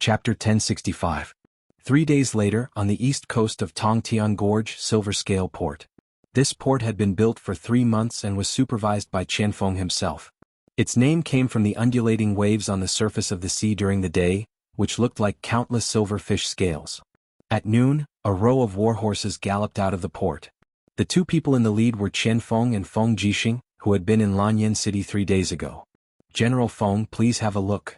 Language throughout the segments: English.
Chapter 1065. 3 days later, on the east coast of Tongtian Gorge Silver Scale Port. This port had been built for 3 months and was supervised by Qianfeng himself. Its name came from the undulating waves on the surface of the sea during the day, which looked like countless silverfish scales. At noon, a row of war horses galloped out of the port. The 2 people in the lead were Qianfeng and Feng Jixing, who had been in Lanyan City 3 days ago. "General Feng, please have a look."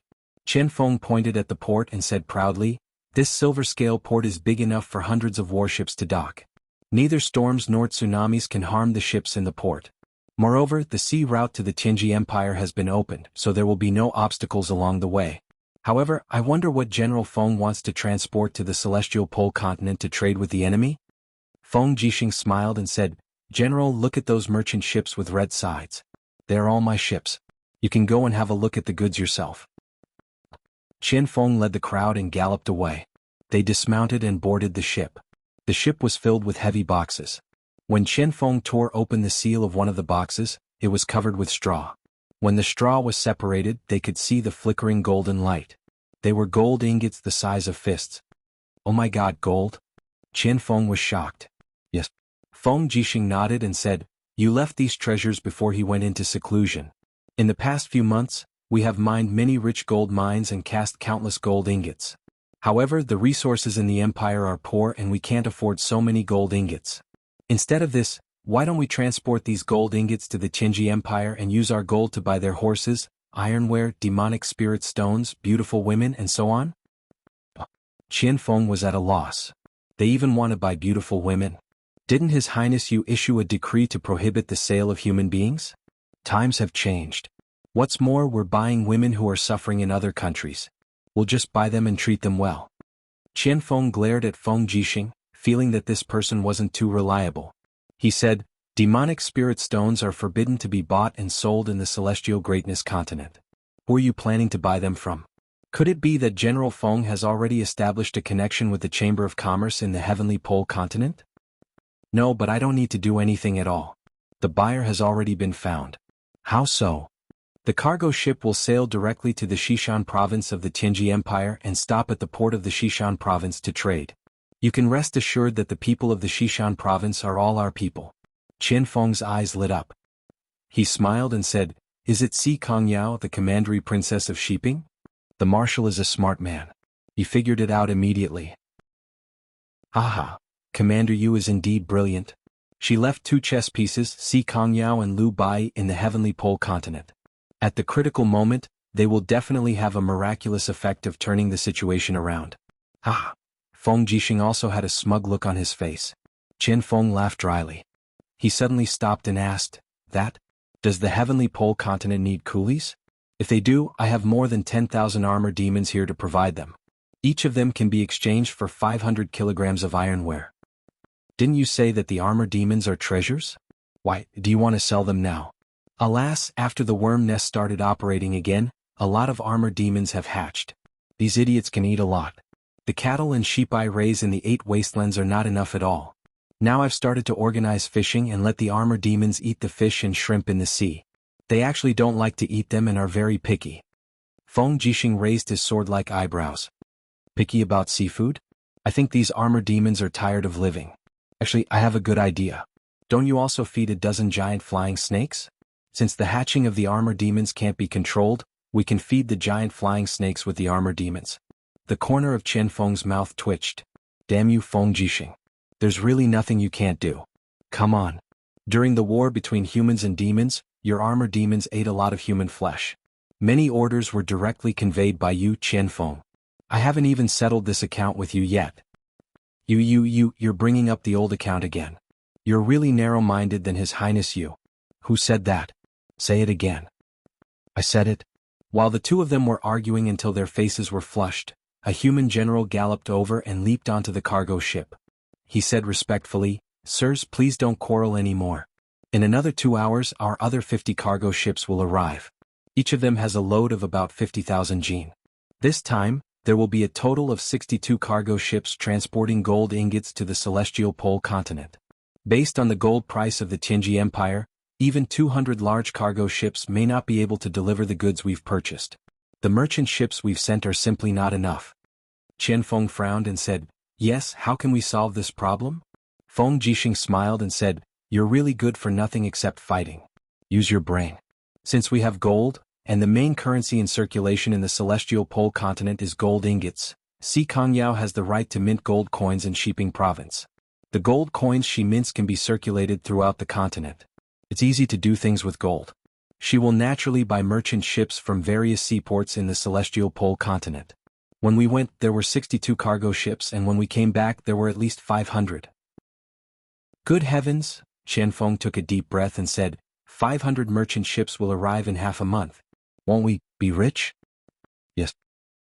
Qianfeng pointed at the port and said proudly, "This silver-scale port is big enough for hundreds of warships to dock. Neither storms nor tsunamis can harm the ships in the port. Moreover, the sea route to the Tianji Empire has been opened, so there will be no obstacles along the way. However, I wonder what General Feng wants to transport to the Celestial Pole continent to trade with the enemy?" Feng Jixing smiled and said, "General, look at those merchant ships with red sides. They are all my ships. You can go and have a look at the goods yourself." Qianfeng led the crowd and galloped away. They dismounted and boarded the ship. The ship was filled with heavy boxes. When Qianfeng tore open the seal of one of the boxes, it was covered with straw. When the straw was separated, they could see the flickering golden light. They were gold ingots the size of fists. "Oh my God, gold?" Qianfeng was shocked. "Yes." Feng Jixing nodded and said, "You left these treasures before he went into seclusion. In the past few months, we have mined many rich gold mines and cast countless gold ingots. However, the resources in the empire are poor and we can't afford so many gold ingots. Instead of this, why don't we transport these gold ingots to the Tianji Empire and use our gold to buy their horses, ironware, demonic spirit stones, beautiful women, and so on?" Qianfeng was at a loss. They even want to buy beautiful women? Didn't His Highness Yu issue a decree to prohibit the sale of human beings? Times have changed. What's more, we're buying women who are suffering in other countries. We'll just buy them and treat them well. Qianfeng glared at Feng Jixing, feeling that this person wasn't too reliable. He said, "Demonic spirit stones are forbidden to be bought and sold in the Celestial Greatness continent. Who are you planning to buy them from? Could it be that General Feng has already established a connection with the Chamber of Commerce in the Heavenly Pole continent?" "No, but I don't need to do anything at all. The buyer has already been found." "How so?" "The cargo ship will sail directly to the Xishan province of the Tianji Empire and stop at the port of the Xishan province to trade. You can rest assured that the people of the Xishan province are all our people." Qianfeng's eyes lit up. He smiled and said, "Is it Si Kongyao, the commandery princess of Shiping?" The marshal is a smart man. He figured it out immediately. "Haha, Commander Yu is indeed brilliant. She left 2 chess pieces, Si Kongyao and Lu Bai, in the Heavenly Pole continent. At the critical moment, they will definitely have a miraculous effect of turning the situation around." "Ah!" Feng Jixing also had a smug look on his face. Qianfeng laughed dryly. He suddenly stopped and asked, Does the Heavenly Pole continent need coolies? If they do, I have more than 10,000 armor demons here to provide them. Each of them can be exchanged for 500 kilograms of ironware." "Didn't you say that the armor demons are treasures? Why, do you want to sell them now?" Alas, after the worm nest started operating again, a lot of armor demons have hatched. These idiots can eat a lot. The cattle and sheep I raise in the 8 wastelands are not enough at all. Now I've started to organize fishing and let the armor demons eat the fish and shrimp in the sea. They actually don't like to eat them and are very picky." Feng Jixing raised his sword-like eyebrows. "Picky about seafood? I think these armor demons are tired of living. Actually, I have a good idea. Don't you also feed a dozen giant flying snakes? Since the hatching of the armor demons can't be controlled, we can feed the giant flying snakes with the armor demons." The corner of Qianfeng's mouth twitched. "Damn you, Feng Jixing. There's really nothing you can't do. Come on. During the war between humans and demons, your armor demons ate a lot of human flesh. Many orders were directly conveyed by you, Qianfeng. I haven't even settled this account with you yet." You're bringing up the old account again. You're really narrow-minded than His Highness Yu." "Who said that? Say it again." "I said it." While the 2 of them were arguing until their faces were flushed, a human general galloped over and leaped onto the cargo ship. He said respectfully, "Sirs, please don't quarrel anymore. In another 2 hours our other 50 cargo ships will arrive. Each of them has a load of about 50,000 jin. This time, there will be a total of 62 cargo ships transporting gold ingots to the Celestial Pole continent. Based on the gold price of the Tianji Empire, even 200 large cargo ships may not be able to deliver the goods we've purchased. The merchant ships we've sent are simply not enough. Qianfeng frowned and said, yes, how can we solve this problem? Feng Jixing smiled and said, you're really good for nothing except fighting. Use your brain. Since we have gold, and the main currency in circulation in the celestial pole continent is gold ingots, Si Kongyao has the right to mint gold coins in Shiping province. The gold coins she mints can be circulated throughout the continent. It's easy to do things with gold. She will naturally buy merchant ships from various seaports in the celestial pole continent. When we went, there were 62 cargo ships, and when we came back there were at least 500. Good heavens, Qianfeng took a deep breath and said, 500 merchant ships will arrive in half a month. Won't we be rich? Yes.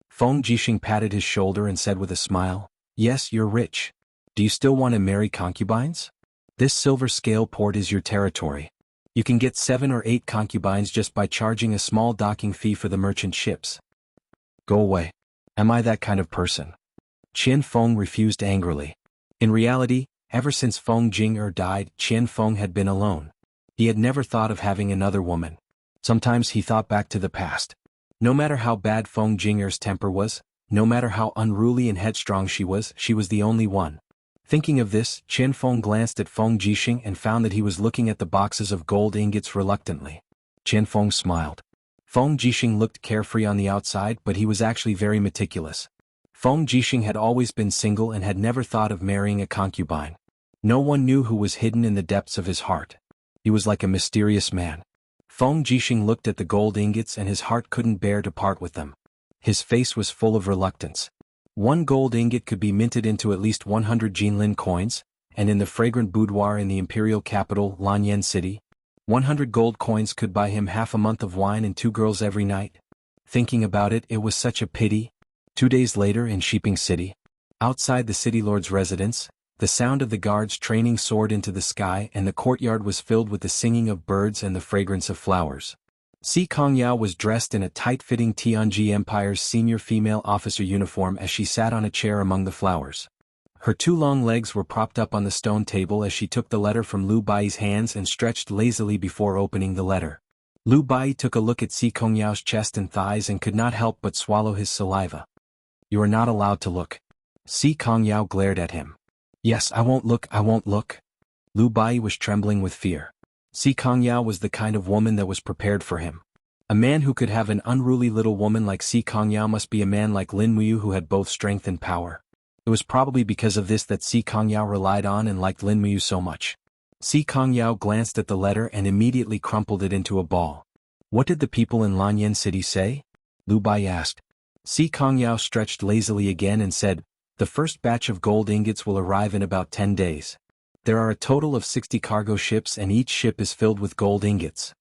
Feng Jixing patted his shoulder and said with a smile, yes, you're rich. Do you still want to marry concubines? This silver scale port is your territory. You can get 7 or 8 concubines just by charging a small docking fee for the merchant ships. Go away. Am I that kind of person? Qianfeng refused angrily. In reality, ever since Feng Jing'er died, Qianfeng had been alone. He had never thought of having another woman. Sometimes he thought back to the past. No matter how bad Feng Jing'er's temper was, no matter how unruly and headstrong she was the only one. Thinking of this, Qianfeng glanced at Feng Jixing and found that he was looking at the boxes of gold ingots reluctantly. Qianfeng smiled. Feng Jixing looked carefree on the outside, but he was actually very meticulous. Feng Jixing had always been single and had never thought of marrying a concubine. No one knew who was hidden in the depths of his heart. He was like a mysterious man. Feng Jixing looked at the gold ingots and his heart couldn't bear to part with them. His face was full of reluctance. 1 gold ingot could be minted into at least 100 Jinlin coins, and in the fragrant boudoir in the imperial capital, Lanyan City, 100 gold coins could buy him half a month of wine and 2 girls every night. Thinking about it, it was such a pity. 2 days later in Shiping City, outside the city lord's residence, the sound of the guards training soared into the sky and the courtyard was filled with the singing of birds and the fragrance of flowers. Si Kongyao was dressed in a tight-fitting Tianji Empire's senior female officer uniform as she sat on a chair among the flowers. Her 2 long legs were propped up on the stone table as she took the letter from Lu Bai's hands and stretched lazily before opening the letter. Lu Bai took a look at Si Kongyao's chest and thighs and could not help but swallow his saliva. You are not allowed to look. Si Kongyao glared at him. Yes, I won't look, I won't look. Lu Bai was trembling with fear. Si Kongyao was the kind of woman that was prepared for him. A man who could have an unruly little woman like Si Kongyao must be a man like Lin Muyu who had both strength and power. It was probably because of this that Si Kongyao relied on and liked Lin Muyu so much. Si Kongyao glanced at the letter and immediately crumpled it into a ball. What did the people in Lanyan City say? Lu Bai asked. Si Kongyao stretched lazily again and said, the first batch of gold ingots will arrive in about 10 days. There are a total of 60 cargo ships and each ship is filled with gold ingots.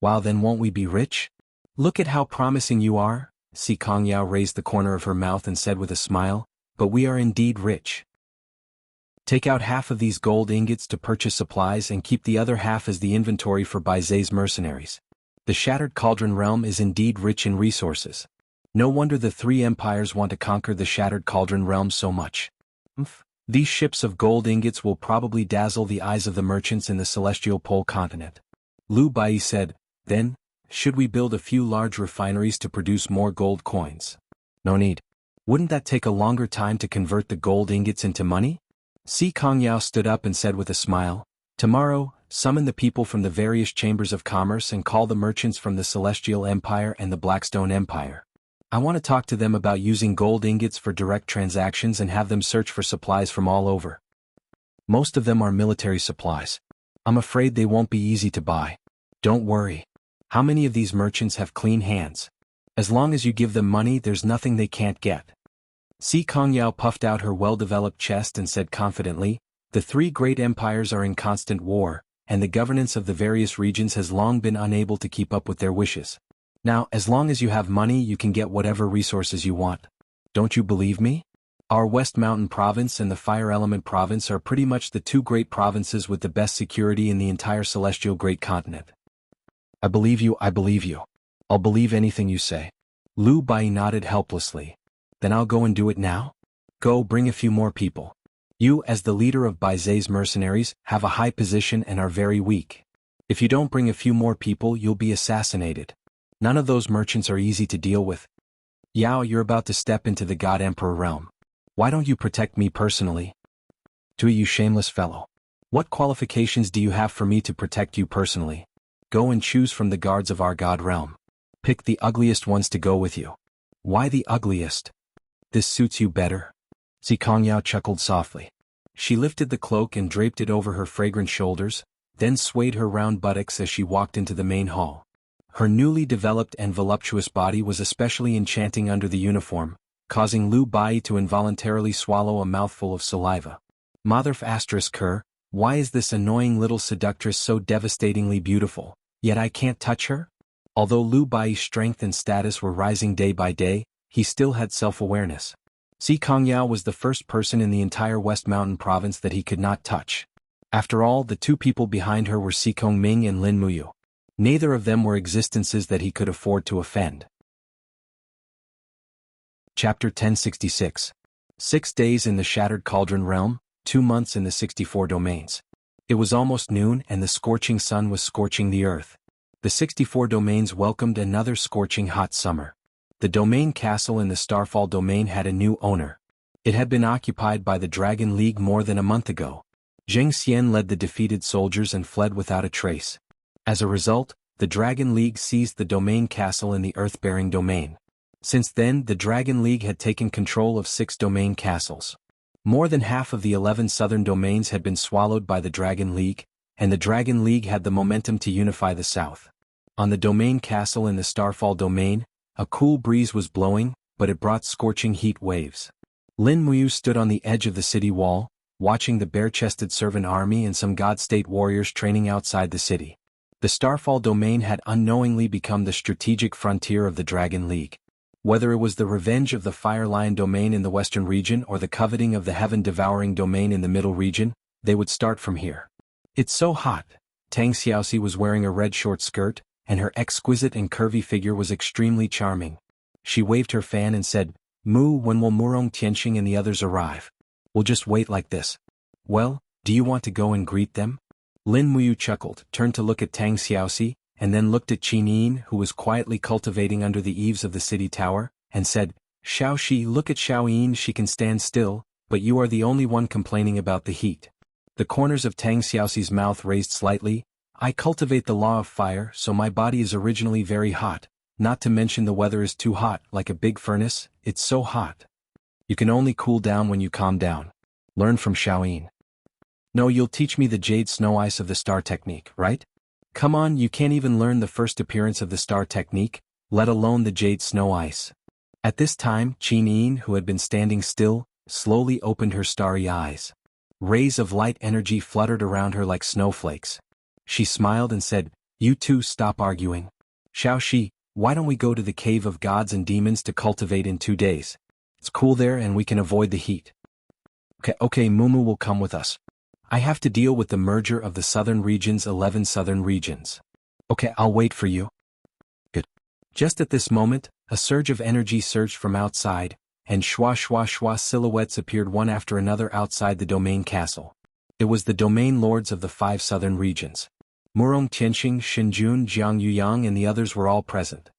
Wow, then won't we be rich? Look at how promising you are, Si Kongyao raised the corner of her mouth and said with a smile, but we are indeed rich. Take out half of these gold ingots to purchase supplies and keep the other half as the inventory for Baizé's mercenaries. The Shattered Cauldron realm is indeed rich in resources. No wonder the 3 empires want to conquer the Shattered Cauldron realm so much. These ships of gold ingots will probably dazzle the eyes of the merchants in the celestial pole continent. Lu Bai said, then, should we build a few large refineries to produce more gold coins? No need. Wouldn't that take a longer time to convert the gold ingots into money? Si Kongyao stood up and said with a smile, tomorrow, summon the people from the various chambers of commerce and call the merchants from the Celestial Empire and the Blackstone Empire. I want to talk to them about using gold ingots for direct transactions and have them search for supplies from all over. Most of them are military supplies. I'm afraid they won't be easy to buy. Don't worry. How many of these merchants have clean hands? As long as you give them money, there's nothing they can't get. Si Kongyao puffed out her well-developed chest and said confidently, the 3 great empires are in constant war, and the governance of the various regions has long been unable to keep up with their wishes. Now, as long as you have money, you can get whatever resources you want. Don't you believe me? Our West Mountain Province and the Fire Element Province are pretty much the 2 great provinces with the best security in the entire celestial great continent. I believe you, I believe you. I'll believe anything you say. Lu Bai nodded helplessly. Then I'll go and do it now? Go bring a few more people. You, as the leader of Baizé's mercenaries, have a high position and are very weak. If you don't bring a few more people, you'll be assassinated. None of those merchants are easy to deal with. Yao, you're about to step into the God Emperor realm. Why don't you protect me personally? Tui, you shameless fellow. What qualifications do you have for me to protect you personally? Go and choose from the guards of our God realm. Pick the ugliest ones to go with you. Why the ugliest? This suits you better? Si Kongyao chuckled softly. She lifted the cloak and draped it over her fragrant shoulders, then swayed her round buttocks as she walked into the main hall. Her newly developed and voluptuous body was especially enchanting under the uniform, causing Lu Bai to involuntarily swallow a mouthful of saliva. Motherf asterisk her, why is this annoying little seductress so devastatingly beautiful, yet I can't touch her? Although Lu Bai's strength and status were rising day by day, he still had self-awareness. Si Kongyao was the first person in the entire West Mountain province that he could not touch. After all, the two people behind her were Si Kongming and Lin Muyu. Neither of them were existences that he could afford to offend. Chapter 1066. 6 days in the Shattered Cauldron Realm, 2 months in the 64 domains. It was almost noon and the scorching sun was scorching the earth. The 64 domains welcomed another scorching hot summer. The domain castle in the Starfall domain had a new owner. It had been occupied by the Dragon League more than a month ago. Zheng Xian led the defeated soldiers and fled without a trace. As a result, the Dragon League seized the domain castle in the Earth-bearing domain. Since then, the Dragon League had taken control of 6 domain castles. More than half of the 11 southern domains had been swallowed by the Dragon League, and the Dragon League had the momentum to unify the south. On the domain castle in the Starfall domain, a cool breeze was blowing, but it brought scorching heat waves. Lin Muyu stood on the edge of the city wall, watching the bare-chested servant army and some God-state warriors training outside the city. The Starfall domain had unknowingly become the strategic frontier of the Dragon League. Whether it was the revenge of the Fire Lion domain in the western region or the coveting of the Heaven-devouring domain in the middle region, they would start from here. It's so hot. Tang Xiaoxi was wearing a red short skirt, and her exquisite and curvy figure was extremely charming. She waved her fan and said, "Mu, when will Murong Tianxing and the others arrive? We'll just wait like this." "Well, do you want to go and greet them?" Lin Muyu chuckled, turned to look at Tang Xiaoxi, and then looked at Qin Yin, who was quietly cultivating under the eaves of the city tower, and said, "Xiaoxi, look at Xiao Yin, she can stand still, but you are the only one complaining about the heat." The corners of Tang Xiaoxi's mouth raised slightly. "I cultivate the law of fire, so my body is originally very hot, not to mention the weather is too hot, like a big furnace, it's so hot. You can only cool down when you calm down. Learn from Xiaoyin. No, you'll teach me the Jade Snow Ice of the Star Technique, right? Come on, you can't even learn the first appearance of the Star Technique, let alone the Jade Snow Ice." At this time, Qin Yin, who had been standing still, slowly opened her starry eyes. Rays of light energy fluttered around her like snowflakes. She smiled and said, "You two stop arguing. Xiaoxi, why don't we go to the Cave of Gods and Demons to cultivate in 2 days? It's cool there and we can avoid the heat." Okay, Mumu will come with us. I have to deal with the merger of the southern region's 11 southern regions. Okay, I'll wait for you. Good. Just at this moment, a surge of energy surged from outside, and shwa silhouettes appeared one after another outside the domain castle. It was the domain lords of the 5 southern regions. Murong Tianxing, Xinjun, Jianghu Yang and the others were all present.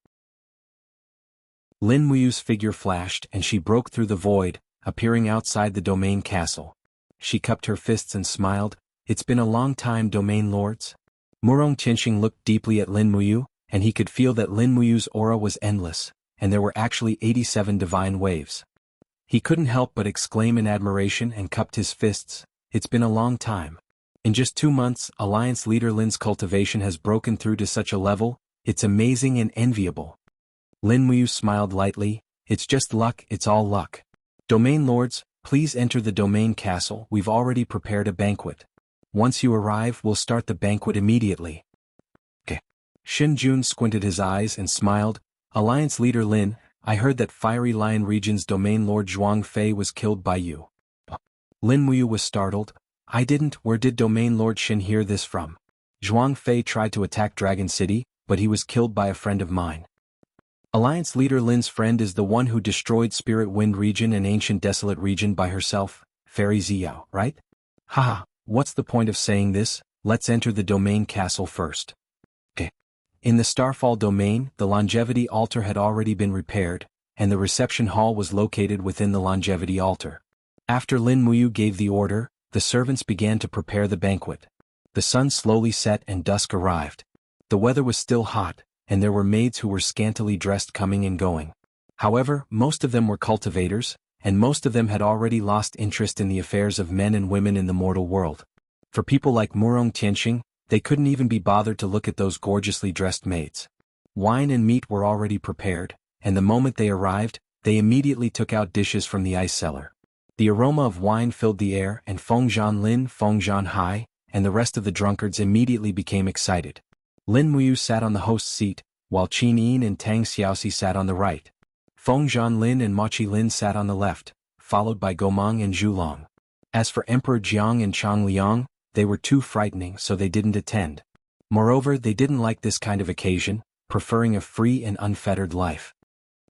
Lin Muyu's figure flashed and she broke through the void, appearing outside the domain castle. She cupped her fists and smiled. "It's been a long time, domain lords." Murong Tianxing looked deeply at Lin Muyu, and he could feel that Lin Muyu's aura was endless, and there were actually 87 divine waves. He couldn't help but exclaim in admiration and cupped his fists. "It's been a long time. In just 2 months, Alliance leader Lin's cultivation has broken through to such a level, it's amazing and enviable." Lin Muyu smiled lightly. "It's just luck, it's all luck. Domain lords, please enter the domain castle, we've already prepared a banquet. Once you arrive, we'll start the banquet immediately." Okay. Xin Jun squinted his eyes and smiled. "Alliance leader Lin, I heard that Fiery Lion Region's domain lord Zhuang Fei was killed by you." Lin Muyu was startled. "I didn't, where did domain lord Xin hear this from?" "Zhuang Fei tried to attack Dragon City, but he was killed by a friend of mine." "Alliance leader Lin's friend is the one who destroyed Spirit Wind Region and Ancient Desolate Region by herself, Fairy Ziyao, right?" "Haha, what's the point of saying this? Let's enter the domain castle first." Okay. In the Starfall domain, the longevity altar had already been repaired, and the reception hall was located within the longevity altar. After Lin Muyu gave the order, the servants began to prepare the banquet. The sun slowly set and dusk arrived. The weather was still hot, and there were maids who were scantily dressed coming and going. However, most of them were cultivators, and most of them had already lost interest in the affairs of men and women in the mortal world. For people like Murong Tianxing, they couldn't even be bothered to look at those gorgeously dressed maids. Wine and meat were already prepared, and the moment they arrived, they immediately took out dishes from the ice cellar. The aroma of wine filled the air, and Fengzhan Lin, Fengzhan Hai, and the rest of the drunkards immediately became excited. Lin Muyu sat on the host's seat, while Qin Yin and Tang Xiaoxi sat on the right. Fengzhan Lin and Machi Lin sat on the left, followed by Gomang and Zhulong. As for Emperor Jiang and Chang Liang, they were too frightening, so they didn't attend. Moreover, they didn't like this kind of occasion, preferring a free and unfettered life.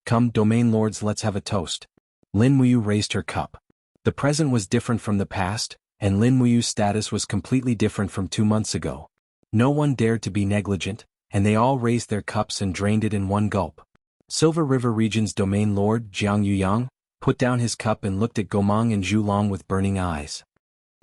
Come, domain lords, let's have a toast. Lin Muyu raised her cup. The present was different from the past, and Lin Muyu's status was completely different from 2 months ago. No one dared to be negligent, and they all raised their cups and drained it in one gulp. Silver River Region's domain lord, Jianghu, put down his cup and looked at Gomang and Zhulong with burning eyes.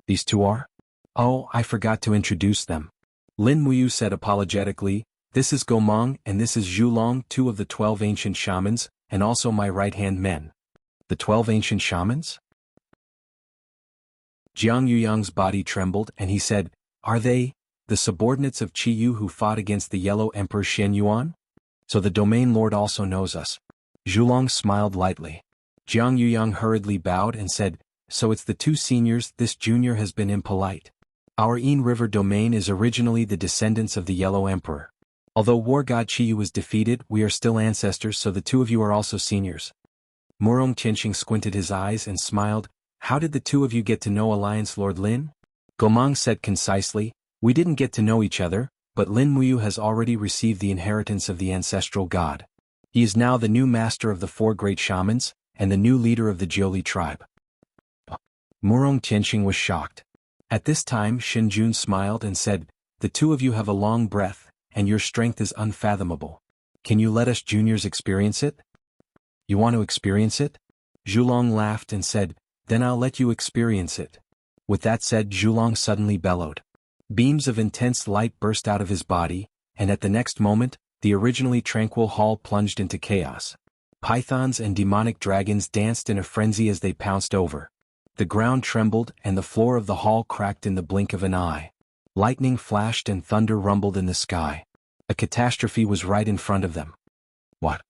These two are? Oh, I forgot to introduce them. Lin Muyu said apologetically, this is Gomang and this is Zhulong, 2 of the 12 ancient shamans, and also my right-hand men. The 12 ancient shamans? Jianghu body trembled and he said, are they the subordinates of Qi Yu who fought against the Yellow Emperor Shen Yuan? So the domain lord also knows us. Zhulong smiled lightly. Jianghu hurriedly bowed and said, so it's the 2 seniors. This junior has been impolite. Our Yin River domain is originally the descendants of the Yellow Emperor. Although war god Qi Yu was defeated, we are still ancestors, so the 2 of you are also seniors. Murong Tianxing squinted his eyes and smiled. How did the 2 of you get to know Alliance Lord Lin? Gomang said concisely, we didn't get to know each other, but Lin Muyu has already received the inheritance of the ancestral god. He is now the new master of the 4 great shamans, and the new leader of the Jiuli tribe. Murong Tianxing was shocked. At this time Shinjun smiled and said, the 2 of you have a long breath, and your strength is unfathomable. Can you let us juniors experience it? You want to experience it? Zhulong laughed and said, then I'll let you experience it. With that said, Zhulong suddenly bellowed. Beams of intense light burst out of his body, and at the next moment, the originally tranquil hall plunged into chaos. Pythons and demonic dragons danced in a frenzy as they pounced over. The ground trembled and the floor of the hall cracked in the blink of an eye. Lightning flashed and thunder rumbled in the sky. A catastrophe was right in front of them. What?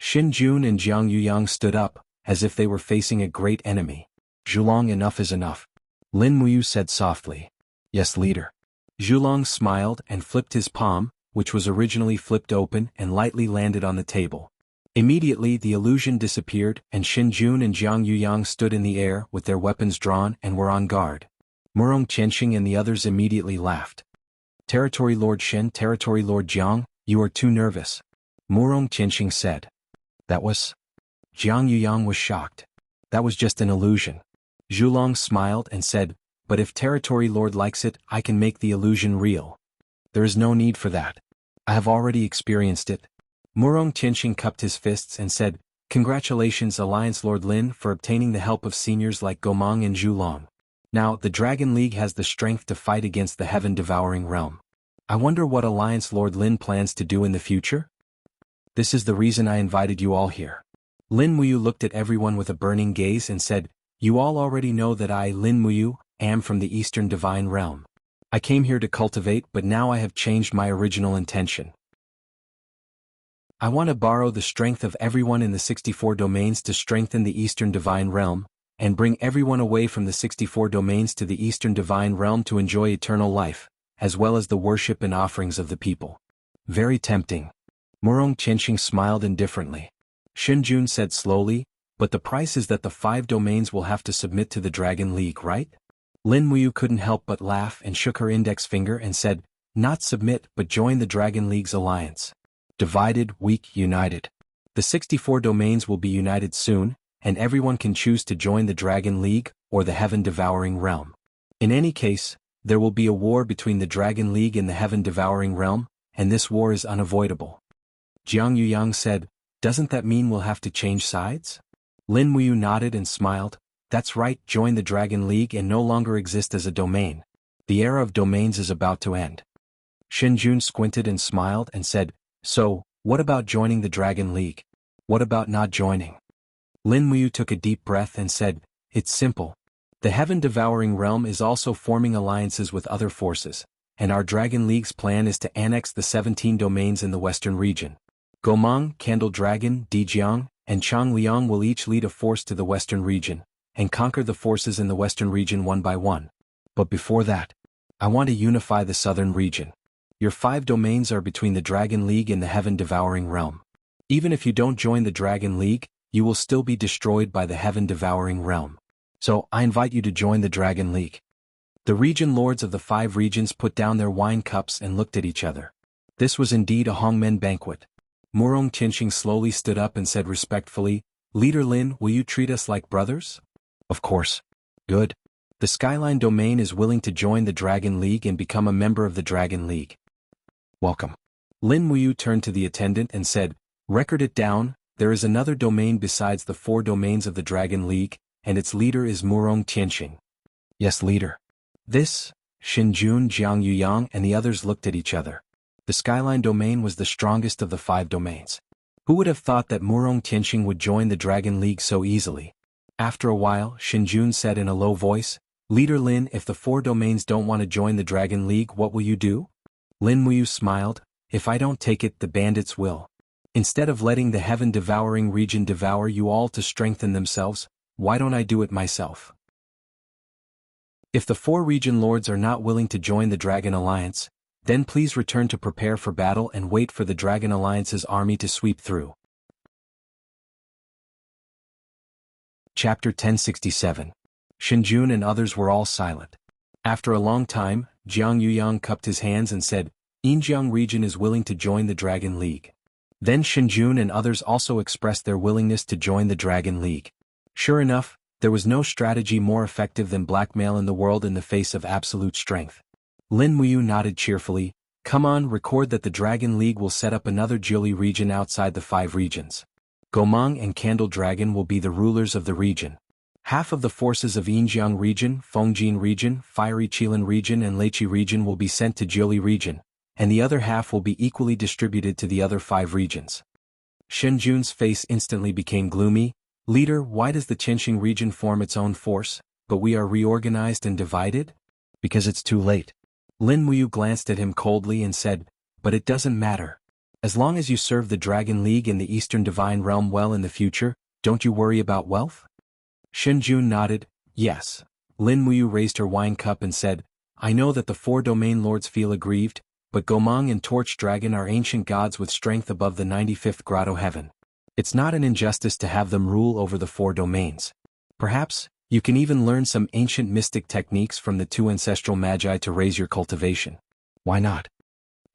Shinjun and Jianghu stood up, as if they were facing a great enemy. Zhulong, enough is enough. Lin Muyu said softly. Yes, leader. Zhulong smiled and flipped his palm, which was originally flipped open, and lightly landed on the table. Immediately the illusion disappeared and Shinjun and Jianghu stood in the air with their weapons drawn and were on guard. Murong Tianxing and the others immediately laughed. Territory Lord Shen, Territory Lord Jiang, you are too nervous. Murong Tianxing said. That was? Jianghu was shocked. That was just an illusion. Zhulong smiled and said, but if Territory Lord likes it, I can make the illusion real. There is no need for that. I have already experienced it. Murong Tianxing cupped his fists and said, congratulations Alliance Lord Lin for obtaining the help of seniors like Gomang and Zhulong. Now, the Dragon League has the strength to fight against the heaven-devouring realm. I wonder what Alliance Lord Lin plans to do in the future? This is the reason I invited you all here. Lin Muyu looked at everyone with a burning gaze and said, you all already know that I, Lin Muyu, am from the Eastern Divine Realm. I came here to cultivate, but now I have changed my original intention. I want to borrow the strength of everyone in the 64 domains to strengthen the Eastern Divine Realm, and bring everyone away from the 64 domains to the Eastern Divine Realm to enjoy eternal life, as well as the worship and offerings of the people. Very tempting. Murong Tianxing smiled indifferently. Shinjun said slowly, but the price is that the 5 domains will have to submit to the Dragon League, right? Lin Muyu couldn't help but laugh and shook her index finger and said, not submit but join the Dragon League's alliance. Divided, weak, united. The 64 domains will be united soon, and everyone can choose to join the Dragon League or the Heaven-Devouring Realm. In any case, there will be a war between the Dragon League and the Heaven-Devouring Realm, and this war is unavoidable. Jianghu said, Doesn't that mean we'll have to change sides? Lin Muyu nodded and smiled. That's right, join the Dragon League and no longer exist as a domain. The era of domains is about to end. Shinjun squinted and smiled and said, so, what about joining the Dragon League? What about not joining? Lin Muyu took a deep breath and said, it's simple. The heaven-devouring realm is also forming alliances with other forces, and our Dragon League's plan is to annex the 17 domains in the western region. Gomang, Candle Dragon, Dijiang, and Changliang will each lead a force to the western region, and conquer the forces in the western region one by one. But before that, I want to unify the southern region. Your 5 domains are between the Dragon League and the heaven-devouring realm. Even if you don't join the Dragon League, you will still be destroyed by the heaven-devouring realm. So, I invite you to join the Dragon League. The region lords of the 5 regions put down their wine cups and looked at each other. This was indeed a Hongmen banquet. Murong Tianxing slowly stood up and said respectfully, Leader Lin, will you treat us like brothers? Of course. Good. The Skyline domain is willing to join the Dragon League and become a member of the Dragon League. Welcome. Lin Muyu turned to the attendant and said, record it down, there is another domain besides the 4 domains of the Dragon League, and its leader is Murong Tianxing. Yes, leader. This, Shinjun, Jianghu Yang and the others looked at each other. The Skyline domain was the strongest of the 5 domains. Who would have thought that Murong Tianxing would join the Dragon League so easily? After a while, Shinjun said in a low voice, Leader Lin, if the 4 domains don't want to join the Dragon League, what will you do? Lin Muyu smiled, if I don't take it, the bandits will. Instead of letting the heaven-devouring region devour you all to strengthen themselves, why don't I do it myself? If the 4 region lords are not willing to join the Dragon Alliance, then please return to prepare for battle and wait for the Dragon Alliance's army to sweep through. Chapter 1067. Shinjun and others were all silent. After a long time, Jianghu Yang cupped his hands and said, Yinjiang region is willing to join the Dragon League. Then Shinjun and others also expressed their willingness to join the Dragon League. Sure enough, there was no strategy more effective than blackmail in the world in the face of absolute strength. Lin Muyu nodded cheerfully, come on, record that the Dragon League will set up another Jili region outside the 5 regions. Gomang and Candle Dragon will be the rulers of the region. Half of the forces of Yinjiang region, Fongjin region, Fiery Qilin region and Leiqi region will be sent to Jili region, and the other half will be equally distributed to the other 5 regions. Shinjun's face instantly became gloomy. Leader, why does the Qinxing region form its own force, but we are reorganized and divided? Because it's too late. Lin Muyu glanced at him coldly and said, but it doesn't matter. As long as you serve the Dragon League and the Eastern Divine Realm well in the future, don't you worry about wealth? Shinjun nodded, yes. Lin Muyu raised her wine cup and said, I know that the 4 domain lords feel aggrieved, but Gomang and Torch Dragon are ancient gods with strength above the 95th grotto heaven. It's not an injustice to have them rule over the 4 domains. Perhaps, you can even learn some ancient mystic techniques from the 2 ancestral magi to raise your cultivation. Why not?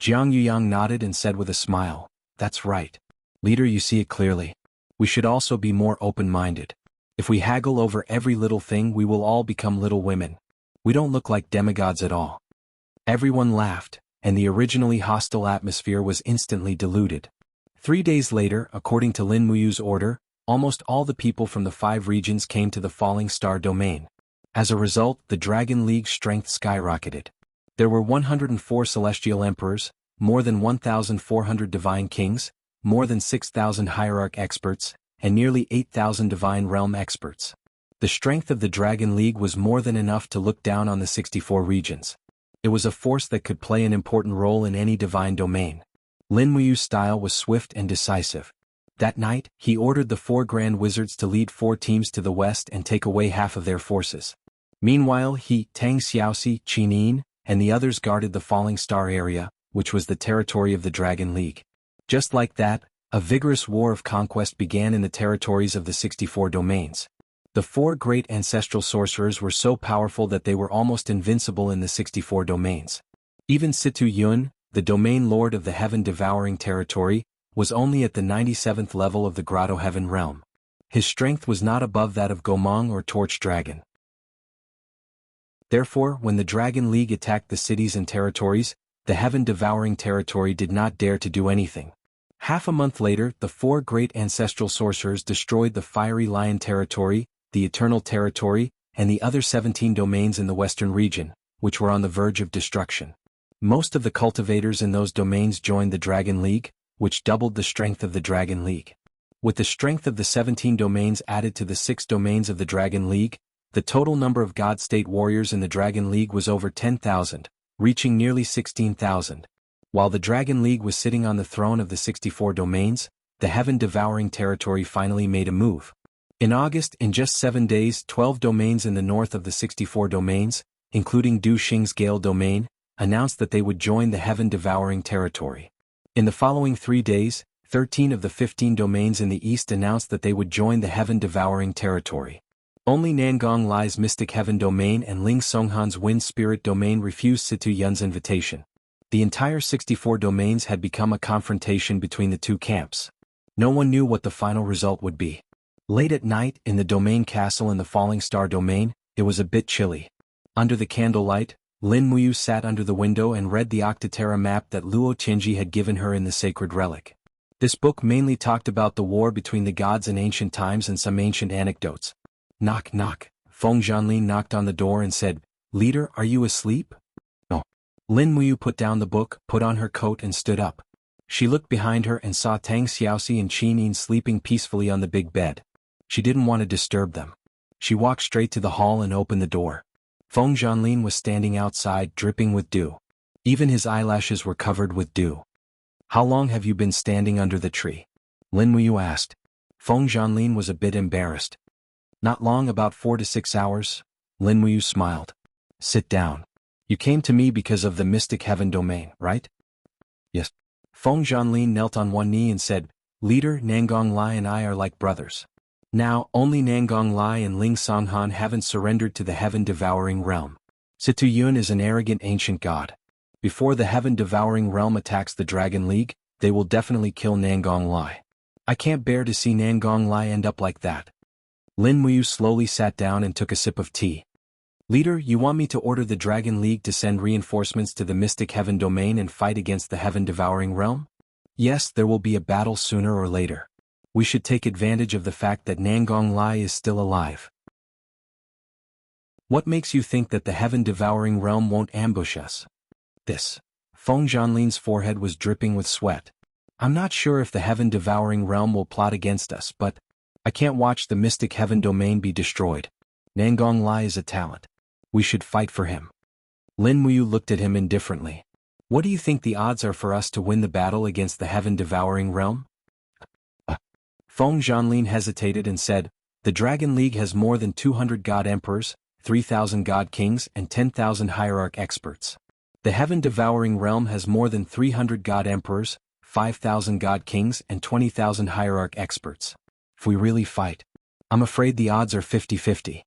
Jianghu Yang nodded and said with a smile, that's right. Leader, you see it clearly. We should also be more open-minded. If we haggle over every little thing, we will all become little women. We don't look like demigods at all. Everyone laughed, and the originally hostile atmosphere was instantly diluted. 3 days later, according to Lin Muyu's order, almost all the people from the 5 regions came to the Falling Star domain. As a result, the Dragon League's strength skyrocketed. There were 104 celestial emperors, more than 1,400 divine kings, more than 6,000 hierarch experts, and nearly 8,000 divine realm experts. The strength of the Dragon League was more than enough to look down on the 64 regions. It was a force that could play an important role in any divine domain. Lin Muyu's style was swift and decisive. That night, he ordered the 4 Grand Wizards to lead 4 teams to the west and take away half of their forces. Meanwhile, he, Tang Xiaoxi, Qinin, and the others guarded the Falling Star area, which was the territory of the Dragon League. Just like that, a vigorous war of conquest began in the territories of the 64 domains. The 4 great ancestral sorcerers were so powerful that they were almost invincible in the 64 domains. Even Situ Yun, the domain lord of the heaven-devouring territory, was only at the 97th level of the Grotto Heaven realm. His strength was not above that of Gomang or Torch Dragon. Therefore, when the Dragon League attacked the cities and territories, the heaven-devouring territory did not dare to do anything. Half a month later, the 4 great ancestral sorcerers destroyed the Fiery Lion Territory, the Eternal Territory, and the other 17 domains in the western region, which were on the verge of destruction. Most of the cultivators in those domains joined the Dragon League, which doubled the strength of the Dragon League. With the strength of the 17 domains added to the 6 domains of the Dragon League, the total number of God State warriors in the Dragon League was over 10,000, reaching nearly 16,000. While the Dragon League was sitting on the throne of the 64 domains, the heaven-devouring territory finally made a move. In August, in just 7 days, 12 domains in the north of the 64 domains, including Du Xing's Gale domain, announced that they would join the heaven-devouring territory. In the following 3 days, 13 of the 15 domains in the east announced that they would join the heaven-devouring territory. Only Nangong Lai's Mystic Heaven domain and Ling Songhan's Wind Spirit domain refused Situ Yun's invitation. The entire 64 domains had become a confrontation between the two camps. No one knew what the final result would be. Late at night, in the domain castle in the Falling Star domain, it was a bit chilly. Under the candlelight, Lin Muyu sat under the window and read the Octaterra map that Luo Tianji had given her in the Sacred Relic. This book mainly talked about the war between the gods in ancient times and some ancient anecdotes. Knock knock, Feng Zhanlin knocked on the door and said, "Leader, are you asleep?" No. Lin Muyu put down the book, put on her coat and stood up. She looked behind her and saw Tang Xiaoxi and Qin Yin sleeping peacefully on the big bed. She didn't want to disturb them. She walked straight to the hall and opened the door. Feng Zhanlin was standing outside, dripping with dew. Even his eyelashes were covered with dew. "How long have you been standing under the tree?" Lin Muyu asked. Feng Zhanlin was a bit embarrassed. "Not long, about 4 to 6 hours. Lin Muyu smiled. "Sit down. You came to me because of the Mystic Heaven domain, right?" "Yes." Feng Zhanlin knelt on one knee and said, "Leader, Nangong Lai and I are like brothers. Now, only Nangong Lai and Ling Songhan haven't surrendered to the heaven-devouring realm. Situ Yun is an arrogant ancient god. Before the heaven-devouring realm attacks the Dragon League, they will definitely kill Nangong Lai. I can't bear to see Nangong Lai end up like that." Lin Muyu slowly sat down and took a sip of tea. "Leader, you want me to order the Dragon League to send reinforcements to the Mystic Heaven domain and fight against the heaven-devouring realm? Yes, there will be a battle sooner or later. We should take advantage of the fact that Nangong Lai is still alive." "What makes you think that the heaven-devouring realm won't ambush us?" This. Feng Zhanlin's forehead was dripping with sweat. "I'm not sure if the heaven-devouring realm will plot against us, but I can't watch the Mystic Heaven domain be destroyed. Nangong Lai is a talent. We should fight for him." Lin Muyu looked at him indifferently. "What do you think the odds are for us to win the battle against the heaven-devouring realm?" Feng Zhanlin hesitated and said, "The Dragon League has more than 200 god emperors, 3,000 god kings and 10,000 hierarch experts. The heaven-devouring realm has more than 300 god emperors, 5,000 god kings and 20,000 hierarch experts. If we really fight, I'm afraid the odds are 50-50.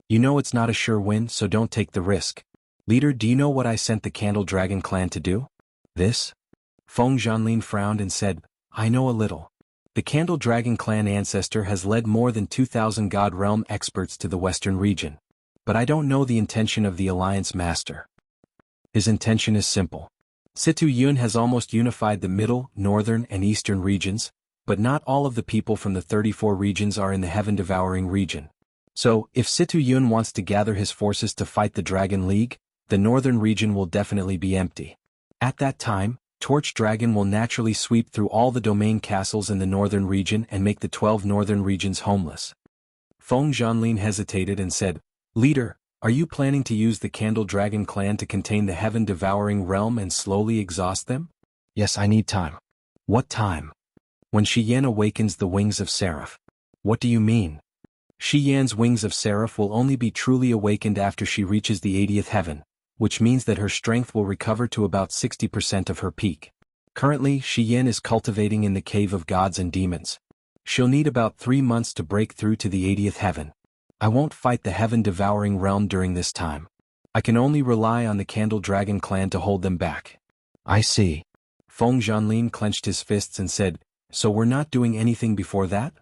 You know it's not a sure win, so don't take the risk. Leader, do you know what I sent the Candle Dragon clan to do?" "This?" Feng Zhanlin frowned and said, "I know a little. The Candle Dragon clan ancestor has led more than 2,000 God Realm experts to the western region. But I don't know the intention of the Alliance Master. His intention is simple. Situ Yun has almost unified the middle, northern, and eastern regions, but not all of the people from the 34 regions are in the heaven-devouring region. So, if Situ Yun wants to gather his forces to fight the Dragon League, the northern region will definitely be empty. At that time, Torch Dragon will naturally sweep through all the domain castles in the northern region and make the 12 northern regions homeless." Feng Zhanlin hesitated and said, "Leader, are you planning to use the Candle Dragon clan to contain the heaven-devouring realm and slowly exhaust them?" "Yes, I need time." "What time?" "When Shi Yan awakens the wings of Seraph." "What do you mean?" "Shi Yan's wings of Seraph will only be truly awakened after she reaches the 80th heaven, which means that her strength will recover to about 60% of her peak. Currently, Shi Yan is cultivating in the Cave of Gods and Demons. She'll need about 3 months to break through to the 80th heaven. I won't fight the heaven-devouring realm during this time. I can only rely on the Candle Dragon clan to hold them back." "I see." Feng Zhanlin clenched his fists and said, "So we're not doing anything before that?"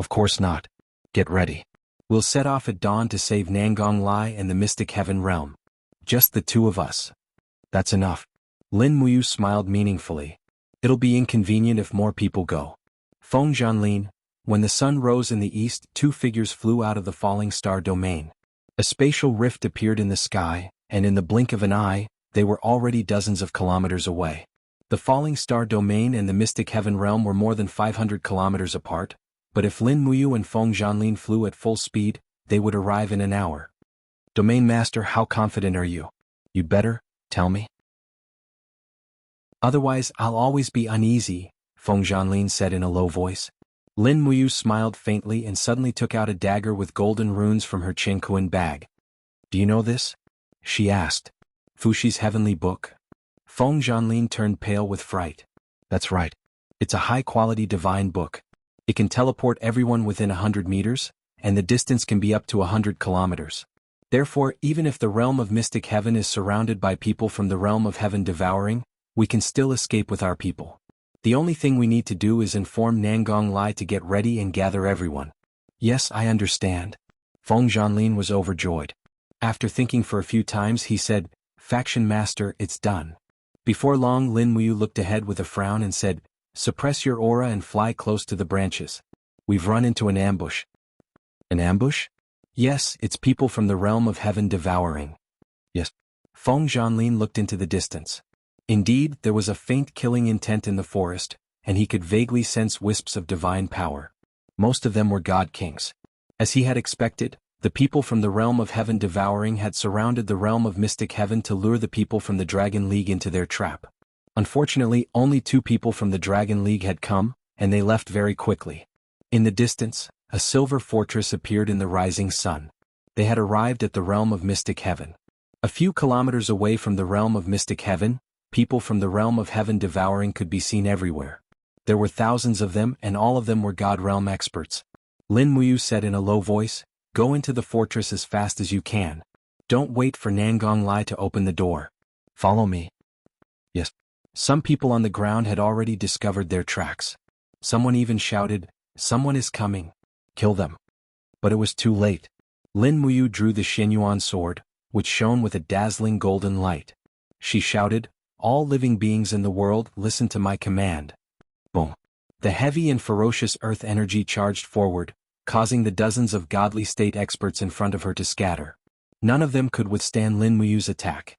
"Of course not. Get ready. We'll set off at dawn to save Nangong Lai and the Mystic Heaven realm. Just the two of us. That's enough." Lin Muyu smiled meaningfully. It'll be inconvenient if more people go. Feng Zhanlin. When the sun rose in the east, two figures flew out of the falling star domain. A spatial rift appeared in the sky, and in the blink of an eye, they were already dozens of kilometers away. The falling star domain and the mystic heaven realm were more than 500 kilometers apart, but if Lin Muyu and Feng Zhanlin flew at full speed, they would arrive in an hour. Domain Master, how confident are you? You'd better tell me. Otherwise, I'll always be uneasy, Feng Zhanlin said in a low voice. Lin Muyu smiled faintly and suddenly took out a dagger with golden runes from her Qingquan bag. Do you know this? She asked. Fuxi's heavenly book? Feng Zhanlin turned pale with fright. That's right. It's a high-quality divine book. It can teleport everyone within 100 meters, and the distance can be up to 100 kilometers. Therefore, even if the realm of mystic heaven is surrounded by people from the realm of heaven devouring, we can still escape with our people. The only thing we need to do is inform Nangong Lai to get ready and gather everyone. Yes, I understand. Feng Zhanlin was overjoyed. After thinking for a few times, he said, Faction Master, it's done. Before long, Lin Muyu looked ahead with a frown and said, Suppress your aura and fly close to the branches. We've run into an ambush. An ambush? Yes, it's people from the realm of heaven devouring. Yes. Feng Zhanlin looked into the distance. Indeed, there was a faint killing intent in the forest, and he could vaguely sense wisps of divine power. Most of them were god kings. As he had expected, the people from the realm of heaven devouring had surrounded the realm of mystic heaven to lure the people from the Dragon League into their trap. Unfortunately, only 2 people from the Dragon League had come, and they left very quickly. In the distance, a silver fortress appeared in the rising sun. They had arrived at the realm of mystic heaven. A few kilometers away from the realm of mystic heaven, people from the realm of heaven devouring could be seen everywhere. There were thousands of them, and all of them were God realm experts. Lin Muyu said in a low voice, Go into the fortress as fast as you can. Don't wait for Nangong Lai to open the door. Follow me. Yes. Some people on the ground had already discovered their tracks. Someone even shouted, Someone is coming. Kill them. But it was too late. Lin Muyu drew the Xianyuan sword, which shone with a dazzling golden light. She shouted, All living beings in the world, listen to my command. Boom. The heavy and ferocious earth energy charged forward, causing the dozens of godly state experts in front of her to scatter. None of them could withstand Lin Muyu's attack.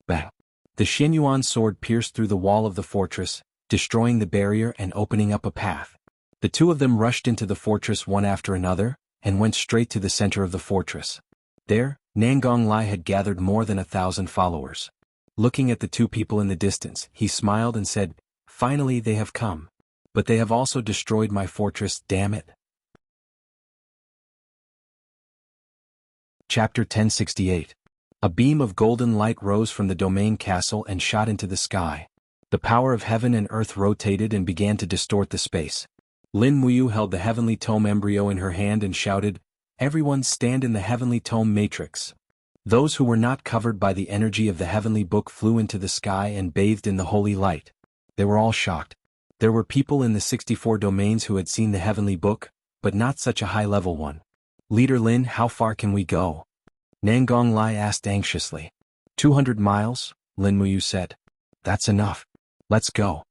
Bang. The Xianyuan sword pierced through the wall of the fortress, destroying the barrier and opening up a path. The 2 of them rushed into the fortress one after another, and went straight to the center of the fortress. There, Nangong Lai had gathered more than 1,000 followers. Looking at the 2 people in the distance, he smiled and said, Finally they have come. But they have also destroyed my fortress, damn it. Chapter 1068. A beam of golden light rose from the domain castle and shot into the sky. The power of heaven and earth rotated and began to distort the space. Lin Muyu held the heavenly tome embryo in her hand and shouted, Everyone stand in the heavenly tome matrix. Those who were not covered by the energy of the heavenly book flew into the sky and bathed in the holy light. They were all shocked. There were people in the 64 domains who had seen the heavenly book, but not such a high-level one. Leader Lin, how far can we go? Nangong Lai asked anxiously. 200 miles, Lin Muyu said. That's enough. Let's go.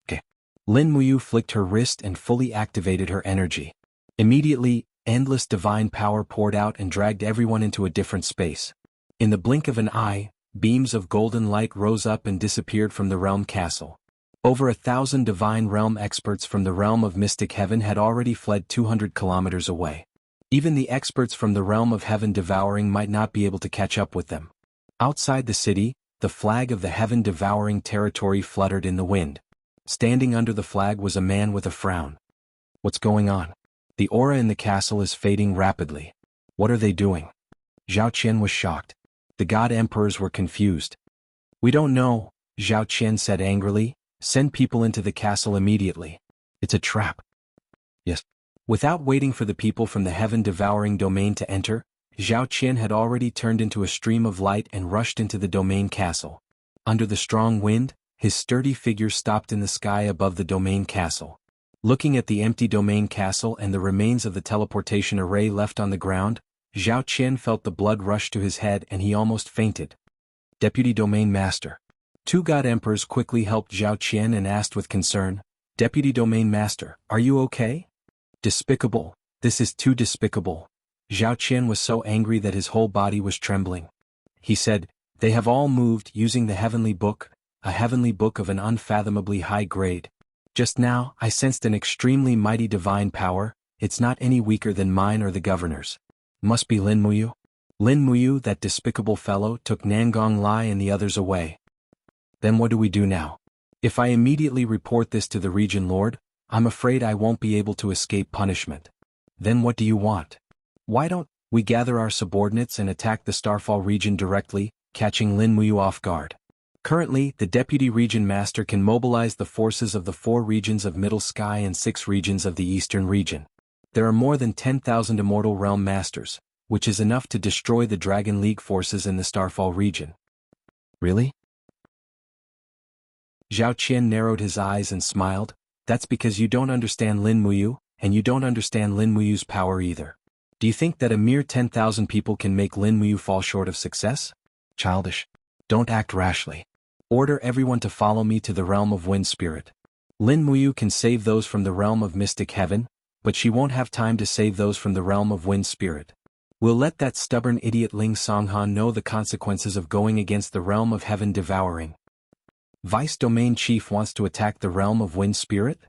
Okay. Lin Muyu flicked her wrist and fully activated her energy. Immediately, endless divine power poured out and dragged everyone into a different space. In the blink of an eye, beams of golden light rose up and disappeared from the realm castle. Over 1,000 divine realm experts from the realm of mystic heaven had already fled 200 kilometers away. Even the experts from the realm of heaven devouring might not be able to catch up with them. Outside the city, the flag of the heaven devouring territory fluttered in the wind. Standing under the flag was a man with a frown. What's going on? The aura in the castle is fading rapidly. What are they doing? Zhao Qian was shocked. The god emperors were confused. We don't know, Zhao Qian said angrily. Send people into the castle immediately. It's a trap. Yes. Without waiting for the people from the heaven-devouring domain to enter, Zhao Qian had already turned into a stream of light and rushed into the domain castle. Under the strong wind, his sturdy figure stopped in the sky above the domain castle. Looking at the empty domain castle and the remains of the teleportation array left on the ground, Zhao Qian felt the blood rush to his head and he almost fainted. Deputy Domain Master. Two God Emperors quickly helped Zhao Qian and asked with concern, Deputy Domain Master, are you okay? Despicable, this is too despicable. Zhao Qian was so angry that his whole body was trembling. He said, they have all moved using the heavenly book, a heavenly book of an unfathomably high grade. Just now, I sensed an extremely mighty divine power, it's not any weaker than mine or the governor's. Must be Lin Muyu. Lin Muyu, that despicable fellow, took Nangong Lai and the others away. Then what do we do now? If I immediately report this to the region lord, I'm afraid I won't be able to escape punishment. Then what do you want? Why don't we gather our subordinates and attack the Starfall region directly, catching Lin Muyu off guard? Currently, the Deputy Region Master can mobilize the forces of the 4 regions of Middle Sky and 6 regions of the Eastern region. There are more than 10,000 Immortal Realm Masters, which is enough to destroy the Dragon League forces in the Starfall region. Really? Zhao Qian narrowed his eyes and smiled. That's because you don't understand Lin Muyu, and you don't understand Lin Muyu's power either. Do you think that a mere 10,000 people can make Lin Muyu fall short of success? Childish. Don't act rashly. Order everyone to follow me to the realm of Wind Spirit. Lin Muyu can save those from the realm of Mystic Heaven, but she won't have time to save those from the realm of Wind Spirit. We'll let that stubborn idiot Ling Songhan know the consequences of going against the realm of Heaven Devouring. Vice Domain Chief wants to attack the realm of Wind Spirit?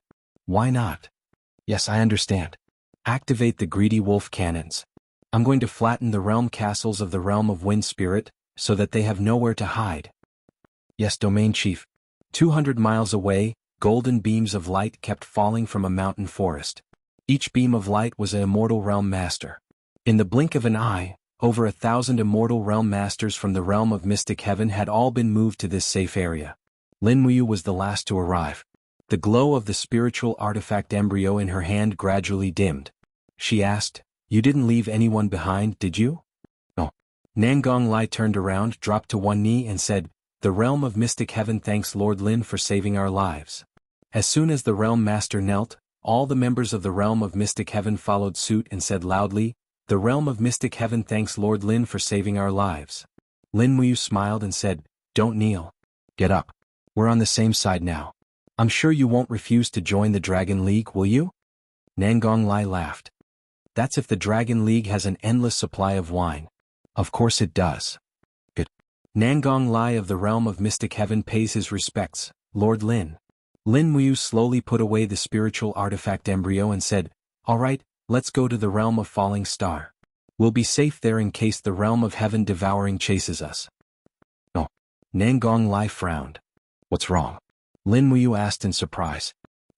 Why not? Yes, I understand. Activate the greedy wolf cannons. I'm going to flatten the realm castles of the realm of Wind Spirit, so that they have nowhere to hide. Yes, Domain Chief. 200 miles away, golden beams of light kept falling from a mountain forest. Each beam of light was an Immortal Realm Master. In the blink of an eye, over 1,000 Immortal Realm Masters from the realm of Mystic Heaven had all been moved to this safe area. Lin Muyu was the last to arrive. The glow of the spiritual artifact embryo in her hand gradually dimmed. She asked, You didn't leave anyone behind, did you? No. Nangong Lai turned around, dropped to one knee and said, The realm of Mystic Heaven thanks Lord Lin for saving our lives. As soon as the Realm Master knelt, all the members of the realm of Mystic Heaven followed suit and said loudly, The realm of Mystic Heaven thanks Lord Lin for saving our lives. Lin Muyu smiled and said, Don't kneel. Get up. We're on the same side now. I'm sure you won't refuse to join the Dragon League, will you? Nangong Lai laughed. That's if the Dragon League has an endless supply of wine. Of course it does. Good. Nangong Lai of the realm of Mystic Heaven pays his respects, Lord Lin. Lin Muyu slowly put away the spiritual artifact embryo and said, All right, let's go to the realm of Falling Star. We'll be safe there in case the realm of Heaven Devouring chases us. No. Nangong Lai frowned. What's wrong? Lin Muyu asked in surprise.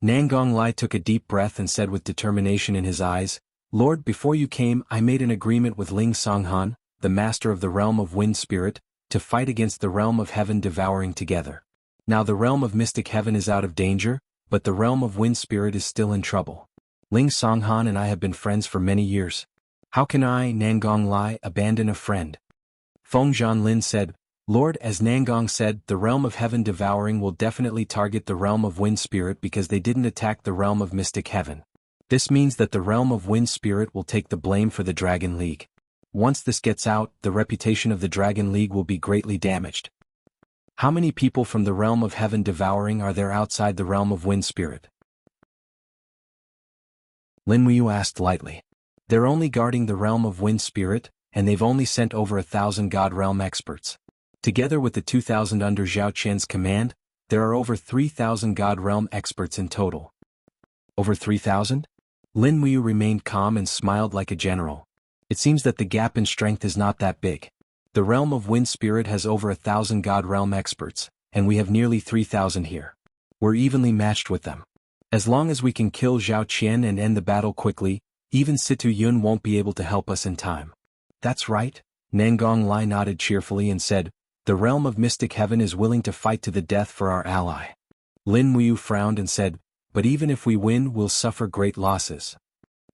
Nangong Lai took a deep breath and said with determination in his eyes, Lord, before you came, I made an agreement with Ling Songhan, the master of the realm of Wind Spirit, to fight against the realm of Heaven Devouring together. Now the realm of Mystic Heaven is out of danger, but the realm of Wind Spirit is still in trouble. Ling Songhan and I have been friends for many years. How can I, Nangong Lai, abandon a friend? Feng Zhanlin said, Lord, as Nangong said, the realm of Heaven Devouring will definitely target the realm of Wind Spirit because they didn't attack the realm of Mystic Heaven. This means that the realm of Wind Spirit will take the blame for the Dragon League. Once this gets out, the reputation of the Dragon League will be greatly damaged. How many people from the realm of Heaven Devouring are there outside the realm of Wind Spirit? Lin Muyu asked lightly. They're only guarding the realm of Wind Spirit, and they've only sent over 1,000 God Realm experts. Together with the 2,000 under Zhao Qian's command, there are over 3,000 God Realm experts in total. Over 3,000? Lin Muyu remained calm and smiled like a general. It seems that the gap in strength is not that big. The realm of Wind Spirit has over 1,000 God Realm experts, and we have nearly 3,000 here. We're evenly matched with them. As long as we can kill Zhao Qian and end the battle quickly, even Situ Yun won't be able to help us in time. That's right, Nangong Lai nodded cheerfully and said, The realm of Mystic Heaven is willing to fight to the death for our ally. Lin Muyu frowned and said, But even if we win, we'll suffer great losses.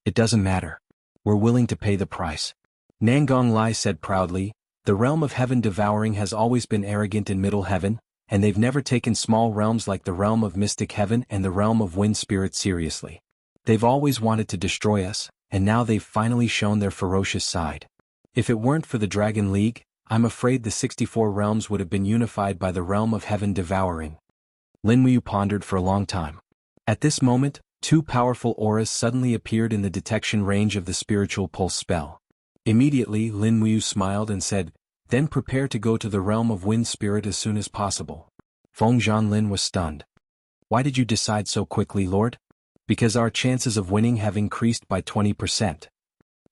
It doesn't matter. We're willing to pay the price. Nangong Lai said proudly, The realm of Heaven Devouring has always been arrogant in Middle Heaven, and they've never taken small realms like the realm of Mystic Heaven and the realm of Wind Spirit seriously. They've always wanted to destroy us, and now they've finally shown their ferocious side. If it weren't for the Dragon League, I'm afraid the 64 realms would have been unified by the realm of heaven devouring. Lin Wuyu pondered for a long time. At this moment, two powerful auras suddenly appeared in the detection range of the spiritual pulse spell. Immediately, Lin Wuyu smiled and said, "Then prepare to go to the realm of wind spirit as soon as possible." Feng Zhanlin was stunned. "Why did you decide so quickly, Lord?" "Because our chances of winning have increased by 20%.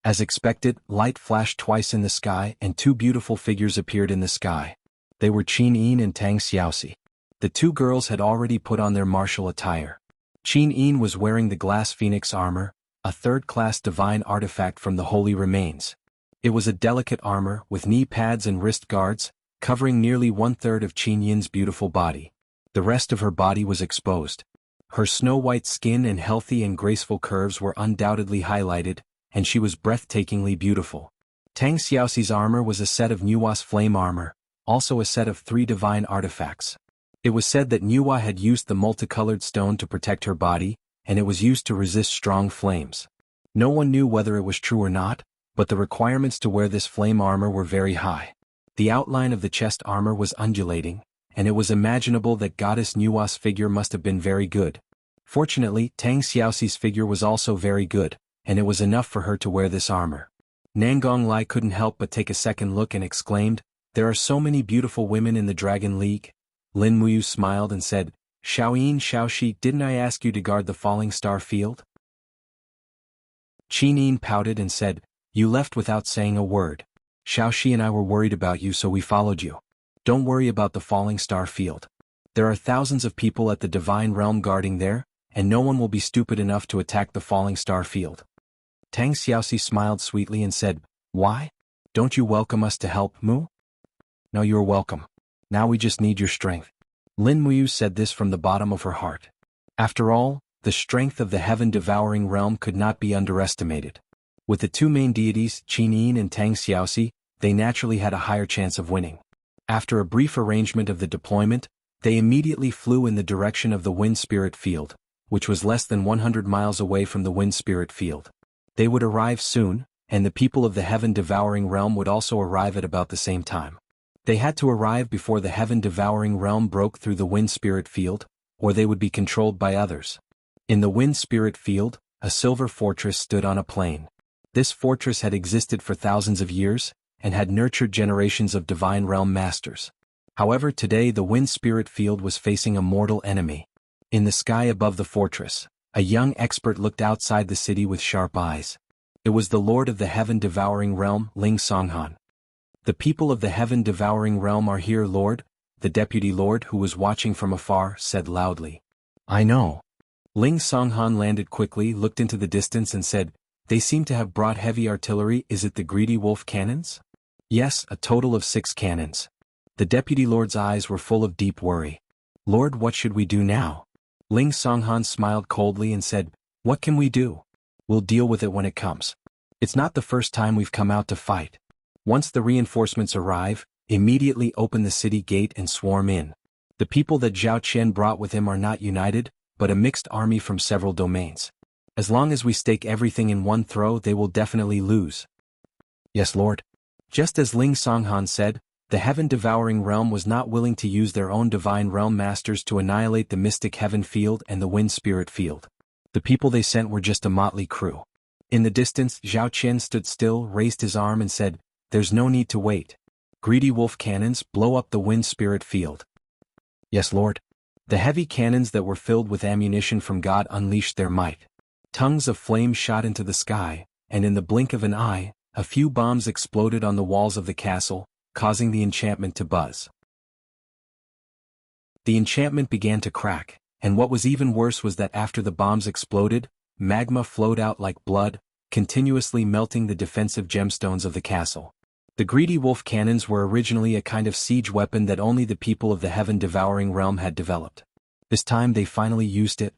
As expected, light flashed twice in the sky and two beautiful figures appeared in the sky. They were Qin Yin and Tang Xiaoxi. The two girls had already put on their martial attire. Qin Yin was wearing the glass phoenix armor, a third-class divine artifact from the Holy Remains. It was a delicate armor with knee pads and wrist guards, covering nearly one-third of Qin Yin's beautiful body. The rest of her body was exposed. Her snow-white skin and healthy and graceful curves were undoubtedly highlighted, and she was breathtakingly beautiful. Tang Xiaoxi's armor was a set of Nuwa's flame armor, also a set of 3 divine artifacts. It was said that Nuwa had used the multicolored stone to protect her body, and it was used to resist strong flames. No one knew whether it was true or not, but the requirements to wear this flame armor were very high. The outline of the chest armor was undulating, and it was imaginable that Goddess Nuwa's figure must have been very good. Fortunately, Tang Xiaoxi's figure was also very good, and it was enough for her to wear this armor. Nangong Lai couldn't help but take a second look and exclaimed, "There are so many beautiful women in the Dragon League." Lin Wuyu smiled and said, "Xiaoyin Xiaoxi, didn't I ask you to guard the falling star field?" Qin Yin pouted and said, "You left without saying a word. Xiaoxi and I were worried about you, so we followed you. Don't worry about the falling star field. There are thousands of people at the divine realm guarding there, and no one will be stupid enough to attack the falling star field." Tang Xiaoxi smiled sweetly and said, "Why? Don't you welcome us to help, Mu?" "No, you're welcome. Now we just need your strength." Lin Wuyu said this from the bottom of her heart. After all, the strength of the heaven-devouring realm could not be underestimated. With the two main deities, Qin Yin and Tang Xiaoxi, they naturally had a higher chance of winning. After a brief arrangement of the deployment, they immediately flew in the direction of the wind spirit field, which was less than 100 miles away from the wind spirit field. They would arrive soon, and the people of the heaven-devouring realm would also arrive at about the same time. They had to arrive before the heaven-devouring realm broke through the wind spirit field, or they would be controlled by others. In the wind spirit field, a silver fortress stood on a plain. This fortress had existed for thousands of years, and had nurtured generations of divine realm masters. However, today the wind spirit field was facing a mortal enemy. In the sky above the fortress, a young expert looked outside the city with sharp eyes. It was the lord of the heaven-devouring realm, Ling Songhan. "The people of the heaven-devouring realm are here, Lord," the deputy lord who was watching from afar said loudly. "I know." Ling Songhan landed quickly, looked into the distance and said, "They seem to have brought heavy artillery. Is it the greedy wolf cannons?" "Yes, a total of 6 cannons." The deputy lord's eyes were full of deep worry. "Lord, what should we do now?" Ling Songhan smiled coldly and said, "What can we do? We'll deal with it when it comes. It's not the first time we've come out to fight. Once the reinforcements arrive, immediately open the city gate and swarm in. The people that Zhao Qian brought with him are not united, but a mixed army from several domains. As long as we stake everything in one throw, they will definitely lose." "Yes, Lord." Just as Ling Songhan said, the heaven-devouring realm was not willing to use their own divine realm masters to annihilate the mystic heaven field and the wind spirit field. The people they sent were just a motley crew. In the distance, Zhao Qian stood still, raised his arm and said, "There's no need to wait. Greedy wolf cannons, blow up the wind spirit field." "Yes, Lord." The heavy cannons that were filled with ammunition from God unleashed their might. Tongues of flame shot into the sky, and in the blink of an eye, a few bombs exploded on the walls of the castle, causing the enchantment to buzz. The enchantment began to crack, and what was even worse was that after the bombs exploded, magma flowed out like blood, continuously melting the defensive gemstones of the castle. The greedy wolf cannons were originally a kind of siege weapon that only the people of the heaven-devouring realm had developed. This time they finally used it.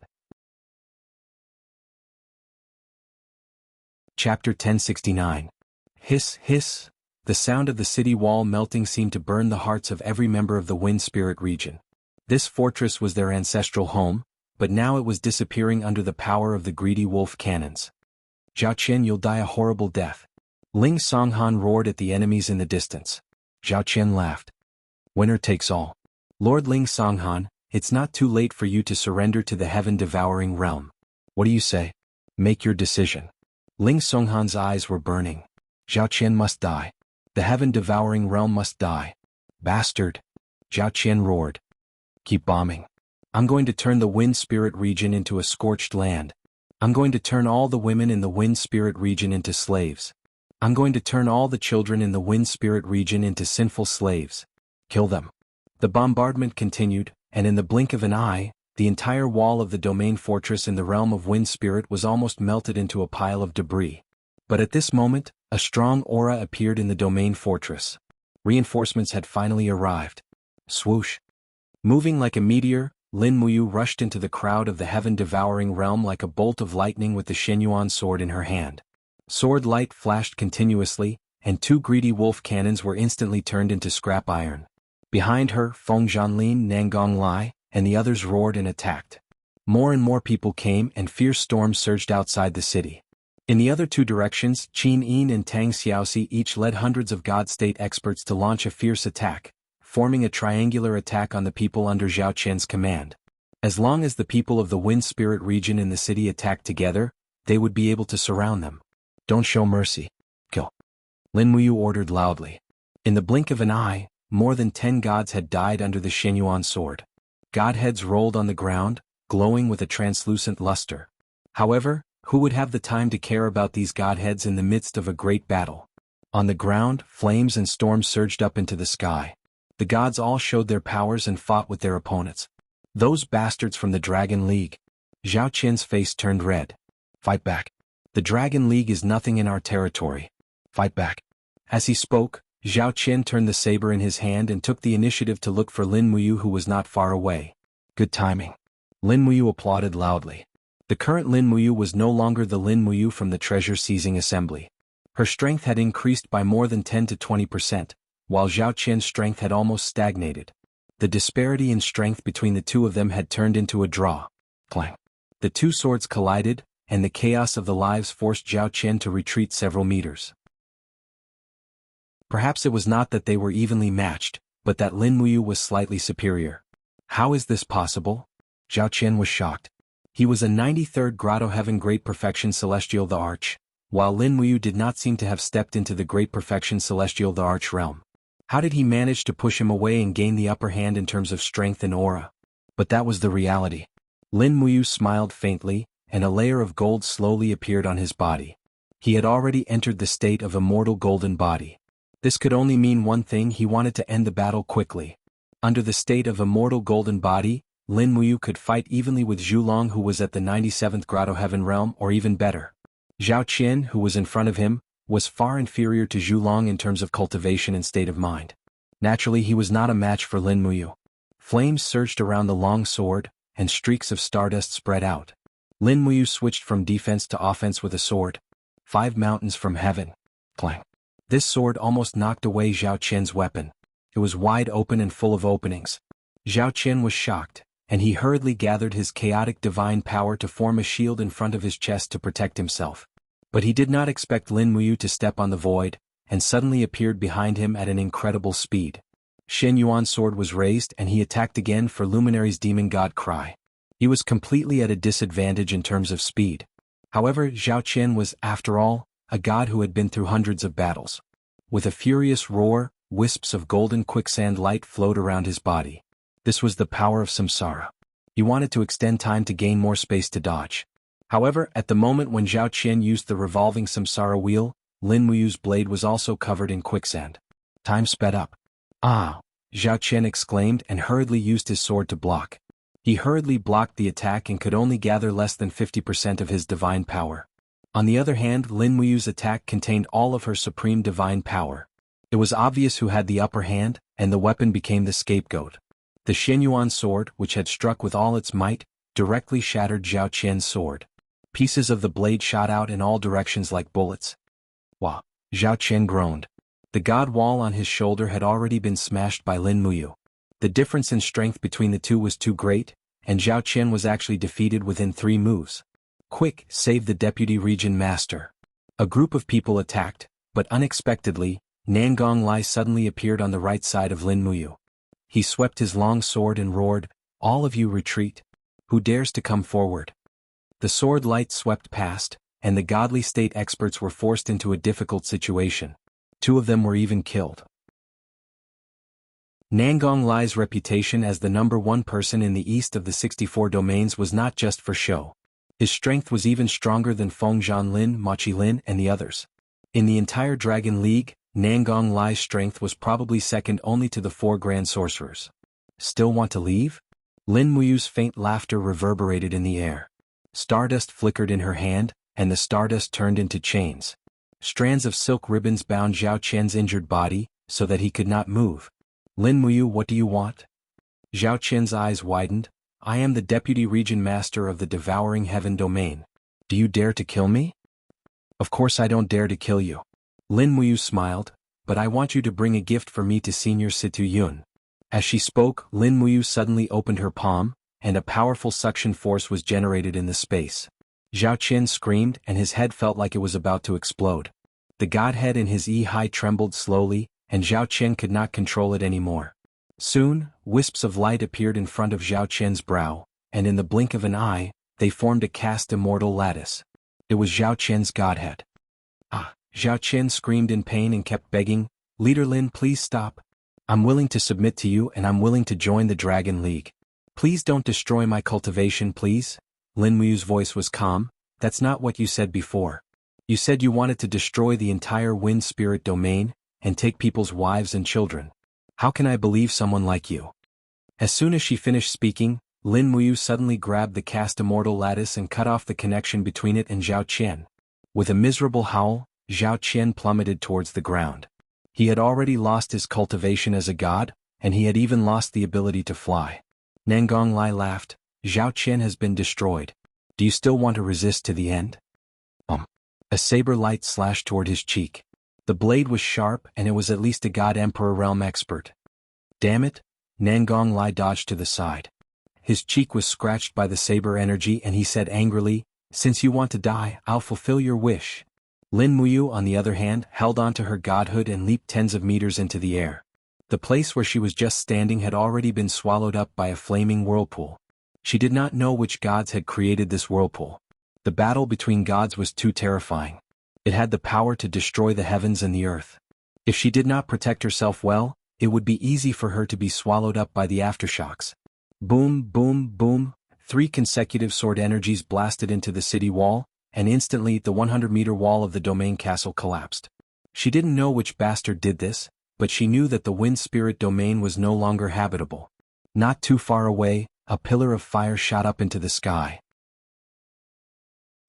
Chapter 1069. Hiss, hiss. The sound of the city wall melting seemed to burn the hearts of every member of the Wind Spirit region. This fortress was their ancestral home, but now it was disappearing under the power of the greedy wolf cannons. "Zhao Qian, you'll die a horrible death." Ling Songhan roared at the enemies in the distance. Zhao Qian laughed. Winner takes all. Lord Ling Songhan, it's not too late for you to surrender to the heaven-devouring realm. What do you say? Make your decision. Ling Songhan's eyes were burning. Zhao Qian must die. The heaven-devouring realm must die. Bastard! Zhao Qian roared. Keep bombing. I'm going to turn the Wind Spirit region into a scorched land. I'm going to turn all the women in the Wind Spirit region into slaves. I'm going to turn all the children in the Wind Spirit region into sinful slaves. Kill them. The bombardment continued, and in the blink of an eye, the entire wall of the domain fortress in the realm of Wind Spirit was almost melted into a pile of debris. But at this moment, a strong aura appeared in the domain fortress. Reinforcements had finally arrived. Swoosh. Moving like a meteor, Lin Muyu rushed into the crowd of the heaven-devouring realm like a bolt of lightning with the Shenyuan sword in her hand. Sword light flashed continuously, and 2 greedy wolf cannons were instantly turned into scrap iron. Behind her, Feng Zhanlin, Nangong Lai, and the others roared and attacked. More and more people came and fierce storms surged outside the city. In the other 2 directions, Qin Yin and Tang Xiaoxi each led hundreds of God State experts to launch a fierce attack, forming a triangular attack on the people under Zhao Qian's command. As long as the people of the Wind Spirit region in the city attacked together, they would be able to surround them. Don't show mercy. Kill. Lin Muyu ordered loudly. In the blink of an eye, more than 10 gods had died under the Shenyuan sword. Godheads rolled on the ground, glowing with a translucent luster. However, who would have the time to care about these godheads in the midst of a great battle? On the ground, flames and storms surged up into the sky. The gods all showed their powers and fought with their opponents. Those bastards from the Dragon League. Zhao Qian's face turned red. Fight back. The Dragon League is nothing in our territory. Fight back. As he spoke, Zhao Qian turned the saber in his hand and took the initiative to look for Lin Muyu, who was not far away. Good timing. Lin Muyu applauded loudly. The current Lin Muyu was no longer the Lin Muyu from the treasure-seizing assembly. Her strength had increased by more than 10 to 20%, while Zhao Qian's strength had almost stagnated. The disparity in strength between the 2 of them had turned into a draw. Clang. The 2 swords collided, and the chaos of the lives forced Zhao Qian to retreat several meters. Perhaps it was not that they were evenly matched, but that Lin Muyu was slightly superior. How is this possible? Zhao Qian was shocked. He was a 93rd Grotto Heaven Great Perfection Celestial the Arch, while Lin Muyu did not seem to have stepped into the Great Perfection Celestial the Arch realm. How did he manage to push him away and gain the upper hand in terms of strength and aura? But that was the reality. Lin Muyu smiled faintly, and a layer of gold slowly appeared on his body. He had already entered the state of immortal golden body. This could only mean one thing: he wanted to end the battle quickly. Under the state of immortal golden body, Lin Muyu could fight evenly with Zhu Long, who was at the 97th Grotto Heaven realm, or even better. Zhao Qian, who was in front of him, was far inferior to Zhu Long in terms of cultivation and state of mind. Naturally, he was not a match for Lin Muyu. Flames surged around the long sword, and streaks of stardust spread out. Lin Muyu switched from defense to offense with a sword. 5 mountains from heaven. Clang. This sword almost knocked away Zhao Qian's weapon. It was wide open and full of openings. Zhao Qian was shocked, and he hurriedly gathered his chaotic divine power to form a shield in front of his chest to protect himself. But he did not expect Lin Muyu to step on the void, and suddenly appeared behind him at an incredible speed. Shen Yuan's sword was raised, and he attacked again for Luminary's demon god cry. He was completely at a disadvantage in terms of speed. However, Zhao Qian was, after all, a god who had been through hundreds of battles. With a furious roar, wisps of golden quicksand light flowed around his body. This was the power of samsara. He wanted to extend time to gain more space to dodge. However, at the moment when Zhao Qian used the revolving samsara wheel, Lin Muyu's blade was also covered in quicksand. Time sped up. Ah! Zhao Qian exclaimed and hurriedly used his sword to block. He hurriedly blocked the attack and could only gather less than 50% of his divine power. On the other hand, Lin Muyu's attack contained all of her supreme divine power. It was obvious who had the upper hand, and the weapon became the scapegoat. The Shenyuan sword, which had struck with all its might, directly shattered Zhao Qian's sword. Pieces of the blade shot out in all directions like bullets. Wah! Zhao Qian groaned. The god wall on his shoulder had already been smashed by Lin Muyu. The difference in strength between the two was too great, and Zhao Qian was actually defeated within 3 moves. Quick, save the deputy region master. A group of people attacked, but unexpectedly, Nangong Lai suddenly appeared on the right side of Lin Muyu. He swept his long sword and roared, "All of you retreat. Who dares to come forward?" The sword light swept past, and the godly state experts were forced into a difficult situation. 2 of them were even killed. Nangong Lai's reputation as the #1 person in the east of the 64 domains was not just for show. His strength was even stronger than Feng Zhanlin, Ma Qilin, and the others. In the entire Dragon League, Nangong Lai's strength was probably second only to the 4 Grand Sorcerers. Still want to leave? Lin Muyu's faint laughter reverberated in the air. Stardust flickered in her hand, and the stardust turned into chains. Strands of silk ribbons bound Zhao Qian's injured body, so that he could not move. "Lin Muyu, what do you want?" Zhao Qian's eyes widened. "I am the Deputy Region Master of the Devouring Heaven Domain. Do you dare to kill me?" "Of course I don't dare to kill you." Lin Muyu smiled, "But I want you to bring a gift for me to Senior Situ Yun." As she spoke, Lin Muyu suddenly opened her palm, and a powerful suction force was generated in the space. Zhao Qian screamed and his head felt like it was about to explode. The godhead in his eye trembled slowly, and Zhao Qian could not control it anymore. Soon, wisps of light appeared in front of Zhao Qian's brow, and in the blink of an eye, they formed a cast immortal lattice. It was Zhao Qian's godhead. "Ah!" Zhao Qian screamed in pain and kept begging, "Leader Lin, please stop. I'm willing to submit to you and I'm willing to join the Dragon League. Please don't destroy my cultivation, please." Lin Muyu's voice was calm. "That's not what you said before. You said you wanted to destroy the entire Wind Spirit domain, and take people's wives and children. How can I believe someone like you?" As soon as she finished speaking, Lin Muyu suddenly grabbed the cast immortal lattice and cut off the connection between it and Zhao Qian. With a miserable howl, Zhao Qian plummeted towards the ground. He had already lost his cultivation as a god, and he had even lost the ability to fly. Nangong Lai laughed. "Zhao Qian has been destroyed. Do you still want to resist to the end?" A saber light slashed toward his cheek. The blade was sharp and it was at least a God Emperor realm expert. "Damn it!" Nangong Lai dodged to the side. His cheek was scratched by the saber energy and he said angrily, "Since you want to die, I'll fulfill your wish." Lin Muyu, on the other hand, held on to her godhood and leaped tens of meters into the air. The place where she was just standing had already been swallowed up by a flaming whirlpool. She did not know which gods had created this whirlpool. The battle between gods was too terrifying. It had the power to destroy the heavens and the earth. If she did not protect herself well, it would be easy for her to be swallowed up by the aftershocks. Boom, boom, boom, 3 consecutive sword energies blasted into the city wall, and instantly the 100-meter wall of the domain castle collapsed. She didn't know which bastard did this, but she knew that the Wind Spirit domain was no longer habitable. Not too far away, a pillar of fire shot up into the sky.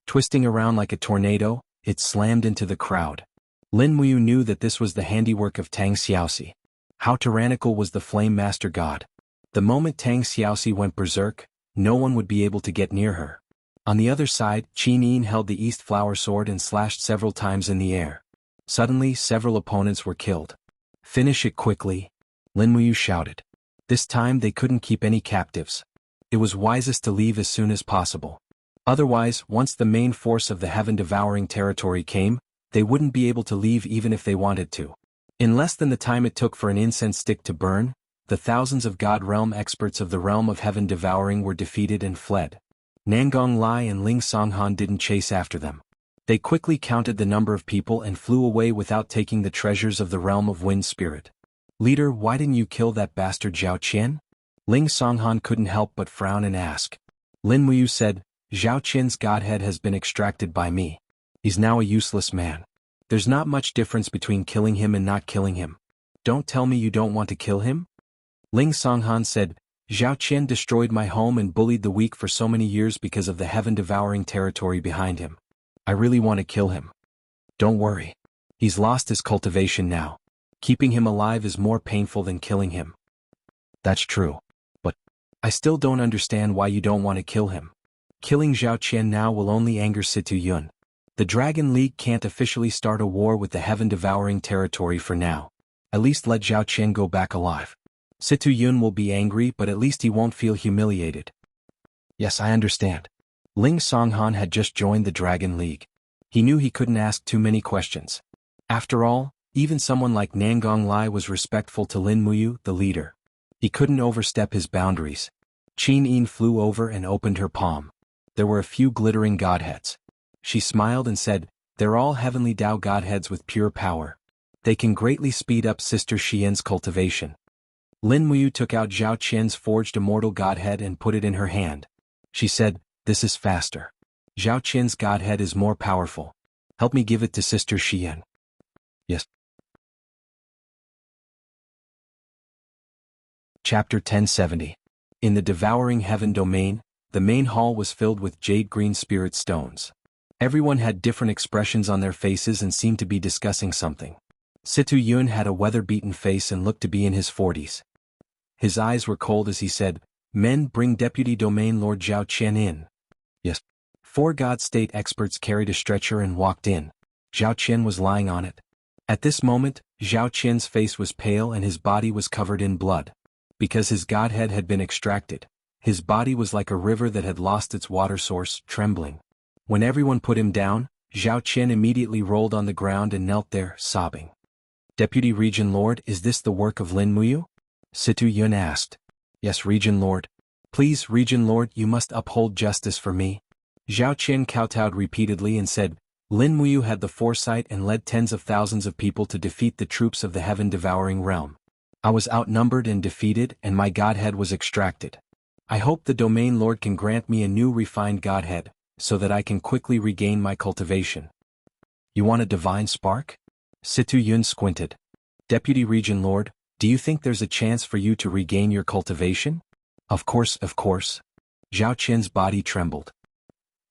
Twisting around like a tornado, it slammed into the crowd. Lin Muyu knew that this was the handiwork of Tang Xiaoxi. How tyrannical was the Flame Master God? The moment Tang Xiaoxi went berserk, no one would be able to get near her. On the other side, Qin Yin held the East Flower Sword and slashed several times in the air. Suddenly, several opponents were killed. "Finish it quickly," Lin Muyu shouted. This time they couldn't keep any captives. It was wisest to leave as soon as possible. Otherwise, once the main force of the heaven-devouring territory came, they wouldn't be able to leave even if they wanted to. In less than the time it took for an incense stick to burn, the thousands of God realm experts of the realm of heaven devouring were defeated and fled. Nangong Lai and Ling Songhan didn't chase after them. They quickly counted the number of people and flew away without taking the treasures of the realm of Wind Spirit. "Leader, why didn't you kill that bastard Zhao Qian?" Ling Songhan couldn't help but frown and ask. Lin Muyu said, "Zhao Qian's godhead has been extracted by me. He's now a useless man. There's not much difference between killing him and not killing him. Don't tell me you don't want to kill him?" Ling Songhan said, "Zhao Qian destroyed my home and bullied the weak for so many years because of the heaven-devouring territory behind him. I really want to kill him. Don't worry. He's lost his cultivation now. Keeping him alive is more painful than killing him." "That's true. But I still don't understand why you don't want to kill him. Killing Zhao Qian now will only anger Situ Yun. The Dragon League can't officially start a war with the heaven-devouring territory for now. At least let Zhao Qian go back alive. Situ Yun will be angry, but at least he won't feel humiliated." "Yes, I understand." Ling Songhan had just joined the Dragon League. He knew he couldn't ask too many questions. After all, Even someone like Nangong Lai was respectful to Lin Muyu, the leader. He couldn't overstep his boundaries. Qin Yin flew over and opened her palm. There were a few glittering godheads. She smiled and said, "They're all heavenly Tao godheads with pure power. They can greatly speed up Sister Xian's cultivation." Lin Muyu took out Zhao Qian's forged immortal godhead and put it in her hand. She said, "This is faster. Zhao Qian's godhead is more powerful. Help me give it to Sister Xian." Yes. Chapter 1070. In the Devouring Heaven domain, the main hall was filled with jade-green spirit stones. Everyone had different expressions on their faces and seemed to be discussing something. Situ Yun had a weather-beaten face and looked to be in his 40s. His eyes were cold as he said, "Men, bring Deputy Domain Lord Zhao Qian in." Yes. 4 God State experts carried a stretcher and walked in. Zhao Qian was lying on it. At this moment, Zhao Qian's face was pale and his body was covered in blood. Because his godhead had been extracted, his body was like a river that had lost its water source, trembling. When everyone put him down, Zhao Qian immediately rolled on the ground and knelt there, sobbing. "Deputy Region Lord, is this the work of Lin Muyu?" Situ Yun asked. "Yes, Region Lord. Please, Region Lord, you must uphold justice for me." Zhao Qian kowtowed repeatedly and said, "Lin Muyu had the foresight and led tens of thousands of people to defeat the troops of the heaven-devouring realm. I was outnumbered and defeated, and my godhead was extracted. I hope the Domain Lord can grant me a new refined godhead, so that I can quickly regain my cultivation." "You want a divine spark?" Situ Yun squinted. "Deputy Region Lord, do you think there's a chance for you to regain your cultivation?" Of course. Zhao Qian's body trembled.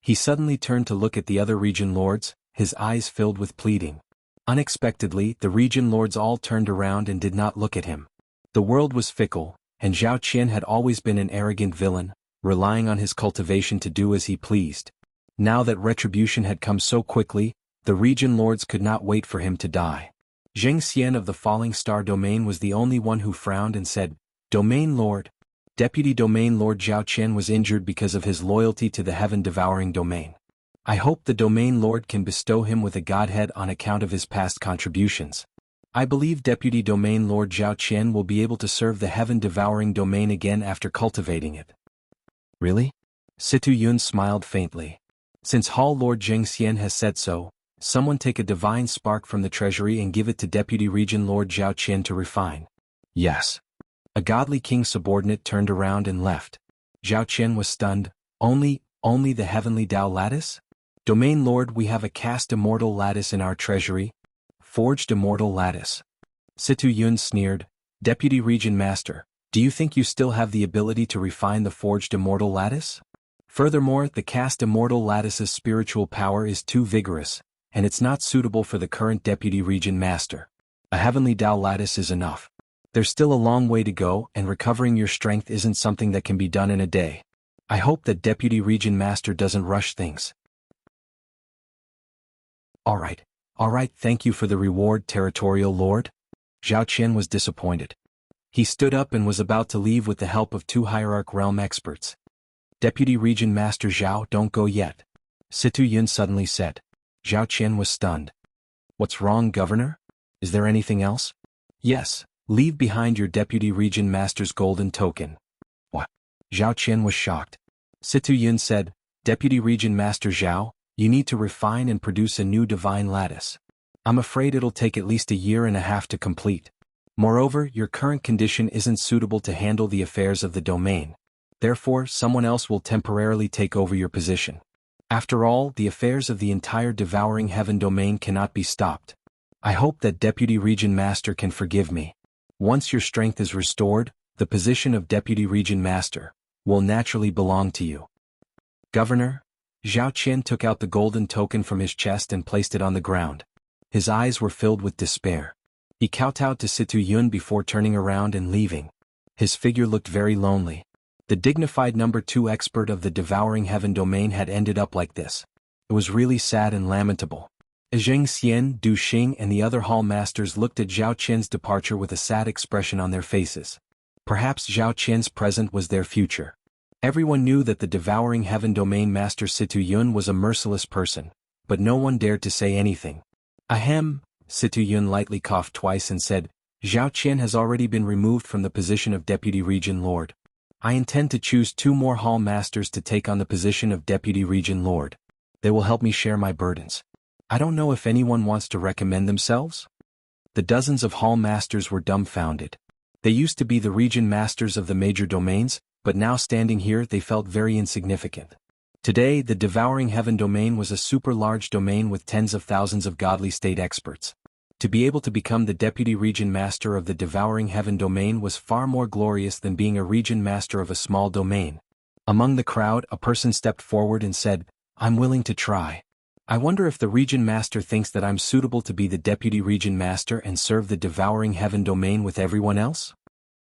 He suddenly turned to look at the other Region Lords, his eyes filled with pleading. Unexpectedly, the Region Lords all turned around and did not look at him. The world was fickle, and Zhao Qian had always been an arrogant villain, relying on his cultivation to do as he pleased. Now that retribution had come so quickly, the Region Lords could not wait for him to die. Zheng Xian of the Falling Star Domain was the only one who frowned and said, "Domain Lord." Deputy Domain Lord Zhao Qian was injured because of his loyalty to the heaven-devouring domain. I hope the Domain Lord can bestow him with a godhead on account of his past contributions. I believe Deputy Domain Lord Zhao Qian will be able to serve the heaven-devouring domain again after cultivating it. Really? Situ Yun smiled faintly. Since Hall Lord Zheng Xian has said so, someone take a divine spark from the treasury and give it to Deputy Region Lord Zhao Qian to refine. Yes. A godly king subordinate turned around and left. Zhao Qian was stunned. Only the heavenly Tao lattice? Domain Lord, we have a cast immortal lattice in our treasury. Forged immortal lattice. Situ Yun sneered. Deputy Region Master, do you think you still have the ability to refine the forged immortal lattice? Furthermore, the cast immortal lattice's spiritual power is too vigorous, and it's not suitable for the current Deputy Region Master. A heavenly Tao lattice is enough. There's still a long way to go, and recovering your strength isn't something that can be done in a day. I hope that Deputy Region Master doesn't rush things. All right, thank you for the reward, Territorial Lord. Zhao Qian was disappointed. He stood up and was about to leave with the help of 2 Hierarch Realm experts. Deputy Region Master Zhao, don't go yet. Situ Yun suddenly said. Zhao Qian was stunned. What's wrong, Governor? Is there anything else? Yes, leave behind your Deputy Region Master's golden token. What? Zhao Qian was shocked. Situ Yun said, Deputy Region Master Zhao, you need to refine and produce a new divine lattice. I'm afraid it'll take at least 1.5 years to complete. Moreover, your current condition isn't suitable to handle the affairs of the domain. Therefore, someone else will temporarily take over your position. After all, the affairs of the entire devouring heaven domain cannot be stopped. I hope that Deputy Region Master can forgive me. Once your strength is restored, the position of Deputy Region Master will naturally belong to you. Governor, Zhao Qian took out the golden token from his chest and placed it on the ground. His eyes were filled with despair. He kowtowed to Situ Yun before turning around and leaving. His figure looked very lonely. The dignified number 2 expert of the devouring heaven domain had ended up like this. It was really sad and lamentable. Zheng Xian, Du Xing and the other hall masters looked at Zhao Qian's departure with a sad expression on their faces. Perhaps Zhao Qian's present was their future. Everyone knew that the devouring heaven domain master Situ Yun was a merciless person, but no one dared to say anything. Ahem, Situ Yun lightly coughed twice and said, Zhao Qian has already been removed from the position of Deputy Region Lord. I intend to choose 2 more Hall Masters to take on the position of Deputy Region Lord. They will help me share my burdens. I don't know if anyone wants to recommend themselves? The dozens of Hall Masters were dumbfounded. They used to be the Region Masters of the major domains, but now standing here they felt very insignificant. Today the Devouring Heaven domain was a super large domain with tens of thousands of godly state experts. To be able to become the Deputy Region Master of the Devouring Heaven domain was far more glorious than being a Region Master of a small domain. Among the crowd a person stepped forward and said, I'm willing to try. I wonder if the Region Master thinks that I'm suitable to be the Deputy Region Master and serve the Devouring Heaven domain with everyone else?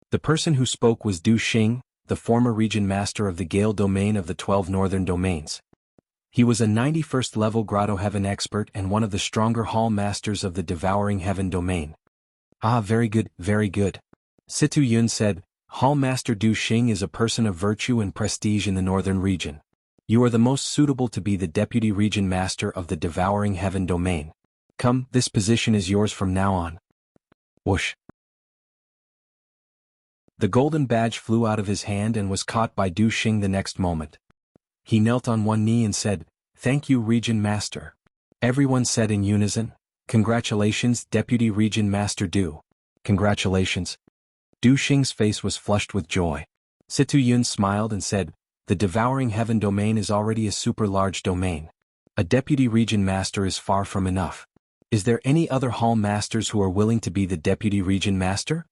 The person who spoke was Du Xing, the former Region Master of the Gale domain of the 12 northern domains. He was a 91st level Grotto Heaven expert and one of the stronger Hall Masters of the Devouring Heaven domain. Ah, very good, very good. Situ Yun said, Hall Master Du Xing is a person of virtue and prestige in the northern region. You are the most suitable to be the Deputy Region Master of the Devouring Heaven domain. Come, this position is yours from now on. Whoosh. The golden badge flew out of his hand and was caught by Du Xing the next moment. He knelt on one knee and said, Thank you, Region Master. Everyone said in unison, Congratulations, Deputy Region Master Du. Congratulations. Du Xing's face was flushed with joy. Situ Yun smiled and said, The Devouring Heaven domain is already a super large domain. A Deputy Region Master is far from enough. Is there any other Hall Masters who are willing to be the Deputy Region Master?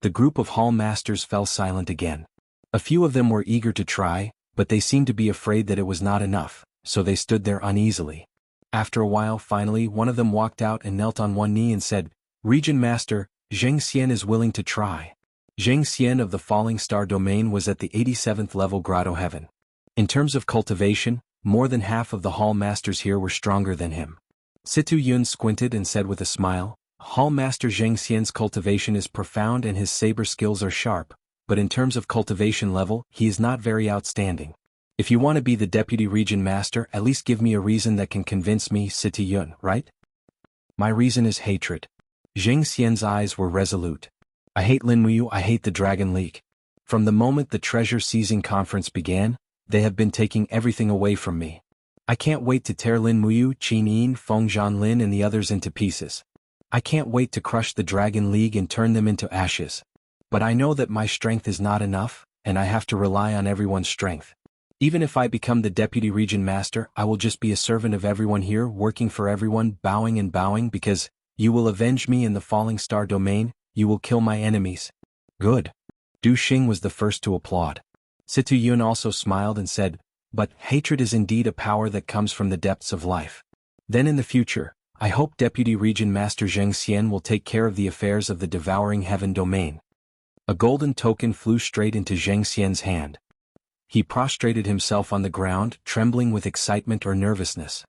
The group of Hall Masters fell silent again. A few of them were eager to try, but they seemed to be afraid that it was not enough, so they stood there uneasily. After a while, finally, one of them walked out and knelt on one knee and said, Region Master, Zheng Xian is willing to try. Zheng Xian of the Falling Star domain was at the 87th level Grotto Heaven. In terms of cultivation, more than half of the Hall Masters here were stronger than him. Situ Yun squinted and said with a smile, Hall Master Zheng Xian's cultivation is profound and his saber skills are sharp, but in terms of cultivation level, he is not very outstanding. If you want to be the Deputy Region Master, at least give me a reason that can convince me, Situ Yun, right? My reason is hatred. Zheng Xian's eyes were resolute. I hate Lin Muyu, I hate the Dragon League. From the moment the treasure-seizing conference began, they have been taking everything away from me. I can't wait to tear Lin Muyu, Qin Yin, Feng Zhanlin and the others into pieces. I can't wait to crush the Dragon League and turn them into ashes. But I know that my strength is not enough, and I have to rely on everyone's strength. Even if I become the Deputy Region Master, I will just be a servant of everyone here, working for everyone, bowing and bowing, because you will avenge me in the Falling Star domain, you will kill my enemies. Good. Du Xing was the first to applaud. Situ Yun also smiled and said, But hatred is indeed a power that comes from the depths of life. Then in the future, I hope Deputy Region Master Zheng Xian will take care of the affairs of the Devouring Heaven domain. A golden token flew straight into Zheng Xian's hand. He prostrated himself on the ground, trembling with excitement or nervousness.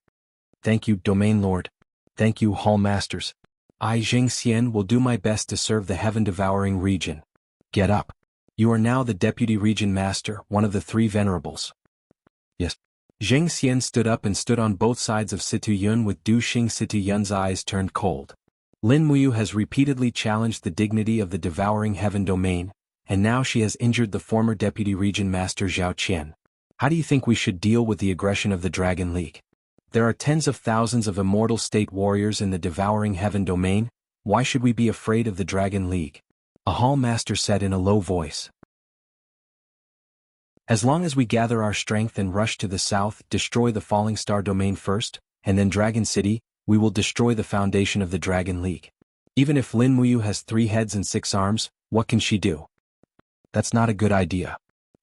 Thank you, Domain Lord. Thank you, Hall Masters. I, Zheng Xian, will do my best to serve the Heaven-devouring region. Get up. You are now the Deputy Region Master, one of the 3 venerables. Yes. Zheng Xian stood up and stood on both sides of Situ Yun with Du Xing. Situ Yun's eyes turned cold. Lin Muyu has repeatedly challenged the dignity of the Devouring Heaven domain, and now she has injured the former Deputy Region Master Zhao Qian. How do you think we should deal with the aggression of the Dragon League? There are tens of thousands of immortal state warriors in the Devouring Heaven domain. Why should we be afraid of the Dragon League? A Hall Master said in a low voice. As long as we gather our strength and rush to the south, destroy the Falling Star domain first, and then Dragon City, we will destroy the foundation of the Dragon League. Even if Lin Muyu has 3 heads and 6 arms, what can she do? That's not a good idea.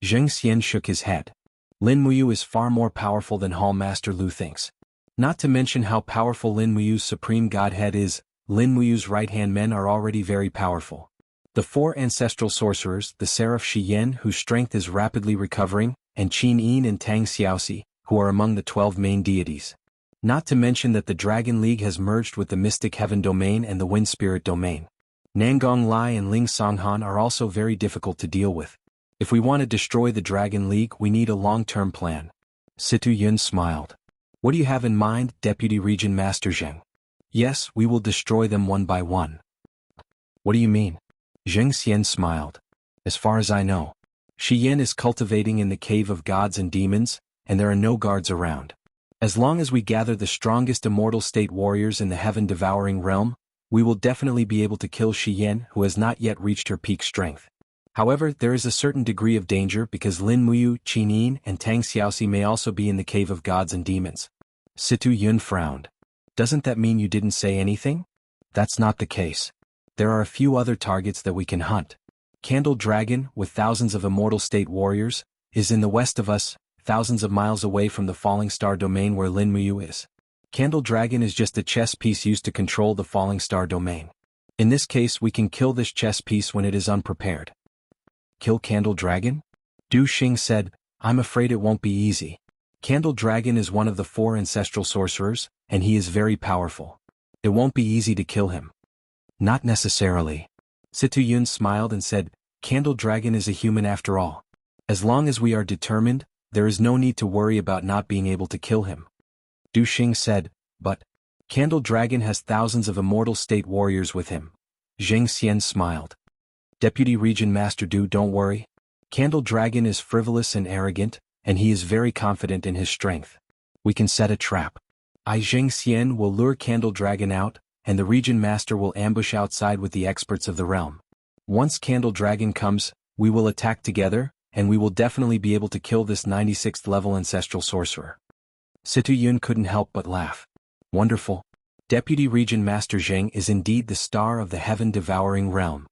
Zheng Xian shook his head. Lin Muyu is far more powerful than Hall Master Lu thinks. Not to mention how powerful Lin Muyu's supreme godhead is. Lin Muyu's right-hand men are already very powerful. The 4 ancestral sorcerers, the Seraph Shi Yen, whose strength is rapidly recovering, and Qin Yin and Tang Xiaoxi, who are among the 12 main deities. Not to mention that the Dragon League has merged with the Mystic Heaven domain and the Wind Spirit domain. Nangong Lai and Ling Songhan are also very difficult to deal with. If we want to destroy the Dragon League, we need a long-term plan. Situ Yun smiled. What do you have in mind, Deputy Region Master Zheng? Yes, we will destroy them one by one. What do you mean? Zheng Xian smiled. As far as I know, Shi Yan is cultivating in the cave of gods and demons, and there are no guards around. As long as we gather the strongest immortal state warriors in the heaven-devouring realm, we will definitely be able to kill Shi Yan, who has not yet reached her peak strength. However, there is a certain degree of danger because Lin Muyu, Qin Yin, and Tang Xiaoxi may also be in the cave of gods and demons. Situ Yun frowned. Doesn't that mean you didn't say anything? That's not the case. There are a few other targets that we can hunt. Candle Dragon, with thousands of immortal state warriors, is in the west of us, thousands of miles away from the falling star domain where Lin Muyu is. Candle Dragon is just a chess piece used to control the falling star domain. In this case, we can kill this chess piece when it is unprepared. Kill Candle Dragon? Du Xing said, I'm afraid it won't be easy. Candle Dragon is one of the 4 ancestral sorcerers, and he is very powerful. It won't be easy to kill him. Not necessarily. Situ Yun smiled and said, Candle Dragon is a human after all. As long as we are determined, there is no need to worry about not being able to kill him. Du Xing said, but Candle Dragon has thousands of immortal state warriors with him. Zheng Xian smiled. Deputy Region Master Du, don't worry. Candle Dragon is frivolous and arrogant, and he is very confident in his strength. We can set a trap. I Zheng Xian will lure Candle Dragon out, and the Region Master will ambush outside with the experts of the realm. Once Candle Dragon comes, we will attack together, and we will definitely be able to kill this 96th level ancestral sorcerer. Situ Yun couldn't help but laugh. Wonderful. Deputy Region Master Zheng is indeed the star of the heaven-devouring realm.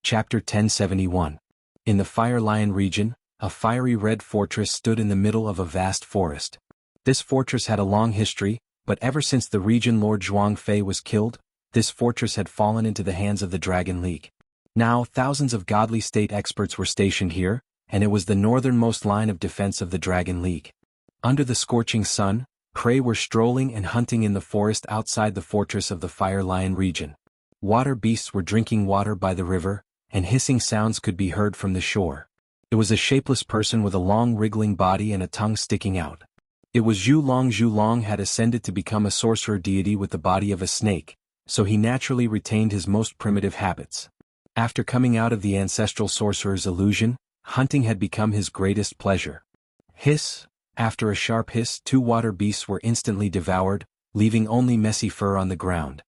Chapter 1071. In the Fire Lion region, a fiery red fortress stood in the middle of a vast forest. This fortress had a long history, but ever since the region Lord Zhuang Fei was killed, this fortress had fallen into the hands of the Dragon League. Now, thousands of godly state experts were stationed here, and it was the northernmost line of defense of the Dragon League. Under the scorching sun, prey were strolling and hunting in the forest outside the fortress of the Fire Lion region. Water beasts were drinking water by the river, and hissing sounds could be heard from the shore. It was a shapeless person with a long wriggling body and a tongue sticking out. It was Zhu Long. Zhu Long had ascended to become a sorcerer deity with the body of a snake, so he naturally retained his most primitive habits. After coming out of the ancestral sorcerer's illusion, hunting had become his greatest pleasure. Hiss! After a sharp hiss, 2 water beasts were instantly devoured, leaving only messy fur on the ground.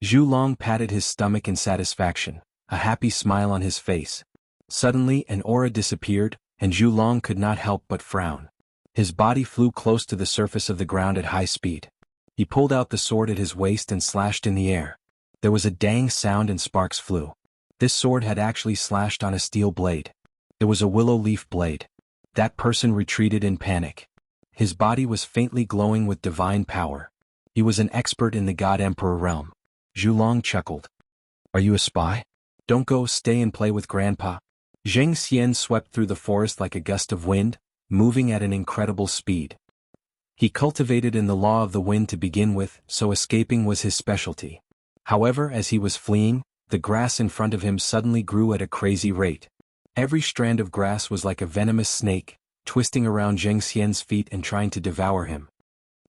Zhu Long patted his stomach in satisfaction, a happy smile on his face. Suddenly an aura disappeared, and Zhu Long could not help but frown. His body flew close to the surface of the ground at high speed. He pulled out the sword at his waist and slashed in the air. There was a dang sound and sparks flew. This sword had actually slashed on a steel blade. It was a willow leaf blade. That person retreated in panic. His body was faintly glowing with divine power. He was an expert in the God Emperor realm. Zhu Long chuckled. Are you a spy? Don't go, stay and play with Grandpa. Zheng Xian swept through the forest like a gust of wind, moving at an incredible speed. He cultivated in the law of the wind to begin with, so escaping was his specialty. However, as he was fleeing, the grass in front of him suddenly grew at a crazy rate. Every strand of grass was like a venomous snake, twisting around Zheng Xian's feet and trying to devour him.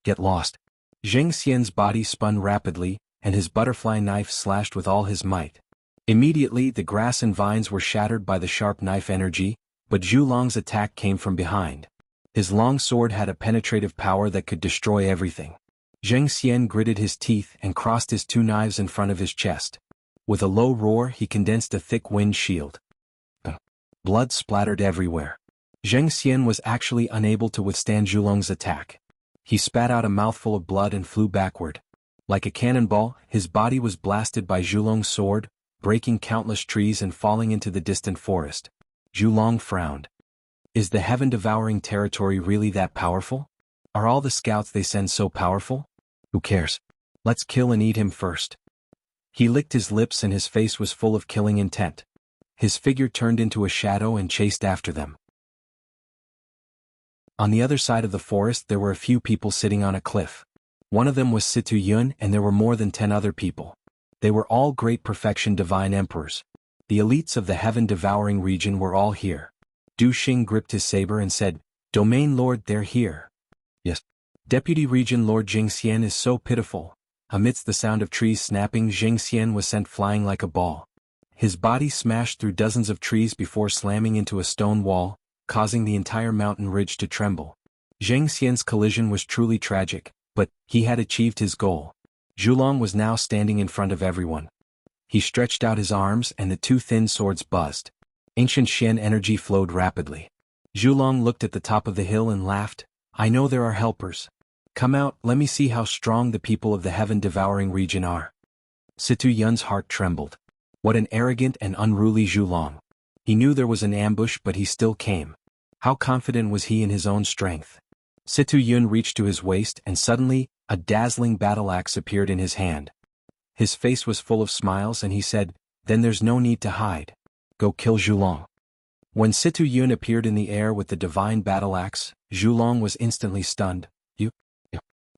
Get lost. Zheng Xian's body spun rapidly, and his butterfly knife slashed with all his might. Immediately the grass and vines were shattered by the sharp knife energy, but Zhu Long's attack came from behind. His long sword had a penetrative power that could destroy everything. Zheng Xian gritted his teeth and crossed his 2 knives in front of his chest. With a low roar he condensed a thick wind shield. Blood splattered everywhere. Zheng Xian was actually unable to withstand Zhu Long's attack. He spat out a mouthful of blood and flew backward. Like a cannonball, his body was blasted by Zhu Long's sword, breaking countless trees and falling into the distant forest. Zhu Long frowned. Is the heaven-devouring territory really that powerful? Are all the scouts they send so powerful? Who cares? Let's kill and eat him first. He licked his lips and his face was full of killing intent. His figure turned into a shadow and chased after them. On the other side of the forest there were a few people sitting on a cliff. One of them was Situ Yun and there were more than 10 other people. They were all great perfection divine emperors. The elites of the heaven-devouring region were all here. Du Xing gripped his saber and said, Domain Lord, they're here. Yes. Deputy Region Lord Jingxian is so pitiful. Amidst the sound of trees snapping, Jingxian was sent flying like a ball. His body smashed through dozens of trees before slamming into a stone wall, causing the entire mountain ridge to tremble. Jingxian's collision was truly tragic, but he had achieved his goal. Zhulong was now standing in front of everyone. He stretched out his arms and the two thin swords buzzed. Ancient Xian energy flowed rapidly. Zhulong looked at the top of the hill and laughed. I know there are helpers. Come out, let me see how strong the people of the heaven-devouring region are. Situ Yun's heart trembled. What an arrogant and unruly Zhulong. He knew there was an ambush but he still came. How confident was he in his own strength? Situ Yun reached to his waist and suddenly, a dazzling battle axe appeared in his hand. His face was full of smiles and he said, then there's no need to hide. Go kill Zhulong. When Situ Yun appeared in the air with the divine battle axe, Zhulong was instantly stunned. You?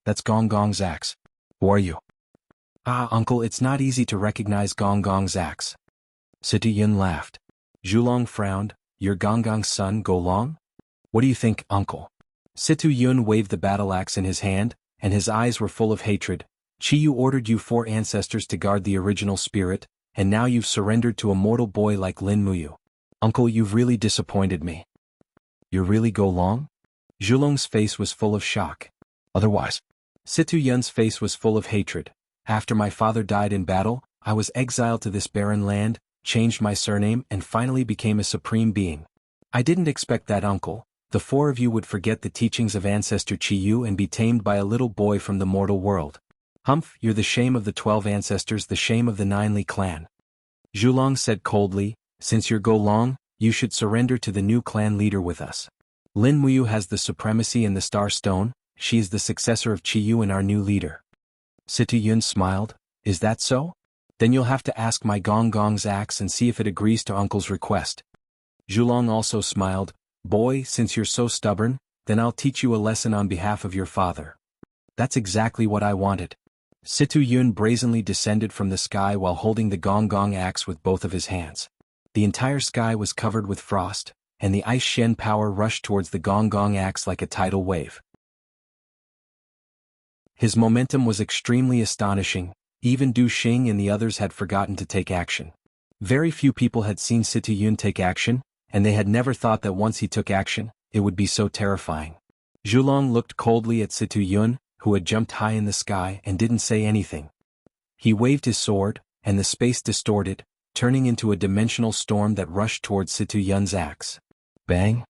That's Gong Gong's axe. Who are you? Ah, uncle, it's not easy to recognize Gong Gong's axe. Situ Yun laughed. Zhulong frowned. You're Gong Gong's son, Go Long? What do you think, uncle? Situ Yun waved the battle axe in his hand, and his eyes were full of hatred. Qiyu ordered you 4 ancestors to guard the original spirit, and now you've surrendered to a mortal boy like Lin Muyu. Uncle, you've really disappointed me. You're really Go Long? Zhulong's face was full of shock. Otherwise, Situ Yun's face was full of hatred. After my father died in battle, I was exiled to this barren land, changed my surname and finally became a supreme being. I didn't expect that, uncle. The 4 of you would forget the teachings of ancestor Qiyu and be tamed by a little boy from the mortal world. Humph, you're the shame of the 12 ancestors, the shame of the Nine Li clan. Zhulong said coldly, since you're Go Long, you should surrender to the new clan leader with us. Lin Muyu has the supremacy in the Star Stone, she is the successor of Qiyu and our new leader. Situ Yun smiled, is that so? Then you'll have to ask my Gong Gong's axe and see if it agrees to uncle's request. Zhulong also smiled, boy, since you're so stubborn, then I'll teach you a lesson on behalf of your father. That's exactly what I wanted. Situ Yun brazenly descended from the sky while holding the Gong Gong axe with both of his hands. The entire sky was covered with frost, and the ice Shen power rushed towards the Gong Gong axe like a tidal wave. His momentum was extremely astonishing. Even Du Xing and the others had forgotten to take action. Very few people had seen Situ Yun take action, and they had never thought that once he took action, it would be so terrifying. Zhulong looked coldly at Situ Yun, who had jumped high in the sky and didn't say anything. He waved his sword, and the space distorted, turning into a dimensional storm that rushed towards Situ Yun's axe. Bang!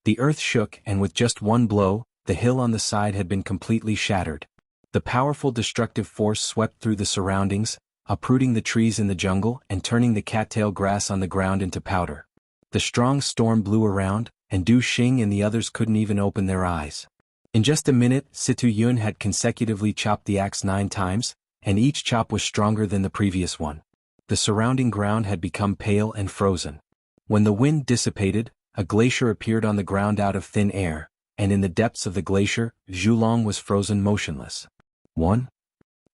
The earth shook and with just one blow, the hill on the side had been completely shattered. The powerful destructive force swept through the surroundings, uprooting the trees in the jungle and turning the cattail grass on the ground into powder. The strong storm blew around, and Du Xing and the others couldn't even open their eyes. In just a minute, Situ Yun had consecutively chopped the axe 9 times, and each chop was stronger than the previous one. The surrounding ground had become pale and frozen. When the wind dissipated, a glacier appeared on the ground out of thin air, and in the depths of the glacier, Zhulong was frozen motionless. 1.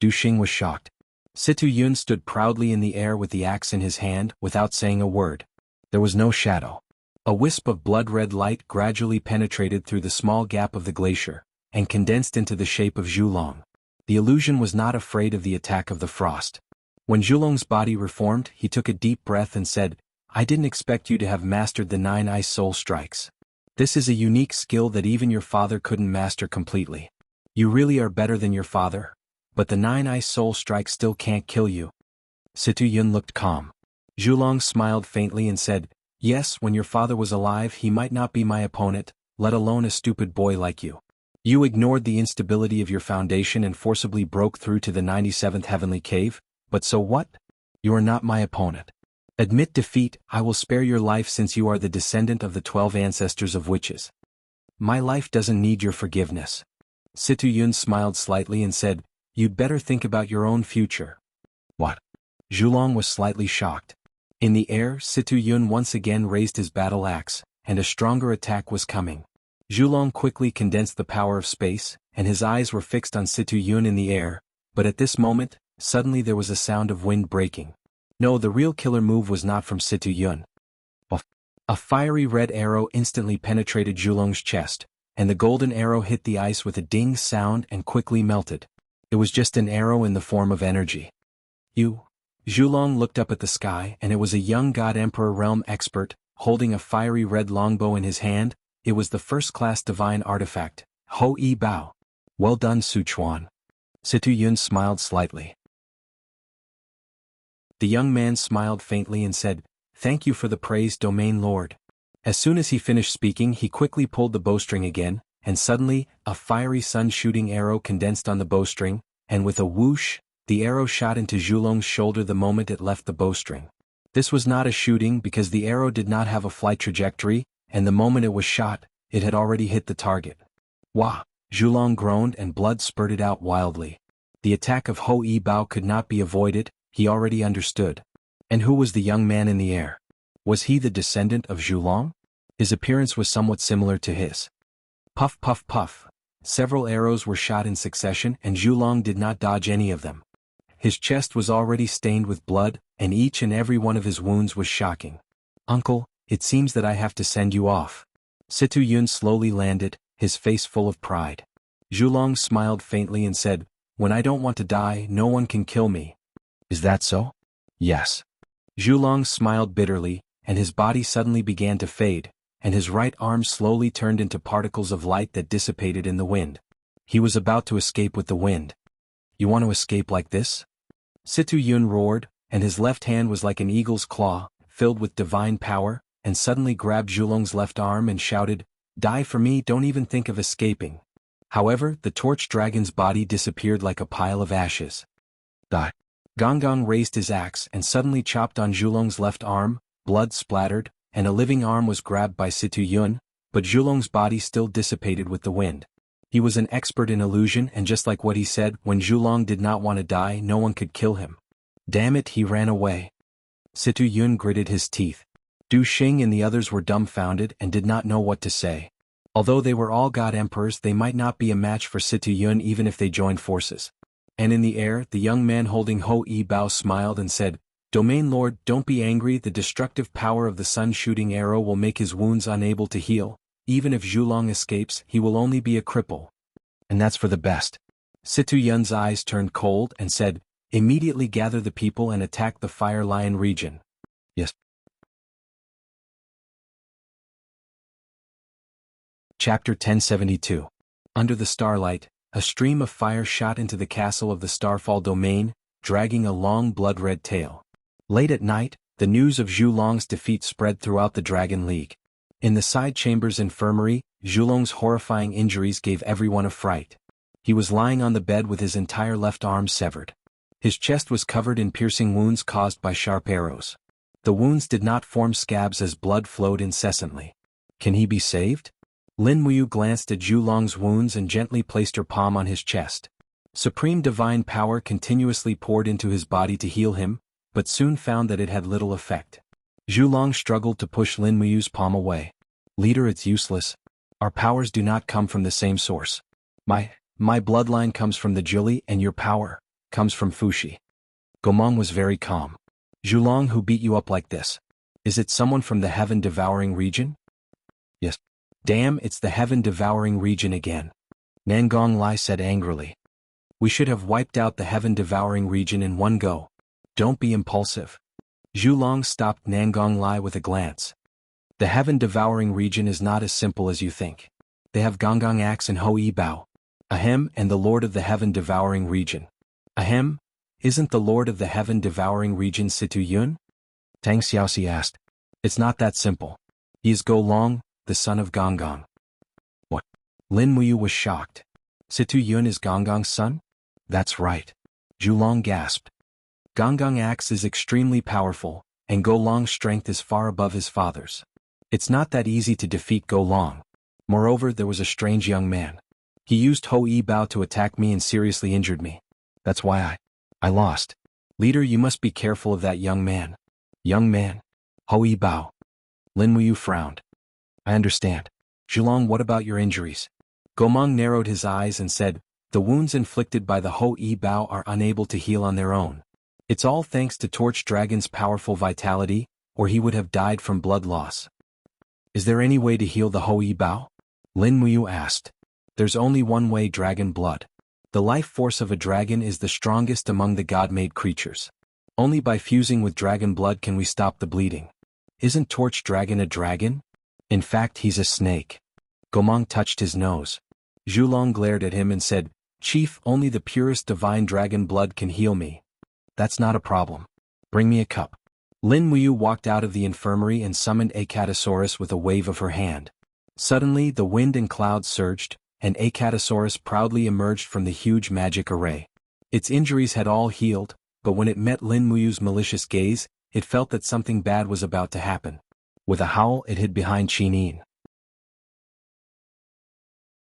Du Xing was shocked. Situ Yun stood proudly in the air with the axe in his hand, without saying a word. There was no shadow. A wisp of blood-red light gradually penetrated through the small gap of the glacier, and condensed into the shape of Zhulong. The illusion was not afraid of the attack of the frost. When Zhulong's body reformed, he took a deep breath and said, I didn't expect you to have mastered the 9 ice soul strikes. This is a unique skill that even your father couldn't master completely. You really are better than your father, but the 9 ice soul strikes still can't kill you. Situ Yun looked calm. Zhulong smiled faintly and said, yes, when your father was alive he might not be my opponent, let alone a stupid boy like you. You ignored the instability of your foundation and forcibly broke through to the 97th heavenly cave, but so what? You are not my opponent. Admit defeat, I will spare your life since you are the descendant of the 12 ancestors of witches. My life doesn't need your forgiveness. Situ Yun smiled slightly and said, you'd better think about your own future. What? Zhulong was slightly shocked. In the air, Situ Yun once again raised his battle axe, and a stronger attack was coming. Zhulong quickly condensed the power of space, and his eyes were fixed on Situ Yun in the air, but at this moment, suddenly there was a sound of wind breaking. No, the real killer move was not from Situ Yun. A fiery red arrow instantly penetrated Zhulong's chest, and the golden arrow hit the ice with a ding sound and quickly melted. It was just an arrow in the form of energy. You. Zhulong looked up at the sky, and it was a young God Emperor realm expert, holding a fiery red longbow in his hand. It was the first-class divine artifact, Ho Yi Bao. Well done, Sichuan. Situ Yun smiled slightly. The young man smiled faintly and said, "Thank you for the praise, Domain Lord." As soon as he finished speaking, he quickly pulled the bowstring again, and suddenly, a fiery sun-shooting arrow condensed on the bowstring, and with a whoosh, the arrow shot into Zhulong's shoulder the moment it left the bowstring. This was not a shooting because the arrow did not have a flight trajectory, and the moment it was shot, it had already hit the target. Wah! Zhulong groaned and blood spurted out wildly. The attack of Ho Yi Bao could not be avoided, he already understood. And who was the young man in the air? Was he the descendant of Zhulong? His appearance was somewhat similar to his. Puff puff puff. Several arrows were shot in succession and Zhulong did not dodge any of them. His chest was already stained with blood, and each and every one of his wounds was shocking. "Uncle, it seems that I have to send you off." Situ Yun slowly landed, his face full of pride. Zhulong smiled faintly and said, "When I don't want to die, no one can kill me." "Is that so?" "Yes." Zhulong smiled bitterly, and his body suddenly began to fade, and his right arm slowly turned into particles of light that dissipated in the wind. He was about to escape with the wind. "You want to escape like this?" Situ Yun roared, and his left hand was like an eagle's claw, filled with divine power, and suddenly grabbed Zhulong's left arm and shouted, "Die for me, don't even think of escaping." However, the torch dragon's body disappeared like a pile of ashes. Die. Gong raised his axe and suddenly chopped on Zhulong's left arm, blood splattered, and a living arm was grabbed by Situ Yun, but Zhulong's body still dissipated with the wind. He was an expert in illusion, and just like what he said, when Zhulong did not want to die, no one could kill him. Damn it, he ran away. Situ Yun gritted his teeth. Du Xing and the others were dumbfounded and did not know what to say. Although they were all god emperors, they might not be a match for Situ Yun even if they joined forces. And in the air, the young man holding Ho Yi Bao smiled and said, "Domain Lord, don't be angry, the destructive power of the sun-shooting arrow will make his wounds unable to heal. Even if Zhulong escapes, he will only be a cripple. And that's for the best." Situ Yun's eyes turned cold and said, "Immediately gather the people and attack the Fire Lion region." Yes. Chapter 1072. Under the starlight, a stream of fire shot into the castle of the Starfall domain, dragging a long blood-red tail. Late at night, the news of Zhulong's defeat spread throughout the Dragon League. In the side chamber's infirmary, Zhulong's horrifying injuries gave everyone a fright. He was lying on the bed with his entire left arm severed. His chest was covered in piercing wounds caused by sharp arrows. The wounds did not form scabs as blood flowed incessantly. Can he be saved? Lin Muyu glanced at Zhulong's wounds and gently placed her palm on his chest. Supreme divine power continuously poured into his body to heal him, but soon found that it had little effect. Zhulong struggled to push Lin Muyu's palm away. "Leader, it's useless. Our powers do not come from the same source. My bloodline comes from the Juli and your power comes from Fuxi." Gomong was very calm. "Zhulong, who beat you up like this? Is it someone from the heaven-devouring region?" "Yes." "Damn, it's the heaven-devouring region again," Nangong Lai said angrily. "We should have wiped out the heaven-devouring region in one go. Don't be impulsive." Zhulong stopped Nangong Lai with a glance. "The heaven-devouring region is not as simple as you think. They have Gonggong Axe and Ho Yi Bao. Ahem, and the lord of the heaven-devouring region." "Ahem? Isn't the lord of the heaven-devouring region Situ Yun?" Tang Xiaoxi asked. "It's not that simple. He is Go Long, the son of Gonggong." "What?" Lin Muyu was shocked. "Situ Yun is Gonggong's son?" "That's right." Zhulong gasped. "Gonggong Axe is extremely powerful, and Go Long's strength is far above his father's. It's not that easy to defeat Go Long. Moreover, there was a strange young man. He used Ho Yi Bao to attack me and seriously injured me. That's why I lost. Leader, you must be careful of that young man." "Young man? Ho Yi Bao?" Lin Muyu frowned. "I understand. Zhulong, what about your injuries?" Gomong narrowed his eyes and said, "The wounds inflicted by the Ho Yi Bao are unable to heal on their own. It's all thanks to Torch Dragon's powerful vitality, or he would have died from blood loss." "Is there any way to heal the Ho Yi Bao?" Lin Muyu asked. There's only one way: dragon blood. The life force of a dragon is the strongest among the god-made creatures. Only by fusing with dragon blood can we stop the bleeding. Isn't Torch Dragon a dragon? In fact, he's a snake. Gomang touched his nose. Zhulong glared at him and said, Chief, only the purest divine dragon blood can heal me. That's not a problem. Bring me a cup. Lin Muyu walked out of the infirmary and summoned Acatosaurus with a wave of her hand. Suddenly, the wind and clouds surged, and Acatosaurus proudly emerged from the huge magic array. Its injuries had all healed, but when it met Lin Muyu's malicious gaze, it felt that something bad was about to happen. With a howl, it hid behind Qinin.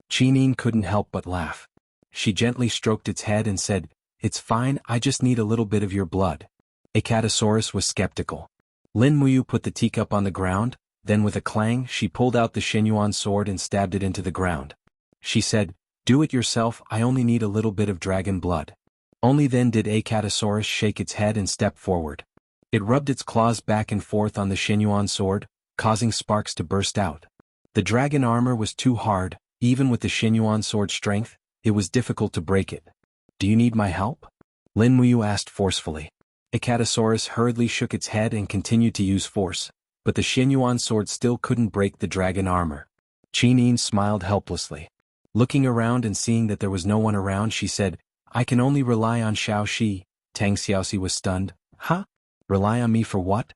Qinin couldn't help but laugh. She gently stroked its head and said, It's fine, I just need a little bit of your blood. Acatosaurus was skeptical. Lin Muyu put the teacup on the ground, then with a clang she pulled out the Shenyuan sword and stabbed it into the ground. She said, Do it yourself, I only need a little bit of dragon blood. Only then did Acatosaurus shake its head and step forward. It rubbed its claws back and forth on the Shenyuan sword, causing sparks to burst out. The dragon armor was too hard, even with the Shenyuan sword's strength, it was difficult to break it. Do you need my help? Lin Muyu asked forcefully. Acatosaurus hurriedly shook its head and continued to use force, but the Shenyuan sword still couldn't break the dragon armor. Qinin smiled helplessly. Looking around and seeing that there was no one around, she said, I can only rely on Xiaoxi. Tang Xiaoxi was stunned. Huh? Rely on me for what?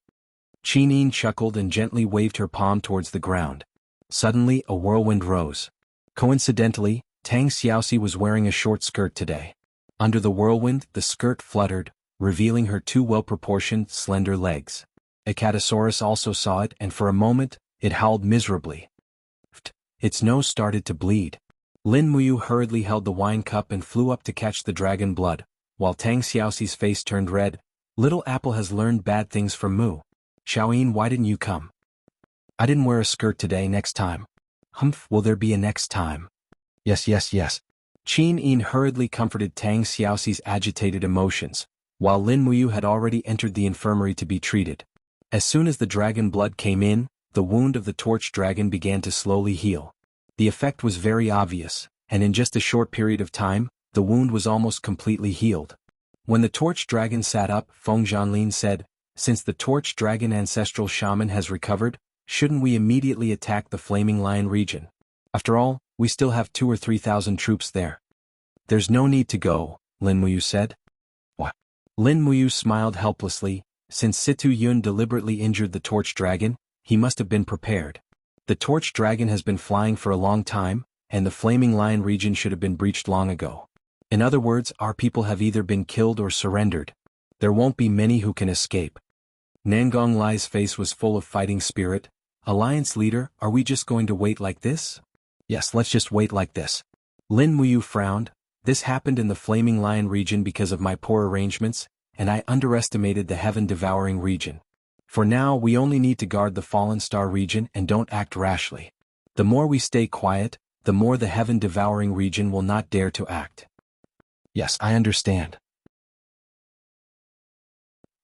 Qinin chuckled and gently waved her palm towards the ground. Suddenly, a whirlwind rose. Coincidentally, Tang Xiaoxi was wearing a short skirt today. Under the whirlwind, the skirt fluttered, revealing her two well-proportioned, slender legs. Acatosaurus also saw it, and for a moment, it howled miserably. Its nose started to bleed. Lin Muyu hurriedly held the wine cup and flew up to catch the dragon blood, while Tang Xiaoxi's face turned red. Little Apple has learned bad things from Mu. Xiaoyin, why didn't you come? I didn't wear a skirt today. Next time. Humph, will there be a next time? Yes. Qin hurriedly comforted Tang Xiaoxi's agitated emotions, while Lin Muyu had already entered the infirmary to be treated. As soon as the dragon blood came in, the wound of the torch dragon began to slowly heal. The effect was very obvious, and in just a short period of time, the wound was almost completely healed. When the torch dragon sat up, Feng Zhanlin said, Since the torch dragon ancestral shaman has recovered, shouldn't we immediately attack the Flaming Lion region? After all, we still have 2,000 or 3,000 troops there. There's no need to go, Lin Muyu said. What? Lin Muyu smiled helplessly. Since Situ Yun deliberately injured the torch dragon, he must have been prepared. The torch dragon has been flying for a long time, and the Flaming Lion region should have been breached long ago. In other words, our people have either been killed or surrendered. There won't be many who can escape. Nangong Lai's face was full of fighting spirit. Alliance leader, are we just going to wait like this? Yes, let's just wait like this. Lin Muyu frowned. This happened in the Flaming Lion region because of my poor arrangements, and I underestimated the Heaven-Devouring region. For now, we only need to guard the Fallen Star region and don't act rashly. The more we stay quiet, the more the Heaven-Devouring region will not dare to act. Yes, I understand.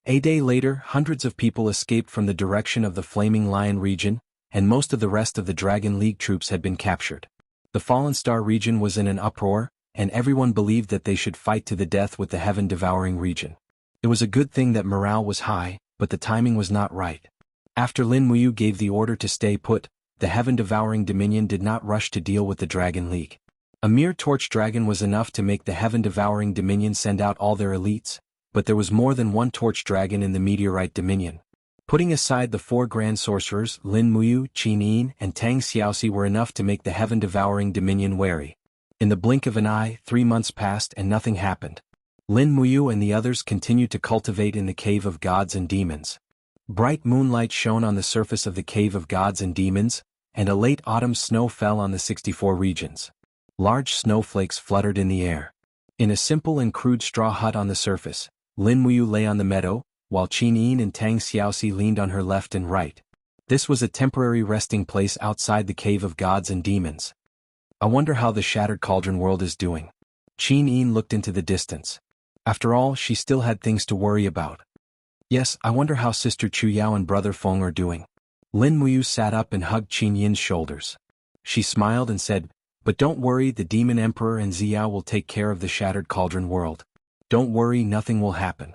A day later, hundreds of people escaped from the direction of the Flaming Lion region, and most of the rest of the Dragon League troops had been captured. The Fallen Star region was in an uproar, and everyone believed that they should fight to the death with the Heaven-Devouring region. It was a good thing that morale was high, but the timing was not right. After Lin Muyu gave the order to stay put, the Heaven-Devouring Dominion did not rush to deal with the Dragon League. A mere torch dragon was enough to make the Heaven-Devouring Dominion send out all their elites, but there was more than one torch dragon in the Meteorite Dominion. Putting aside the 4 grand sorcerers, Lin Muyu, Qinin, and Tang Xiaoxi were enough to make the Heaven-Devouring Dominion wary. In the blink of an eye, 3 months passed and nothing happened. Lin Muyu and the others continued to cultivate in the Cave of Gods and Demons. Bright moonlight shone on the surface of the Cave of Gods and Demons, and a late autumn snow fell on the 64 regions. Large snowflakes fluttered in the air. In a simple and crude straw hut on the surface, Lin Muyu lay on the meadow, while Qinin and Tang Xiaoxi leaned on her left and right. This was a temporary resting place outside the Cave of Gods and Demons. I wonder how the Shattered Cauldron world is doing. Qinin looked into the distance. After all, she still had things to worry about. Yes, I wonder how Sister Chu Yao and Brother Feng are doing. Lin Muyu sat up and hugged Qin Yin's shoulders. She smiled and said, "But don't worry, the Demon Emperor and Xiao will take care of the Shattered Cauldron world. Don't worry, nothing will happen."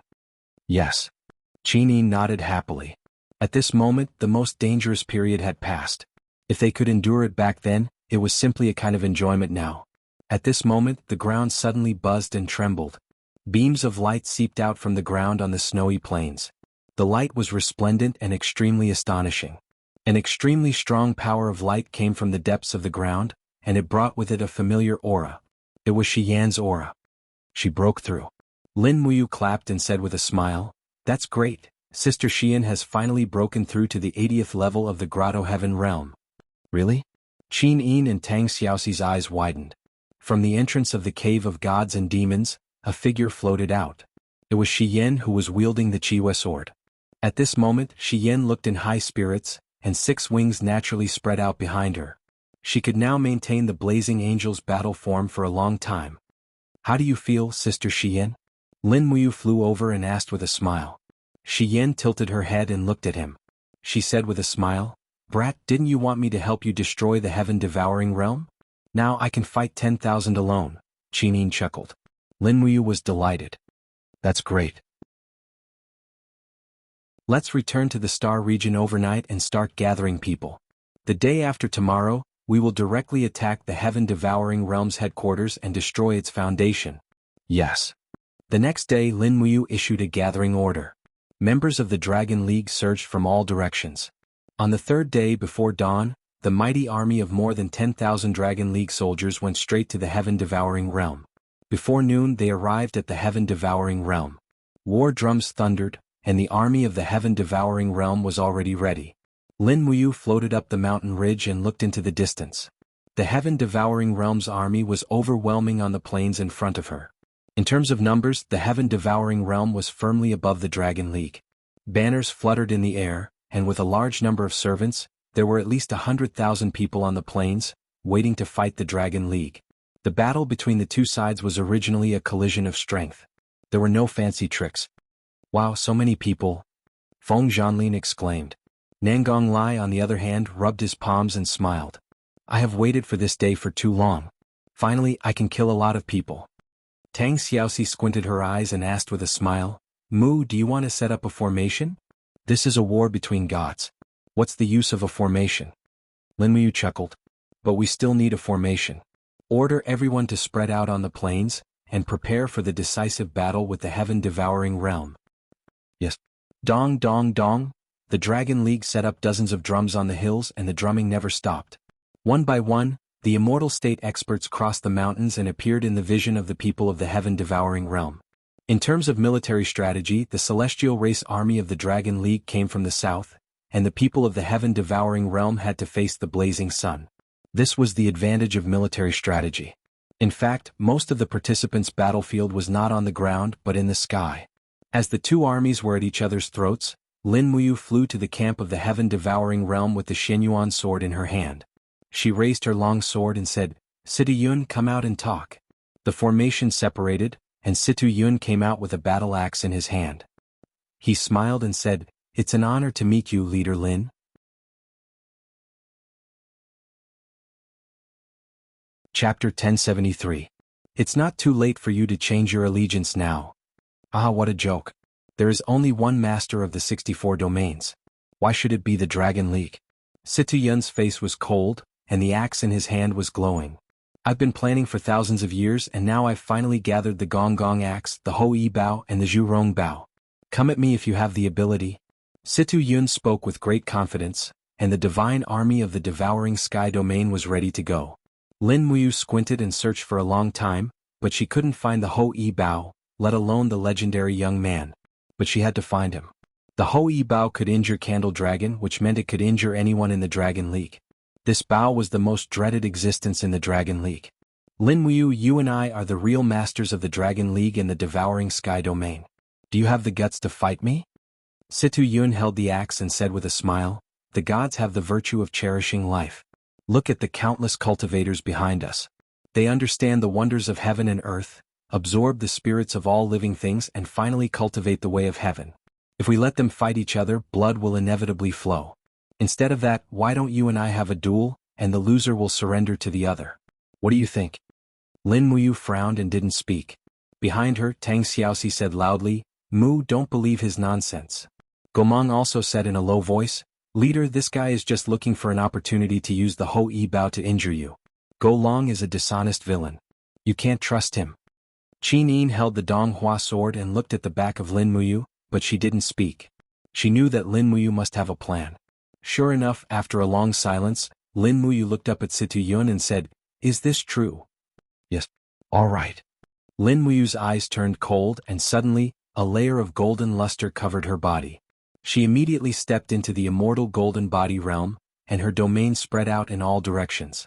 Yes. Qin Yi nodded happily. At this moment, the most dangerous period had passed. If they could endure it back then, it was simply a kind of enjoyment now. At this moment, the ground suddenly buzzed and trembled. Beams of light seeped out from the ground on the snowy plains. The light was resplendent and extremely astonishing. An extremely strong power of light came from the depths of the ground, and it brought with it a familiar aura. It was Shi Yan's aura. She broke through. Lin Muyu clapped and said with a smile, "That's great. Sister Xian has finally broken through to the 80th level of the Grotto Heaven realm." Really? Qin Yin and Tang Xiaoxi's eyes widened. From the entrance of the Cave of Gods and Demons, a figure floated out. It was Shi Yan who was wielding the Chiwe sword. At this moment, Shi Yan looked in high spirits, and 6 wings naturally spread out behind her. She could now maintain the Blazing Angel's battle form for a long time. "How do you feel, Sister Shi Yan?" Lin Muyu flew over and asked with a smile. Shi Yan tilted her head and looked at him. She said with a smile, "Brat, didn't you want me to help you destroy the heaven-devouring realm? Now I can fight 10,000 alone." Qin Yin chuckled. Lin Muyu was delighted. "That's great. Let's return to the Star region overnight and start gathering people. The day after tomorrow, we will directly attack the heaven-devouring realm's headquarters and destroy its foundation." Yes. The next day, Lin Muyu issued a gathering order. Members of the Dragon League surged from all directions. On the 3rd day before dawn, the mighty army of more than 10,000 Dragon League soldiers went straight to the heaven-devouring realm. Before noon they arrived at the heaven-devouring realm. War drums thundered, and the army of the heaven-devouring realm was already ready. Lin Muyu floated up the mountain ridge and looked into the distance. The heaven-devouring realm's army was overwhelming on the plains in front of her. In terms of numbers, the heaven-devouring realm was firmly above the Dragon League. Banners fluttered in the air, and with a large number of servants, there were at least 100,000 people on the plains, waiting to fight the Dragon League. The battle between the two sides was originally a collision of strength. There were no fancy tricks. "Wow, so many people!" Feng Zhanlin exclaimed. Nangong Lai, on the other hand, rubbed his palms and smiled. "I have waited for this day for too long. Finally, I can kill a lot of people." Tang Xiaoxi squinted her eyes and asked with a smile, "Mu, do you want to set up a formation? This is a war between gods. What's the use of a formation?" Lin Muyu chuckled. "But we still need a formation. Order everyone to spread out on the plains, and prepare for the decisive battle with the heaven-devouring realm." Yes. Dong dong dong. The Dragon League set up dozens of drums on the hills and the drumming never stopped. One by one, the immortal state experts crossed the mountains and appeared in the vision of the people of the heaven-devouring realm. In terms of military strategy, the celestial race army of the Dragon League came from the south, and the people of the heaven-devouring realm had to face the blazing sun. This was the advantage of military strategy. In fact, most of the participants' battlefield was not on the ground but in the sky. As the two armies were at each other's throats, Lin Muyu flew to the camp of the heaven-devouring realm with the Xianyuan sword in her hand. She raised her long sword and said, "Situ Yun, come out and talk." The formation separated, and Situ Yun came out with a battle axe in his hand. He smiled and said, "It's an honor to meet you, Leader Lin." Chapter 1073. It's not too late for you to change your allegiance now. Ah, what a joke. There is only one master of the 64 domains. Why should it be the Dragon League? Situ Yun's face was cold, and the axe in his hand was glowing. I've been planning for thousands of years, and now I've finally gathered the Gong Gong axe, the Ho Yi Bao, and the Zhu Rong Bao. Come at me if you have the ability. Situ Yun spoke with great confidence, and the divine army of the devouring sky domain was ready to go. Lin Muyu squinted and searched for a long time, but she couldn't find the Ho Yi Bao, let alone the legendary young man. But she had to find him. The Ho Yi Bao could injure Candle Dragon, which meant it could injure anyone in the Dragon League. This Bao was the most dreaded existence in the Dragon League. Lin Muyu, you and I are the real masters of the Dragon League and the devouring sky domain. Do you have the guts to fight me? Situ Yun held the axe and said with a smile, "The gods have the virtue of cherishing life. Look at the countless cultivators behind us. They understand the wonders of heaven and earth, absorb the spirits of all living things and finally cultivate the way of heaven. If we let them fight each other, blood will inevitably flow. Instead of that, why don't you and I have a duel, and the loser will surrender to the other. What do you think? Lin Muyu frowned and didn't speak. Behind her, Tang Xiaoxi said loudly, Mu, don't believe his nonsense. Gomang also said in a low voice, Leader, this guy is just looking for an opportunity to use the Ho Yi Bao to injure you. Go Long is a dishonest villain. You can't trust him. Qin Yin held the Dong Hua sword and looked at the back of Lin Muyu, but she didn't speak. She knew that Lin Muyu must have a plan. Sure enough, after a long silence, Lin Muyu looked up at Situ Yun and said, Is this true? Yes. All right. Lin Muyu's eyes turned cold and suddenly, a layer of golden luster covered her body. She immediately stepped into the immortal golden body realm, and her domain spread out in all directions.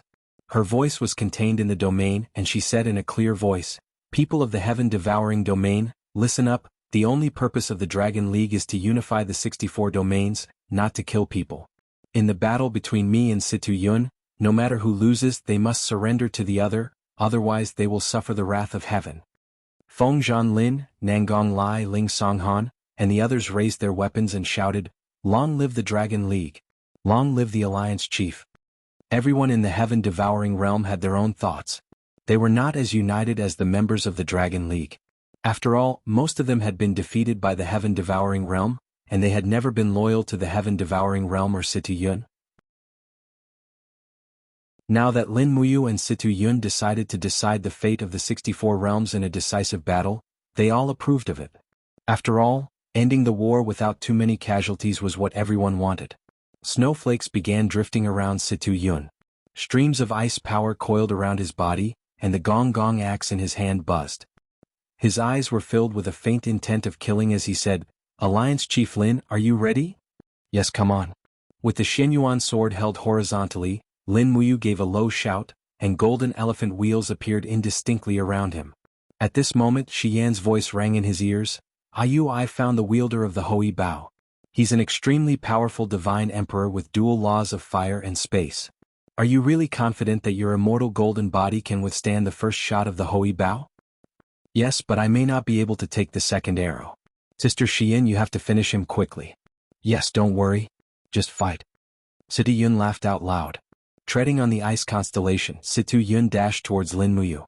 Her voice was contained in the domain and she said in a clear voice, People of the heaven-devouring domain, listen up, the only purpose of the Dragon League is to unify the 64 domains, not to kill people. In the battle between me and Situ Yun, no matter who loses they must surrender to the other, otherwise they will suffer the wrath of heaven. Feng Zhanlin, Nangong Lai Ling Songhan, and the others raised their weapons and shouted, Long live the Dragon League! Long live the Alliance Chief! Everyone in the heaven-devouring realm had their own thoughts. They were not as united as the members of the Dragon League. After all, most of them had been defeated by the heaven-devouring realm, and they had never been loyal to the heaven-devouring realm or Situ Yun. Now that Lin Muyu and Situ Yun decided to decide the fate of the 64 realms in a decisive battle, they all approved of it. After all, ending the war without too many casualties was what everyone wanted. Snowflakes began drifting around Situ Yun. Streams of ice power coiled around his body, and the gong gong axe in his hand buzzed. His eyes were filled with a faint intent of killing as he said, Alliance Chief Lin, are you ready? Yes, come on. With the Xianyuan sword held horizontally, Lin Muyu gave a low shout, and golden elephant wheels appeared indistinctly around him. At this moment Shi Yan's voice rang in his ears, I found the wielder of the Ho Yi Bao. He's an extremely powerful divine emperor with dual laws of fire and space. Are you really confident that your immortal golden body can withstand the first shot of the Ho Yi Bao? Yes, but I may not be able to take the second arrow. Sister Xian, you have to finish him quickly. Yes, don't worry. Just fight. Situ Yun laughed out loud. Treading on the ice constellation, Situ Yun dashed towards Lin Muyu.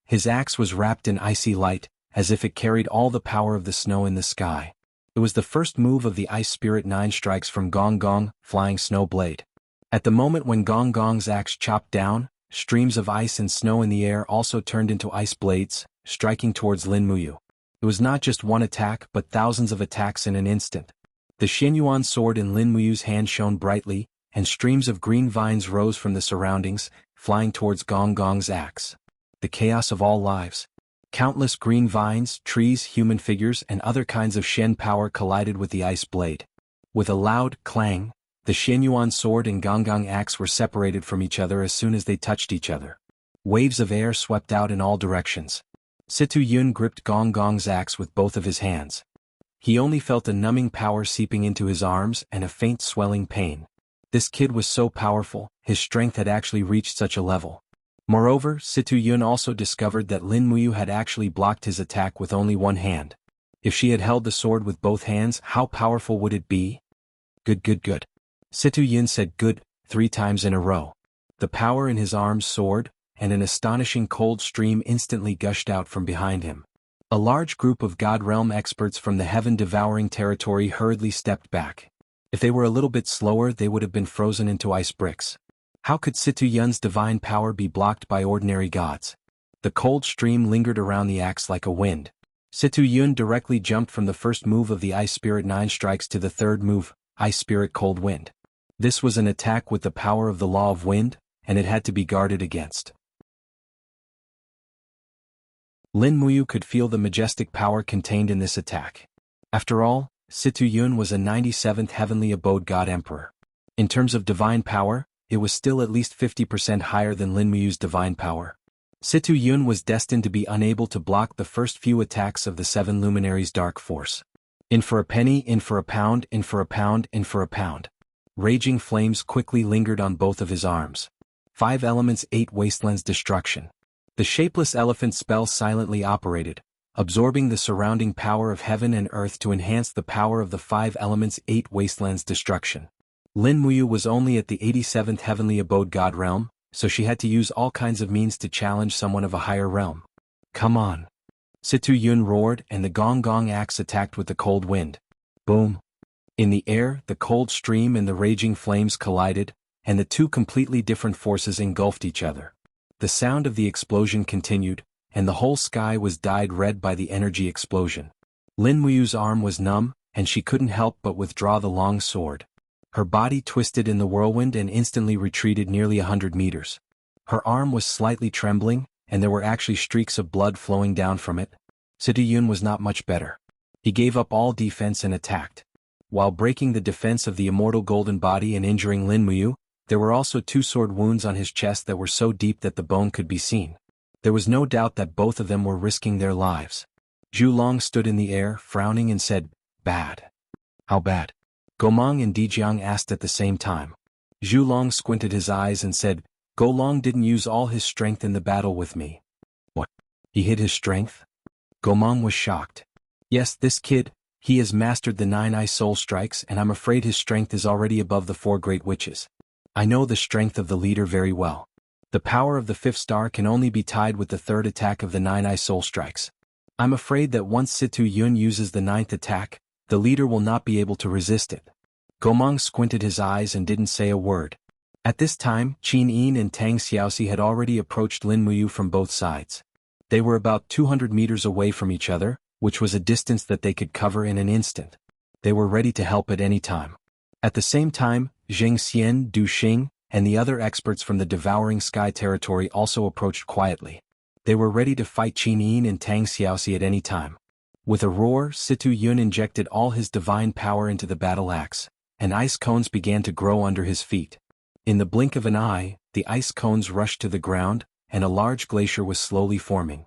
His axe was wrapped in icy light, as if it carried all the power of the snow in the sky. It was the first move of the Ice Spirit 9 strikes from Gong Gong, Flying Snow Blade. At the moment when Gong Gong's axe chopped down, streams of ice and snow in the air also turned into ice blades, striking towards Lin Muyu. It was not just one attack but thousands of attacks in an instant. The Xianyuan sword in Lin Muyu's hand shone brightly, and streams of green vines rose from the surroundings, flying towards Gong Gong's axe. The chaos of all lives. Countless green vines, trees, human figures, and other kinds of Shen power collided with the ice blade. With a loud clang, the Xianyuan sword and Gong Gong axe were separated from each other as soon as they touched each other. Waves of air swept out in all directions. Situ Yun gripped Gong Gong's axe with both of his hands. He only felt a numbing power seeping into his arms and a faint swelling pain. This kid was so powerful, his strength had actually reached such a level. Moreover, Situ Yun also discovered that Lin Muyu had actually blocked his attack with only one hand. If she had held the sword with both hands, how powerful would it be? Good. Situ Yun said good 3 times in a row. The power in his arms soared, and an astonishing cold stream instantly gushed out from behind him. A large group of God Realm experts from the heaven-devouring territory hurriedly stepped back. If they were a little bit slower they would have been frozen into ice bricks. How could Situ Yun's divine power be blocked by ordinary gods? The cold stream lingered around the axe like a wind. Situ Yun directly jumped from the first move of the Ice Spirit 9 strikes to the third move, Ice Spirit Cold Wind. This was an attack with the power of the law of wind, and it had to be guarded against. Lin Muyu could feel the majestic power contained in this attack. After all, Situ Yun was a 97th heavenly abode god emperor. In terms of divine power, it was still at least 50% higher than Lin Muyu's divine power. Situ Yun was destined to be unable to block the first few attacks of the 7 luminaries' dark force. In for a penny, in for a pound, in for a pound, in for a pound. Raging flames quickly lingered on both of his arms. 5 elements 8 wastelands destruction. The shapeless elephant spell silently operated, absorbing the surrounding power of heaven and earth to enhance the power of the 5 elements 8 wastelands destruction. Lin Muyu was only at the 87th Heavenly Abode God realm, so she had to use all kinds of means to challenge someone of a higher realm. Come on. Situ Yun roared and the Gong Gong axe attacked with the cold wind. Boom. In the air, the cold stream and the raging flames collided, and the two completely different forces engulfed each other. The sound of the explosion continued, and the whole sky was dyed red by the energy explosion. Lin Muyu's arm was numb, and she couldn't help but withdraw the long sword. Her body twisted in the whirlwind and instantly retreated nearly 100 meters. Her arm was slightly trembling, and there were actually streaks of blood flowing down from it. Situ Yun was not much better. He gave up all defense and attacked. While breaking the defense of the immortal golden body and injuring Lin Muyu, there were also 2 sword wounds on his chest that were so deep that the bone could be seen. There was no doubt that both of them were risking their lives. Zhu Long stood in the air, frowning and said, "Bad." "How bad?" Gomang and Dijiang asked at the same time. Zhu Long squinted his eyes and said, "Go Long didn't use all his strength in the battle with me." "What? He hid his strength?" Gomang was shocked. "Yes, this kid, he has mastered the 9 Eye Soul Strikes and I'm afraid his strength is already above the 4 Great Witches. I know the strength of the leader very well. The power of the 5th star can only be tied with the 3rd attack of the 9 Eye Soul Strikes. I'm afraid that once Situ Yun uses the 9th attack, the leader will not be able to resist it." Gomang squinted his eyes and didn't say a word. At this time, Qin Yin and Tang Xiaoxi had already approached Lin Muyu from both sides. They were about 200 meters away from each other, which was a distance that they could cover in an instant. They were ready to help at any time. At the same time, Zheng Xian, Du Xing, and the other experts from the Devouring Sky territory also approached quietly. They were ready to fight Qin Yin and Tang Xiaoxi at any time. With a roar, Situ Yun injected all his divine power into the battle axe, and ice cones began to grow under his feet. In the blink of an eye, the ice cones rushed to the ground, and a large glacier was slowly forming.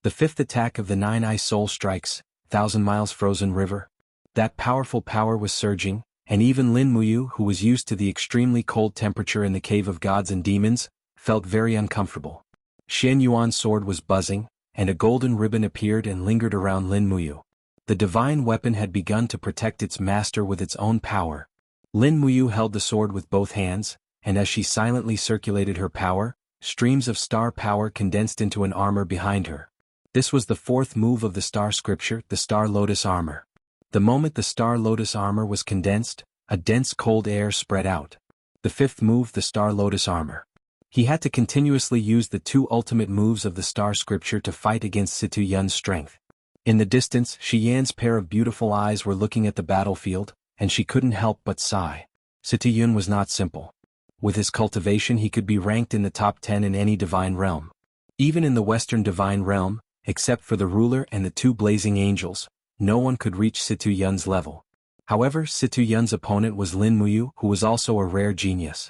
The 5th attack of the 9 Eye Soul Strikes, 1,000 miles frozen river. That powerful power was surging, and even Lin Muyu, who was used to the extremely cold temperature in the Cave of Gods and Demons, felt very uncomfortable. Xian Yuan's sword was buzzing, and a golden ribbon appeared and lingered around Lin Muyu. The divine weapon had begun to protect its master with its own power. Lin Muyu held the sword with both hands, and as she silently circulated her power, streams of star power condensed into an armor behind her. This was the 4th move of the star scripture, the Star Lotus armor. The moment the Star Lotus armor was condensed, a dense cold air spread out. The 5th move, the Star Lotus armor. He had to continuously use the 2 ultimate moves of the star scripture to fight against Situ Yun's strength. In the distance, Shi Yan's pair of beautiful eyes were looking at the battlefield, and she couldn't help but sigh. Situ Yun was not simple. With his cultivation he could be ranked in the top 10 in any divine realm. Even in the Western divine realm, except for the ruler and the 2 blazing angels, no one could reach Situ Yun's level. However, Situ Yun's opponent was Lin Muyu, who was also a rare genius.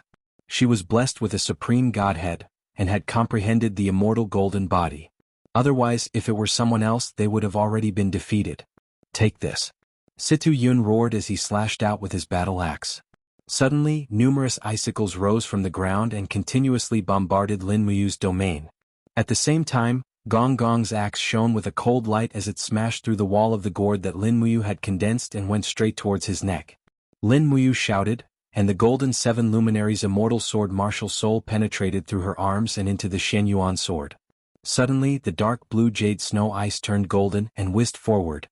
She was blessed with a supreme godhead, and had comprehended the immortal golden body. Otherwise, if it were someone else, they would have already been defeated. "Take this." Situ Yun roared as he slashed out with his battle axe. Suddenly, numerous icicles rose from the ground and continuously bombarded Lin Muyu's domain. At the same time, Gong Gong's axe shone with a cold light as it smashed through the wall of the gourd that Lin Muyu had condensed and went straight towards his neck. Lin Muyu shouted, and the golden 7 luminaries' immortal sword martial soul penetrated through her arms and into the Shen Yuan sword. Suddenly, the dark blue jade snow ice turned golden and whizzed forward.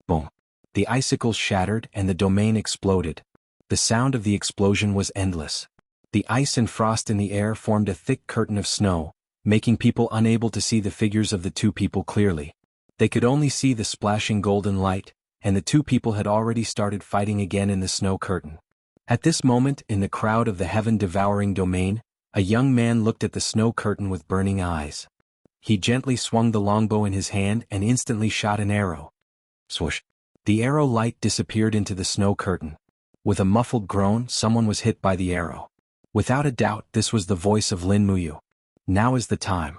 Boom! The icicles shattered and the domain exploded. The sound of the explosion was endless. The ice and frost in the air formed a thick curtain of snow, making people unable to see the figures of the 2 people clearly. They could only see the splashing golden light, and the 2 people had already started fighting again in the snow curtain. At this moment, in the crowd of the heaven-devouring domain, a young man looked at the snow curtain with burning eyes. He gently swung the longbow in his hand and instantly shot an arrow. Swoosh! The arrow light disappeared into the snow curtain. With a muffled groan, someone was hit by the arrow. Without a doubt, this was the voice of Lin Muyu. Now is the time.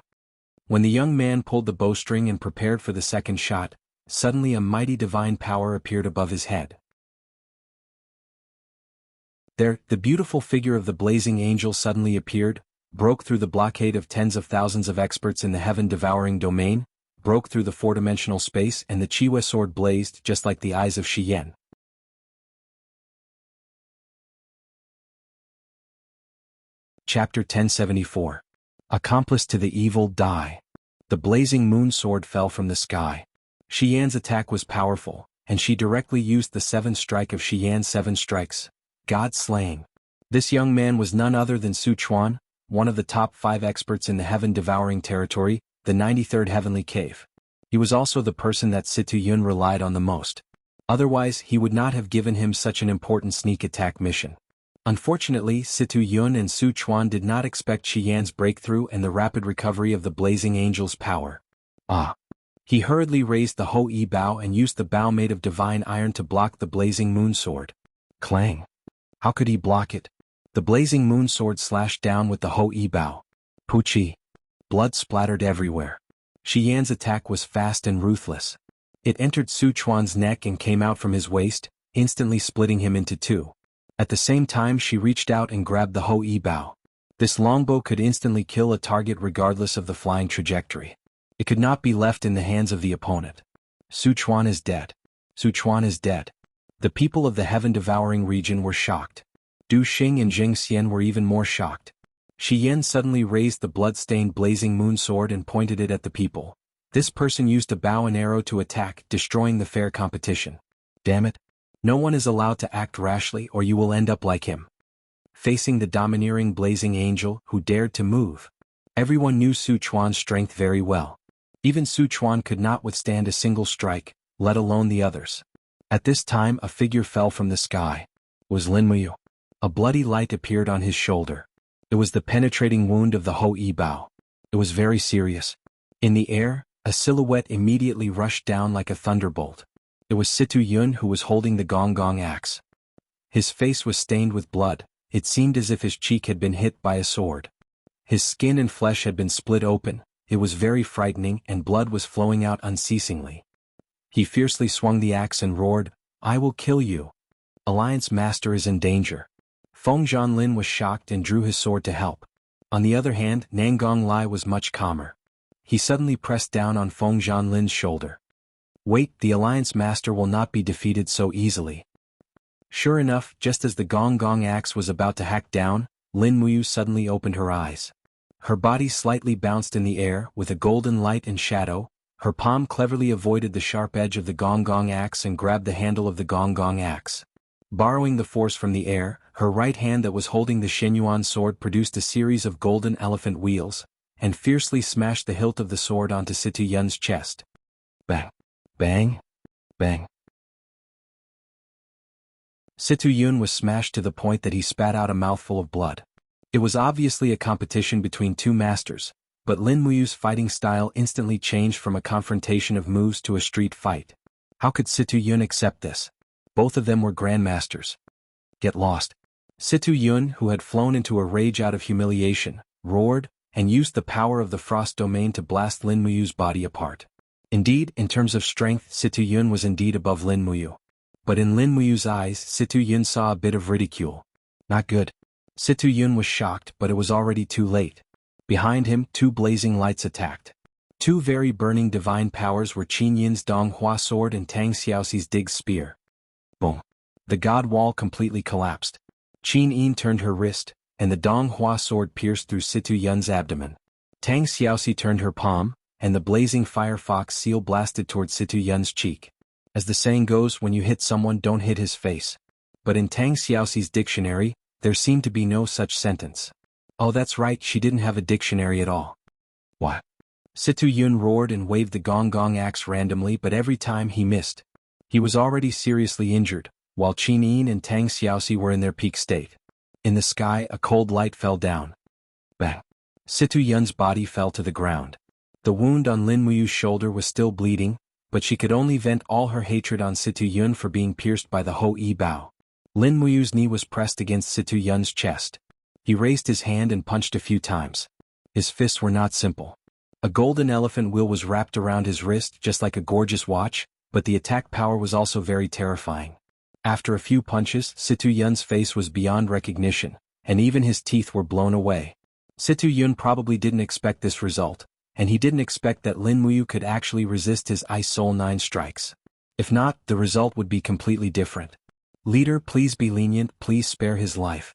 When the young man pulled the bowstring and prepared for the second shot, suddenly a mighty divine power appeared above his head. There, the beautiful figure of the blazing angel suddenly appeared, broke through the blockade of tens of thousands of experts in the heaven-devouring domain, broke through the 4-dimensional space, and the Chiwe sword blazed just like the eyes of Shi Yan. Chapter 1074. Accomplice to the Evil Die. The blazing moon sword fell from the sky. Shi Yan's attack was powerful, and she directly used the seventh strike of Shi Yan's 7 strikes. God slaying. This young man was none other than Su Chuan, one of the top 5 experts in the heaven-devouring territory, the 93rd heavenly cave. He was also the person that Situ Yun relied on the most. Otherwise he would not have given him such an important sneak attack mission. Unfortunately, Situ Yun and Su Chuan did not expect Shi Yan's breakthrough and the rapid recovery of the blazing angel's power. He hurriedly raised the Ho Yi Bao and used the bao made of divine iron to block the blazing moon sword. Clang! How could he block it? The blazing moon sword slashed down with the Ho Yi Bao. Puchi! Blood splattered everywhere. Shi Yan's attack was fast and ruthless. It entered Su Chuan's neck and came out from his waist, instantly splitting him into 2. At the same time she reached out and grabbed the Ho Yi Bao. This longbow could instantly kill a target regardless of the flying trajectory. It could not be left in the hands of the opponent. Su Chuan is dead. Su Chuan is dead. The people of the heaven-devouring region were shocked. Du Xing and Jing Xian were even more shocked. Shi Yan suddenly raised the blood-stained blazing moon sword and pointed it at the people. This person used a bow and arrow to attack, destroying the fair competition. Damn it. No one is allowed to act rashly or you will end up like him. Facing the domineering blazing angel who dared to move. Everyone knew Su Chuan's strength very well. Even Su Chuan could not withstand a single strike, let alone the others. At this time a figure fell from the sky. It was Lin Muyu. A bloody light appeared on his shoulder. It was the penetrating wound of the Ho Yi Bao. It was very serious. In the air, a silhouette immediately rushed down like a thunderbolt. It was Situ Yun who was holding the gong gong axe. His face was stained with blood. It seemed as if his cheek had been hit by a sword. His skin and flesh had been split open. It was very frightening and blood was flowing out unceasingly. He fiercely swung the axe and roared, "I will kill you. Alliance Master is in danger." Feng Zhanlin was shocked and drew his sword to help. On the other hand, Nangong Lai was much calmer. He suddenly pressed down on Feng Zhanlin's shoulder. "Wait, the Alliance Master will not be defeated so easily." Sure enough, just as the gong gong axe was about to hack down, Lin Muyu suddenly opened her eyes. Her body slightly bounced in the air with a golden light and shadow. Her palm cleverly avoided the sharp edge of the gong gong axe and grabbed the handle of the gong gong axe. Borrowing the force from the air, her right hand that was holding the Shenyuan sword produced a series of golden elephant wheels, and fiercely smashed the hilt of the sword onto Situ Yun's chest. Bang! Bang! Bang! Situ Yun was smashed to the point that he spat out a mouthful of blood. It was obviously a competition between 2 masters, but Lin Muyu's fighting style instantly changed from a confrontation of moves to a street fight. How could Situ Yun accept this? Both of them were grandmasters. Get lost. Situ Yun, who had flown into a rage out of humiliation, roared, and used the power of the frost domain to blast Lin Muyu's body apart. Indeed, in terms of strength, Situ Yun was indeed above Lin Muyu. But in Lin Muyu's eyes, Situ Yun saw a bit of ridicule. Not good. Situ Yun was shocked, but it was already too late. Behind him, 2 blazing lights attacked. 2 very burning divine powers were Qin Yin's Dong Hua sword and Tang Xiaoxi's Dig spear. Boom. The god wall completely collapsed. Qin Yin turned her wrist, and the Dong Hua sword pierced through Situ Yun's abdomen. Tang Xiaoxi turned her palm, and the blazing firefox seal blasted toward Situ Yun's cheek. As the saying goes, when you hit someone, don't hit his face. But in Tang Xiaoxi's dictionary, there seemed to be no such sentence. Oh, that's right, she didn't have a dictionary at all. What? Situ Yun roared and waved the gong gong axe randomly, but every time he missed. He was already seriously injured, while Qin Yin and Tang Xiaoxi were in their peak state. In the sky, a cold light fell down. Bang! Situ Yun's body fell to the ground. The wound on Lin Muyu's shoulder was still bleeding, but she could only vent all her hatred on Situ Yun for being pierced by the Ho Yi Bao. Lin Muyu's knee was pressed against Situ Yun's chest. He raised his hand and punched a few times. His fists were not simple. A golden elephant wheel was wrapped around his wrist just like a gorgeous watch, but the attack power was also very terrifying. After a few punches, Situ Yun's face was beyond recognition, and even his teeth were blown away. Situ Yun probably didn't expect this result, and he didn't expect that Lin Muyu could actually resist his Ice Soul 9 strikes. If not, the result would be completely different. Leader, please be lenient, please spare his life.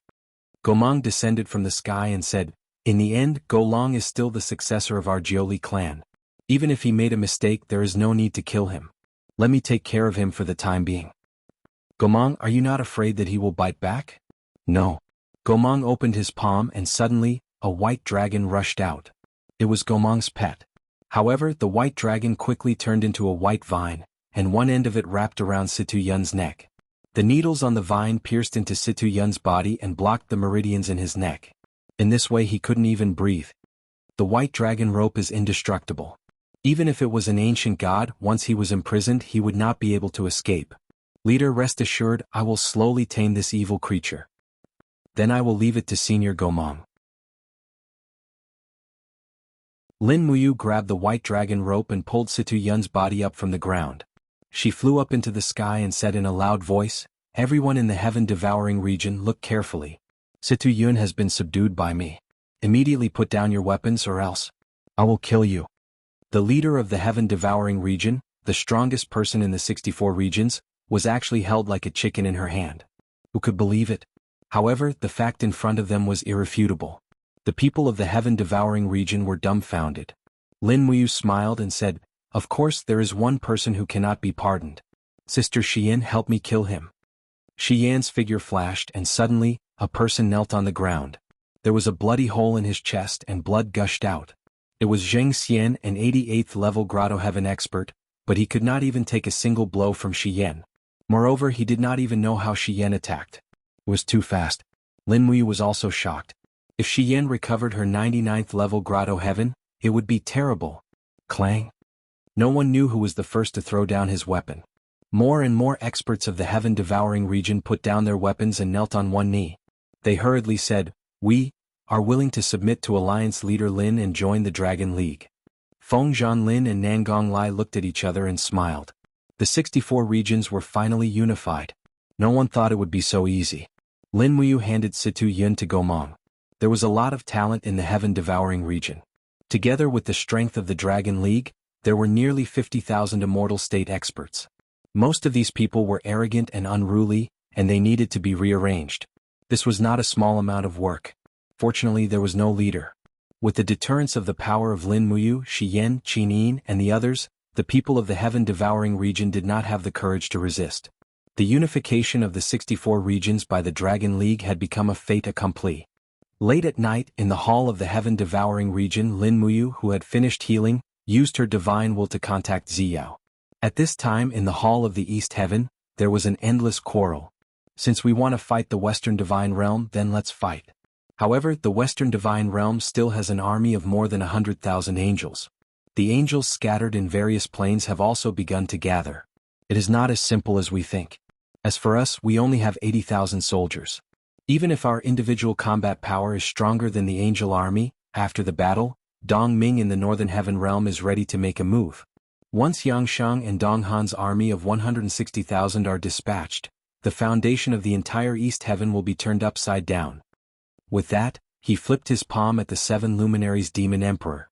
Gomang descended from the sky and said, "In the end, Golong is still the successor of our Jioli clan. Even if he made a mistake, there is no need to kill him. Let me take care of him for the time being." "Gomang, are you not afraid that he will bite back?" "No." Gomang opened his palm and suddenly, a white dragon rushed out. It was Gomang's pet. However, the white dragon quickly turned into a white vine, and one end of it wrapped around Situ Yun's neck. The needles on the vine pierced into Situ Yun's body and blocked the meridians in his neck. In this way he couldn't even breathe. The white dragon rope is indestructible. Even if it was an ancient god, once he was imprisoned he would not be able to escape. "Leader, rest assured, I will slowly tame this evil creature. Then I will leave it to Senior Gomang." Lin Muyu grabbed the white dragon rope and pulled Situ Yun's body up from the ground. She flew up into the sky and said in a loud voice, "Everyone in the heaven-devouring region, look carefully. Situ Yun has been subdued by me. Immediately put down your weapons or else I will kill you." The leader of the heaven-devouring region, the strongest person in the 64 regions, was actually held like a chicken in her hand. Who could believe it? However, the fact in front of them was irrefutable. The people of the heaven-devouring region were dumbfounded. Lin Muyu smiled and said, "Of course there is one person who cannot be pardoned. Sister Xian, help me kill him." Xian's figure flashed and suddenly, a person knelt on the ground. There was a bloody hole in his chest and blood gushed out. It was Zheng Xian, an 88th level Grotto Heaven expert, but he could not even take a single blow from Xian. Moreover, he did not even know how Xian attacked. It was too fast. Lin Muyu was also shocked. If Xian recovered her 99th level Grotto Heaven, it would be terrible. Clang. No one knew who was the first to throw down his weapon. More and more experts of the heaven-devouring region put down their weapons and knelt on one knee. They hurriedly said, "We are willing to submit to Alliance Leader Lin and join the Dragon League." Feng Zhanlin and Nangong Lai looked at each other and smiled. The 64 regions were finally unified. No one thought it would be so easy. Lin Muyu handed Situ Yun to Gomang. There was a lot of talent in the heaven-devouring region. Together with the strength of the Dragon League, there were nearly 50,000 immortal state experts. Most of these people were arrogant and unruly, and they needed to be rearranged. This was not a small amount of work. Fortunately, there was no leader. With the deterrence of the power of Lin Muyu, Xian, Qinin, and the others, the people of the heaven-devouring region did not have the courage to resist. The unification of the 64 regions by the Dragon League had become a fait accompli. Late at night, in the hall of the heaven-devouring region, Lin Muyu, who had finished healing, used her divine will to contact Ziyao. At this time in the hall of the East Heaven, there was an endless quarrel. Since we want to fight the Western Divine Realm, then let's fight. However, the Western Divine Realm still has an army of more than 100,000 angels. The angels scattered in various planes have also begun to gather. It is not as simple as we think. As for us, we only have 80,000 soldiers. Even if our individual combat power is stronger than the angel army, after the battle, Dong Ming in the Northern Heaven Realm is ready to make a move. Once Yangshang and Dong Han's army of 160,000 are dispatched, the foundation of the entire East Heaven will be turned upside down. With that, he flipped his palm at the 7 luminaries Demon Emperor.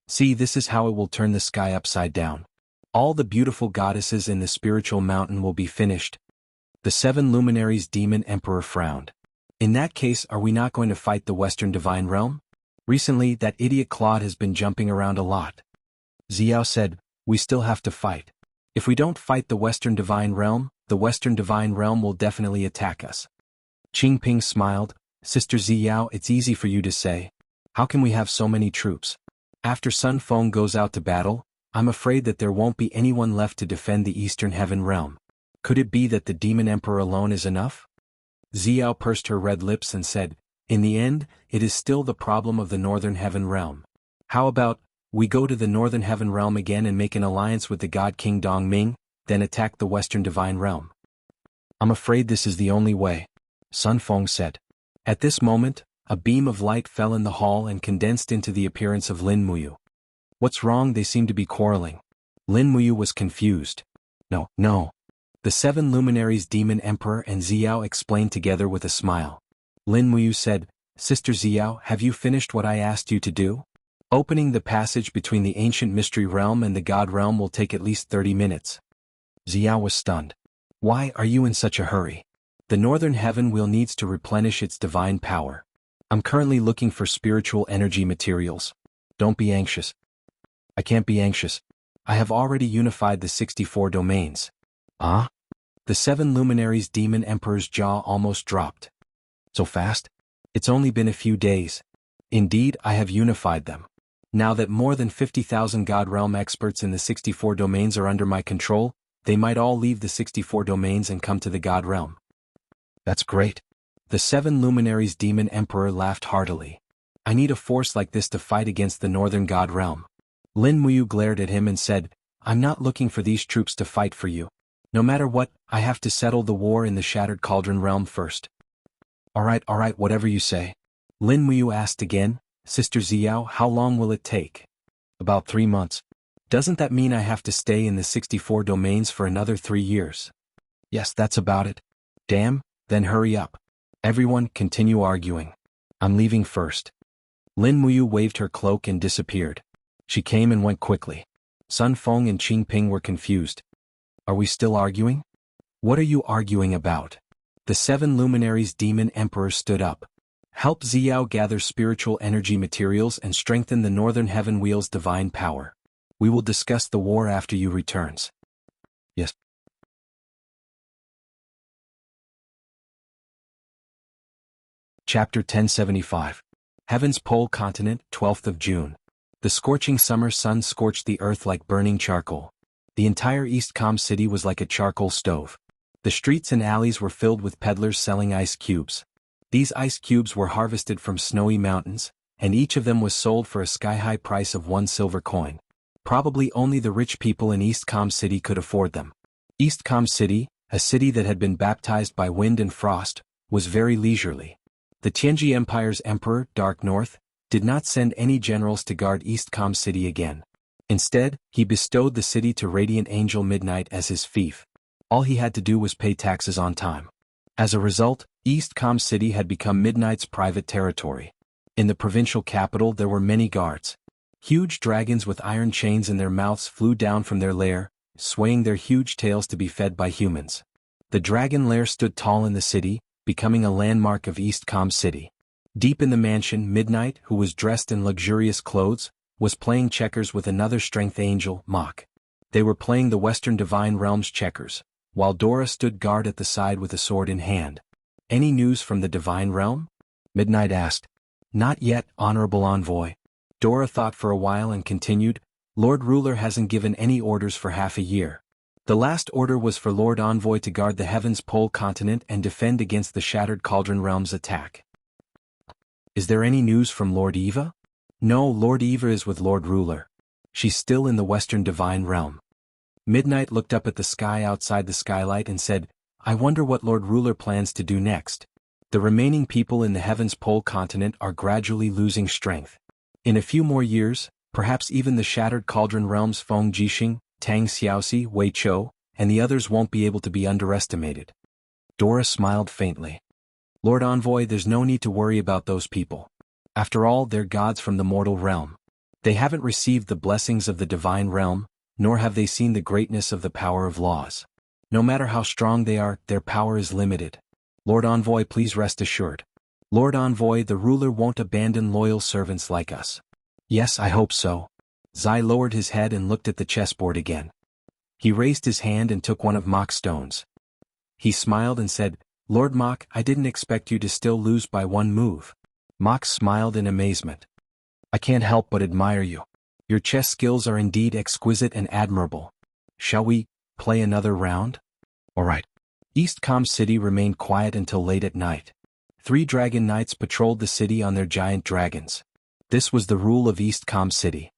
"See, this is how it will turn the sky upside down. All the beautiful goddesses in the spiritual mountain will be finished." The 7 luminaries Demon Emperor frowned. "In that case, are we not going to fight the Western Divine Realm? Recently, that idiot Claude has been jumping around a lot." Ziyao said, "We still have to fight. If we don't fight the Western Divine Realm, the Western Divine Realm will definitely attack us." Qingping smiled, "Sister Ziyao, it's easy for you to say. How can we have so many troops? After Sun Feng goes out to battle, I'm afraid that there won't be anyone left to defend the Eastern Heaven Realm. Could it be that the Demon Emperor alone is enough?" Ziyao pursed her red lips and said, "In the end, it is still the problem of the Northern Heaven Realm. How about, we go to the Northern Heaven Realm again and make an alliance with the God King Dong Ming, then attack the Western Divine Realm?" "I'm afraid this is the only way," Sun Feng said. At this moment, a beam of light fell in the hall and condensed into the appearance of Lin Muyu. "What's wrong? They seem to be quarreling." Lin Muyu was confused. No. The 7 luminaries Demon Emperor and Ziyao explained together with a smile. Lin Muyu said, "Sister Ziyao, have you finished what I asked you to do? Opening the passage between the ancient mystery realm and the God realm will take at least 30 minutes. Ziyao was stunned. "Why are you in such a hurry?" The northern heaven wheel needs to replenish its divine power. I'm currently looking for spiritual energy materials. Don't be anxious. I can't be anxious. I have already unified the 64 domains. Ah? The 7 luminaries' demon emperor's jaw almost dropped. So fast? It's only been a few days. Indeed, I have unified them. Now that more than 50,000 God Realm experts in the 64 domains are under my control, they might all leave the 64 domains and come to the God Realm. That's great. The 7 luminaries' demon emperor laughed heartily. I need a force like this to fight against the northern God Realm. Lin Muyu glared at him and said, I'm not looking for these troops to fight for you. No matter what, I have to settle the war in the Shattered Cauldron Realm first. Alright, whatever you say. Lin Muyu asked again, Sister Xiao, how long will it take? About 3 months. Doesn't that mean I have to stay in the 64 domains for another 3 years? Yes, that's about it. Damn, then hurry up. Everyone, continue arguing. I'm leaving first. Lin Muyu waved her cloak and disappeared. She came and went quickly. Sun Feng and Qing Ping were confused. Are we still arguing? What are you arguing about? The 7 luminaries' demon emperor stood up. Help Xiao gather spiritual energy materials and strengthen the northern heaven wheel's divine power. We will discuss the war after you returns. Yes. Chapter 1075. Heaven's Pole Continent, 12th of June. The scorching summer sun scorched the earth like burning charcoal. The entire East Com city was like a charcoal stove. The streets and alleys were filled with peddlers selling ice cubes. These ice cubes were harvested from snowy mountains, and each of them was sold for a sky-high price of 1 silver coin. Probably only the rich people in East Com city could afford them. East Com city, a city that had been baptized by wind and frost, was very leisurely. The Tianji Empire's emperor, Dark North, did not send any generals to guard East Com city again. Instead, he bestowed the city to Radiant Angel Midnight as his fief. All he had to do was pay taxes on time. As a result, East Com city had become Midnight's private territory. In the provincial capital there were many guards. Huge dragons with iron chains in their mouths flew down from their lair, swaying their huge tails to be fed by humans. The dragon lair stood tall in the city, becoming a landmark of East Com city. Deep in the mansion, Midnight, who was dressed in luxurious clothes, was playing checkers with another strength angel, Mach. They were playing the Western Divine Realms checkers, while Dora stood guard at the side with a sword in hand. Any news from the Divine Realm? Midnight asked. Not yet, Honorable Envoy. Dora thought for a while and continued, Lord Ruler hasn't given any orders for half a year. The last order was for Lord Envoy to guard the Heaven's Pole Continent and defend against the Shattered Cauldron Realm's attack. Is there any news from Lord Eva? No, Lord Eva is with Lord Ruler. She's still in the Western Divine Realm. Midnight looked up at the sky outside the skylight and said, I wonder what Lord Ruler plans to do next. The remaining people in the Heaven's Pole Continent are gradually losing strength. In a few more years, perhaps even the Shattered Cauldron Realm's Feng Jixing, Tang Xiaoxi, Wei Chou, and the others won't be able to be underestimated. Dora smiled faintly. Lord Envoy, there's no need to worry about those people. After all, they're gods from the mortal realm. They haven't received the blessings of the divine realm, nor have they seen the greatness of the power of laws. No matter how strong they are, their power is limited. Lord Envoy, please rest assured. Lord Envoy, the ruler won't abandon loyal servants like us. Yes, I hope so. Zai lowered his head and looked at the chessboard again. He raised his hand and took one of Mach's stones. He smiled and said, Lord Mach, I didn't expect you to still lose by 1 move. Mach smiled in amazement. I can't help but admire you. Your chess skills are indeed exquisite and admirable. Shall we play another round? All right. East Com city remained quiet until late at night. 3 dragon knights patrolled the city on their giant dragons. This was the rule of East Com city.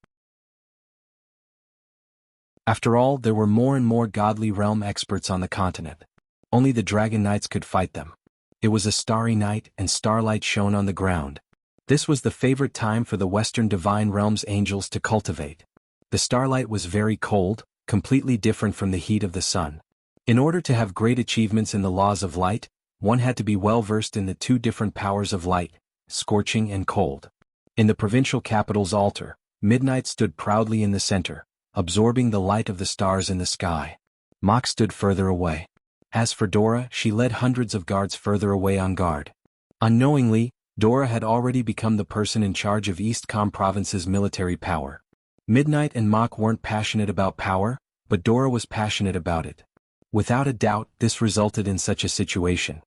After all, there were more and more godly realm experts on the continent. Only the dragon knights could fight them. It was a starry night and starlight shone on the ground. This was the favorite time for the Western Divine Realms angels to cultivate. The starlight was very cold, completely different from the heat of the sun. In order to have great achievements in the laws of light, one had to be well versed in the 2 different powers of light, scorching and cold. In the provincial capital's altar, Midnight stood proudly in the center, absorbing the light of the stars in the sky. Mach stood further away. As for Dora, she led hundreds of guards further away on guard. Unknowingly, Dora had already become the person in charge of East Com Province's military power. Midnight and Mach weren't passionate about power, but Dora was passionate about it. Without a doubt, this resulted in such a situation.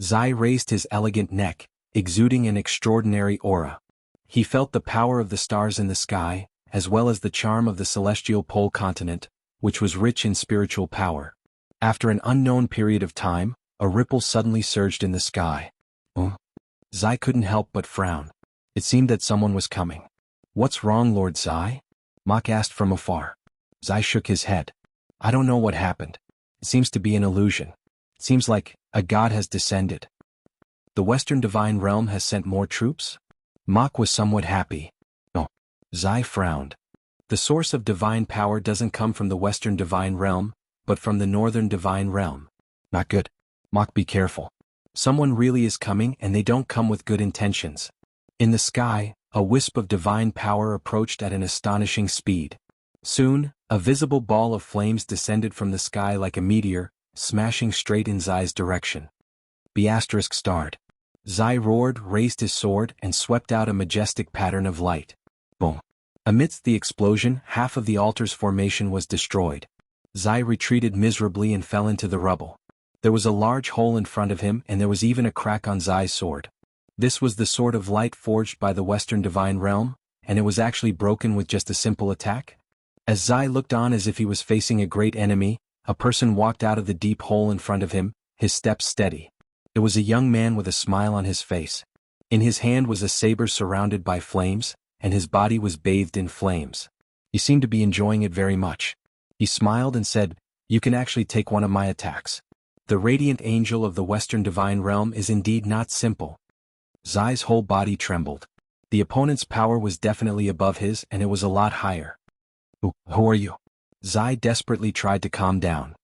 Zai raised his elegant neck, exuding an extraordinary aura. He felt the power of the stars in the sky, as well as the charm of the celestial pole continent, which was rich in spiritual power. After an unknown period of time, a ripple suddenly surged in the sky. Zai couldn't help but frown. It seemed that someone was coming. "What's wrong, Lord Zai?" Mach asked from afar. Zai shook his head. "I don't know what happened. It seems to be an illusion. It seems like a god has descended." "The Western Divine Realm has sent more troops?" Mach was somewhat happy. "No." Zai frowned. "The source of divine power doesn't come from the Western Divine Realm, but from the Northern Divine Realm." "Not good. Mach, be careful. Someone really is coming and they don't come with good intentions." In the sky, a wisp of divine power approached at an astonishing speed. Soon, a visible ball of flames descended from the sky like a meteor, smashing straight in Zai's direction. ****. Zai roared, raised his sword, and swept out a majestic pattern of light. Boom. Amidst the explosion, half of the altar's formation was destroyed. Zai retreated miserably and fell into the rubble. There was a large hole in front of him and there was even a crack on Zai's sword. This was the sword of light forged by the Western Divine Realm, and it was actually broken with just a simple attack? As Zai looked on as if he was facing a great enemy, a person walked out of the deep hole in front of him, his steps steady. It was a young man with a smile on his face. In his hand was a saber surrounded by flames, and his body was bathed in flames. He seemed to be enjoying it very much. He smiled and said, "You can actually take one of my attacks. The Radiant Angel of the Western Divine Realm is indeed not simple." Zai's whole body trembled. The opponent's power was definitely above his and it was a lot higher. Who are you?" Zai desperately tried to calm down.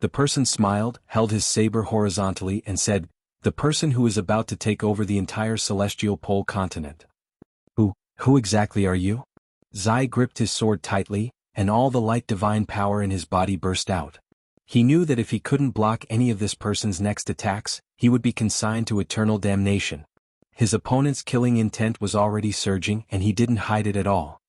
The person smiled, held his saber horizontally and said, "The person who is about to take over the entire celestial pole continent." Who exactly are you?" Zai gripped his sword tightly, and all the light divine power in his body burst out. He knew that if he couldn't block any of this person's next attacks, he would be consigned to eternal damnation. His opponent's killing intent was already surging and he didn't hide it at all.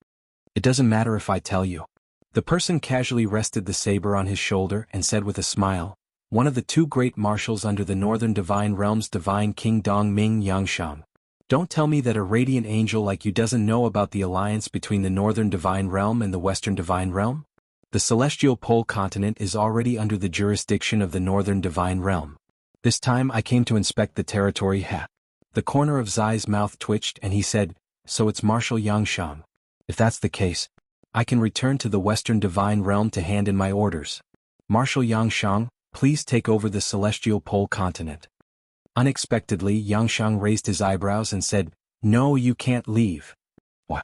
"It doesn't matter if I tell you." The person casually rested the saber on his shoulder and said with a smile, "One of the two great marshals under the Northern Divine Realm's Divine King Dongming Yangshang. Don't tell me that a radiant angel like you doesn't know about the alliance between the Northern Divine Realm and the Western Divine Realm? The Celestial Pole Continent is already under the jurisdiction of the Northern Divine Realm. This time I came to inspect the territory." The corner of Zai's mouth twitched and he said, "So it's Marshal Yangshang. If that's the case, I can return to the Western Divine Realm to hand in my orders. Marshal Yangshang, please take over the Celestial Pole Continent." Unexpectedly, Yangshang raised his eyebrows and said, "No, you can't leave." "What?"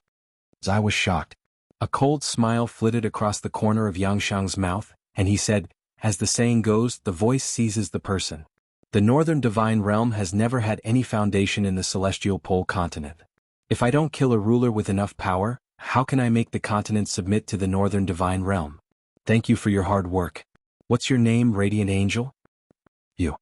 Zai was shocked. A cold smile flitted across the corner of Yangshang's mouth, and he said, "As the saying goes, the voice seizes the person. The Northern Divine Realm has never had any foundation in the Celestial Pole Continent. If I don't kill a ruler with enough power, how can I make the continent submit to the Northern Divine Realm? Thank you for your hard work. What's your name, Radiant Angel?" "You."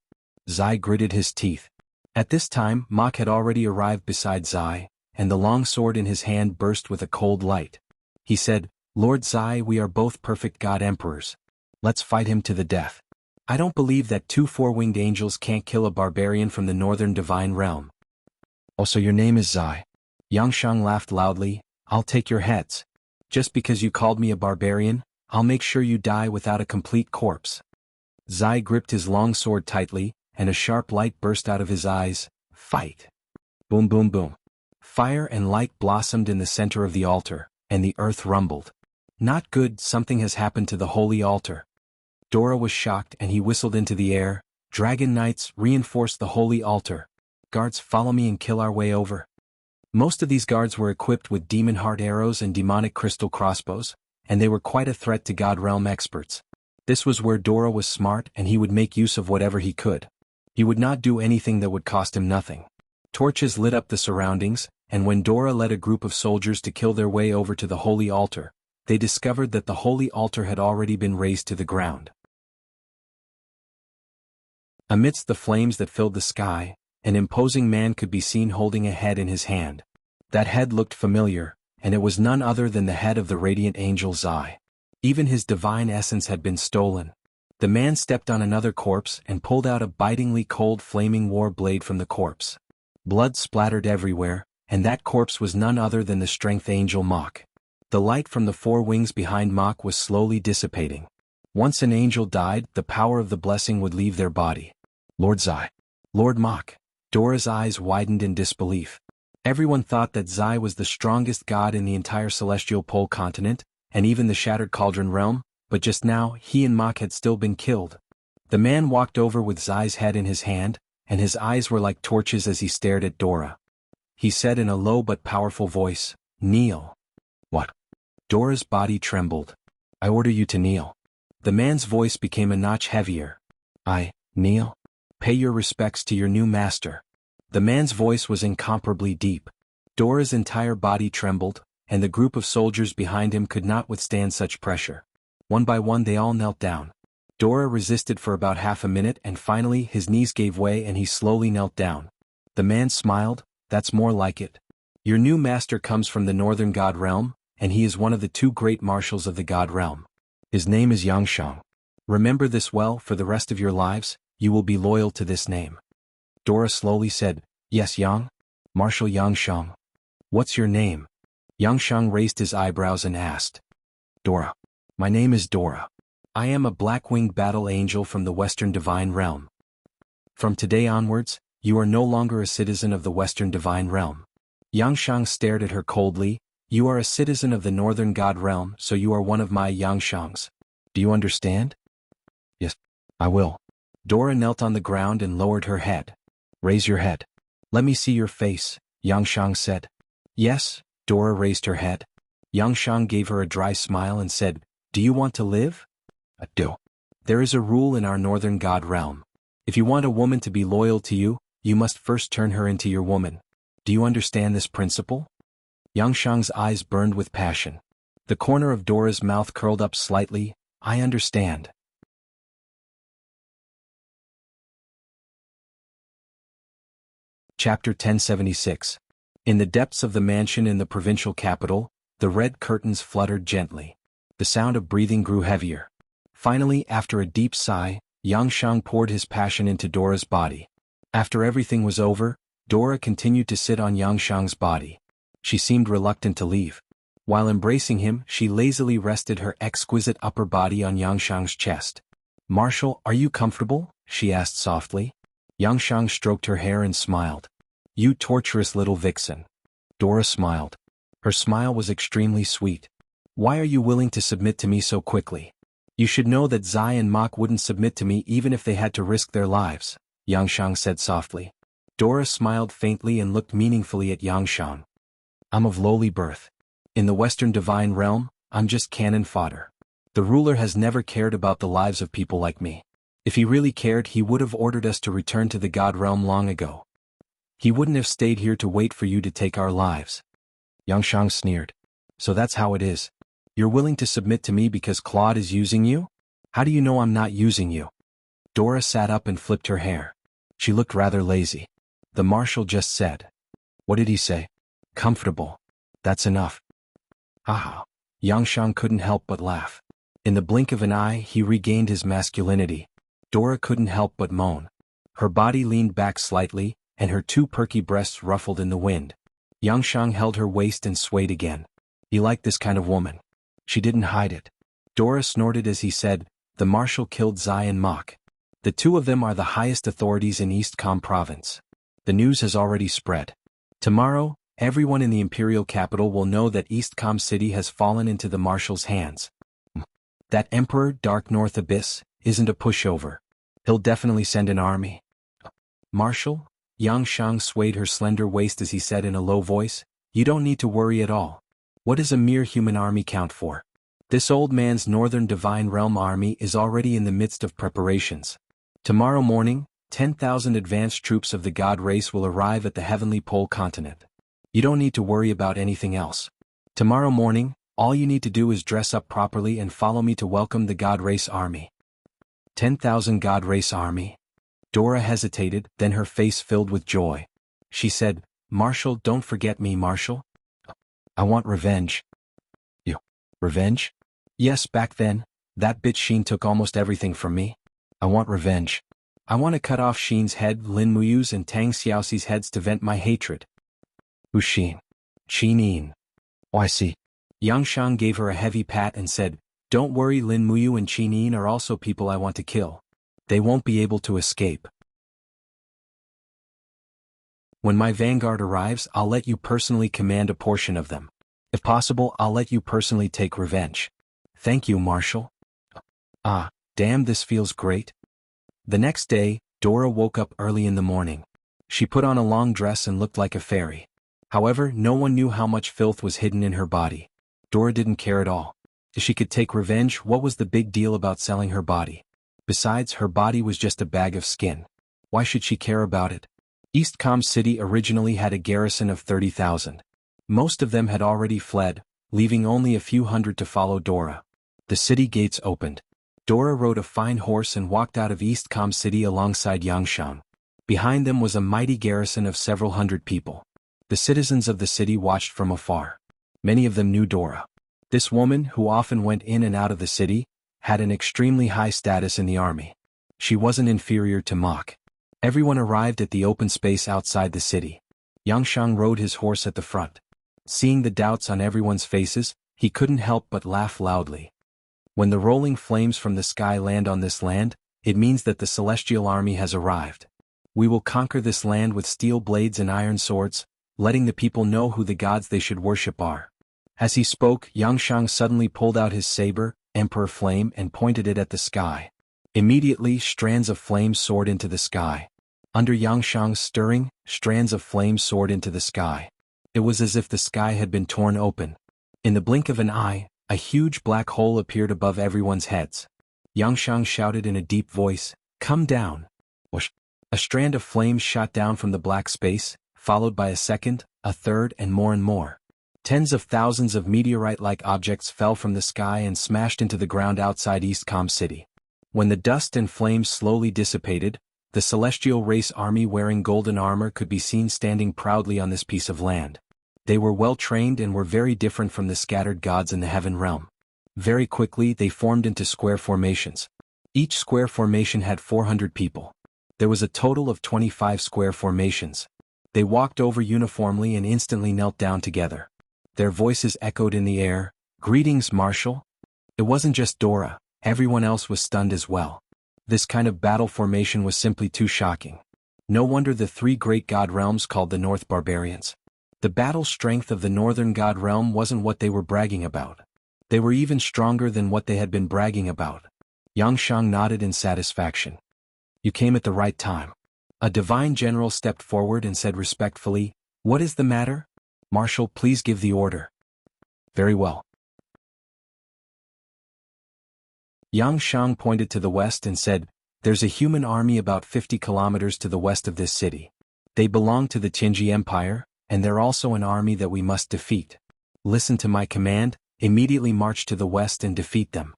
Zai gritted his teeth. At this time, Mach had already arrived beside Zai, and the long sword in his hand burst with a cold light. He said, "Lord Zai, we are both perfect God Emperors. Let's fight him to the death. I don't believe that two four-winged angels can't kill a barbarian from the Northern Divine Realm." "Oh, so your name is Zai?" Yangshang laughed loudly. "I'll take your heads. Just because you called me a barbarian, I'll make sure you die without a complete corpse." Zai gripped his long sword tightly, and a sharp light burst out of his eyes. "Fight!" Boom boom boom. Fire and light blossomed in the center of the altar, and the earth rumbled. "Not good, something has happened to the holy altar." Dora was shocked and he whistled into the air, "Dragon Knights, reinforce the holy altar. Guards, follow me and kill our way over." Most of these guards were equipped with demon heart arrows and demonic crystal crossbows, and they were quite a threat to God Realm experts. This was where Dora was smart and he would make use of whatever he could. He would not do anything that would cost him nothing. Torches lit up the surroundings, and when Dora led a group of soldiers to kill their way over to the holy altar, they discovered that the holy altar had already been razed to the ground. Amidst the flames that filled the sky, an imposing man could be seen holding a head in his hand. That head looked familiar, and it was none other than the head of the radiant angel Zai. Even his divine essence had been stolen. The man stepped on another corpse and pulled out a bitingly cold flaming war blade from the corpse. Blood splattered everywhere, and that corpse was none other than the strength angel Mach. The light from the four wings behind Mach was slowly dissipating. Once an angel died, the power of the blessing would leave their body. Lord Zai. Lord Mach. Dora's eyes widened in disbelief. Everyone thought that Zai was the strongest god in the entire celestial pole continent, and even the Shattered Cauldron realm, but just now he and Mach had still been killed. The man walked over with Zai's head in his hand, and his eyes were like torches as he stared at Dora. He said in a low but powerful voice, "Kneel." What? Dora's body trembled. "I order you to kneel." The man's voice became a notch heavier. "I, kneel? Pay your respects to your new master." The man's voice was incomparably deep. Dora's entire body trembled, and the group of soldiers behind him could not withstand such pressure. One by one they all knelt down. Dora resisted for about half a minute and finally his knees gave way and he slowly knelt down. The man smiled. "That's more like it. Your new master comes from the northern god realm, and he is one of the two great marshals of the god realm. His name is Yangshang. Remember this well, for the rest of your lives, you will be loyal to this name." Dora slowly said, "Yes, Yang? Marshal Yangshang. What's your name?" Yangshang raised his eyebrows and asked. "Dora. My name is Dora. I am a black-winged battle angel from the Western Divine Realm. From today onwards, you are no longer a citizen of the Western Divine Realm." Yangshang stared at her coldly. "You are a citizen of the Northern God Realm, so you are one of my Yangshangs. Do you understand?" "Yes, I will." Dora knelt on the ground and lowered her head. "Raise your head. Let me see your face," Yangshang said. "Yes." Dora raised her head. Yangshang gave her a dry smile and said, "Do you want to live?" "I do." "There is a rule in our Northern God Realm. If you want a woman to be loyal to you, you must first turn her into your woman. Do you understand this principle?" Yangshang's eyes burned with passion. The corner of Dora's mouth curled up slightly. "I understand." Chapter 1076. In the depths of the mansion in the provincial capital, the red curtains fluttered gently. The sound of breathing grew heavier. Finally, after a deep sigh, Yangshang poured his passion into Dora's body. After everything was over, Dora continued to sit on Yangshang's body. She seemed reluctant to leave. While embracing him, she lazily rested her exquisite upper body on Yangshang's chest. "Marshal, are you comfortable?" she asked softly. Yangshang stroked her hair and smiled. "You torturous little vixen." Dora smiled. Her smile was extremely sweet. "Why are you willing to submit to me so quickly? You should know that Zai and Mach wouldn't submit to me even if they had to risk their lives," Yangshang said softly. Dora smiled faintly and looked meaningfully at Yangshang. "I'm of lowly birth. In the Western Divine Realm, I'm just cannon fodder. The ruler has never cared about the lives of people like me. If he really cared, he would have ordered us to return to the God Realm long ago. He wouldn't have stayed here to wait for you to take our lives." Yangshang sneered. "So that's how it is. You're willing to submit to me because Claude is using you? How do you know I'm not using you?" Dora sat up and flipped her hair. She looked rather lazy. "The marshal just said." "What did he say?" "Comfortable. That's enough." "Haha." Yangshang couldn't help but laugh. In the blink of an eye, he regained his masculinity. Dora couldn't help but moan. Her body leaned back slightly, and her two perky breasts ruffled in the wind. Yangshang held her waist and swayed again. He liked this kind of woman. She didn't hide it. Dora snorted as he said, "The marshal killed Zai and Mach. The two of them are the highest authorities in East Com province. The news has already spread. Tomorrow, everyone in the imperial capital will know that East Com City has fallen into the marshal's hands. That Emperor Dark North Abyss isn't a pushover. He'll definitely send an army." "Marshal?" Yangshang swayed her slender waist as he said in a low voice, "You don't need to worry at all. What does a mere human army count for? This old man's Northern Divine Realm army is already in the midst of preparations. Tomorrow morning, 10,000 advanced troops of the god race will arrive at the Heavenly Pole continent. You don't need to worry about anything else. Tomorrow morning, All you need to do is dress up properly and follow me to welcome the God Race Army. 10,000 God Race Army? Dora hesitated, then her face filled with joy. She said, Marshal, don't forget me, Marshal. I want revenge. You. Revenge? Yes, back then, that bitch Sheen took almost everything from me. I want revenge. I want to cut off Sheen's head, Lin Muyu's and Tang Xiaoxi's heads to vent my hatred. Who's Sheen? Sheen. Oh, I see. Yang Shang gave her a heavy pat and said, Don't worry, Lin Muyu and Qin are also people I want to kill. They won't be able to escape. When my vanguard arrives, I'll let you personally command a portion of them. If possible, I'll let you personally take revenge. Thank you, Marshal. Ah, damn, this feels great. The next day, Dora woke up early in the morning. She put on a long dress and looked like a fairy. However, no one knew how much filth was hidden in her body. Dora didn't care at all. If she could take revenge, what was the big deal about selling her body? Besides, her body was just a bag of skin. Why should she care about it? East Com City originally had a garrison of 30,000. Most of them had already fled, leaving only a few hundred to follow Dora. The city gates opened. Dora rode a fine horse and walked out of East Com City alongside Yangshan. Behind them was a mighty garrison of several hundred people. The citizens of the city watched from afar. Many of them knew Dora. This woman, who often went in and out of the city, had an extremely high status in the army. She wasn't inferior to Mach. Everyone arrived at the open space outside the city. Yangshan rode his horse at the front. Seeing the doubts on everyone's faces, he couldn't help but laugh loudly. When the rolling flames from the sky land on this land, it means that the celestial army has arrived. We will conquer this land with steel blades and iron swords, letting the people know who the gods they should worship are. As he spoke, Yangshan suddenly pulled out his saber, Emperor Flame, and pointed it at the sky. Immediately, strands of flame soared into the sky. Under Yangshan's stirring, strands of flame soared into the sky. It was as if the sky had been torn open. In the blink of an eye, a huge black hole appeared above everyone's heads. Yangshan shouted in a deep voice, "Come down!" Whoosh! A strand of flames shot down from the black space, followed by a second, a third, and more. Tens of thousands of meteorite-like objects fell from the sky and smashed into the ground outside East Com City. When the dust and flames slowly dissipated, the celestial race army wearing golden armor could be seen standing proudly on this piece of land. They were well trained and were very different from the scattered gods in the heaven realm. Very quickly they formed into square formations. Each square formation had 400 people. There was a total of 25 square formations. They walked over uniformly and instantly knelt down together. Their voices echoed in the air, "Greetings, Marshal." It wasn't just Dora, everyone else was stunned as well. This kind of battle formation was simply too shocking. No wonder the three great god realms called the North barbarians. The battle strength of the Northern god realm wasn't what they were bragging about. They were even stronger than what they had been bragging about. Yangshan nodded in satisfaction. "You came at the right time." A divine general stepped forward and said respectfully, "What is the matter? Marshal, please give the order." "Very well." Yangshan pointed to the west and said, "There's a human army about 50 kilometers to the west of this city. They belong to the Qinji Empire, and they're also an army that we must defeat. Listen to my command, immediately march to the west and defeat them."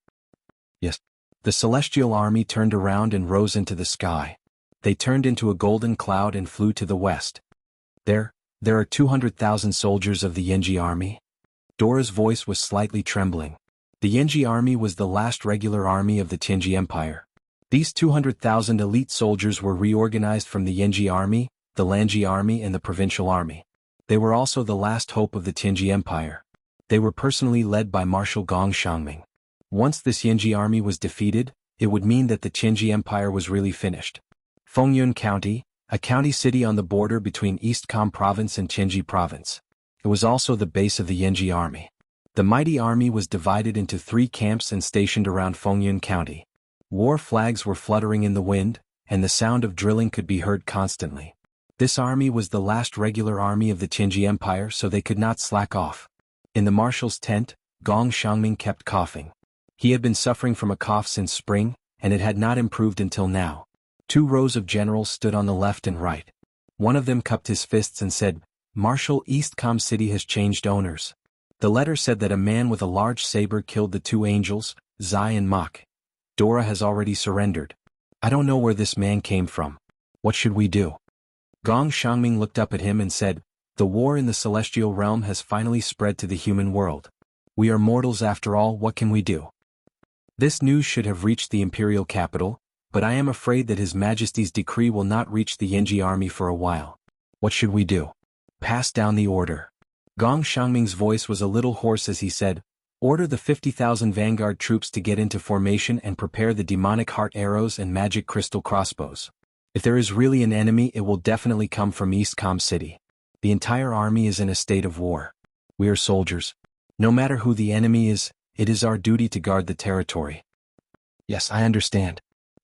"Yes." The celestial army turned around and rose into the sky. They turned into a golden cloud and flew to the west. There are 200,000 soldiers of the Yenji army." Dora's voice was slightly trembling. The Yenji army was the last regular army of the Qinji Empire. These 200,000 elite soldiers were reorganized from the Yenji army, the Lanji army and the provincial army. They were also the last hope of the Qinji Empire. They were personally led by Marshal Gong Xiangming. Once this Yenji army was defeated, it would mean that the Qinji Empire was really finished. Fengyun County, a county city on the border between East Com Province and Qinji Province. It was also the base of the Yenji army. The mighty army was divided into 3 camps and stationed around Fengyun County. War flags were fluttering in the wind, and the sound of drilling could be heard constantly. This army was the last regular army of the Qinji Empire, so they could not slack off. In the marshal's tent, Gong Xiangming kept coughing. He had been suffering from a cough since spring, and it had not improved until now. 2 rows of generals stood on the left and right. One of them cupped his fists and said, "Marshal, East Com City has changed owners. The letter said that a man with a large saber killed the two angels, Zai and Mach. Dora has already surrendered. I don't know where this man came from. What should we do? Gong Xiangming looked up at him and said, the war in the celestial realm has finally spread to the human world. We are mortals after all, what can we do? This news should have reached the imperial capital, but I am afraid that His Majesty's decree will not reach the Yanji army for a while. What should we do? Pass down the order. Gong Xiangming's voice was a little hoarse as he said, order the 50,000 vanguard troops to get into formation and prepare the demonic heart arrows and magic crystal crossbows. If there is really an enemy, it will definitely come from East Com City. The entire army is in a state of war. We are soldiers. No matter who the enemy is, it is our duty to guard the territory. Yes, I understand.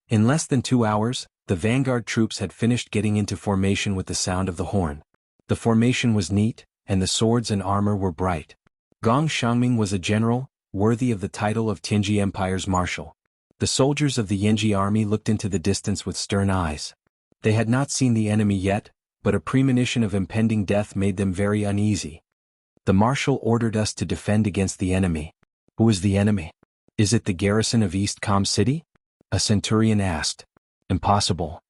In less than 2 hours, the vanguard troops had finished getting into formation with the sound of the horn. The formation was neat, and the swords and armor were bright. Gong Xiangming was a general, worthy of the title of Tianji Empire's marshal. The soldiers of the Yanji army looked into the distance with stern eyes. They had not seen the enemy yet, but a premonition of impending death made them very uneasy. The marshal ordered us to defend against the enemy. Who is the enemy? Is it the garrison of East Com City? A centurion asked. Impossible.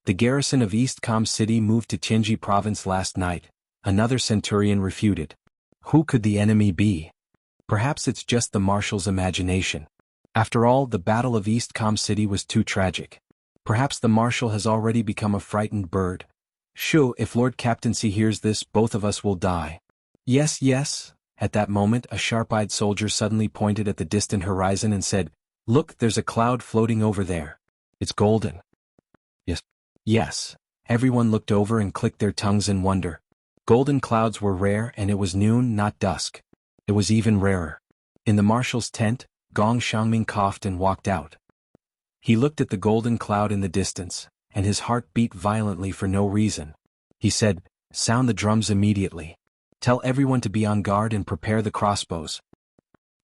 The garrison of East Com City moved to Tianji province last night, another centurion refuted. Who could the enemy be? Perhaps it's just the marshal's imagination. After all, the Battle of East Com City was too tragic. Perhaps the marshal has already become a frightened bird. Shoo, if Lord Captaincy hears this, both of us will die. Yes, yes. At that moment, a sharp-eyed soldier suddenly pointed at the distant horizon and said, look, there's a cloud floating over there. It's golden. Yes. Yes. Everyone looked over and clicked their tongues in wonder. Golden clouds were rare, and it was noon, not dusk. It was even rarer. In the marshal's tent, Gong Xiangming coughed and walked out. He looked at the golden cloud in the distance, and his heart beat violently for no reason. He said, sound the drums immediately. Tell everyone to be on guard and prepare the crossbows.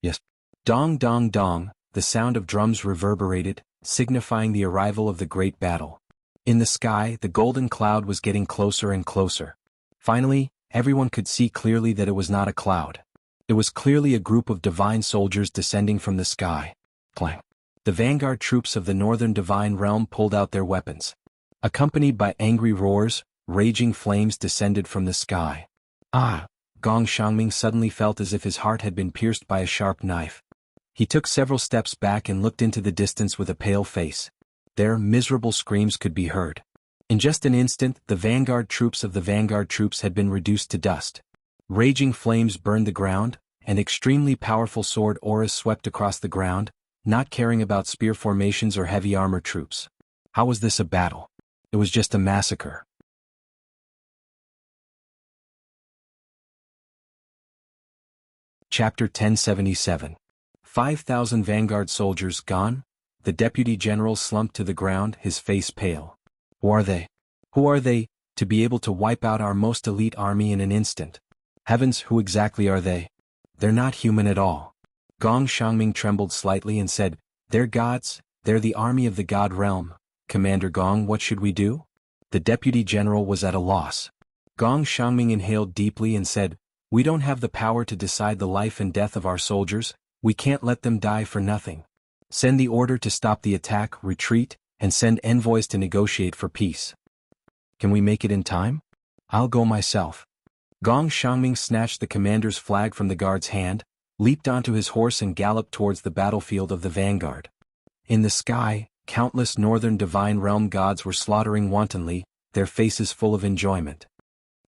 Yes. Dong dong dong, the sound of drums reverberated, signifying the arrival of the great battle. In the sky, the golden cloud was getting closer and closer. Finally, everyone could see clearly that it was not a cloud. It was clearly a group of divine soldiers descending from the sky. Clang. The vanguard troops of the northern divine realm pulled out their weapons. Accompanied by angry roars, raging flames descended from the sky. Ah! Gong Xiangming suddenly felt as if his heart had been pierced by a sharp knife. He took several steps back and looked into the distance with a pale face. There, miserable screams could be heard. In just an instant, the vanguard troops of the vanguard troops had been reduced to dust. Raging flames burned the ground, and extremely powerful sword auras swept across the ground, not caring about spear formations or heavy armor troops. How was this a battle? It was just a massacre. Chapter 1077. 5,000 vanguard soldiers gone? The deputy general slumped to the ground, his face pale. Who are they? Who are they, to be able to wipe out our most elite army in an instant? Heavens, who exactly are they? They're not human at all. Gong Xiangming trembled slightly and said, they're gods, they're the army of the god realm. Commander Gong, what should we do? The deputy general was at a loss. Gong Xiangming inhaled deeply and said, we don't have the power to decide the life and death of our soldiers, we can't let them die for nothing. Send the order to stop the attack, retreat, and send envoys to negotiate for peace. Can we make it in time? I'll go myself. Gong Xiangming snatched the commander's flag from the guard's hand, leaped onto his horse and galloped towards the battlefield of the vanguard. In the sky, countless northern divine realm gods were slaughtering wantonly, their faces full of enjoyment.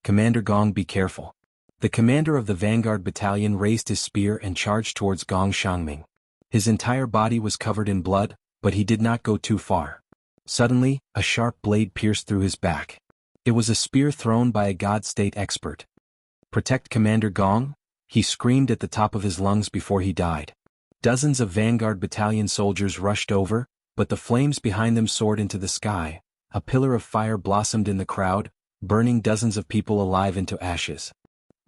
Commander Gong, be careful. The commander of the vanguard battalion raised his spear and charged towards Gong Xiangming. His entire body was covered in blood, but he did not go too far. Suddenly, a sharp blade pierced through his back. It was a spear thrown by a god state expert. Protect Commander Gong? He screamed at the top of his lungs before he died. Dozens of vanguard battalion soldiers rushed over, but the flames behind them soared into the sky. A pillar of fire blossomed in the crowd, burning dozens of people alive into ashes.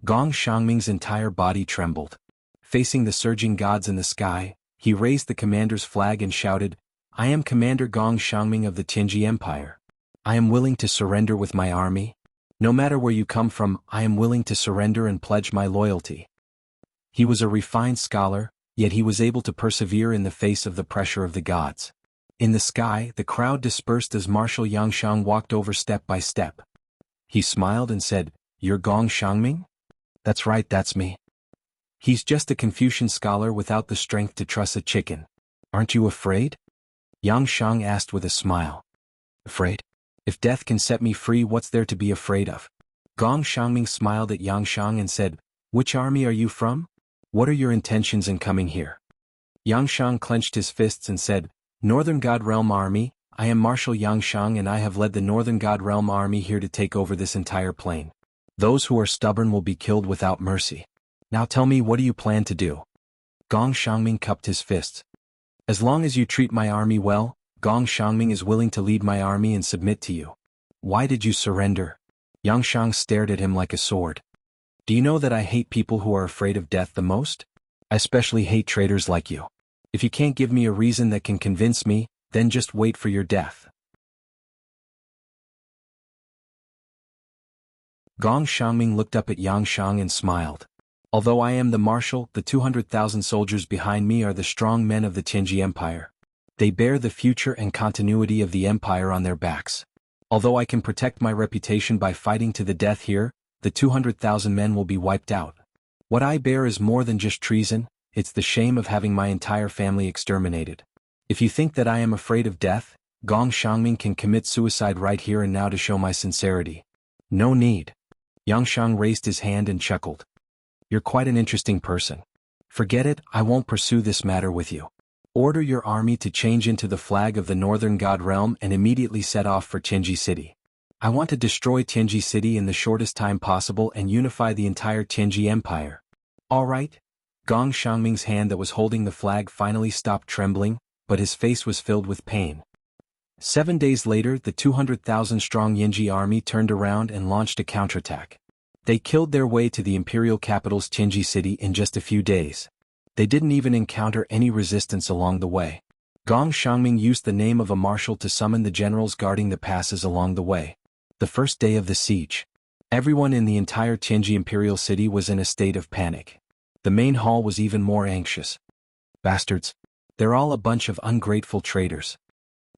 Gong Xiangming's entire body trembled. Facing the surging gods in the sky, he raised the commander's flag and shouted, I am Commander Gong Xiangming of the Tianji Empire. I am willing to surrender with my army. No matter where you come from, I am willing to surrender and pledge my loyalty. He was a refined scholar, yet he was able to persevere in the face of the pressure of the gods. In the sky, the crowd dispersed as Marshal Yangshang walked over step by step. He smiled and said, "You're Gong Shangming?" "That's right, that's me." "He's just a Confucian scholar without the strength to truss a chicken. Aren't you afraid?" Yangshang asked with a smile. "Afraid? If death can set me free, what's there to be afraid of?" Gong Shangming smiled at Yangshang and said, "Which army are you from? What are your intentions in coming here?" Yangshang clenched his fists and said, "Northern God Realm Army, I am Marshal Yangshang and I have led the Northern God Realm Army here to take over this entire plain. Those who are stubborn will be killed without mercy. Now tell me, what do you plan to do?" Gong Shangming cupped his fists. "As long as you treat my army well, Gong Shangming is willing to lead my army and submit to you." "Why did you surrender?" Yangshang stared at him like a sword. "Do you know that I hate people who are afraid of death the most? I especially hate traitors like you. If you can't give me a reason that can convince me, then just wait for your death." Gong Shangming looked up at Yangshang and smiled. "Although I am the marshal, the 200,000 soldiers behind me are the strong men of the Tianji Empire. They bear the future and continuity of the empire on their backs. Although I can protect my reputation by fighting to the death here, the 200,000 men will be wiped out. What I bear is more than just treason, it's the shame of having my entire family exterminated. If you think that I am afraid of death, Gong Shangming can commit suicide right here and now to show my sincerity." "No need." Yangshang raised his hand and chuckled. "You're quite an interesting person. Forget it, I won't pursue this matter with you. Order your army to change into the flag of the Northern God Realm and immediately set off for Tianji City. I want to destroy Tianji City in the shortest time possible and unify the entire Tianji Empire." "All right." Gong Shangming's hand that was holding the flag finally stopped trembling, but his face was filled with pain. 7 days later, the 200,000-strong Yinji army turned around and launched a counterattack. They killed their way to the imperial capital's Tianji City in just a few days. They didn't even encounter any resistance along the way. Gong Shangming used the name of a marshal to summon the generals guarding the passes along the way. The first day of the siege. Everyone in the entire Tianji imperial city was in a state of panic. The main hall was even more anxious. "Bastards. They're all a bunch of ungrateful traitors."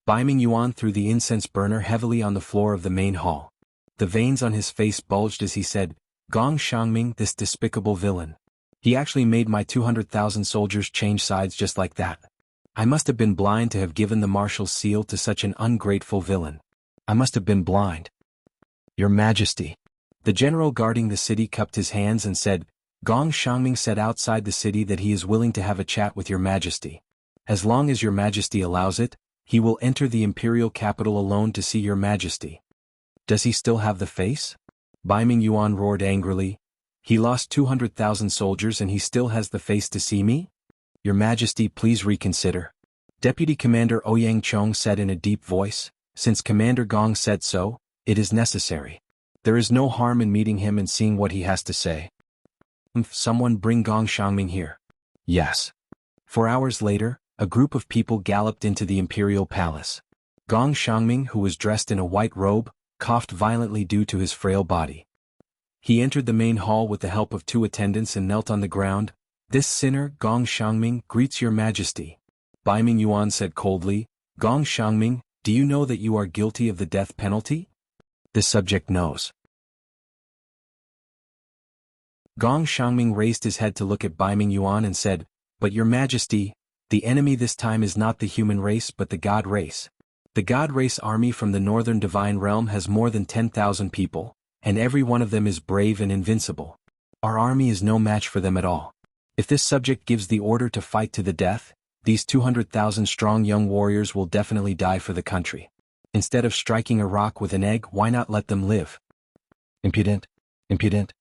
Baiming Yuan threw the incense burner heavily on the floor of the main hall. The veins on his face bulged as he said, "Gong Shangming, this despicable villain. He actually made my 200,000 soldiers change sides just like that. I must have been blind to have given the marshal's seal to such an ungrateful villain. I must have been blind." "Your Majesty." The general guarding the city cupped his hands and said, "Gong Shangming said outside the city that he is willing to have a chat with your Majesty. As long as your Majesty allows it, he will enter the imperial capital alone to see your Majesty." "Does he still have the face?" Baiming Yuan roared angrily. "He lost 200,000 soldiers and he still has the face to see me? Your Majesty, please reconsider." Deputy Commander Ouyang Chong said in a deep voice, "Since Commander Gong said so, it is necessary. There is no harm in meeting him and seeing what he has to say." "Someone bring Gong Shangming here." "Yes." 4 hours later, a group of people galloped into the imperial palace. Gong Shangming, who was dressed in a white robe, coughed violently due to his frail body. He entered the main hall with the help of 2 attendants and knelt on the ground. "This sinner, Gong Shangming, greets your Majesty." Baiming Yuan said coldly, "Gong Shangming, do you know that you are guilty of the death penalty?" "This subject knows." Gong Shangming raised his head to look at Baiming Yuan and said, "But your Majesty, the enemy this time is not the human race but the god race. The god race army from the northern divine realm has more than 10,000 people, and every one of them is brave and invincible. Our army is no match for them at all. If this subject gives the order to fight to the death, these 200,000 strong young warriors will definitely die for the country. Instead of striking a rock with an egg, why not let them live?" "Impudent! Impudent!"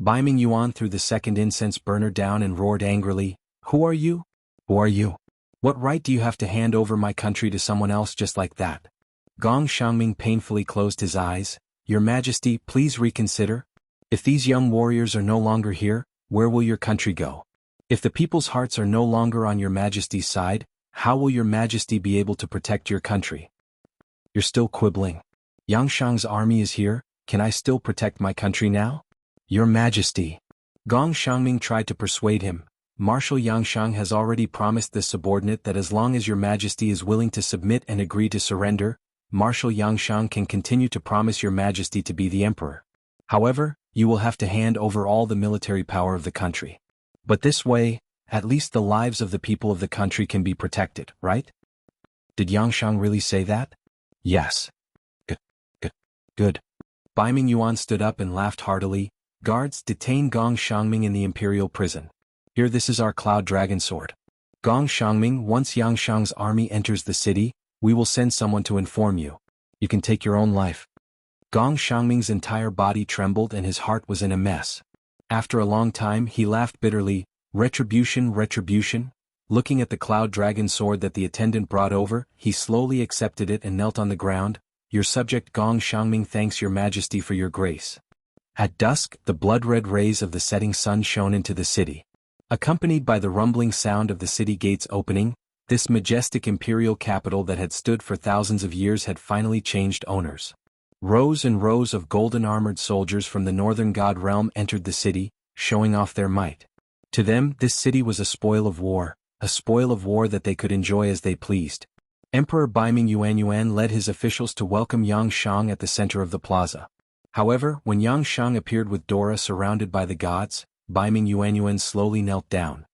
Baiming Yuan threw the second incense burner down and roared angrily, "Who are you? Who are you? What right do you have to hand over my country to someone else just like that?" Gong Shangming painfully closed his eyes. "Your Majesty, please reconsider. If these young warriors are no longer here, where will your country go? If the people's hearts are no longer on your Majesty's side, how will your Majesty be able to protect your country?" "You're still quibbling. Yangshang's army is here, Can I still protect my country now? Your Majesty. Gong Xiangming tried to persuade him. Marshal Yangshang has already promised this subordinate that as long as your Majesty is willing to submit and agree to surrender, Marshal Yangshang can continue to promise your Majesty to be the emperor. However, you will have to hand over all the military power of the country. But this way, at least the lives of the people of the country can be protected, right? Did Yangshang really say that? Yes. Good. Bai Mingyuan stood up and laughed heartily. Guards, detain Gong Xiangming in the imperial prison. Here, this is our cloud dragon sword. Gong Xiangming, once Yangshang's army enters the city, we will send someone to inform you. You can take your own life. Gong Xiangming's entire body trembled and his heart was in a mess. After a long time he laughed bitterly. Retribution, retribution. Looking at the cloud dragon sword that the attendant brought over, he slowly accepted it and knelt on the ground. Your subject Gong Xiangming thanks your Majesty for your grace. At dusk, the blood-red rays of the setting sun shone into the city. Accompanied by the rumbling sound of the city gates opening, this majestic imperial capital that had stood for thousands of years had finally changed owners. Rows and rows of golden-armored soldiers from the northern god realm entered the city, showing off their might. To them, this city was a spoil of war that they could enjoy as they pleased. Emperor Bai Mingyuan led his officials to welcome Yangshang at the center of the plaza. However, when Yangshang appeared with Dora surrounded by the gods, Bai Mingyuan slowly knelt down.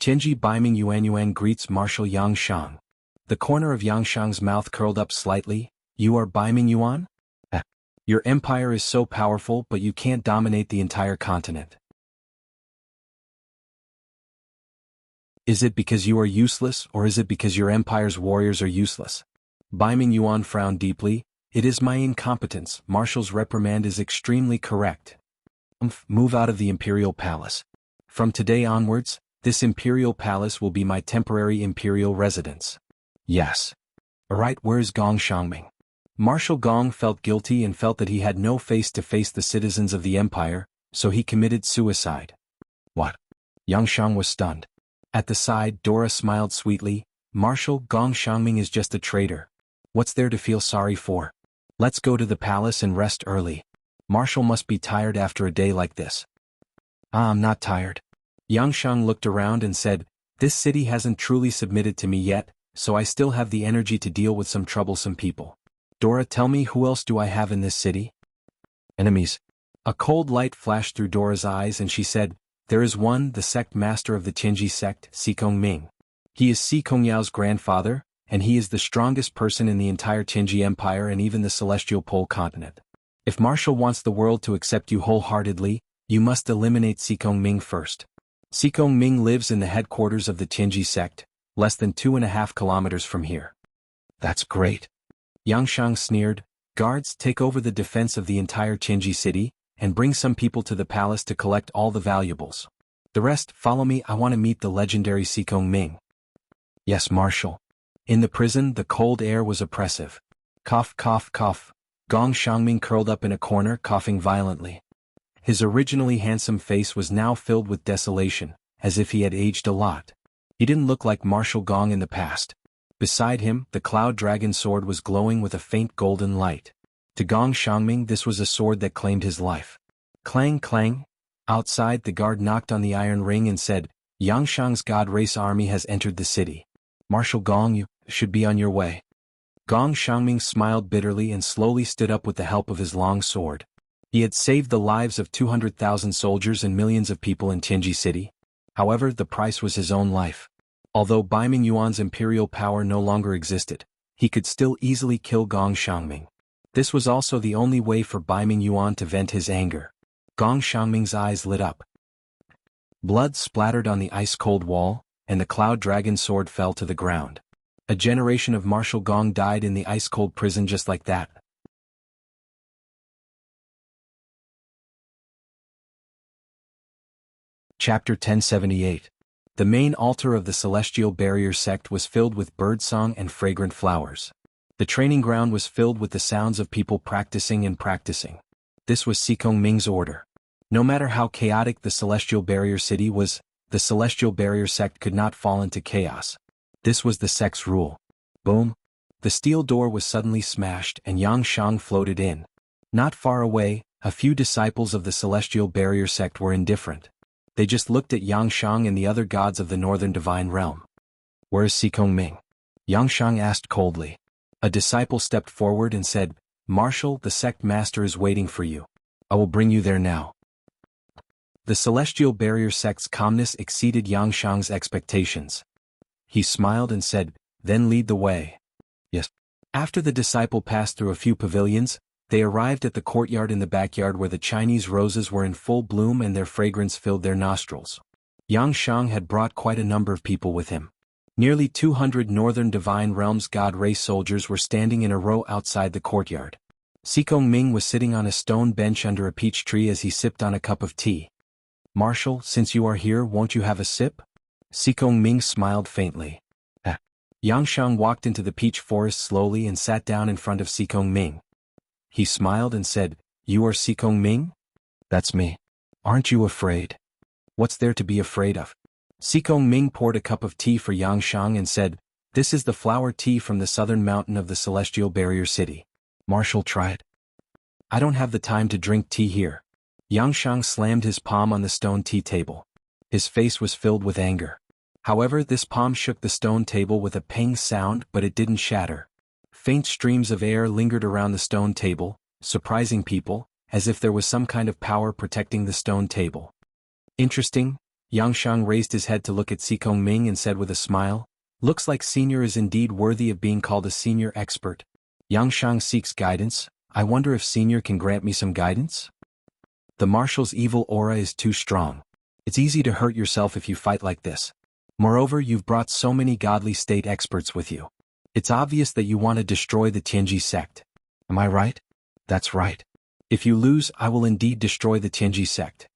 Tianji Bai Mingyuan greets Marshal Yangshang. The corner of Yangshang's mouth curled up slightly. You are Bai Mingyuan? Your empire is so powerful, but you can't dominate the entire continent. Is it because you are useless, or is it because your empire's warriors are useless? Bai Mingyuan frowned deeply. It is my incompetence. Marshal's reprimand is extremely correct. Move out of the imperial palace. From today onwards, this imperial palace will be my temporary imperial residence. Yes. Alright, where's Gong Xiangming? Marshal Gong felt guilty and felt that he had no face to face the citizens of the empire, so he committed suicide. What? Yangshang was stunned. At the side, Dora smiled sweetly. Marshal, Gong Xiangming is just a traitor. What's there to feel sorry for? Let's go to the palace and rest early. Marshal must be tired after a day like this. I'm not tired. Yangshang looked around and said, this city hasn't truly submitted to me yet, so I still have the energy to deal with some troublesome people. Dora, tell me, who else do I have in this city? Enemies. A cold light flashed through Dora's eyes and she said, there is one, the sect master of the Tianji sect, Sikong Ming. He is Sikong Yao's grandfather, and he is the strongest person in the entire Tianji Empire and even the celestial pole continent. If Marshal wants the world to accept you wholeheartedly, you must eliminate Sikong Ming first. Sikong Ming lives in the headquarters of the Tianji sect, less than 2.5 kilometers from here. That's great. Yangshang sneered. Guards, take over the defense of the entire Tianji city, and bring some people to the palace to collect all the valuables. The rest, follow me, I want to meet the legendary Sikong Ming. Yes, Marshal. In the prison, the cold air was oppressive. Cough, cough, cough. Gong Xiangming curled up in a corner, coughing violently. His originally handsome face was now filled with desolation, as if he had aged a lot. He didn't look like Marshal Gong in the past. Beside him, the cloud dragon sword was glowing with a faint golden light. To Gong Xiangming, this was a sword that claimed his life. Clang, clang. Outside, the guard knocked on the iron ring and said, Yangshang's god race army has entered the city. Marshal Gong, you should be on your way. Gong Xiangming smiled bitterly and slowly stood up with the help of his long sword. He had saved the lives of 200,000 soldiers and millions of people in Tianji City. However, the price was his own life. Although Bai Mingyuan's imperial power no longer existed, he could still easily kill Gong Xiangming. This was also the only way for Bai Mingyuan to vent his anger. Gong Xiangming's eyes lit up. Blood splattered on the ice-cold wall, and the cloud dragon sword fell to the ground. A generation of Marshal Gong died in the ice-cold prison just like that. Chapter 1078. The main altar of the Celestial Barrier sect was filled with birdsong and fragrant flowers. The training ground was filled with the sounds of people practicing and practicing. This was Sikong Ming's order. No matter how chaotic the Celestial Barrier city was, the Celestial Barrier sect could not fall into chaos. This was the sect's rule. Boom! The steel door was suddenly smashed and Yangshang floated in. Not far away, a few disciples of the Celestial Barrier sect were indifferent. They just looked at Yangshang and the other gods of the Northern Divine Realm. "Where is Xikong Ming?" Yangshang asked coldly. A disciple stepped forward and said, "Marshal, the sect master is waiting for you. I will bring you there now." The Celestial Barrier sect's calmness exceeded Yangshang's expectations. He smiled and said, "Then lead the way." "Yes." After the disciple passed through a few pavilions, they arrived at the courtyard in the backyard where the Chinese roses were in full bloom and their fragrance filled their nostrils. Yangshang had brought quite a number of people with him. Nearly 200 Northern Divine Realms God race soldiers were standing in a row outside the courtyard. Xikong Ming was sitting on a stone bench under a peach tree as he sipped on a cup of tea. "Marshal, since you are here, won't you have a sip?" Xikong Ming smiled faintly. Yangshang walked into the peach forest slowly and sat down in front of Xikong Ming. He smiled and said, "You are Xikong Ming?" "That's me. Aren't you afraid?" "What's there to be afraid of?" Xikong Ming poured a cup of tea for Yangshang and said, "This is the flower tea from the southern mountain of the Celestial Barrier City. Marshal, try it." "I don't have the time to drink tea here." Yangshang slammed his palm on the stone tea table. His face was filled with anger. However, this palm shook the stone table with a ping sound, but it didn't shatter. Faint streams of air lingered around the stone table, surprising people, as if there was some kind of power protecting the stone table. "Interesting." Yangshang raised his head to look at Xikong Ming and said with a smile, "Looks like Senior is indeed worthy of being called a senior expert. Yangshang seeks guidance. I wonder if Senior can grant me some guidance?" "The Marshal's evil aura is too strong. It's easy to hurt yourself if you fight like this. Moreover, you've brought so many godly state experts with you. It's obvious that you want to destroy the Tianji sect. Am I right?" "That's right. If you lose, I will indeed destroy the Tianji sect."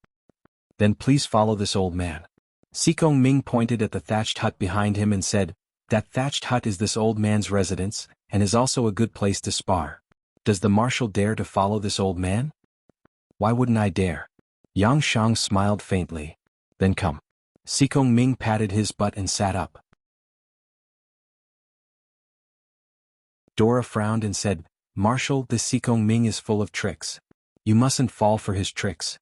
"Then please follow this old man." Xikong Ming pointed at the thatched hut behind him and said, "That thatched hut is this old man's residence, and is also a good place to spar. Does the Marshal dare to follow this old man?" "Why wouldn't I dare?" Yangshang smiled faintly. "Then come." Xikong Ming patted his butt and sat up. Dora frowned and said, "Marshal, this Xikong Ming is full of tricks. You mustn't fall for his tricks."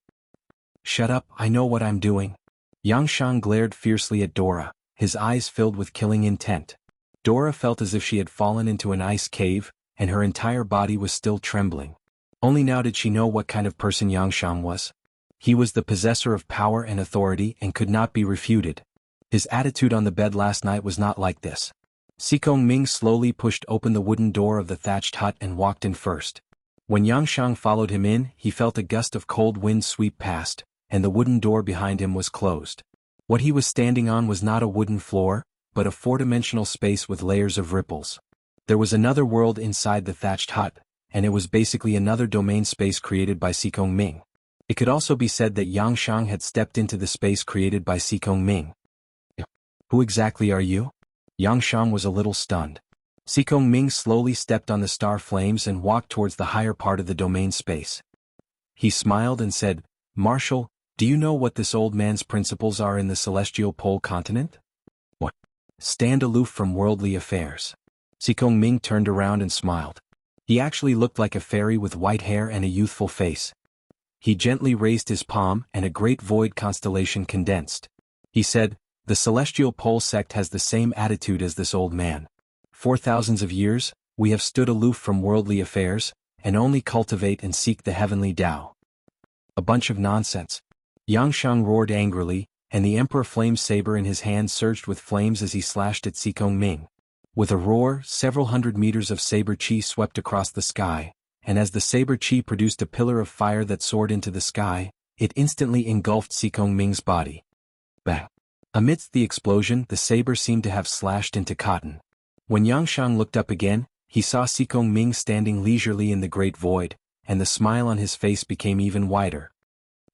"Shut up, I know what I'm doing." Yangshang glared fiercely at Dora, his eyes filled with killing intent. Dora felt as if she had fallen into an ice cave, and her entire body was still trembling. Only now did she know what kind of person Yangshang was. He was the possessor of power and authority and could not be refuted. His attitude on the bed last night was not like this. Xikong Ming slowly pushed open the wooden door of the thatched hut and walked in first. When Yangshang followed him in, he felt a gust of cold wind sweep past, and the wooden door behind him was closed. What he was standing on was not a wooden floor, but a four-dimensional space with layers of ripples. There was another world inside the thatched hut, and it was basically another domain space created by Xikong Ming. It could also be said that Yangshang had stepped into the space created by Xikong Ming. "Who exactly are you?" Yangshang was a little stunned. Xikong Ming slowly stepped on the star flames and walked towards the higher part of the domain space. He smiled and said, "Marshal, do you know what this old man's principles are in the Celestial Pole continent?" "What?" "Stand aloof from worldly affairs." Xikong Ming turned around and smiled. He actually looked like a fairy with white hair and a youthful face. He gently raised his palm and a great void constellation condensed. He said, "The Celestial Pole sect has the same attitude as this old man. For thousands of years, we have stood aloof from worldly affairs, and only cultivate and seek the heavenly Tao." "A bunch of nonsense." Yangshang roared angrily, and the Emperor Flame Saber in his hand surged with flames as he slashed at Xikong Ming. With a roar, several hundred meters of saber chi swept across the sky, and as the saber chi produced a pillar of fire that soared into the sky, it instantly engulfed Xikong Ming's body. Bang! Amidst the explosion, the saber seemed to have slashed into cotton. When Yangshang looked up again, he saw Xikong Ming standing leisurely in the great void, and the smile on his face became even wider.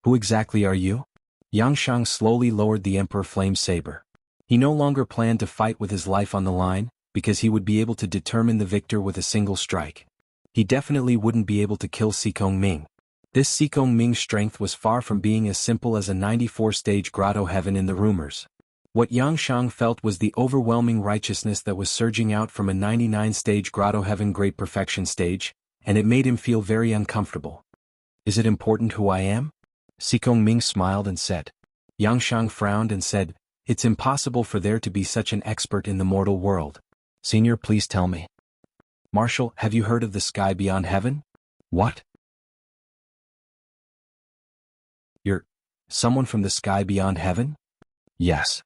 "Who exactly are you?" Yangshang slowly lowered the Emperor Flame Saber. He no longer planned to fight with his life on the line, because he would be able to determine the victor with a single strike. He definitely wouldn't be able to kill Xikong Ming. This Xikong Ming's strength was far from being as simple as a 94-stage grotto heaven in the rumors. What Yangshang felt was the overwhelming righteousness that was surging out from a 99-stage grotto heaven great perfection stage, and it made him feel very uncomfortable. Is it important who I am? Xikong Ming smiled and said. Yang Shang frowned and said, it's impossible for there to be such an expert in the mortal world. Senior, please tell me. Marshal, have you heard of the sky beyond heaven? What? You're someone from the sky beyond heaven? Yes.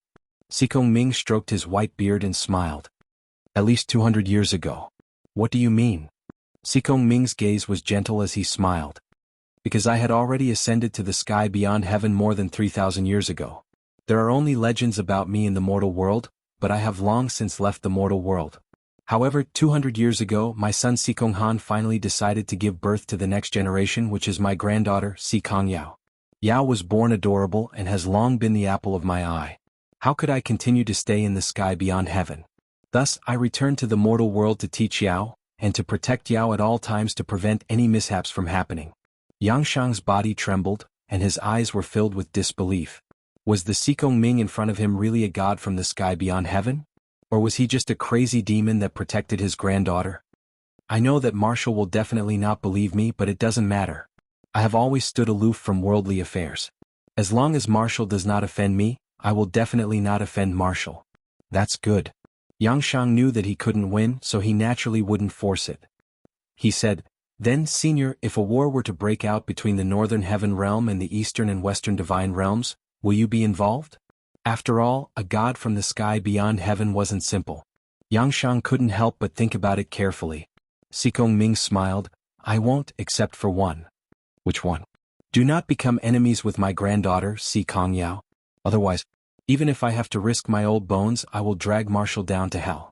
Xikong Ming stroked his white beard and smiled. At least 200 years ago. What do you mean? Xikong Ming's gaze was gentle as he smiled. Because I had already ascended to the sky beyond heaven more than 3,000 years ago. There are only legends about me in the mortal world, but I have long since left the mortal world. However, 200 years ago, my son Xikong Han finally decided to give birth to the next generation, which is my granddaughter, Xikong Yao. Yao was born adorable and has long been the apple of my eye. How could I continue to stay in the sky beyond heaven? Thus, I returned to the mortal world to teach Yao, and to protect Yao at all times to prevent any mishaps from happening. Yang Shang's body trembled, and his eyes were filled with disbelief. Was the Xikong Ming in front of him really a god from the sky beyond heaven? Or was he just a crazy demon that protected his granddaughter? I know that Marshal will definitely not believe me, but it doesn't matter. I have always stood aloof from worldly affairs. As long as Marshal does not offend me, I will definitely not offend Marshal. That's good. Yang Shang knew that he couldn't win, so he naturally wouldn't force it. He said, then, Senior, if a war were to break out between the Northern Heaven Realm and the Eastern and Western Divine Realms, will you be involved? After all, a god from the sky beyond heaven wasn't simple. Yang Shang couldn't help but think about it carefully. Xikong Ming smiled, I won't, except for one. Which one? Do not become enemies with my granddaughter, Xikong Yao. Otherwise, even if I have to risk my old bones, I will drag Marshal down to hell.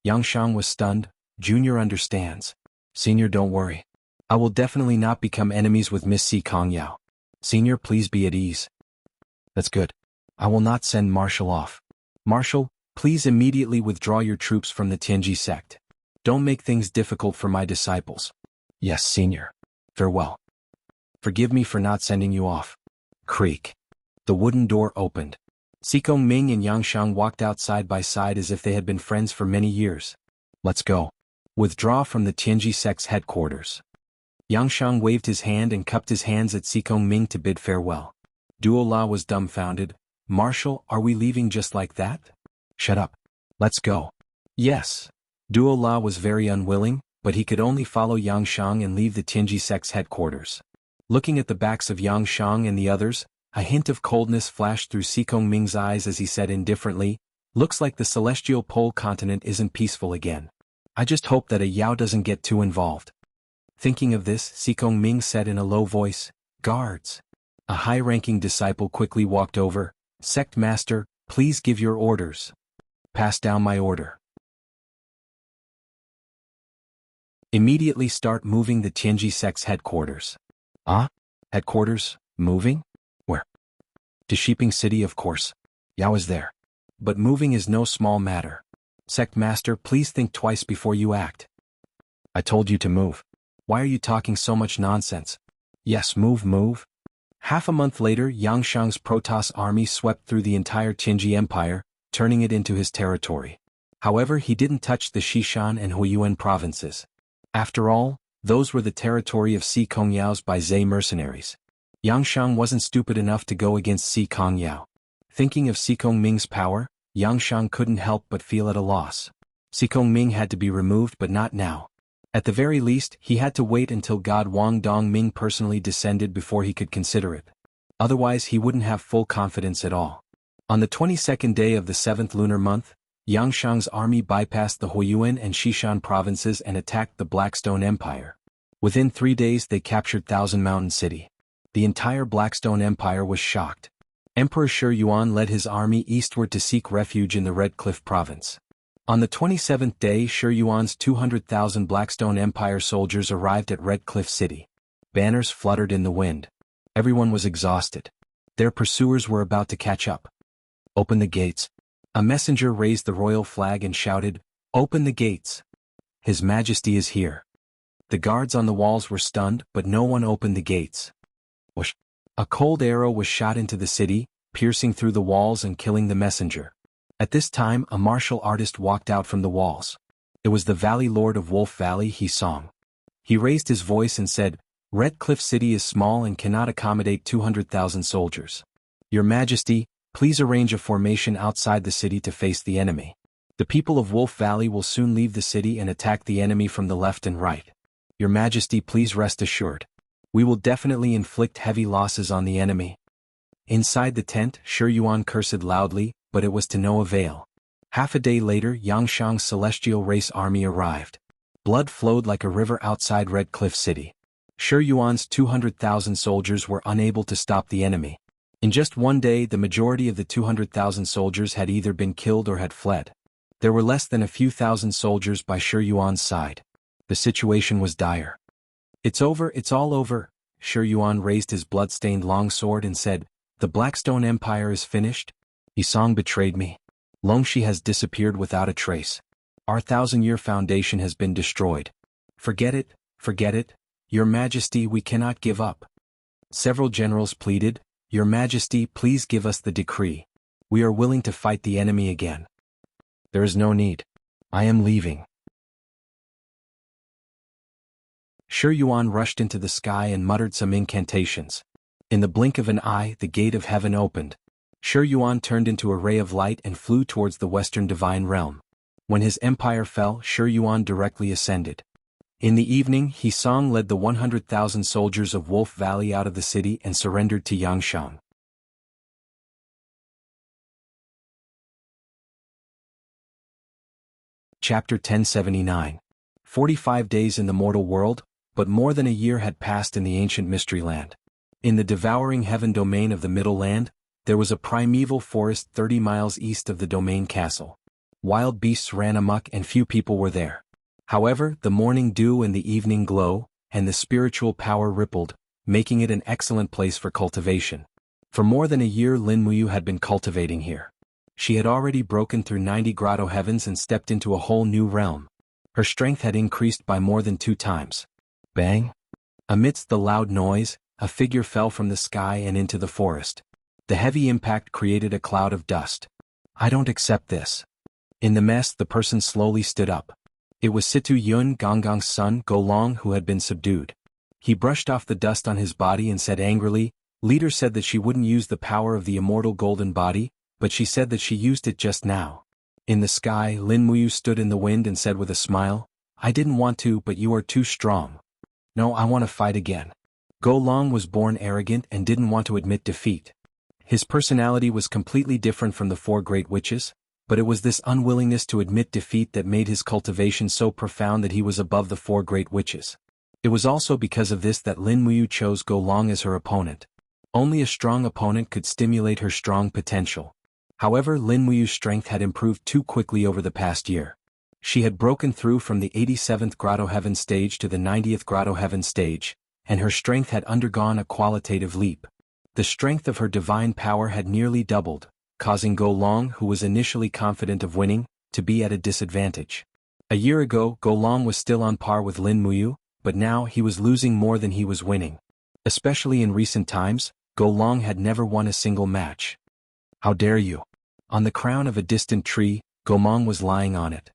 Yang Shang was stunned. Junior understands. Senior, don't worry. I will definitely not become enemies with Miss Xikong Yao. Senior, please be at ease. That's good. I will not send Marshal off. Marshal, please immediately withdraw your troops from the Tianji sect. Don't make things difficult for my disciples. Yes, Senior. Farewell. Forgive me for not sending you off. Creak. The wooden door opened. Xikong Ming and Yang Shang walked out side by side as if they had been friends for many years. Let's go. Withdraw from the Tianji sect's headquarters. Yang Shang waved his hand and cupped his hands at Xikong Ming to bid farewell. Duo La was dumbfounded. Marshal, are we leaving just like that? Shut up. Let's go. Yes. Duo La was very unwilling, but he could only follow Yang Shang and leave the Tianji sect's headquarters. Looking at the backs of Yang Shang and the others, a hint of coldness flashed through Xikong Ming's eyes as he said indifferently, looks like the celestial pole continent isn't peaceful again. I just hope that a Yao doesn't get too involved. Thinking of this, Xikong Ming said in a low voice, Guards. A high-ranking disciple quickly walked over. Sect Master, please give your orders. Pass down my order. Immediately start moving the Tianji sect's headquarters. Ah? Headquarters? Moving? Where? To Shiping City, of course. Yao is there. But moving is no small matter. Sect Master, please think twice before you act. I told you to move. Why are you talking so much nonsense? Yes, move, move. Half a month later, Yang Shang's Protoss army swept through the entire Tianji Empire, turning it into his territory. However, he didn't touch the Xishan and Huiyuan provinces. After all, those were the territory of Xikong Yao's Baizhe mercenaries. Yang Shang wasn't stupid enough to go against Xikong Yao. Thinking of Xikong Ming's power, Yang Shang couldn't help but feel at a loss. Xikong Ming had to be removed, but not now. At the very least, he had to wait until God Wang Dong Ming personally descended before he could consider it. Otherwise, he wouldn't have full confidence at all. On the 22nd day of the 7th lunar month, Yang Shang's army bypassed the Huiyuan and Xishan provinces and attacked the Blackstone Empire. Within 3 days, they captured Thousand Mountain City. The entire Blackstone Empire was shocked. Emperor Shi Yuan led his army eastward to seek refuge in the Red Cliff province. On the 27th day, Shi Yuan's 200,000 Blackstone Empire soldiers arrived at Red Cliff City. Banners fluttered in the wind. Everyone was exhausted. Their pursuers were about to catch up. Open the gates. A messenger raised the royal flag and shouted, Open the gates. His Majesty is here. The guards on the walls were stunned, but no one opened the gates. Whoosh! A cold arrow was shot into the city, piercing through the walls and killing the messenger. At this time, a martial artist walked out from the walls. It was the Valley Lord of Wolf Valley, He Song. He raised his voice and said, Red Cliff City is small and cannot accommodate 200,000 soldiers. Your Majesty, please arrange a formation outside the city to face the enemy. The people of Wolf Valley will soon leave the city and attack the enemy from the left and right. Your Majesty, please rest assured. We will definitely inflict heavy losses on the enemy. Inside the tent, Shi Yuan cursed loudly, but it was to no avail. Half a day later, Yangshang's celestial race army arrived. Blood flowed like a river outside Red Cliff City. Shi Yuan's 200,000 soldiers were unable to stop the enemy. In just one day, the majority of the 200,000 soldiers had either been killed or had fled. There were less than a few thousand soldiers by Shi Yuan's side. The situation was dire. It's over, it's all over. Shi Yuan raised his blood-stained longsword and said, The Blackstone Empire is finished. Yisong betrayed me. Longxi has disappeared without a trace. Our 1,000-year foundation has been destroyed. Forget it, forget it. Your Majesty, we cannot give up. Several generals pleaded, Your Majesty, please give us the decree. We are willing to fight the enemy again. There is no need. I am leaving. Shi Yuan rushed into the sky and muttered some incantations. In the blink of an eye, the gate of heaven opened. Shi Yuan turned into a ray of light and flew towards the western divine realm. When his empire fell, Shi Yuan directly ascended. In the evening, Yisong led the 100,000 soldiers of Wolf Valley out of the city and surrendered to Yangshang. Chapter 1079. 45 days in the mortal world, but more than a year had passed in the ancient mystery land. In the devouring heaven domain of the Middle Land, there was a primeval forest 30 miles east of the domain castle. Wild beasts ran amok and few people were there. However, the morning dew and the evening glow, and the spiritual power rippled, making it an excellent place for cultivation. For more than a year Lin Muyu had been cultivating here. She had already broken through 90 grotto heavens and stepped into a whole new realm. Her strength had increased by more than 2 times. Bang! Amidst the loud noise, a figure fell from the sky and into the forest. The heavy impact created a cloud of dust. I don't accept this. In the mess, the person slowly stood up. It was Situ Yun Gonggong's son, Go Long, who had been subdued. He brushed off the dust on his body and said angrily, Leader said that she wouldn't use the power of the immortal golden body, but she said that she used it just now. In the sky, Lin Muyu stood in the wind and said with a smile, I didn't want to, but you are too strong. No, I want to fight again. Go Long was born arrogant and didn't want to admit defeat. His personality was completely different from the 4 great witches, but it was this unwillingness to admit defeat that made his cultivation so profound that he was above the 4 great witches. It was also because of this that Lin Muyu chose Go Long as her opponent. Only a strong opponent could stimulate her strong potential. However, Lin Muyu's strength had improved too quickly over the past year. She had broken through from the 87th Grotto Heaven stage to the 90th Grotto Heaven stage, and her strength had undergone a qualitative leap. The strength of her divine power had nearly doubled, causing Go Long, who was initially confident of winning, to be at a disadvantage. A year ago, Go Long was still on par with Lin Muyu, but now he was losing more than he was winning. Especially in recent times, Go Long had never won a single match. How dare you? On the crown of a distant tree, Go Long was lying on it.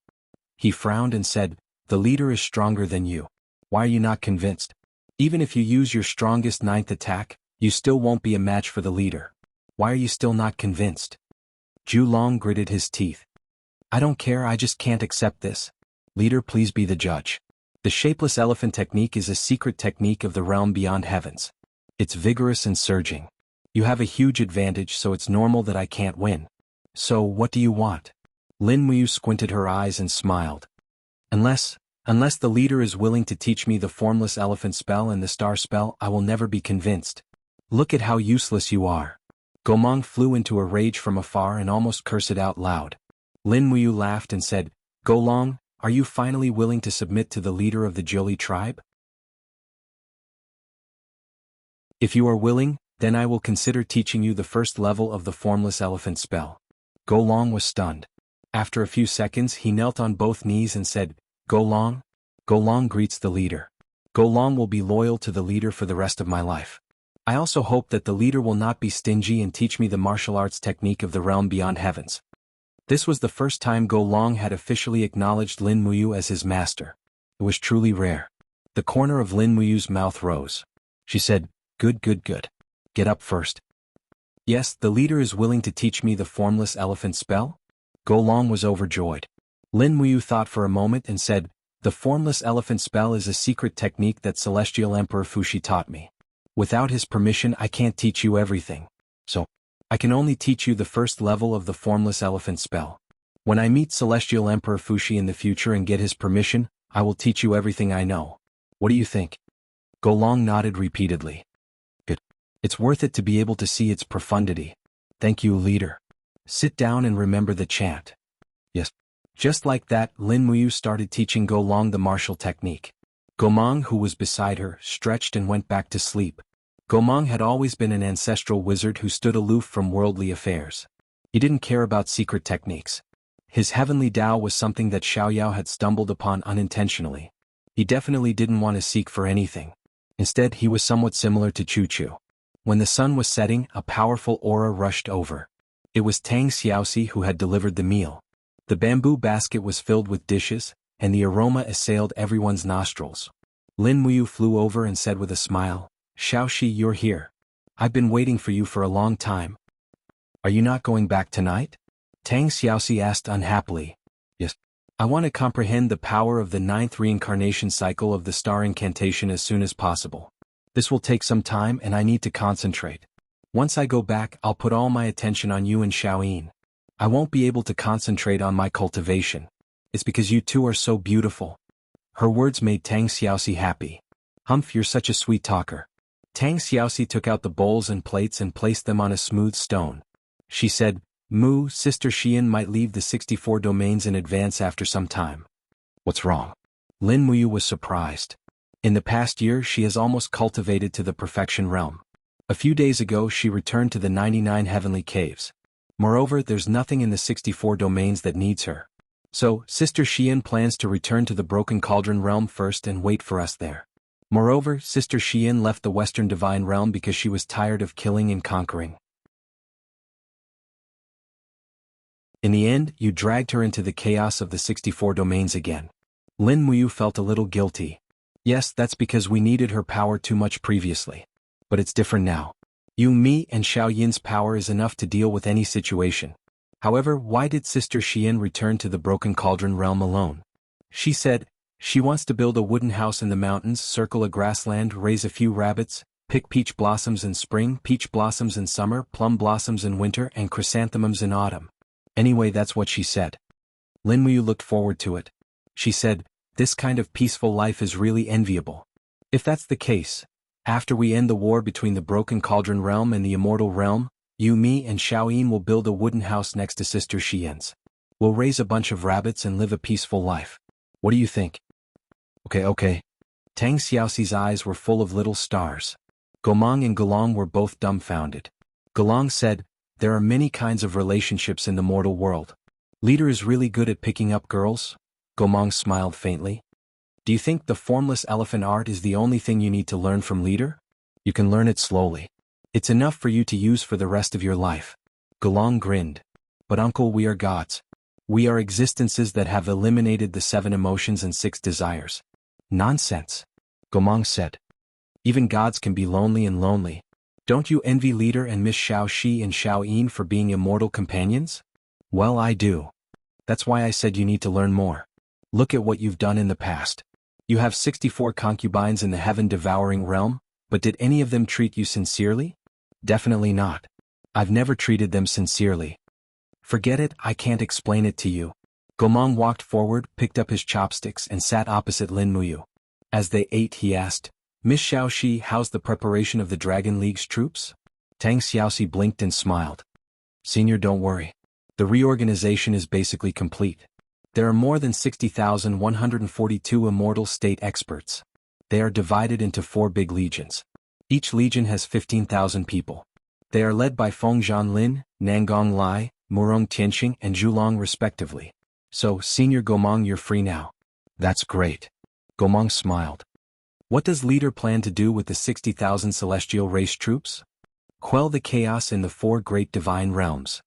He frowned and said, The leader is stronger than you. Why are you not convinced? Even if you use your strongest 9th attack, you still won't be a match for the leader. Why are you still not convinced? Zhu Long gritted his teeth. I don't care, I just can't accept this. Leader, please be the judge. The shapeless elephant technique is a secret technique of the realm beyond heavens. It's vigorous and surging. You have a huge advantage, so it's normal that I can't win. So, what do you want? Lin Muyu squinted her eyes and smiled. Unless the leader is willing to teach me the formless elephant spell and the star spell, I will never be convinced. Look at how useless you are. Gomong flew into a rage from afar and almost cursed out loud. Lin Muyu laughed and said, Go Long, are you finally willing to submit to the leader of the Jiuli tribe? If you are willing, then I will consider teaching you the first level of the formless elephant spell. Go Long was stunned. After a few seconds he knelt on both knees and said, Go Long? Go Long greets the leader. Go Long will be loyal to the leader for the rest of my life. I also hope that the leader will not be stingy and teach me the martial arts technique of the realm beyond heavens. This was the first time Go Long had officially acknowledged Lin Muyu as his master. It was truly rare. The corner of Lin Muyu's mouth rose. She said, "Good, good, good. Get up first." "Yes, the leader is willing to teach me the formless elephant spell?" Go Long was overjoyed. Lin Muyu thought for a moment and said, "The formless elephant spell is a secret technique that Celestial Emperor Fuxi taught me. Without his permission I can't teach you everything. So, I can only teach you the first level of the formless elephant spell. When I meet Celestial Emperor Fuxi in the future and get his permission, I will teach you everything I know. What do you think?" Go Long nodded repeatedly. "Good. It's worth it to be able to see its profundity. Thank you, leader. Sit down and remember the chant." "Yes." Just like that, Lin Muyu started teaching Go Long the martial technique. Gomang, who was beside her, stretched and went back to sleep. Gomang had always been an ancestral wizard who stood aloof from worldly affairs. He didn't care about secret techniques. His heavenly Tao was something that Xiaoyao had stumbled upon unintentionally. He definitely didn't want to seek for anything. Instead, he was somewhat similar to Chu Chu. When the sun was setting, a powerful aura rushed over. It was Tang Xiaoxi who had delivered the meal. The bamboo basket was filled with dishes, and the aroma assailed everyone's nostrils. Lin Muyu flew over and said with a smile, "Xiaoxi, you're here. I've been waiting for you for a long time. Are you not going back tonight?" Tang Xiaoxi asked unhappily. "Yes. I want to comprehend the power of the 9th reincarnation cycle of the star incantation as soon as possible. This will take some time and I need to concentrate. Once I go back, I'll put all my attention on you and Xiaoyin. I won't be able to concentrate on my cultivation. It's because you two are so beautiful." Her words made Tang Xiaoxi happy. "Humph, you're such a sweet talker." Tang Xiaoxi took out the bowls and plates and placed them on a smooth stone. She said, "Mu, Sister Xian might leave the 64 domains in advance after some time." "What's wrong?" Lin Muyu was surprised. In the past year she has almost cultivated to the perfection realm. A few days ago she returned to the 99 heavenly caves. Moreover, there's nothing in the 64 domains that needs her. So, Sister Xian plans to return to the Broken Cauldron realm first and wait for us there. Moreover, Sister Xian left the Western Divine realm because she was tired of killing and conquering. In the end, you dragged her into the chaos of the 64 domains again. Lin Muyu felt a little guilty. Yes, that's because we needed her power too much previously. But it's different now. You, me, and Xiao Yin's power is enough to deal with any situation. However, why did Sister Xian return to the Broken Cauldron realm alone? She said, she wants to build a wooden house in the mountains, circle a grassland, raise a few rabbits, pick peach blossoms in spring, peach blossoms in summer, plum blossoms in winter, and chrysanthemums in autumn. Anyway, that's what she said. Lin Muyu looked forward to it. She said, "This kind of peaceful life is really enviable. If that's the case, after we end the war between the Broken Cauldron realm and the Immortal realm, you, me, and Xiaoyin will build a wooden house next to Sister Xian's. We'll raise a bunch of rabbits and live a peaceful life. What do you think?" Okay. Tang Xiaoxi's eyes were full of little stars. Gomang and Gelong were both dumbfounded. Gelong said, "There are many kinds of relationships in the mortal world. Leader is really good at picking up girls?" Gomang smiled faintly. "Do you think the formless elephant art is the only thing you need to learn from Leader? You can learn it slowly. It's enough for you to use for the rest of your life." Gelong grinned. "But uncle, we are gods. We are existences that have eliminated the 7 emotions and 6 desires." "Nonsense," Gomang said. "Even gods can be lonely and lonely. Don't you envy Leader and Miss Xiao Shi and Xiao Yin for being immortal companions?" "Well, I do. That's why I said you need to learn more. Look at what you've done in the past. You have 64 concubines in the heaven-devouring realm, but did any of them treat you sincerely? Definitely not. I've never treated them sincerely. Forget it, I can't explain it to you." Gomang walked forward, picked up his chopsticks and sat opposite Lin Muyu. As they ate, he asked, "Miss Xiaoxi, how's the preparation of the Dragon League's troops?" Tang Xiaoxi blinked and smiled. "Senior, don't worry. The reorganization is basically complete. There are more than 60,142 immortal state experts. They are divided into 4 big legions. Each legion has 15,000 people. They are led by Feng Zhanlin, Nangong Lai, Murong Tianqing and Zhulong respectively. So, Senior Gomang, you're free now." "That's great." Gomang smiled. "What does Leader plan to do with the 60,000 celestial race troops?" "Quell the chaos in the 4 great divine realms."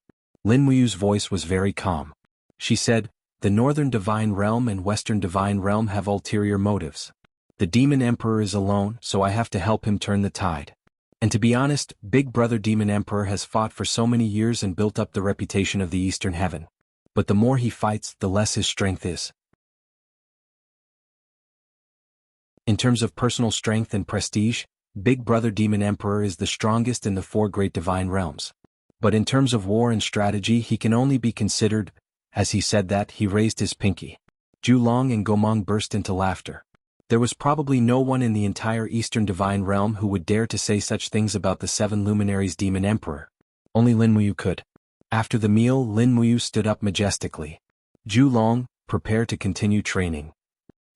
Lin Muyu's voice was very calm. She said, "The Northern Divine Realm and Western Divine Realm have ulterior motives. The Demon Emperor is alone, so I have to help him turn the tide. And to be honest, Big Brother Demon Emperor has fought for so many years and built up the reputation of the Eastern Heaven. But the more he fights, the less his strength is. In terms of personal strength and prestige, Big Brother Demon Emperor is the strongest in the 4 great divine realms. But in terms of war and strategy, he can only be considered. As he said that, he raised his pinky. Julong and Gomong burst into laughter. There was probably no one in the entire Eastern Divine Realm who would dare to say such things about the 7 luminaries Demon Emperor. Only Lin Muyu could. After the meal, Lin Muyu stood up majestically. Julong, prepare to continue training.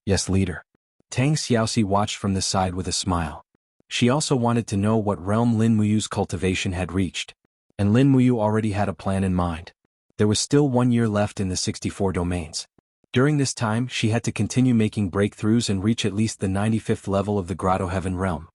Yes, leader. Tang Xiaoxi watched from the side with a smile. She also wanted to know what realm Lin Muyu's cultivation had reached. And Lin Muyu already had a plan in mind. There was still 1 year left in the 64 domains. During this time, she had to continue making breakthroughs and reach at least the 95th level of the Grotto Heaven realm.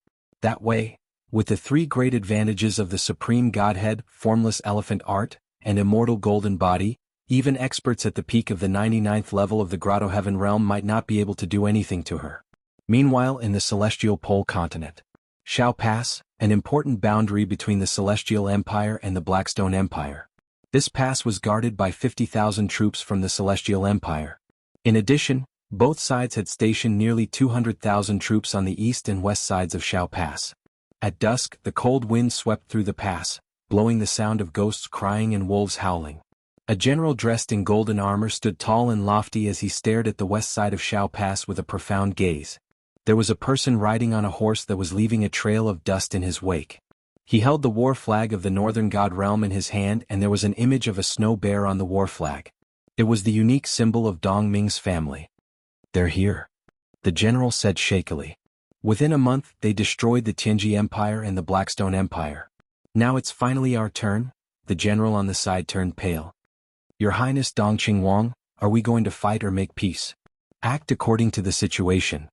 That way, with the 3 great advantages of the Supreme Godhead, Formless Elephant Art, and Immortal Golden Body, even experts at the peak of the 99th level of the Grotto Heaven realm might not be able to do anything to her. Meanwhile, in the Celestial Pole continent, Shao Pass, an important boundary between the Celestial Empire and the Blackstone Empire. This pass was guarded by 50,000 troops from the Celestial Empire. In addition, both sides had stationed nearly 200,000 troops on the east and west sides of Shao Pass. At dusk, the cold wind swept through the pass, blowing the sound of ghosts crying and wolves howling. A general dressed in golden armor stood tall and lofty as he stared at the west side of Shao Pass with a profound gaze. There was a person riding on a horse that was leaving a trail of dust in his wake. He held the war flag of the Northern God Realm in his hand, and there was an image of a snow bear on the war flag. It was the unique symbol of Dong Ming's family. They're here, the general said shakily. Within a month, they destroyed the Tianji Empire and the Blackstone Empire. Now it's finally our turn. The general on the side turned pale. Your Highness Dong Qingwang, are we going to fight or make peace? Act according to the situation.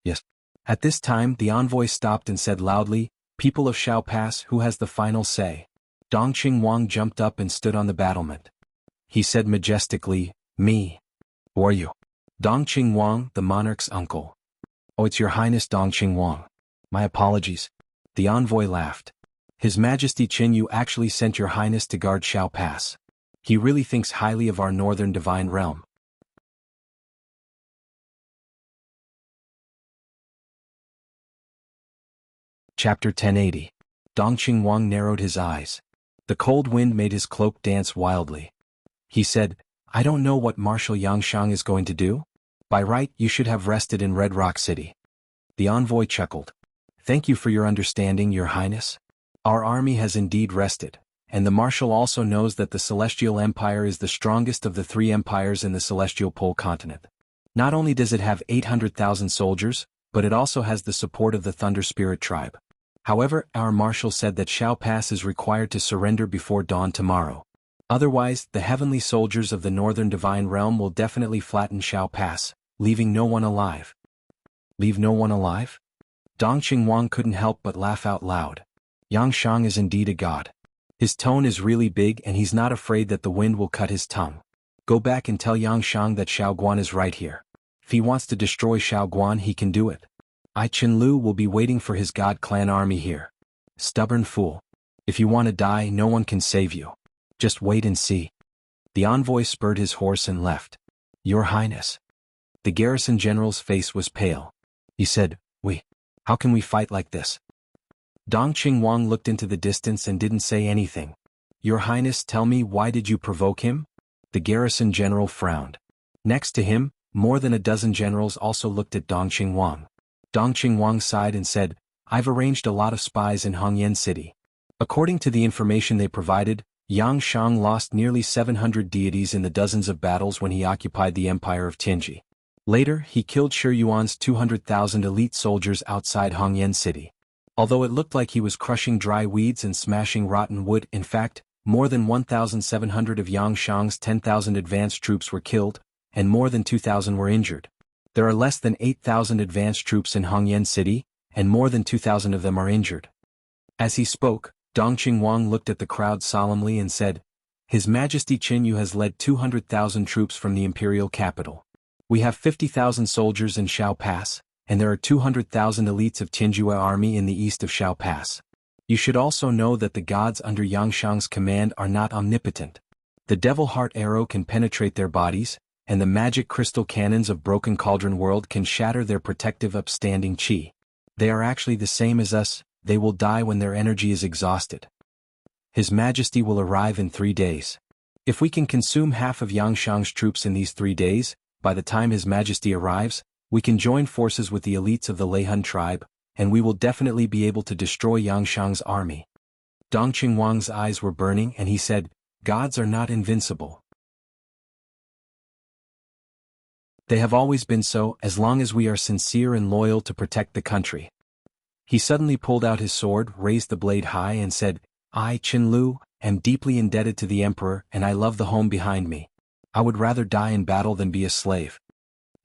Yes. At this time, the envoy stopped and said loudly, People of Shao Pass, who has the final say? Dong Qingwang jumped up and stood on the battlement. He said majestically, Me. Who are you? Dong Qingwang, the monarch's uncle. Oh, it's your Highness Dong Qingwang. My apologies. The envoy laughed. His Majesty Qin Yu actually sent your Highness to guard Shao Pass. He really thinks highly of our northern divine realm. Chapter 1080. Dong Qingwang narrowed his eyes. The cold wind made his cloak dance wildly. He said, I don't know what Marshal Yangshang is going to do. By right, you should have rested in Red Rock City. The envoy chuckled. Thank you for your understanding, Your Highness. Our army has indeed rested, and the Marshal also knows that the Celestial Empire is the strongest of the 3 empires in the Celestial Pole continent. Not only does it have 800,000 soldiers, but it also has the support of the Thunder Spirit tribe. However, our Marshal said that Shao Pass is required to surrender before dawn tomorrow. Otherwise, the heavenly soldiers of the Northern Divine Realm will definitely flatten Shao Pass, leaving no one alive. Leave no one alive? Dong Qingwang couldn't help but laugh out loud. Yangshang is indeed a god. His tone is really big and he's not afraid that the wind will cut his tongue. Go back and tell Yangshang that Shaoguan is right here. If he wants to destroy Shaoguan, he can do it. I Qinlu will be waiting for his god clan army here. Stubborn fool. If you want to die, no one can save you. Just wait and see. The envoy spurred his horse and left. Your Highness. The garrison general's face was pale. He said, how can we fight like this? Dong Qingwang looked into the distance and didn't say anything. Your Highness, tell me, why did you provoke him? The garrison general frowned. Next to him, more than a dozen generals also looked at Dong Qingwang. Dong Qingwang sighed and said, I've arranged a lot of spies in Hongyan City. According to the information they provided, Yang Shang lost nearly 700 deities in the dozens of battles when he occupied the empire of Tianji. Later, he killed Shi Yuan's 200,000 elite soldiers outside Hongyan City. Although it looked like he was crushing dry weeds and smashing rotten wood, in fact, more than 1,700 of Yang Shang's 10,000 advanced troops were killed, and more than 2,000 were injured. There are less than 8,000 advanced troops in Hongyan City, and more than 2,000 of them are injured. As he spoke, Dong Qingwang looked at the crowd solemnly and said, His Majesty Qin Yu has led 200,000 troops from the imperial capital. We have 50,000 soldiers in Shao Pass, and there are 200,000 elites of Tianjue army in the east of Shao Pass. You should also know that the gods under Yangshang's command are not omnipotent. The Devil Heart Arrow can penetrate their bodies, and the magic crystal cannons of Broken Cauldron World can shatter their protective upstanding chi. They are actually the same as us, they will die when their energy is exhausted. His Majesty will arrive in 3 days. If we can consume half of Yangshang's troops in these 3 days, by the time His Majesty arrives, we can join forces with the elites of the Leihun tribe, and we will definitely be able to destroy Yangshang's army. Dong Qingwang's eyes were burning and he said, "Gods are not invincible. They have always been so, as long as we are sincere and loyal to protect the country." He suddenly pulled out his sword, raised the blade high and said, "I, Qin Lu, am deeply indebted to the Emperor and I love the home behind me. I would rather die in battle than be a slave."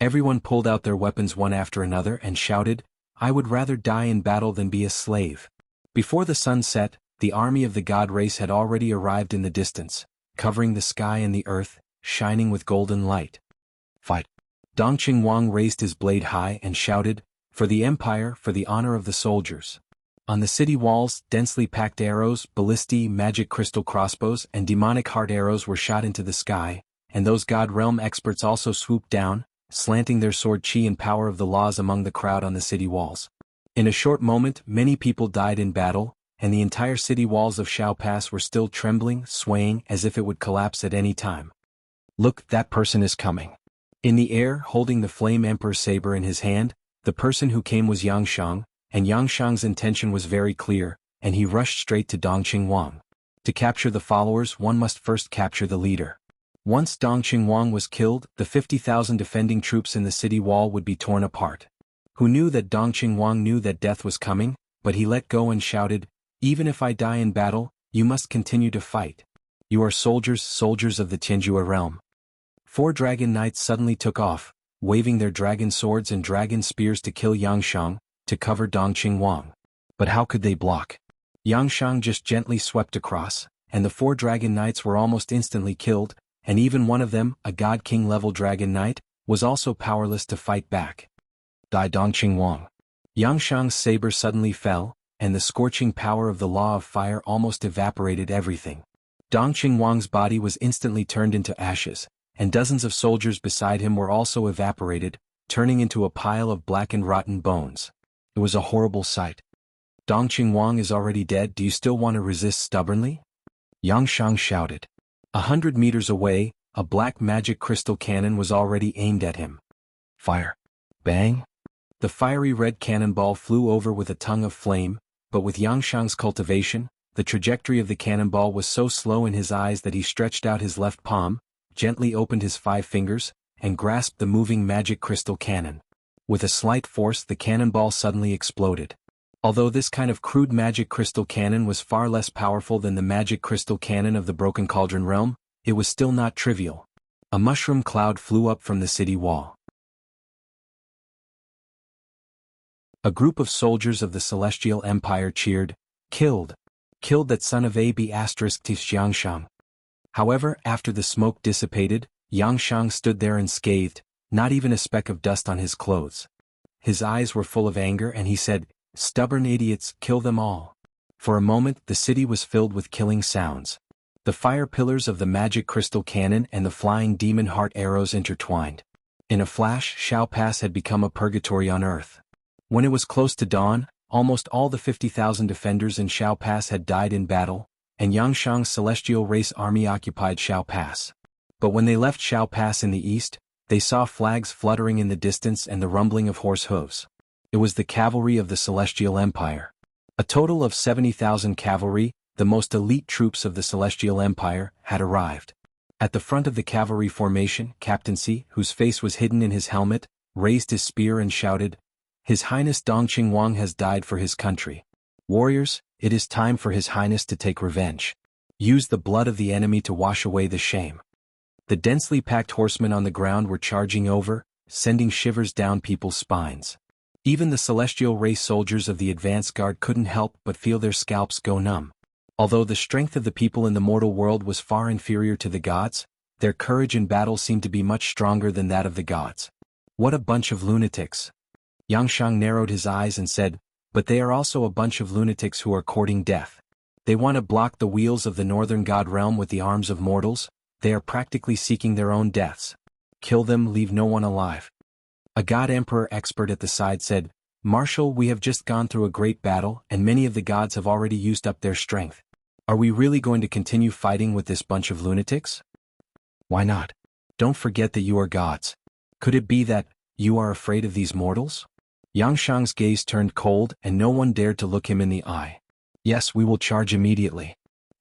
Everyone pulled out their weapons one after another and shouted, "I would rather die in battle than be a slave." Before the sun set, the army of the god race had already arrived in the distance, covering the sky and the earth, shining with golden light. "Fight!" Dong Qingwang raised his blade high and shouted, "For the Empire, for the honor of the soldiers." On the city walls, densely packed arrows, ballistae, magic crystal crossbows, and demonic heart arrows were shot into the sky, and those god realm experts also swooped down, slanting their sword chi and power of the laws among the crowd on the city walls. In a short moment, many people died in battle, and the entire city walls of Shao Pass were still trembling, swaying as if it would collapse at any time. "Look, that person is coming." In the air, holding the Flame Emperor's saber in his hand, the person who came was Yangshang, and Yangshang's intention was very clear, and he rushed straight to Dong Qingwang. To capture the followers, one must first capture the leader. Once Dong Qingwang was killed, the 50,000 defending troops in the city wall would be torn apart. Who knew that Dong Qingwang knew that death was coming, but he let go and shouted, "Even if I die in battle, you must continue to fight. You are soldiers, soldiers of the Tianjue realm." 4 dragon knights suddenly took off, waving their dragon swords and dragon spears to kill Yangshang, to cover Dong Qingwang. But how could they block? Yangshang just gently swept across, and the 4 dragon knights were almost instantly killed, and even one of them, a God King level dragon knight, was also powerless to fight back. Die Dong Qingwang. Yangshang's saber suddenly fell, and the scorching power of the law of fire almost evaporated everything. Dong Qingwang's body was instantly turned into ashes, and dozens of soldiers beside him were also evaporated, turning into a pile of blackened rotten bones. It was a horrible sight. "Dong Qingwang is already dead, do you still want to resist stubbornly?" Yangshang shouted. 100 meters away, a black magic crystal cannon was already aimed at him. Fire! Bang! The fiery red cannonball flew over with a tongue of flame, but with Yangshang's cultivation, the trajectory of the cannonball was so slow in his eyes that he stretched out his left palm, gently opened his 5 fingers, and grasped the moving magic crystal cannon. With a slight force, the cannonball suddenly exploded. Although this kind of crude magic crystal cannon was far less powerful than the magic crystal cannon of the Broken Cauldron realm, it was still not trivial. A mushroom cloud flew up from the city wall. A group of soldiers of the Celestial Empire cheered, "Killed! Killed that son of AB** Yangshang." However, after the smoke dissipated, Yangshang stood there unscathed, not even a speck of dust on his clothes. His eyes were full of anger and he said, "Stubborn idiots, kill them all." For a moment the city was filled with killing sounds. The fire pillars of the magic crystal cannon and the flying demon heart arrows intertwined. In a flash, Shao Pass had become a purgatory on earth. When it was close to dawn, almost all the 50,000 defenders in Shao Pass had died in battle, and Yangshang's celestial race army occupied Shao Pass. But when they left Shao Pass in the east, they saw flags fluttering in the distance and the rumbling of horse hooves. It was the cavalry of the Celestial Empire. A total of 70,000 cavalry, the most elite troops of the Celestial Empire, had arrived. At the front of the cavalry formation, Captain C, whose face was hidden in his helmet, raised his spear and shouted, "His Highness Dong Qingwang has died for his country. Warriors, it is time for His Highness to take revenge. Use the blood of the enemy to wash away the shame." The densely packed horsemen on the ground were charging over, sending shivers down people's spines. Even the celestial race soldiers of the advance guard couldn't help but feel their scalps go numb. Although the strength of the people in the mortal world was far inferior to the gods, their courage in battle seemed to be much stronger than that of the gods. What a bunch of lunatics! Shang narrowed his eyes and said, "But they are also a bunch of lunatics who are courting death. They want to block the wheels of the northern god realm with the arms of mortals. They are practically seeking their own deaths. Kill them, leave no one alive." A god emperor expert at the side said, "Marshal, we have just gone through a great battle and many of the gods have already used up their strength. Are we really going to continue fighting with this bunch of lunatics? Why not? Don't forget that you are gods. Could it be that you are afraid of these mortals?" Shang's gaze turned cold and no one dared to look him in the eye. "Yes, we will charge immediately."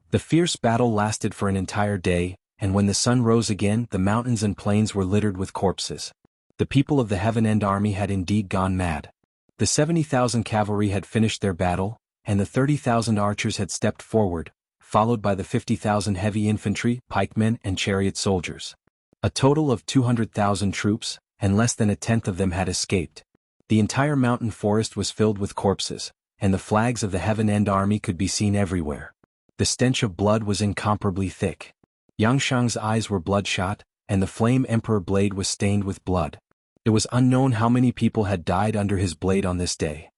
The fierce battle lasted for an entire day, and when the sun rose again, the mountains and plains were littered with corpses. The people of the Heaven End army had indeed gone mad. The 70,000 cavalry had finished their battle, and the 30,000 archers had stepped forward, followed by the 50,000 heavy infantry, pikemen and chariot soldiers. A total of 200,000 troops, and less than a tenth of them had escaped. The entire mountain forest was filled with corpses, and the flags of the Heaven End army could be seen everywhere. The stench of blood was incomparably thick. Shang's eyes were bloodshot, and the flame emperor blade was stained with blood. It was unknown how many people had died under his blade on this day.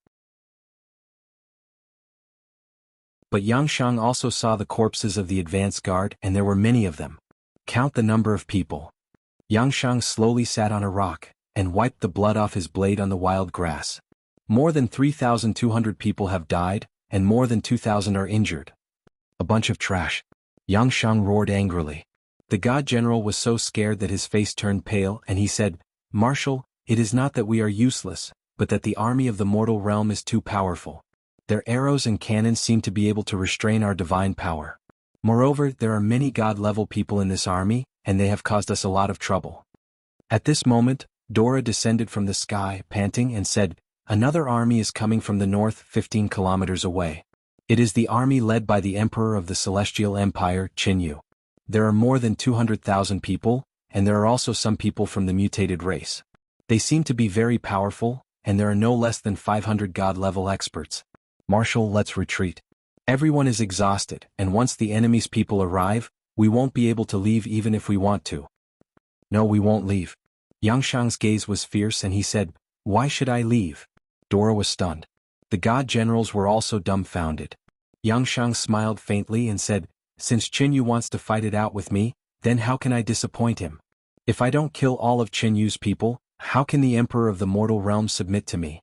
But Shang also saw the corpses of the advance guard, and there were many of them. Count the number of people. Shang slowly sat on a rock, and wiped the blood off his blade on the wild grass. More than 3,200 people have died, and more than 2,000 are injured. A bunch of trash. Shang roared angrily. The god general was so scared that his face turned pale, and he said, "Marshal, it is not that we are useless, but that the army of the mortal realm is too powerful. Their arrows and cannons seem to be able to restrain our divine power. Moreover, there are many god-level people in this army, and they have caused us a lot of trouble." At this moment, Dora descended from the sky, panting, and said, "Another army is coming from the north, 15 kilometers away. It is the army led by the Emperor of the Celestial Empire, Jianghu. There are more than 200,000 people, and there are also some people from the mutated race. They seem to be very powerful, and there are no less than 500 god-level experts. Marshal, let's retreat. Everyone is exhausted, and once the enemy's people arrive, we won't be able to leave even if we want to." "No, we won't leave." Shang's gaze was fierce and he said, "Why should I leave?" Dora was stunned. The god generals were also dumbfounded. Shang smiled faintly and said, "Since Jianghu wants to fight it out with me, then how can I disappoint him? If I don't kill all of Jianghu's people, how can the Emperor of the mortal realm submit to me?"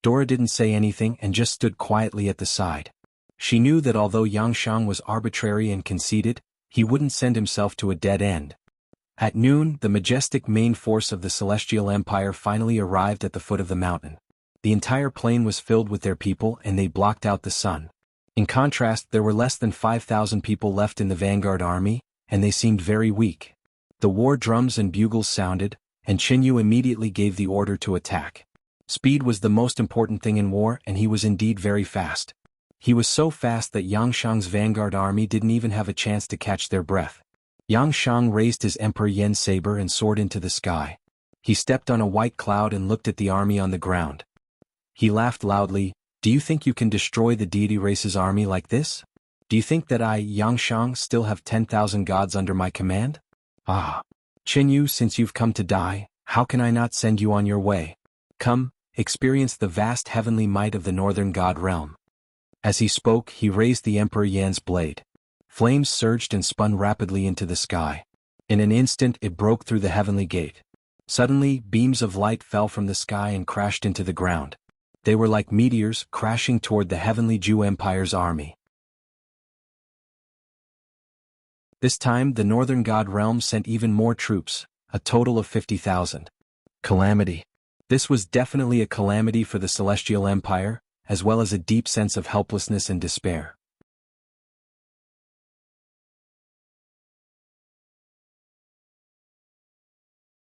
Dora didn't say anything and just stood quietly at the side. She knew that although Shang was arbitrary and conceited, he wouldn't send himself to a dead end. At noon, the majestic main force of the Celestial Empire finally arrived at the foot of the mountain. The entire plain was filled with their people and they blocked out the sun. In contrast, there were less than 5,000 people left in the vanguard army, and they seemed very weak. The war drums and bugles sounded, and Jianghu immediately gave the order to attack. Speed was the most important thing in war, and he was indeed very fast. He was so fast that Shang's vanguard army didn't even have a chance to catch their breath. Shang raised his Emperor Yen saber and soared into the sky. He stepped on a white cloud and looked at the army on the ground. He laughed loudly. "Do you think you can destroy the deity race's army like this? Do you think that I, Shang, still have 10,000 gods under my command? Ah, Jianghu, since you've come to die, how can I not send you on your way? Come, experience the vast heavenly might of the northern god realm." As he spoke, he raised the Emperor Yan's blade. Flames surged and spun rapidly into the sky. In an instant it broke through the heavenly gate. Suddenly, beams of light fell from the sky and crashed into the ground. They were like meteors crashing toward the heavenly Jew Empire's army. This time the northern god realm sent even more troops, a total of 50,000. Calamity. This was definitely a calamity for the Celestial Empire, as well as a deep sense of helplessness and despair.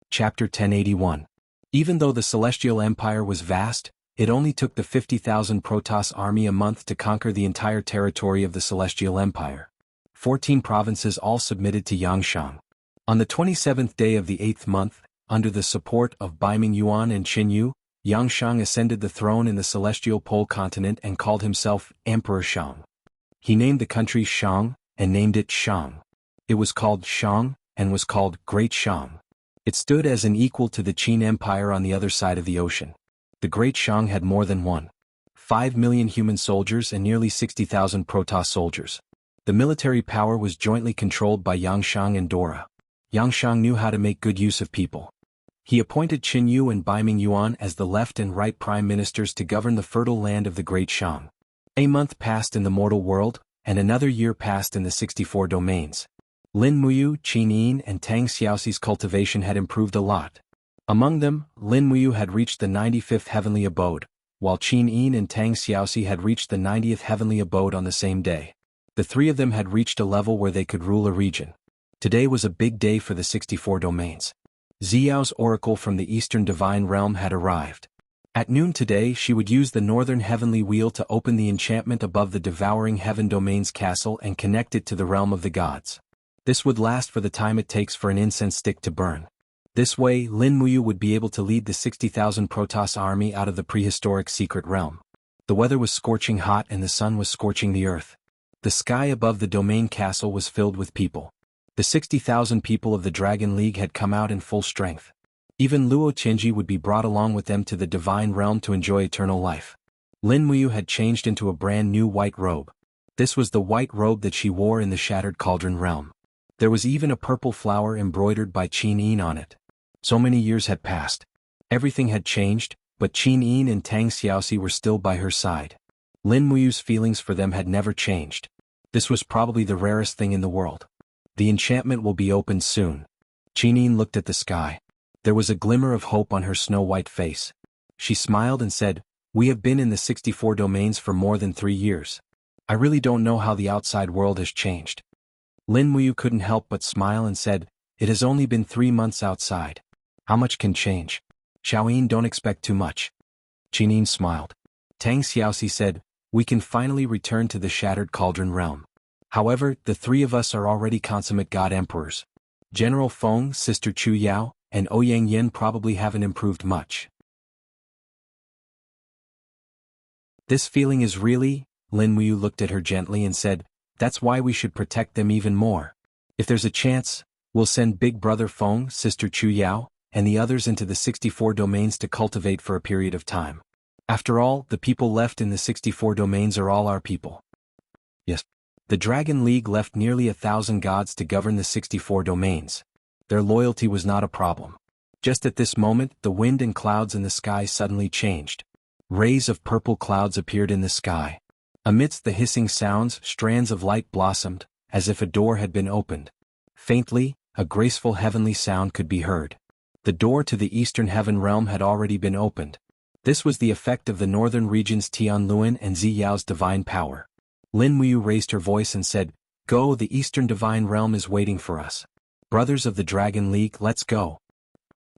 Chapter 1081. Even though the Celestial Empire was vast, it only took the 50,000 Protoss army a month to conquer the entire territory of the Celestial Empire. 14 provinces all submitted to Shang. On the 27th day of the 8th month, under the support of Baiming Yuan and Jianghu, Shang ascended the throne in the Celestial Pole continent and called himself Emperor Shang. He named the country Shang, and named it Shang. It was called Shang, and was called Great Shang. It stood as an equal to the Qin Empire on the other side of the ocean. The Great Shang had more than 5 million human soldiers and nearly 60,000 Protoss soldiers. The military power was jointly controlled by Yangshang and Dora. Yangshang knew how to make good use of people. He appointed Qin Yu and Baiming Yuan as the left and right prime ministers to govern the fertile land of the Great Shang. A month passed in the mortal world, and another year passed in the 64 domains. Lin Muyu, Qin Yin and Tang Xiaoxi's cultivation had improved a lot. Among them, Lin Muyu had reached the 95th heavenly abode, while Qin Yin and Tang Xiaoxi had reached the 90th heavenly abode on the same day. The three of them had reached a level where they could rule a region. Today was a big day for the 64 domains. Ziyao's oracle from the Eastern Divine Realm had arrived. At noon today she would use the Northern Heavenly Wheel to open the enchantment above the Devouring Heaven Domain's castle and connect it to the realm of the gods. This would last for the time it takes for an incense stick to burn. This way, Lin Muyu would be able to lead the 60,000 Protoss army out of the prehistoric secret realm. The weather was scorching hot and the sun was scorching the earth. The sky above the domain castle was filled with people. The 60,000 people of the Dragon League had come out in full strength. Even Luo Tianji would be brought along with them to the divine realm to enjoy eternal life. Lin Muyu had changed into a brand new white robe. This was the white robe that she wore in the Shattered Cauldron realm. There was even a purple flower embroidered by Qin Yin on it. So many years had passed. Everything had changed, but Qin Yin and Tang Xiaoxi were still by her side. Lin Muyu's feelings for them had never changed. This was probably the rarest thing in the world. The enchantment will be opened soon. Qin Yin looked at the sky. There was a glimmer of hope on her snow-white face. She smiled and said, "We have been in the 64 domains for more than 3 years. I really don't know how the outside world has changed." Lin Muyu couldn't help but smile and said, "It has only been 3 months outside. How much can change? Xiaoyin, don't expect too much." Qin Yin smiled. Tang Xiaoxi said, "We can finally return to the Shattered Cauldron realm. However, the three of us are already consummate god emperors. General Feng, Sister Chu Yao, and Ouyang Yin probably haven't improved much." "This feeling is really," Lin Muyu looked at her gently and said, "that's why we should protect them even more. If there's a chance, we'll send Big Brother Feng, Sister Chu Yao, and the others into the 64 domains to cultivate for a period of time. After all, the people left in the 64 domains are all our people." Yes. The Dragon League left nearly 1,000 gods to govern the 64 domains. Their loyalty was not a problem. Just at this moment, the wind and clouds in the sky suddenly changed. Rays of purple clouds appeared in the sky. Amidst the hissing sounds, strands of light blossomed, as if a door had been opened. Faintly, a graceful heavenly sound could be heard. The door to the Eastern Heaven realm had already been opened. This was the effect of the northern region's Tianluan and Ziyao's divine power. Lin Muyu raised her voice and said, "Go, the Eastern Divine Realm is waiting for us. Brothers of the Dragon League, let's go."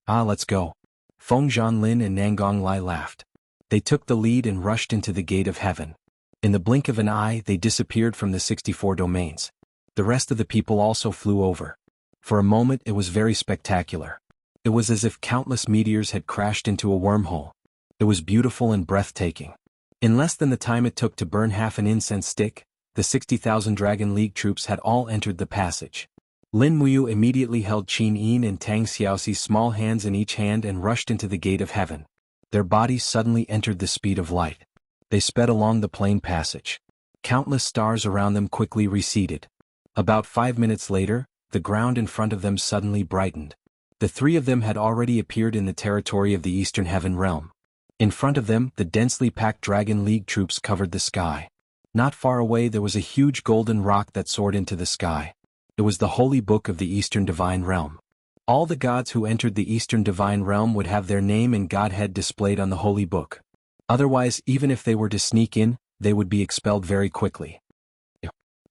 "Ah, let's go." Feng Zhanlin and Nangong Lai laughed. They took the lead and rushed into the gate of heaven. In the blink of an eye they disappeared from the 64 domains. The rest of the people also flew over. For a moment it was very spectacular. It was as if countless meteors had crashed into a wormhole. It was beautiful and breathtaking. In less than the time it took to burn half an incense stick, the 60,000 Dragon League troops had all entered the passage. Lin Muyu immediately held Qin Yin and Tang Xiaoxi's small hands in each hand and rushed into the gate of heaven. Their bodies suddenly entered the speed of light. They sped along the plain passage. Countless stars around them quickly receded. About 5 minutes later, the ground in front of them suddenly brightened. The three of them had already appeared in the territory of the Eastern Heaven realm. In front of them, the densely packed Dragon League troops covered the sky. Not far away there was a huge golden rock that soared into the sky. It was the Holy Book of the Eastern Divine Realm. All the gods who entered the Eastern Divine Realm would have their name and godhead displayed on the Holy Book. Otherwise, even if they were to sneak in, they would be expelled very quickly.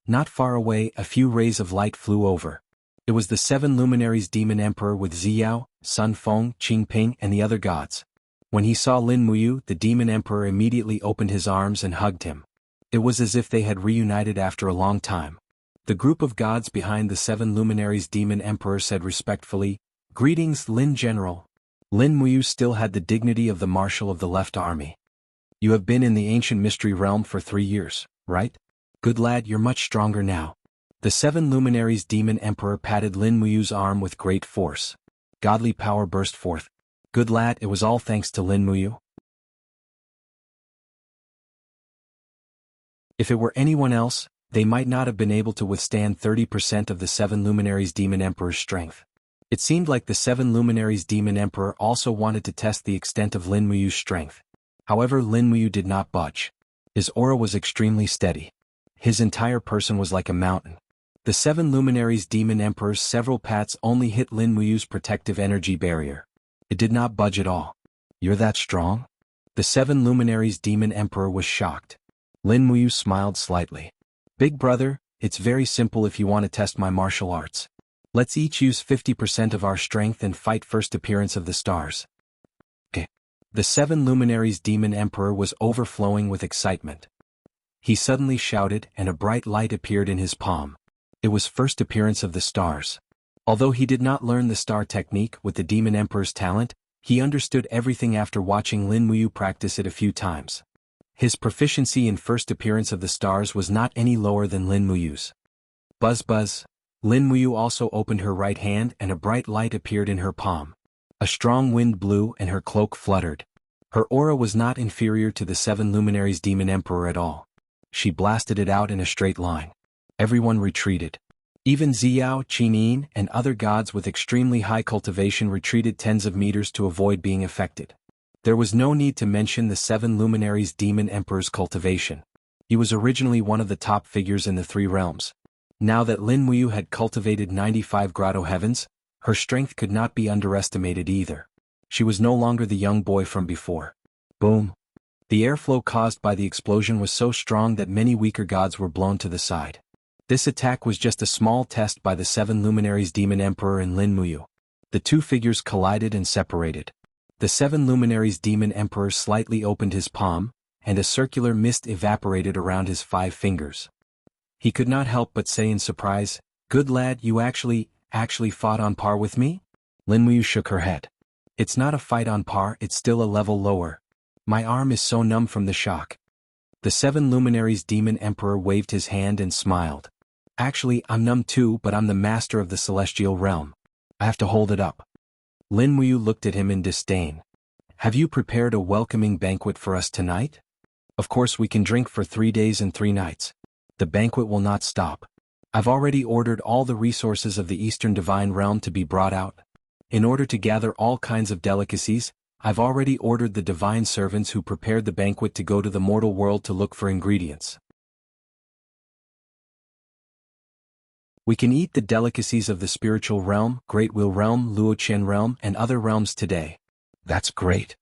Not far away, a few rays of light flew over. It was the 7 luminaries Demon Emperor with Ziyao, Sun Feng, Qingping, and the other gods. When he saw Lin Muyu, the Demon Emperor immediately opened his arms and hugged him. It was as if they had reunited after a long time. The group of gods behind the 7 luminaries Demon Emperor said respectfully, "Greetings, Lin General." Lin Muyu still had the dignity of the Marshal of the Left Army. "You have been in the ancient mystery realm for 3 years, right? Good lad, you're much stronger now." The 7 luminaries Demon Emperor patted Lin Muyu's arm with great force. Godly power burst forth. "Good lad, it was all thanks to Lin Muyu." If it were anyone else, they might not have been able to withstand 30% of the 7 Luminaries Demon Emperor's strength. It seemed like the 7 Luminaries Demon Emperor also wanted to test the extent of Lin Muyu's strength. However, Lin Muyu did not budge. His aura was extremely steady. His entire person was like a mountain. The 7 Luminaries Demon Emperor's several pats only hit Lin Muyu's protective energy barrier. It did not budge at all. You're that strong? The 7 Luminaries Demon Emperor was shocked. Lin Muyu smiled slightly. Big brother, it's very simple if you want to test my martial arts. Let's each use 50% of our strength and fight first appearance of the stars. Okay. The 7 Luminaries Demon Emperor was overflowing with excitement. He suddenly shouted and a bright light appeared in his palm. It was first appearance of the stars. Although he did not learn the star technique with the Demon Emperor's talent, he understood everything after watching Lin Muyu practice it a few times. His proficiency in first appearance of the stars was not any lower than Lin Muyu's. Buzz buzz. Lin Muyu also opened her right hand and a bright light appeared in her palm. A strong wind blew and her cloak fluttered. Her aura was not inferior to the 7 Luminaries Demon Emperor at all. She blasted it out in a straight line. Everyone retreated. Even Xiao, Qinin, and other gods with extremely high cultivation retreated tens of meters to avoid being affected. There was no need to mention the 7 Luminaries Demon Emperor's cultivation. He was originally one of the top figures in the 3 realms. Now that Lin Muyu had cultivated 95 grotto heavens, her strength could not be underestimated either. She was no longer the young boy from before. Boom. The airflow caused by the explosion was so strong that many weaker gods were blown to the side. This attack was just a small test by the 7 Luminaries Demon Emperor and Lin Muyu. The two figures collided and separated. The 7 Luminaries Demon Emperor slightly opened his palm, and a circular mist evaporated around his 5 fingers. He could not help but say in surprise, "Good lad, you actually fought on par with me?" Lin Muyu shook her head. "It's not a fight on par, it's still a level lower. My arm is so numb from the shock." The 7 Luminaries Demon Emperor waved his hand and smiled. "Actually, I'm numb too, but I'm the master of the celestial realm. I have to hold it up." Lin Muyu looked at him in disdain. "Have you prepared a welcoming banquet for us tonight? Of course we can drink for 3 days and 3 nights. The banquet will not stop. I've already ordered all the resources of the Eastern Divine Realm to be brought out. In order to gather all kinds of delicacies, I've already ordered the divine servants who prepared the banquet to go to the mortal world to look for ingredients. We can eat the delicacies of the spiritual realm, Great Wheel Realm, Luoqian Realm, and other realms today." "That's great."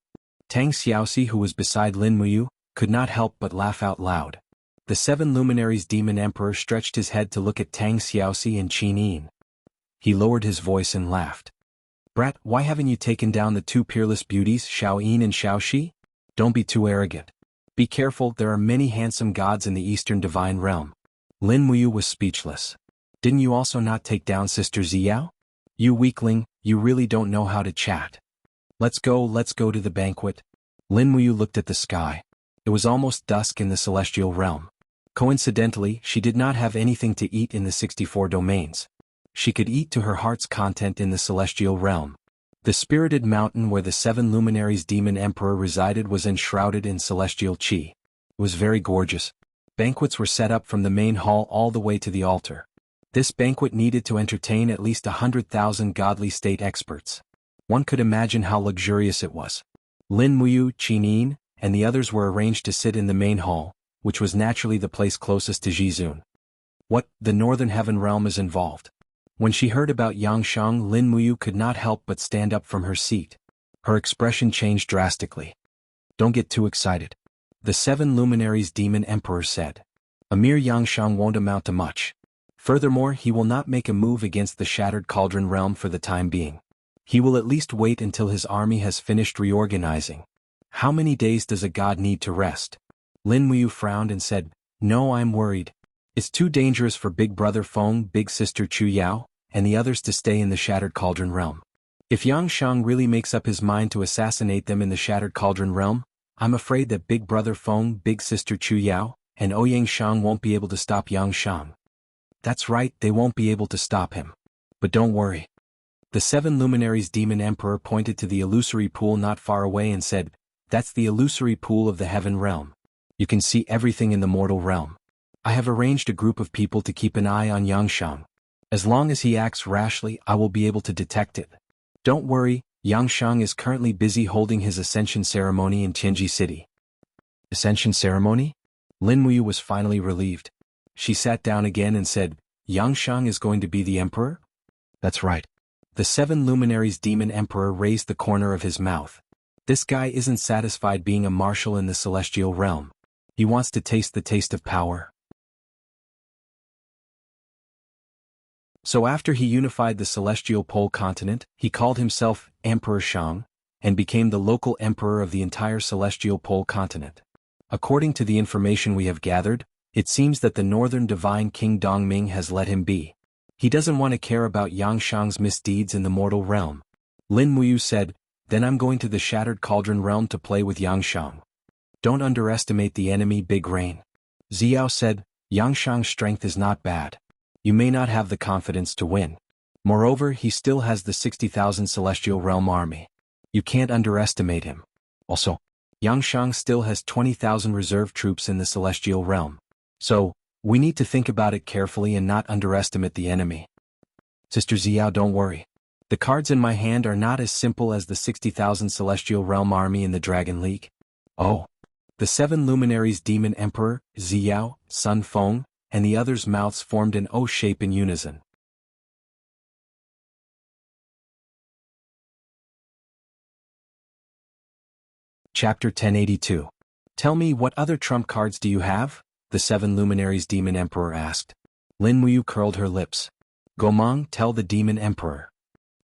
Tang Xiaoxi, who was beside Lin Muyu, could not help but laugh out loud. The 7 Luminaries Demon Emperor stretched his head to look at Tang Xiaoxi and Qinin. He lowered his voice and laughed. "Brat, why haven't you taken down the 2 peerless beauties, Xiaoyin and Xiaoxi? Don't be too arrogant. Be careful, there are many handsome gods in the Eastern Divine Realm." Lin Muyu was speechless. "Didn't you also not take down Sister Xiao? You weakling, you really don't know how to chat. Let's go to the banquet." Lin Muyu looked at the sky. It was almost dusk in the celestial realm. Coincidentally, she did not have anything to eat in the 64 domains. She could eat to her heart's content in the celestial realm. The spirited mountain where the 7 Luminaries Demon Emperor resided was enshrouded in celestial chi. It was very gorgeous. Banquets were set up from the main hall all the way to the altar. This banquet needed to entertain at least 100,000 godly state experts. One could imagine how luxurious it was. Lin Muyu, Qinin, and the others were arranged to sit in the main hall, which was naturally the place closest to Jizun. What, the Northern Heaven Realm is involved? When she heard about Yangshang, Lin Muyu could not help but stand up from her seat. Her expression changed drastically. "Don't get too excited," the 7 Luminaries Demon Emperor said. "A mere Yangshang won't amount to much. Furthermore, he will not make a move against the Shattered Cauldron Realm for the time being. He will at least wait until his army has finished reorganizing. How many days does a god need to rest?" Lin Muyu frowned and said, "No, I'm worried. It's too dangerous for Big Brother Feng, Big Sister Chu Yao, and the others to stay in the Shattered Cauldron Realm. If Yangshang really makes up his mind to assassinate them in the Shattered Cauldron Realm, I'm afraid that Big Brother Feng, Big Sister Chu Yao, and Ouyang Shang won't be able to stop Yangshang." "That's right, they won't be able to stop him. But don't worry." The 7 Luminaries Demon Emperor pointed to the illusory pool not far away and said, "That's the illusory pool of the Heaven Realm. You can see everything in the mortal realm. I have arranged a group of people to keep an eye on Yangshang. As long as he acts rashly, I will be able to detect it. Don't worry, Yangshang is currently busy holding his ascension ceremony in Tianji City. Ascension ceremony? Lin Muyu was finally relieved. She sat down again and said, Yangshang is going to be the emperor? That's right. The 7 luminaries demon emperor raised the corner of his mouth. This guy isn't satisfied being a marshal in the celestial realm. He wants to taste the taste of power. So after he unified the celestial pole continent, he called himself Emperor Shang, and became the local emperor of the entire celestial pole continent. According to the information we have gathered, it seems that the northern divine king Dongming has let him be. He doesn't want to care about Yangshang's misdeeds in the mortal realm. Lin Muyu said, then I'm going to the Shattered Cauldron realm to play with Yangshang. Don't underestimate the enemy Big Rain. Xiao said, Yangshang's strength is not bad. You may not have the confidence to win. Moreover, he still has the 60,000 Celestial Realm army. You can't underestimate him. Also, Yangshang still has 20,000 reserve troops in the Celestial Realm. So, we need to think about it carefully and not underestimate the enemy. Sister Xiao, don't worry. The cards in my hand are not as simple as the 60,000 Celestial Realm army in the Dragon League. Oh. The 7 luminaries Demon Emperor, Xiao, Sun Feng, and the others' mouths formed an O shape in unison. Chapter 1082. Tell me, what other trump cards do you have? The 7 luminaries Demon Emperor asked. Lin Muyu curled her lips. Gomang, tell the Demon Emperor.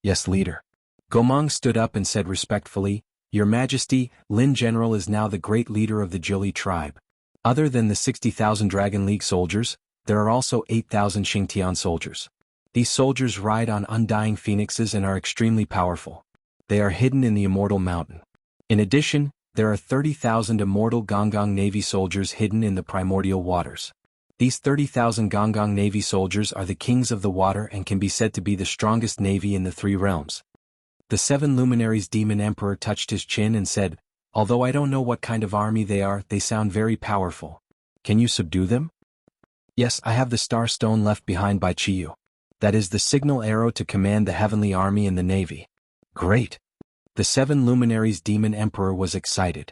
Yes, leader. Gomang stood up and said respectfully, Your Majesty, Lin General is now the great leader of the Jili tribe. Other than the 60,000 Dragon League soldiers, there are also 8,000 Xingtian soldiers. These soldiers ride on undying phoenixes and are extremely powerful. They are hidden in the Immortal Mountain. In addition, there are 30,000 Immortal Gonggong Navy soldiers hidden in the primordial waters. These 30,000 Gonggong Navy soldiers are the kings of the water and can be said to be the strongest navy in the 3 realms. The 7 luminaries Demon Emperor touched his chin and said, Although I don't know what kind of army they are, they sound very powerful. Can you subdue them? Yes, I have the star stone left behind by Chiyu. That is the signal arrow to command the heavenly army in the navy. Great. The 7 luminaries Demon Emperor was excited.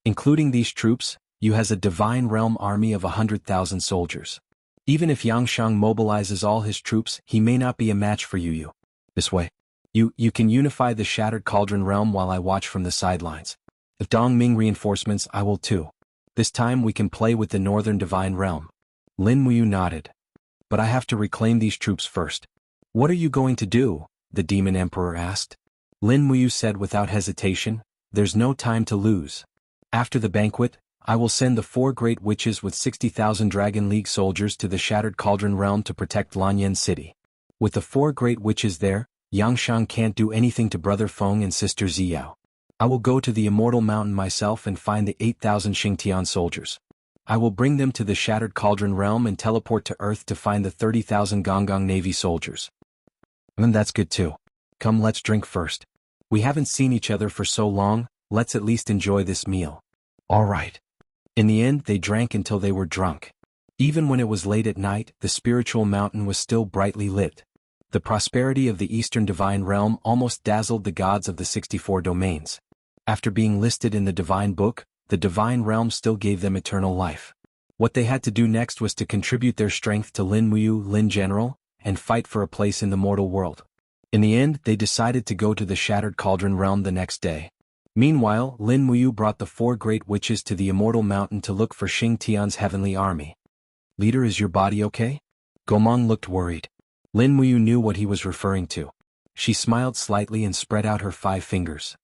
Including these troops, Yu has a divine realm army of 100,000 soldiers. Even if Yangshang mobilizes all his troops, he may not be a match for Yu. This way, you can unify the Shattered Cauldron realm while I watch from the sidelines. If Dongming reinforcements, I will too. This time we can play with the northern divine realm. Lin Muyu nodded. But I have to reclaim these troops first. What are you going to do? The Demon Emperor asked. Lin Muyu said without hesitation, There's no time to lose. After the banquet, I will send the 4 great witches with 60,000 Dragon League soldiers to the Shattered Cauldron realm to protect Lanyan City. With the 4 great witches there, Yangshang can't do anything to Brother Feng and Sister Xiao. I will go to the Immortal Mountain myself and find the 8,000 Xingtian soldiers. I will bring them to the Shattered Cauldron realm and teleport to Earth to find the 30,000 Gonggong Navy soldiers. And that's good too. Come, let's drink first. We haven't seen each other for so long, let's at least enjoy this meal. All right. In the end, they drank until they were drunk. Even when it was late at night, the spiritual mountain was still brightly lit. The prosperity of the Eastern Divine Realm almost dazzled the gods of the 64 domains. After being listed in the Divine Book, the Divine Realm still gave them eternal life. What they had to do next was to contribute their strength to Lin Muyu, Lin General, and fight for a place in the mortal world. In the end, they decided to go to the Shattered Cauldron realm the next day. Meanwhile, Lin Muyu brought the 4 great witches to the Immortal Mountain to look for Xingtian's heavenly army. Leader, is your body okay? Gomang looked worried. Lin Muyu knew what he was referring to. She smiled slightly and spread out her 5 fingers.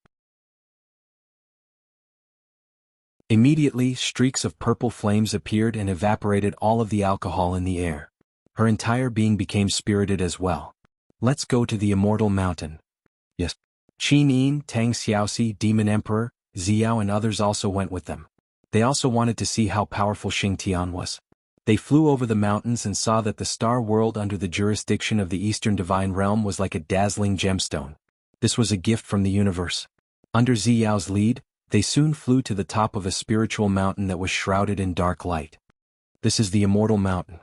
Immediately, streaks of purple flames appeared and evaporated all of the alcohol in the air. Her entire being became spirited as well. Let's go to the Immortal Mountain. Yes. Qin Yin, Tang Xiaoxi, Demon Emperor, Xiao and others also went with them. They also wanted to see how powerful Xingtian was. They flew over the mountains and saw that the star world under the jurisdiction of the Eastern Divine Realm was like a dazzling gemstone. This was a gift from the universe. Under Xiao's lead, they soon flew to the top of a spiritual mountain that was shrouded in dark light. This is the Immortal Mountain.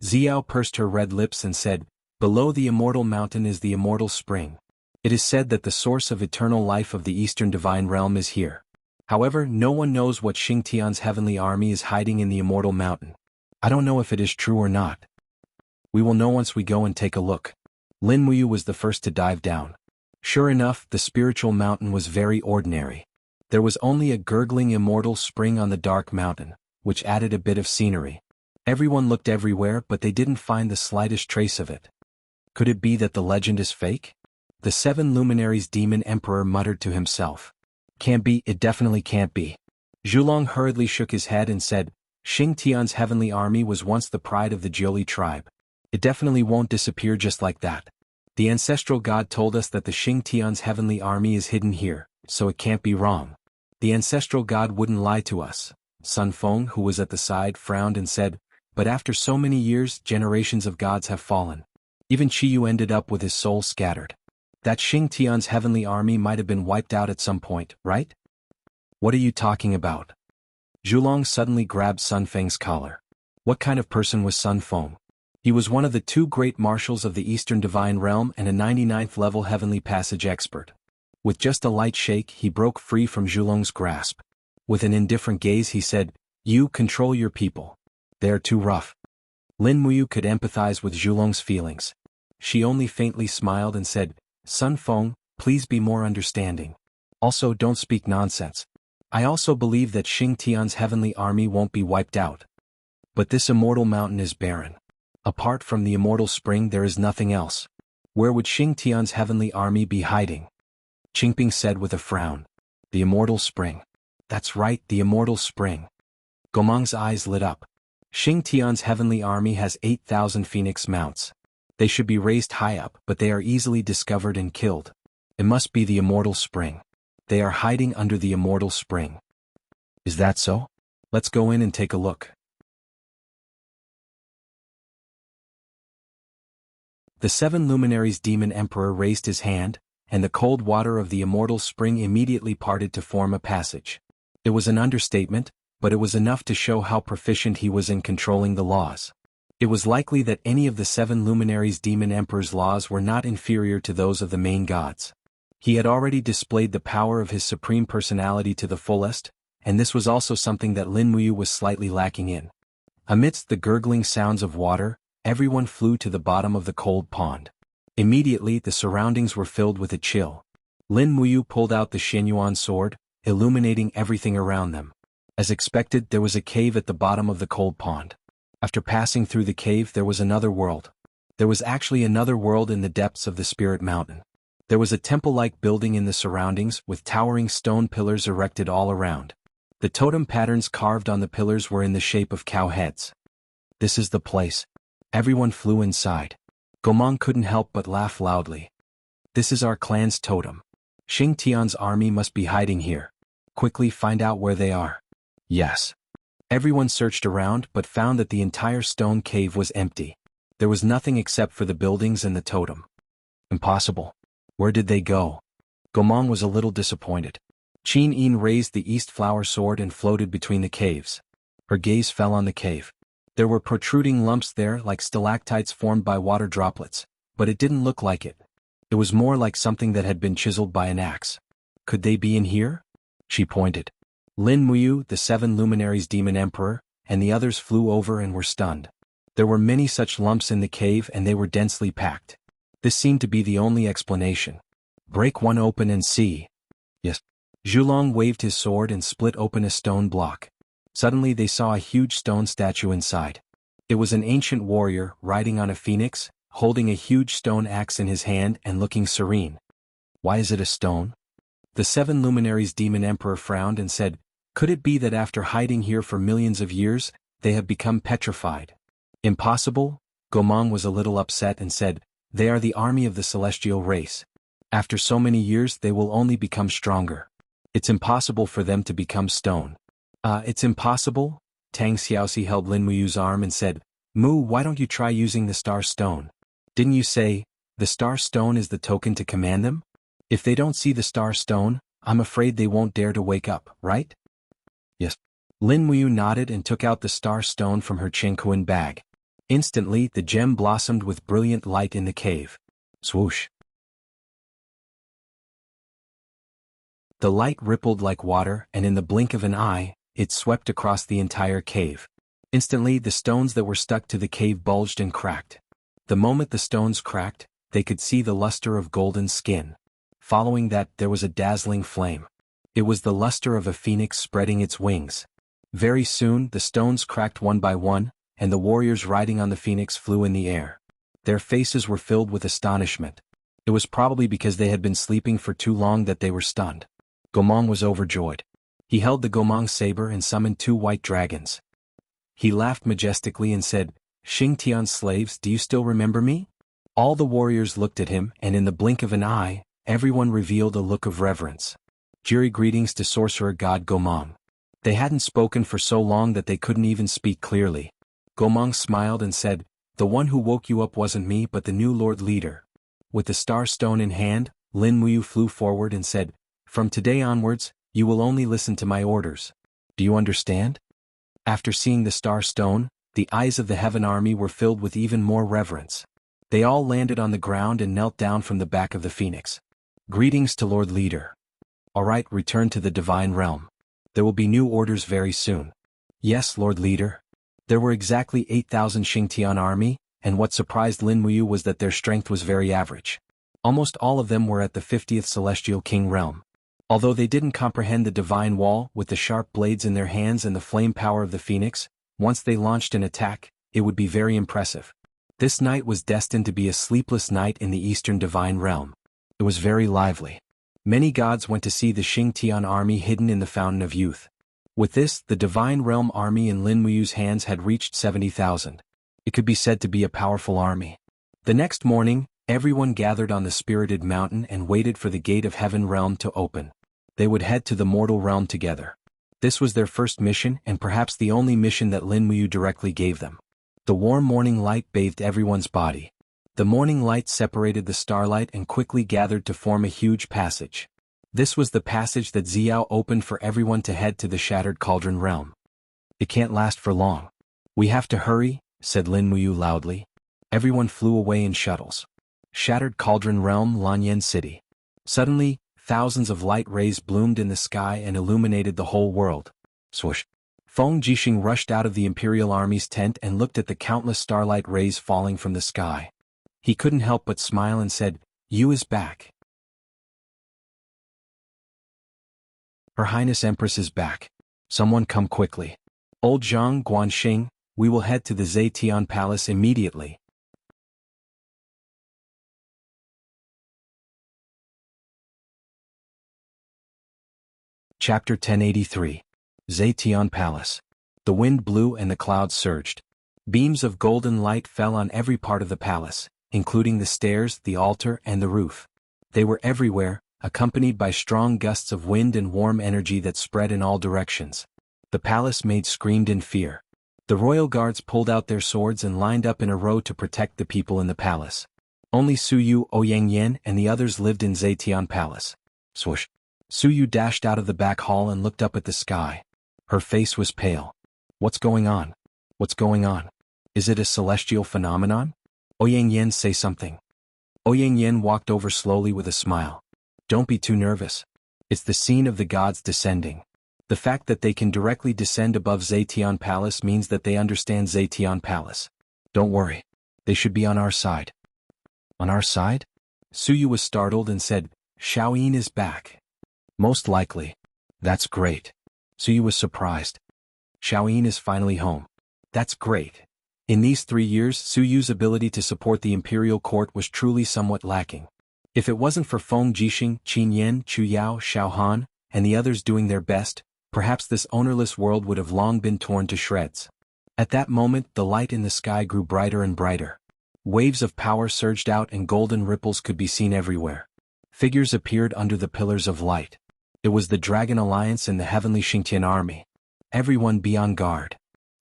Xiao pursed her red lips and said, below the Immortal Mountain is the Immortal Spring. It is said that the source of eternal life of the Eastern Divine Realm is here. However, no one knows what Xingtian's heavenly army is hiding in the Immortal Mountain. I don't know if it is true or not. We will know once we go and take a look. Lin Muyu was the first to dive down. Sure enough, the spiritual mountain was very ordinary. There was only a gurgling immortal spring on the dark mountain, which added a bit of scenery. Everyone looked everywhere, but they didn't find the slightest trace of it. Could it be that the legend is fake? The 7 luminaries demon emperor muttered to himself. Can't be, it definitely can't be. Zhulong hurriedly shook his head and said, Xingtian's heavenly army was once the pride of the Jioli tribe. It definitely won't disappear just like that. The ancestral god told us that the Xingtian's heavenly army is hidden here, so it can't be wrong. The ancestral god wouldn't lie to us. Sun Feng, who was at the side, frowned and said, but after so many years, generations of gods have fallen. Even Qiyu ended up with his soul scattered. That Xingtian's heavenly army might have been wiped out at some point, right? What are you talking about? Zhulong suddenly grabbed Sun Feng's collar. What kind of person was Sun Feng? He was one of the 2 great marshals of the Eastern Divine Realm and a 99th level heavenly passage expert. With just a light shake, he broke free from Zhulong's grasp. With an indifferent gaze he said, you control your people. They are too rough. Lin Muyu could empathize with Zhulong's feelings. She only faintly smiled and said, Sun Feng, please be more understanding. Also, don't speak nonsense. I also believe that Xingtian's heavenly army won't be wiped out. But this immortal mountain is barren. Apart from the Immortal Spring there is nothing else. Where would Xingtian's heavenly army be hiding? Qingping said with a frown. The Immortal Spring. That's right, the Immortal Spring. Gomang's eyes lit up. Xingtian's heavenly army has 8,000 phoenix mounts. They should be raised high up, but they are easily discovered and killed. It must be the Immortal Spring. They are hiding under the Immortal Spring. Is that so? Let's go in and take a look. The 7 luminaries demon emperor raised his hand, and the cold water of the Immortal Spring immediately parted to form a passage. It was an understatement, but it was enough to show how proficient he was in controlling the laws. It was likely that any of the 7 luminaries demon emperor's laws were not inferior to those of the main gods. He had already displayed the power of his supreme personality to the fullest, and this was also something that Lin Muyu was slightly lacking in. Amidst the gurgling sounds of water, everyone flew to the bottom of the cold pond. Immediately the surroundings were filled with a chill. Lin Muyu pulled out the Xianyuan sword, illuminating everything around them. As expected, there was a cave at the bottom of the cold pond. After passing through the cave there was another world. There was actually another world in the depths of the Spirit Mountain. There was a temple-like building in the surroundings, with towering stone pillars erected all around. The totem patterns carved on the pillars were in the shape of cow heads. This is the place. Everyone flew inside. Gomang couldn't help but laugh loudly. This is our clan's totem. Xingtian's army must be hiding here. Quickly find out where they are. Yes. Everyone searched around but found that the entire stone cave was empty. There was nothing except for the buildings and the totem. Impossible. Where did they go? Gomang was a little disappointed. Qin Yin raised the East Flower Sword and floated between the caves. Her gaze fell on the cave. There were protruding lumps there like stalactites formed by water droplets, but it didn't look like it. It was more like something that had been chiseled by an axe. Could they be in here? She pointed. Lin Muyu, the 7 luminaries demon emperor, and the others flew over and were stunned. There were many such lumps in the cave and they were densely packed. This seemed to be the only explanation. Break one open and see. Yes. Zhulong waved his sword and split open a stone block. Suddenly they saw a huge stone statue inside. It was an ancient warrior, riding on a phoenix, holding a huge stone axe in his hand and looking serene. Why is it a stone? The 7 luminaries demon emperor frowned and said, could it be that after hiding here for millions of years, they have become petrified? Impossible? Gomang was a little upset and said, they are the army of the celestial race. After so many years they will only become stronger. It's impossible for them to become stone. It's impossible? Tang Xiaoxi held Lin Muyu's arm and said, Mu, why don't you try using the star stone? Didn't you say, the star stone is the token to command them? If they don't see the star stone, I'm afraid they won't dare to wake up, right? Yes. Lin Muyu nodded and took out the star stone from her Qingquan bag. Instantly, the gem blossomed with brilliant light in the cave. Swoosh! The light rippled like water, and in the blink of an eye, it swept across the entire cave. Instantly, the stones that were stuck to the cave bulged and cracked. The moment the stones cracked, they could see the luster of golden skin. Following that, there was a dazzling flame. It was the luster of a phoenix spreading its wings. Very soon, the stones cracked one by one, and the warriors riding on the phoenix flew in the air. Their faces were filled with astonishment. It was probably because they had been sleeping for too long that they were stunned. Gomong was overjoyed. He held the Gomong saber and summoned 2 white dragons. He laughed majestically and said, "Xingtian's slaves, do you still remember me?" All the warriors looked at him, and in the blink of an eye, everyone revealed a look of reverence. Jury greetings to sorcerer god Gomong. They hadn't spoken for so long that they couldn't even speak clearly. Gomong smiled and said, "The one who woke you up wasn't me but the new Lord Leader." With the star stone in hand, Lin Muyu flew forward and said, "From today onwards, you will only listen to my orders. Do you understand?" After seeing the star stone, the eyes of the Heaven Army were filled with even more reverence. They all landed on the ground and knelt down from the back of the phoenix. "Greetings to Lord Leader. All right, return to the divine realm. There will be new orders very soon." "Yes, Lord Leader." There were exactly 8,000 Xingtian army, and what surprised Lin Muyu was that their strength was very average. Almost all of them were at the 50th Celestial King realm. Although they didn't comprehend the divine wall with the sharp blades in their hands and the flame power of the phoenix, once they launched an attack, it would be very impressive. This night was destined to be a sleepless night in the Eastern Divine Realm. It was very lively. Many gods went to see the Xingtian army hidden in the Fountain of Youth. With this, the Divine Realm army in Lin Muyu's hands had reached 70,000. It could be said to be a powerful army. The next morning, everyone gathered on the Spirited Mountain and waited for the Gate of Heaven Realm to open. They would head to the mortal realm together. This was their first mission and perhaps the only mission that Lin Muyu directly gave them. The warm morning light bathed everyone's body. The morning light separated the starlight and quickly gathered to form a huge passage. This was the passage that Xiao opened for everyone to head to the Shattered Cauldron realm. "It can't last for long. We have to hurry," said Lin Muyu loudly. Everyone flew away in shuttles. Shattered Cauldron realm, Lanyan City. Suddenly, thousands of light rays bloomed in the sky and illuminated the whole world. Swoosh! Feng Jixing rushed out of the Imperial Army's tent and looked at the countless starlight rays falling from the sky. He couldn't help but smile and said, "You is back. Her Highness Empress is back. Someone come quickly. Old Zhang Guanxing, we will head to the Zetian Palace immediately." Chapter 1083. Zetian Palace. The wind blew and the clouds surged. Beams of golden light fell on every part of the palace, including the stairs, the altar, and the roof. They were everywhere, accompanied by strong gusts of wind and warm energy that spread in all directions. The palace maid screamed in fear. The royal guards pulled out their swords and lined up in a row to protect the people in the palace. Only Suyu, Ouyangyan, and the others lived in Zetian Palace. Swoosh! Suyu dashed out of the back hall and looked up at the sky. Her face was pale. "What's going on? What's going on? Is it a celestial phenomenon? Ouyangyan, say something." Ouyangyan walked over slowly with a smile. "Don't be too nervous. It's the scene of the gods descending. The fact that they can directly descend above Zetian Palace means that they understand Zetian Palace. Don't worry. They should be on our side." "On our side?" Suyu was startled and said, "Xiaoyin is back." "Most likely. That's great." Suyu was surprised. "Xiaoyin is finally home. That's great." In these 3 years, Suyu's ability to support the imperial court was truly somewhat lacking. If it wasn't for Feng Jixing, Qin Yan, Chu Yao, Xiao Han, and the others doing their best, perhaps this ownerless world would have long been torn to shreds. At that moment, the light in the sky grew brighter and brighter. Waves of power surged out and golden ripples could be seen everywhere. Figures appeared under the pillars of light. It was the Dragon Alliance and the Heavenly Xingtian Army. "Everyone be on guard."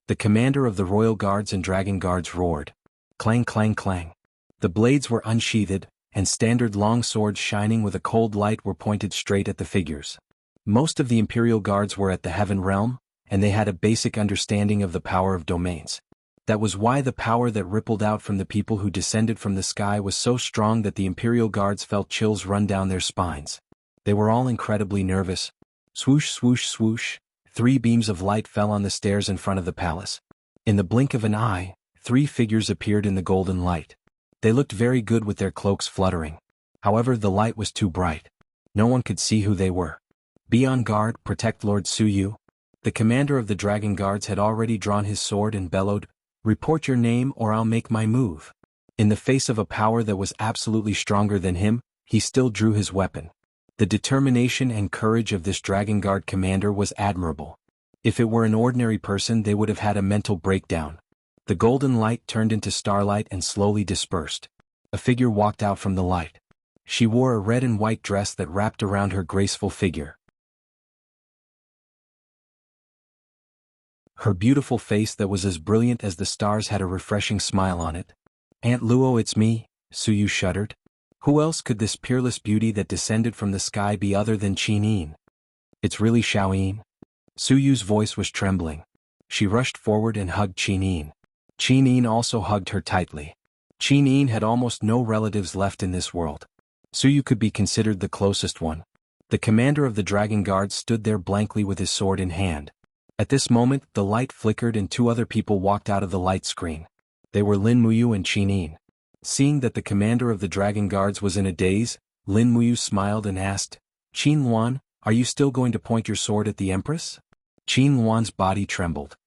The commander of the Royal Guards and Dragon Guards roared. Clang, clang, clang. The blades were unsheathed, and standard long swords shining with a cold light were pointed straight at the figures. Most of the Imperial Guards were at the Heaven Realm, and they had a basic understanding of the power of domains. That was why the power that rippled out from the people who descended from the sky was so strong that the Imperial Guards felt chills run down their spines. They were all incredibly nervous. Swoosh, swoosh, swoosh, 3 beams of light fell on the stairs in front of the palace. In the blink of an eye, 3 figures appeared in the golden light. They looked very good with their cloaks fluttering. However, the light was too bright. No one could see who they were. Be on guard, protect Lord Suyu. The commander of the Dragon Guards had already drawn his sword and bellowed, "Report your name or I'll make my move." In the face of a power that was absolutely stronger than him, he still drew his weapon. The determination and courage of this Dragon Guard commander was admirable. If it were an ordinary person, they would have had a mental breakdown. The golden light turned into starlight and slowly dispersed. A figure walked out from the light. She wore a red and white dress that wrapped around her graceful figure. Her beautiful face that was as brilliant as the stars had a refreshing smile on it. "Aunt Luo, it's me," Suyu shuddered. Who else could this peerless beauty that descended from the sky be other than Qin? "It's really Xiaoyin." Suyu's voice was trembling. She rushed forward and hugged Qin. Qin also hugged her tightly. Qin had almost no relatives left in this world. Suyu could be considered the closest one. The commander of the Dragon Guard stood there blankly with his sword in hand. At this moment, the light flickered and 2 other people walked out of the light screen. They were Lin Muyu and Qin. Seeing that the commander of the Dragon Guards was in a daze, Lin Muyu smiled and asked, "Qin Luan, are you still going to point your sword at the Empress?" Qin Luan's body trembled.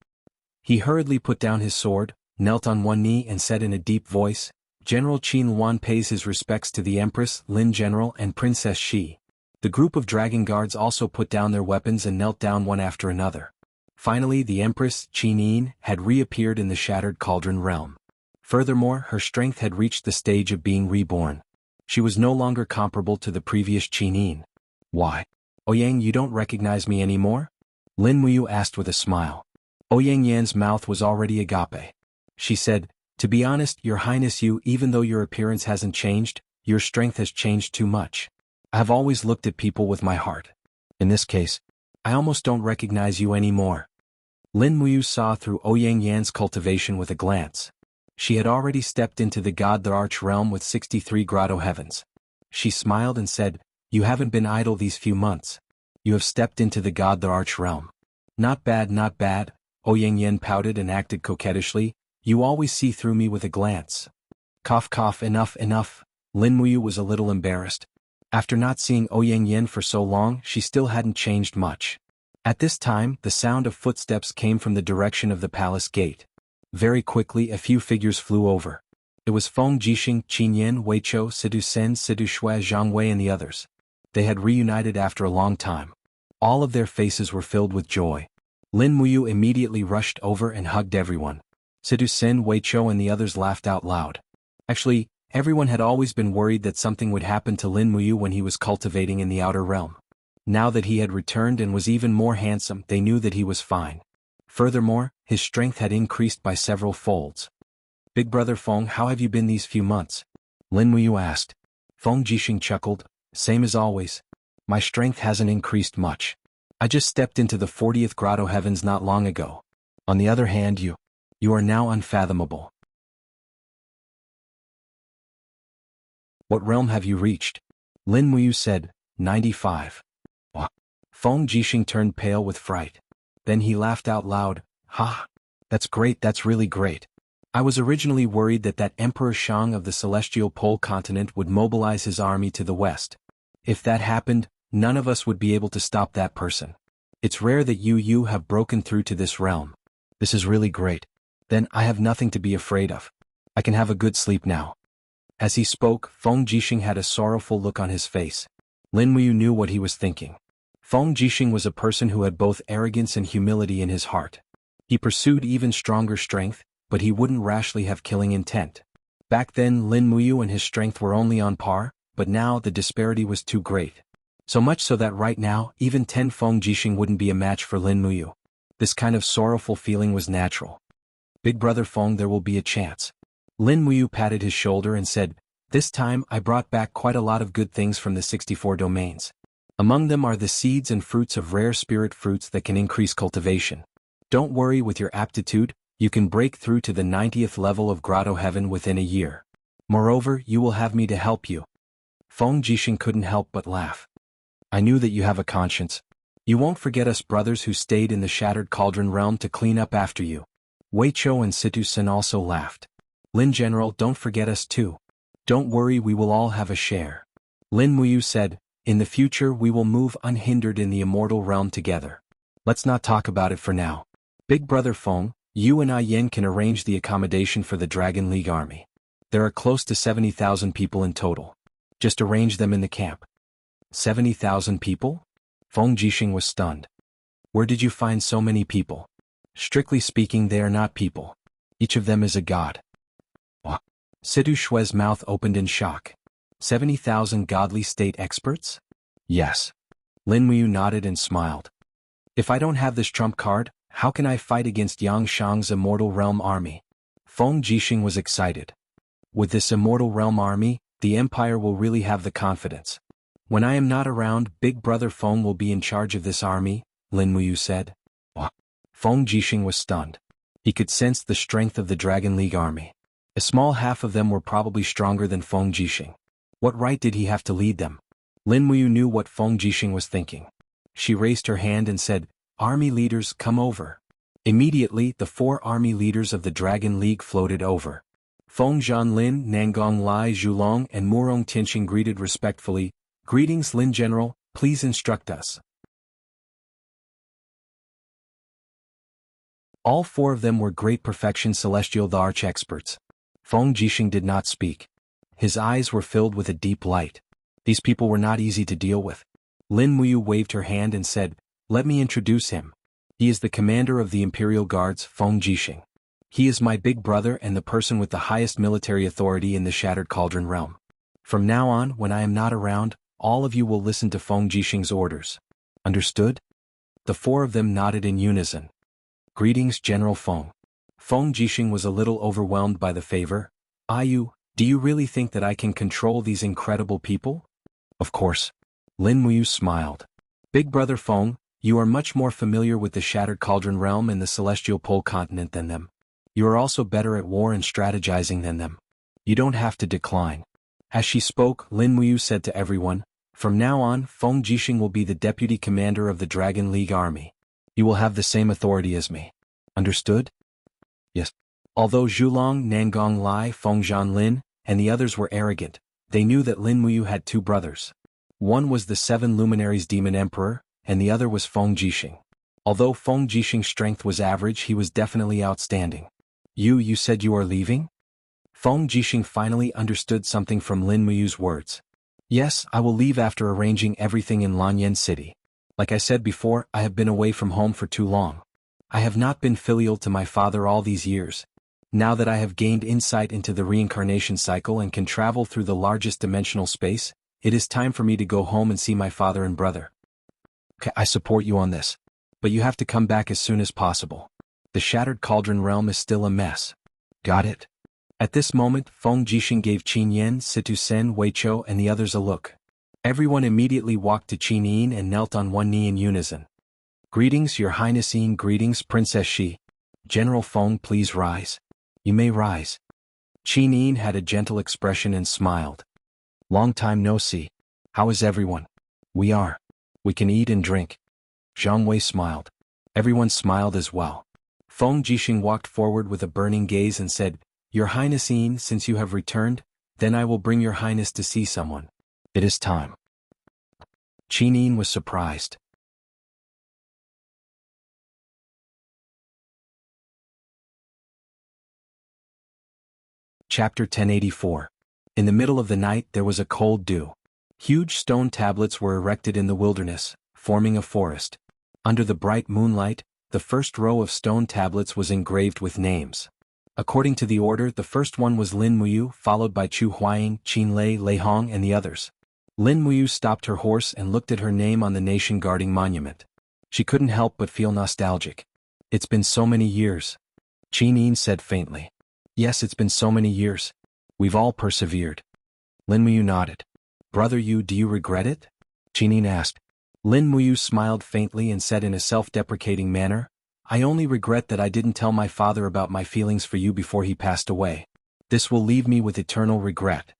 He hurriedly put down his sword, knelt on one knee and said in a deep voice, "General Qin Luan pays his respects to the Empress, Lin General and Princess Shi." The group of Dragon Guards also put down their weapons and knelt down one after another. Finally, the Empress, Qin, had reappeared in the Shattered Cauldron realm. Furthermore, her strength had reached the stage of being reborn. She was no longer comparable to the previous Qin. "Why? Ouyang, you don't recognize me anymore?" Lin Muyu asked with a smile. Ouyang Yan's mouth was already agape. She said, "To be honest, Your Highness, even though your appearance hasn't changed, your strength has changed too much. I have always looked at people with my heart. In this case, I almost don't recognize you anymore." Lin Muyu saw through Ouyang Yan's cultivation with a glance. She had already stepped into the God the Arch realm with 63 grotto heavens. She smiled and said, "You haven't been idle these few months. You have stepped into the God the Arch realm." "Not bad, not bad," Ouyang Yan pouted and acted coquettishly. "You always see through me with a glance." Cough cough, enough enough. Lin Muyu was a little embarrassed. After not seeing Ouyang Yan for so long, she still hadn't changed much. At this time, the sound of footsteps came from the direction of the palace gate. Very quickly, a few figures flew over. It was Feng Jixing, Qin Yan, Wei Chou, Sidu Sen, Sidu Shui, Zhang Wei and the others. They had reunited after a long time. All of their faces were filled with joy. Lin Muyu immediately rushed over and hugged everyone. Sidu Sen, Wei Chou and the others laughed out loud. Actually, everyone had always been worried that something would happen to Lin Muyu when he was cultivating in the outer realm. Now that he had returned and was even more handsome, they knew that he was fine. Furthermore, his strength had increased by several folds. "Big brother Feng, how have you been these few months?" Lin Muyu asked. Feng Jixing chuckled, "Same as always. My strength hasn't increased much. I just stepped into the 40th grotto heavens not long ago. On the other hand, you are now unfathomable." "What realm have you reached?" Lin Muyu said, 95. What? Feng Jixing turned pale with fright. Then he laughed out loud, "Ha! That's great, that's really great. I was originally worried that Emperor Shang of the Celestial Pole continent would mobilize his army to the west. If that happened, none of us would be able to stop that person. It's rare that you have broken through to this realm. This is really great. Then I have nothing to be afraid of. I can have a good sleep now." As he spoke, Feng Jixing had a sorrowful look on his face. Lin Muyu knew what he was thinking. Feng Jixing was a person who had both arrogance and humility in his heart. He pursued even stronger strength, but he wouldn't rashly have killing intent. Back then, Lin Muyu and his strength were only on par, but now the disparity was too great. So much so that right now, even 10 Feng Jixing wouldn't be a match for Lin Muyu. This kind of sorrowful feeling was natural. "Big brother Feng, there will be a chance." Lin Muyu patted his shoulder and said, "This time I brought back quite a lot of good things from the 64 domains. Among them are the seeds and fruits of rare spirit fruits that can increase cultivation. Don't worry, with your aptitude, you can break through to the 90th level of Grotto Heaven within a year. Moreover, you will have me to help you. Feng Jixing couldn't help but laugh. I knew that you have a conscience. You won't forget us brothers who stayed in the Shattered Cauldron realm to clean up after you. Wei Chou and Situ Sen also laughed. Lin General, don't forget us too. Don't worry, we will all have a share. Lin Muyu said, in the future we will move unhindered in the immortal realm together. Let's not talk about it for now. Big brother Feng, you and I Yen can arrange the accommodation for the Dragon League army. There are close to 70,000 people in total. Just arrange them in the camp. 70,000 people? Feng Jixing was stunned. Where did you find so many people? Strictly speaking, they are not people. Each of them is a god. What? Situ Shui's mouth opened in shock. 70,000 godly state experts? Yes. Lin Muyu nodded and smiled. If I don't have this trump card, how can I fight against Yang Shang's Immortal Realm army? Feng Jixing was excited. With this Immortal Realm army, the Empire will really have the confidence. When I am not around, Big Brother Feng will be in charge of this army, Lin Muyu said. What? Feng Jixing was stunned. He could sense the strength of the Dragon League army. A small half of them were probably stronger than Feng Jixing. What right did he have to lead them? Lin Muyu knew what Feng Jixing was thinking. She raised her hand and said, Army leaders, come over. Immediately, the 4 army leaders of the Dragon League floated over. Feng Zhanlin, Nangong Lai Zhulong and Murong Tianxing greeted respectfully. Greetings, Lin General, please instruct us. All 4 of them were great perfection celestial arch experts. Feng Jixing did not speak. His eyes were filled with a deep light. These people were not easy to deal with. Lin Muyu waved her hand and said, let me introduce him. He is the commander of the Imperial Guards, Feng Jixing. He is my big brother and the person with the highest military authority in the Shattered Cauldron realm. From now on, when I am not around, all of you will listen to Feng Jixing's orders. Understood? The 4 of them nodded in unison. Greetings, General Feng. Feng Jixing was a little overwhelmed by the favor. Ayu, do you really think that I can control these incredible people? Of course. Lin Muyu smiled. Big brother Feng, you are much more familiar with the Shattered Cauldron realm and the Celestial Pole continent than them. You are also better at war and strategizing than them. You don't have to decline. As she spoke, Lin Muyu said to everyone, from now on, Feng Jixing will be the deputy commander of the Dragon League army. You will have the same authority as me. Understood? Yes. Although Zhulong, Nangong Lai, Feng Zhanlin, and the others were arrogant, they knew that Lin Muyu had 2 brothers. One was the 7 Luminaries Demon Emperor, and the other was Feng Jixing. Although Feng Jixing's strength was average, he was definitely outstanding. You said you are leaving? Feng Jixing finally understood something from Lin Muyu's words. Yes, I will leave after arranging everything in Lanyan City. Like I said before, I have been away from home for too long. I have not been filial to my father all these years. Now that I have gained insight into the reincarnation cycle and can travel through the largest dimensional space, it is time for me to go home and see my father and brother. Okay, I support you on this. But you have to come back as soon as possible. The Shattered Cauldron realm is still a mess. Got it? At this moment, Feng Jixing gave Qin Yan, Situ Sen, Wei Chou and the others a look. Everyone immediately walked to Qin Yin and knelt on one knee in unison. Greetings, Your Highness Yin, greetings, Princess Shi. General Feng, please rise. You may rise. Qin Yin had a gentle expression and smiled. Long time no see. How is everyone? We can eat and drink. Zhang Wei smiled. Everyone smiled as well. Feng Jixing walked forward with a burning gaze and said, Your Highness Yin, since you have returned, then I will bring Your Highness to see someone. It is time. Qin Yin was surprised. Chapter 1084. In the middle of the night there was a cold dew. Huge stone tablets were erected in the wilderness, forming a forest. Under the bright moonlight, the first row of stone tablets was engraved with names. According to the order, the first one was Lin Muyu, followed by Chu Huaying, Qin Lei, Lei Hong and the others. Lin Muyu stopped her horse and looked at her name on the nation-guarding monument. She couldn't help but feel nostalgic. It's been so many years. Qin Yin said faintly. Yes, it's been so many years. We've all persevered. Lin Muyu nodded. Brother Yu, do you regret it? Qin Yin asked. Lin Muyu smiled faintly and said in a self-deprecating manner, I only regret that I didn't tell my father about my feelings for you before he passed away. This will leave me with eternal regret.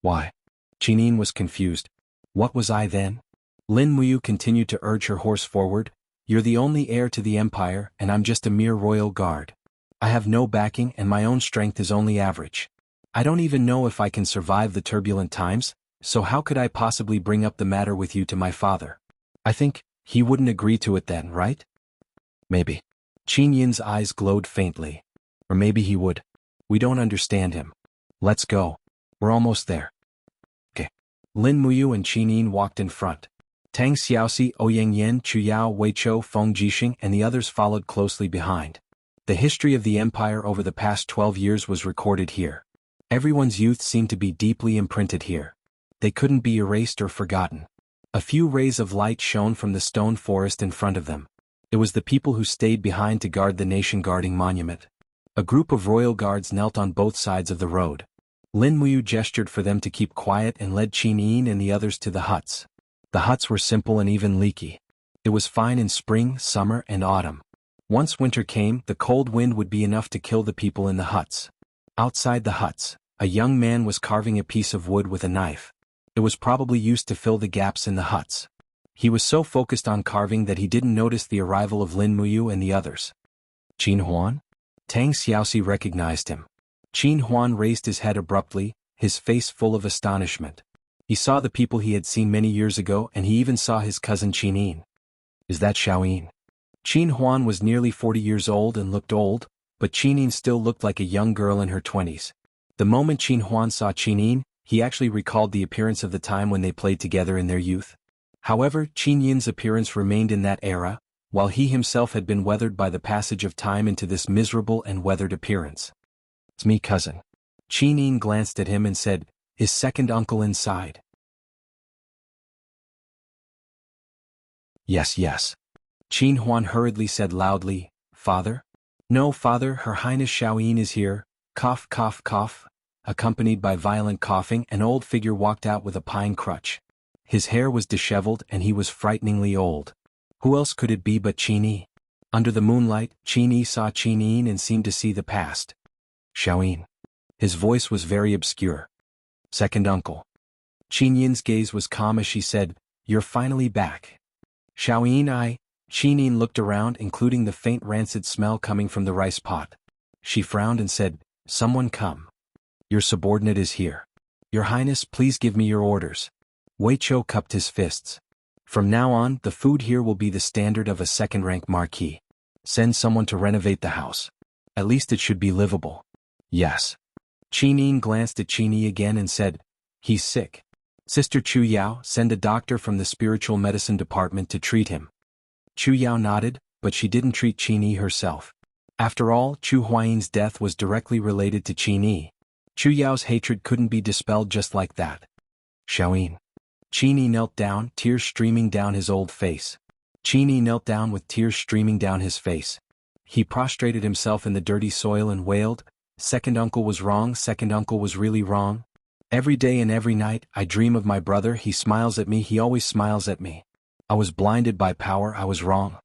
Why? Qinin was confused. What was I then? Lin Muyu continued to urge her horse forward. You're the only heir to the empire, and I'm just a mere royal guard. I have no backing and my own strength is only average. I don't even know if I can survive the turbulent times, so how could I possibly bring up the matter with you to my father? I think he wouldn't agree to it then, right? Maybe. Qin Yin's eyes glowed faintly. Or maybe he would. We don't understand him. Let's go. We're almost there. Okay. Lin Muyu and Qin Yin walked in front. Tang Xiaoxi, Ouyang Yan, Chu Yao, Wei Chou, Feng Jixing and the others followed closely behind. The history of the empire over the past 12 years was recorded here. Everyone's youth seemed to be deeply imprinted here. They couldn't be erased or forgotten. A few rays of light shone from the stone forest in front of them. It was the people who stayed behind to guard the nation-guarding monument. A group of royal guards knelt on both sides of the road. Lin Muyu gestured for them to keep quiet and led Qin Yin and the others to the huts. The huts were simple and even leaky. It was fine in spring, summer, and autumn. Once winter came, the cold wind would be enough to kill the people in the huts. Outside the huts, a young man was carving a piece of wood with a knife. It was probably used to fill the gaps in the huts. He was so focused on carving that he didn't notice the arrival of Lin Muyu and the others. Qin Huan? Tang Xiaoxi recognized him. Qin Huan raised his head abruptly, his face full of astonishment. He saw the people he had seen many years ago and he even saw his cousin Qin Yin. Is that Xiaoyin? Qin Huan was nearly 40 years old and looked old, but Qin Yin still looked like a young girl in her 20s. The moment Qin Huan saw Qin Yin, he actually recalled the appearance of the time when they played together in their youth. However, Qin Yin's appearance remained in that era, while he himself had been weathered by the passage of time into this miserable and weathered appearance. It's me, cousin. Qin Yin glanced at him and said, Is second uncle inside? Yes, yes. Qin Huan hurriedly said loudly, Father? No, father, Her Highness Xiaoyin is here. Cough, cough, cough. Accompanied by violent coughing, an old figure walked out with a pine crutch. His hair was disheveled and he was frighteningly old. Who else could it be but Qin Yi? Under the moonlight, Qin Yi saw Qin Yin and seemed to see the past. Xiaoyin. His voice was very obscure. Second uncle. Qin Yin's gaze was calm as she said, You're finally back. Xiaoyin. Qin Yin looked around, including the faint rancid smell coming from the rice pot. She frowned and said, Someone come. Your subordinate is here. Your Highness, please give me your orders. Wei Chou cupped his fists. From now on, the food here will be the standard of a second-rank marquis. Send someone to renovate the house. At least it should be livable. Yes. Qin Yin glanced at Qin Yi again and said, He's sick. Sister Chu Yao, send a doctor from the spiritual medicine department to treat him. Chu Yao nodded, but she didn't treat Qin Yi herself. After all, Chu Huayin's death was directly related to Qin Yi. Chu Yao's hatred couldn't be dispelled just like that. Xiaoyin. Qin Yi knelt down, tears streaming down his old face. Qin Yi knelt down with tears streaming down his face. He prostrated himself in the dirty soil and wailed, Second uncle was wrong, second uncle was really wrong. Every day and every night, I dream of my brother, he smiles at me, he always smiles at me. I was blinded by power, I was wrong.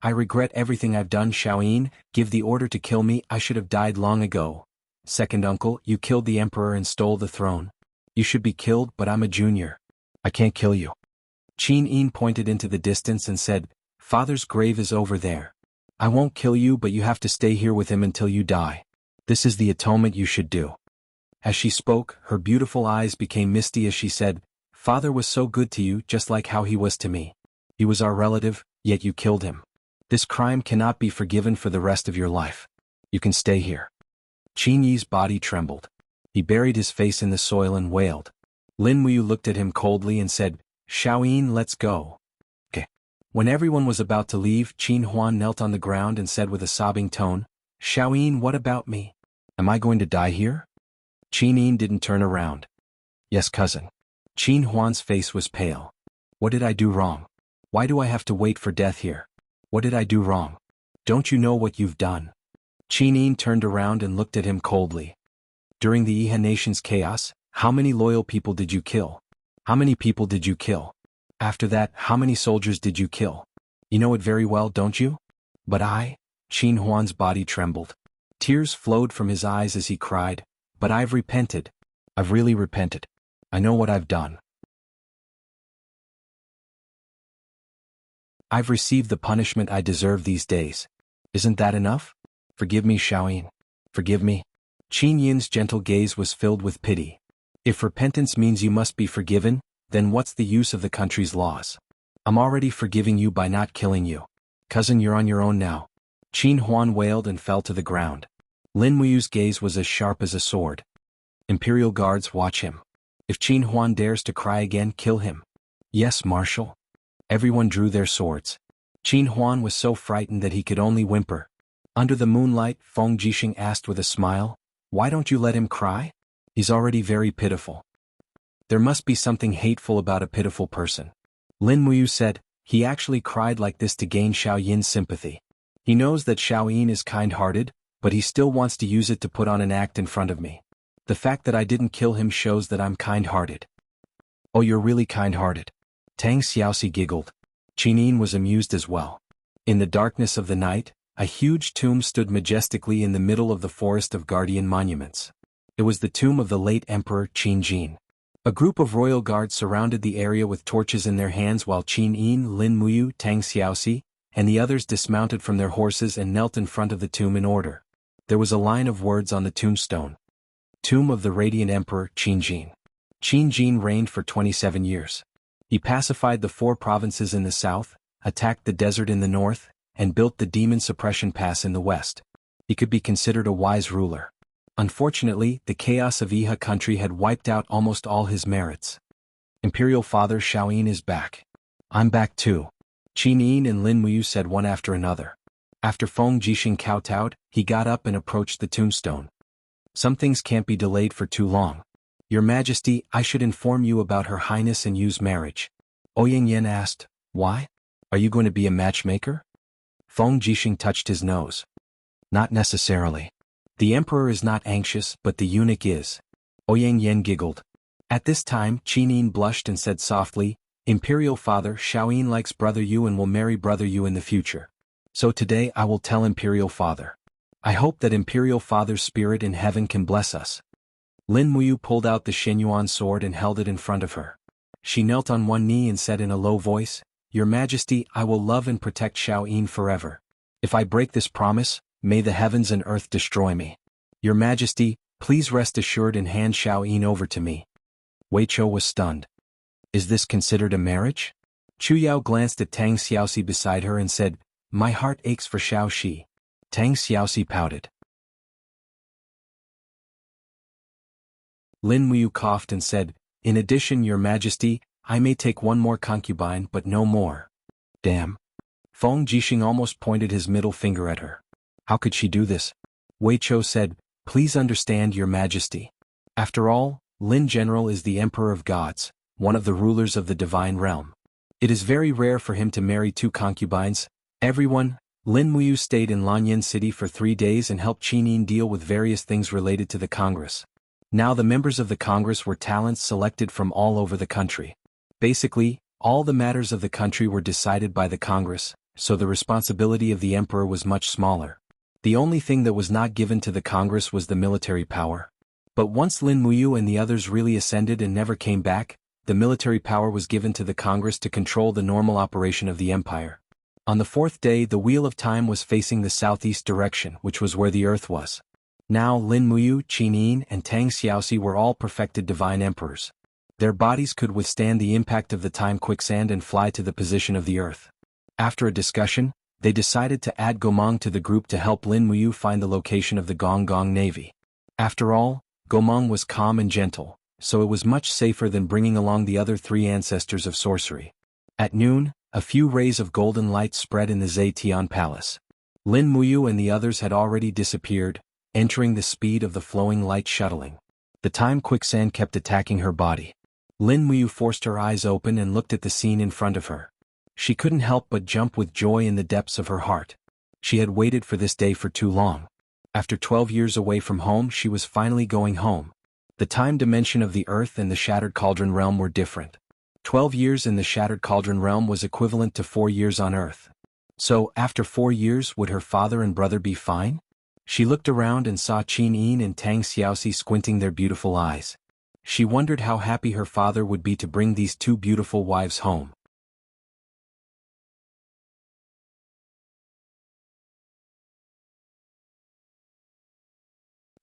I regret everything I've done, Xiaoyin, give the order to kill me, I should have died long ago. Second uncle, you killed the emperor and stole the throne. You should be killed, but I'm a junior. I can't kill you. Qin Yin pointed into the distance and said, Father's grave is over there. I won't kill you, but you have to stay here with him until you die. This is the atonement you should do. As she spoke, her beautiful eyes became misty as she said, Father was so good to you, just like how he was to me. He was our relative, yet you killed him. This crime cannot be forgiven for the rest of your life. You can stay here. Qin Yi's body trembled. He buried his face in the soil and wailed. Lin Muyu looked at him coldly and said, Xiaoyin, let's go. Okay. When everyone was about to leave, Qin Huan knelt on the ground and said with a sobbing tone, Xiaoyin, what about me? Am I going to die here? Qin Yin didn't turn around. Yes, cousin. Qin Huan's face was pale. What did I do wrong? Why do I have to wait for death here? What did I do wrong? Don't you know what you've done? Qin Yin turned around and looked at him coldly. During the Iha nation's chaos, how many loyal people did you kill? How many people did you kill? After that, how many soldiers did you kill? You know it very well, don't you? But Qin Huan's body trembled. Tears flowed from his eyes as he cried, but I've repented. I've really repented. I know what I've done. I've received the punishment I deserve these days. Isn't that enough? Forgive me, Xiaoyin. Forgive me. Qin Yin's gentle gaze was filled with pity. If repentance means you must be forgiven, then what's the use of the country's laws? I'm already forgiving you by not killing you. Cousin, you're on your own now. Qin Huan wailed and fell to the ground. Lin Muyu's gaze was as sharp as a sword. Imperial guards, watch him. If Qin Huan dares to cry again, kill him. Yes, Marshal. Everyone drew their swords. Qin Huan was so frightened that he could only whimper. Under the moonlight, Feng Jixing asked with a smile, why don't you let him cry? He's already very pitiful. There must be something hateful about a pitiful person. Lin Muyu said, he actually cried like this to gain Xiao Yin's sympathy. He knows that Xiao Yin is kind-hearted, but he still wants to use it to put on an act in front of me. The fact that I didn't kill him shows that I'm kind-hearted. Oh, you're really kind-hearted. Tang Xiaoxi giggled. Qin Yin was amused as well. In the darkness of the night, a huge tomb stood majestically in the middle of the forest of guardian monuments. It was the tomb of the late Emperor Qin Jin. A group of royal guards surrounded the area with torches in their hands while Qin Yin, Lin Muyu, Tang Xiaoxi, and the others dismounted from their horses and knelt in front of the tomb in order. There was a line of words on the tombstone. Tomb of the Radiant Emperor Qin Jin. Qin Jin reigned for 27 years. He pacified the 4 provinces in the south, attacked the desert in the north, and built the Demon Suppression Pass in the west. He could be considered a wise ruler. Unfortunately, the chaos of Iha country had wiped out almost all his merits. Imperial Father Xiaoyin is back. I'm back too. Qin Yin and Lin Muyu said one after another. After Feng Jixing kowtowed, he got up and approached the tombstone. Some things can't be delayed for too long. Your Majesty, I should inform you about Her Highness and Yu's marriage. Ouyang Yen asked, why? Are you going to be a matchmaker? Feng Jixing touched his nose. Not necessarily. The emperor is not anxious, but the eunuch is. Ouyang Yen giggled. At this time, Qin Yin blushed and said softly, Imperial Father, Xiaoyin likes Brother Yu and will marry Brother Yu in the future. So today I will tell Imperial Father. I hope that Imperial Father's spirit in heaven can bless us. Lin Muyu pulled out the Shenyuan sword and held it in front of her. She knelt on one knee and said in a low voice, Your Majesty, I will love and protect Xiaoyin forever. If I break this promise, may the heavens and earth destroy me. Your Majesty, please rest assured and hand Xiaoyin over to me. Wei Chou was stunned. Is this considered a marriage? Chu Yao glanced at Tang Xiaoxi beside her and said, My heart aches for Xiao Shi. Tang Xiaoxi pouted. Lin Muyu coughed and said, In addition, Your Majesty, I may take one more concubine but no more. Damn. Feng Jixing almost pointed his middle finger at her. How could she do this? Wei Chou said, Please understand, Your Majesty. After all, Lin General is the Emperor of Gods, one of the rulers of the divine realm. It is very rare for him to marry 2 concubines. Everyone, Lin Muyu stayed in Lanyan City for 3 days and helped Qin Yin deal with various things related to the Congress. Now the members of the Congress were talents selected from all over the country. Basically, all the matters of the country were decided by the Congress, so the responsibility of the Emperor was much smaller. The only thing that was not given to the Congress was the military power. But once Lin Muyu and the others really ascended and never came back, the military power was given to the Congress to control the normal operation of the empire. On the 4th day, the Wheel of Time was facing the southeast direction, which was where the earth was. Now Lin Muyu, Qin Yin, and Tang Xiaoxi were all perfected divine emperors. Their bodies could withstand the impact of the time quicksand and fly to the position of the earth. After a discussion, they decided to add Gomang to the group to help Lin Muyu find the location of the Gong Gong Navy. After all, Gomang was calm and gentle, so it was much safer than bringing along the other 3 ancestors of sorcery. At noon, a few rays of golden light spread in the Zetian Palace. Lin Muyu and the others had already disappeared, entering the speed of the flowing light shuttling. The time quicksand kept attacking her body. Lin Muyu forced her eyes open and looked at the scene in front of her. She couldn't help but jump with joy in the depths of her heart. She had waited for this day for too long. After 12 years away from home, she was finally going home. The time dimension of the Earth and the Shattered Cauldron Realm were different. 12 years in the Shattered Cauldron Realm was equivalent to 4 years on Earth. So, after 4 years, would her father and brother be fine? She looked around and saw Qin Yin and Tang Xiaoxi squinting their beautiful eyes. She wondered how happy her father would be to bring these two beautiful wives home.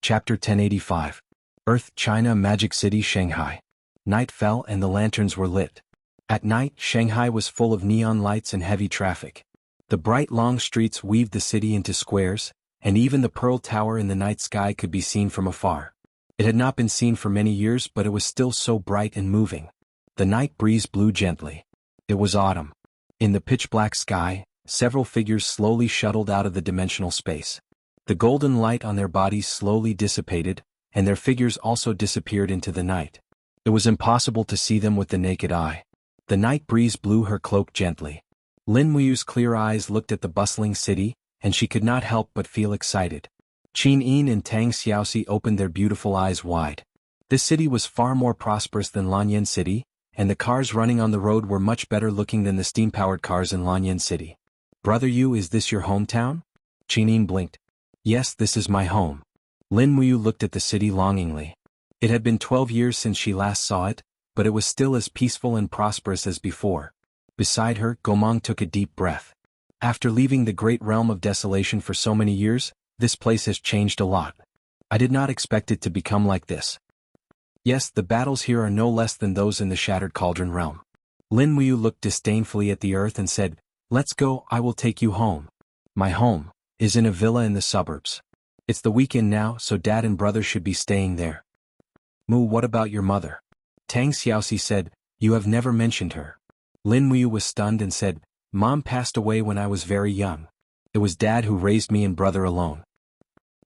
Chapter 1085. Earth, China, Magic City, Shanghai. Night fell and the lanterns were lit. At night, Shanghai was full of neon lights and heavy traffic. The bright long streets weaved the city into squares, and even the Pearl Tower in the night sky could be seen from afar. It had not been seen for many years, but it was still so bright and moving. The night breeze blew gently. It was autumn. In the pitch-black sky, several figures slowly shuttled out of the dimensional space. The golden light on their bodies slowly dissipated, and their figures also disappeared into the night. It was impossible to see them with the naked eye. The night breeze blew her cloak gently. Lin Muyu's clear eyes looked at the bustling city, and she could not help but feel excited. Qin Yin and Tang Xiaoxi opened their beautiful eyes wide. This city was far more prosperous than Lanyan City, and the cars running on the road were much better looking than the steam-powered cars in Lanyan City. "Brother Yu, is this your hometown?" Qin Yin blinked. "Yes, this is my home." Lin Muyu looked at the city longingly. It had been 12 years since she last saw it, but it was still as peaceful and prosperous as before. Beside her, Gomang took a deep breath. After leaving the great realm of desolation for so many years, this place has changed a lot. I did not expect it to become like this. Yes, the battles here are no less than those in the Shattered Cauldron realm. Lin Muyu looked disdainfully at the earth and said, "Let's go, I will take you home." "My home is in a villa in the suburbs. It's the weekend now, so Dad and brother should be staying there." "Mu, what about your mother?" Tang Xiaoxi said, "You have never mentioned her." Lin Muyu was stunned and said, "Mom passed away when I was very young. It was Dad who raised me and brother alone."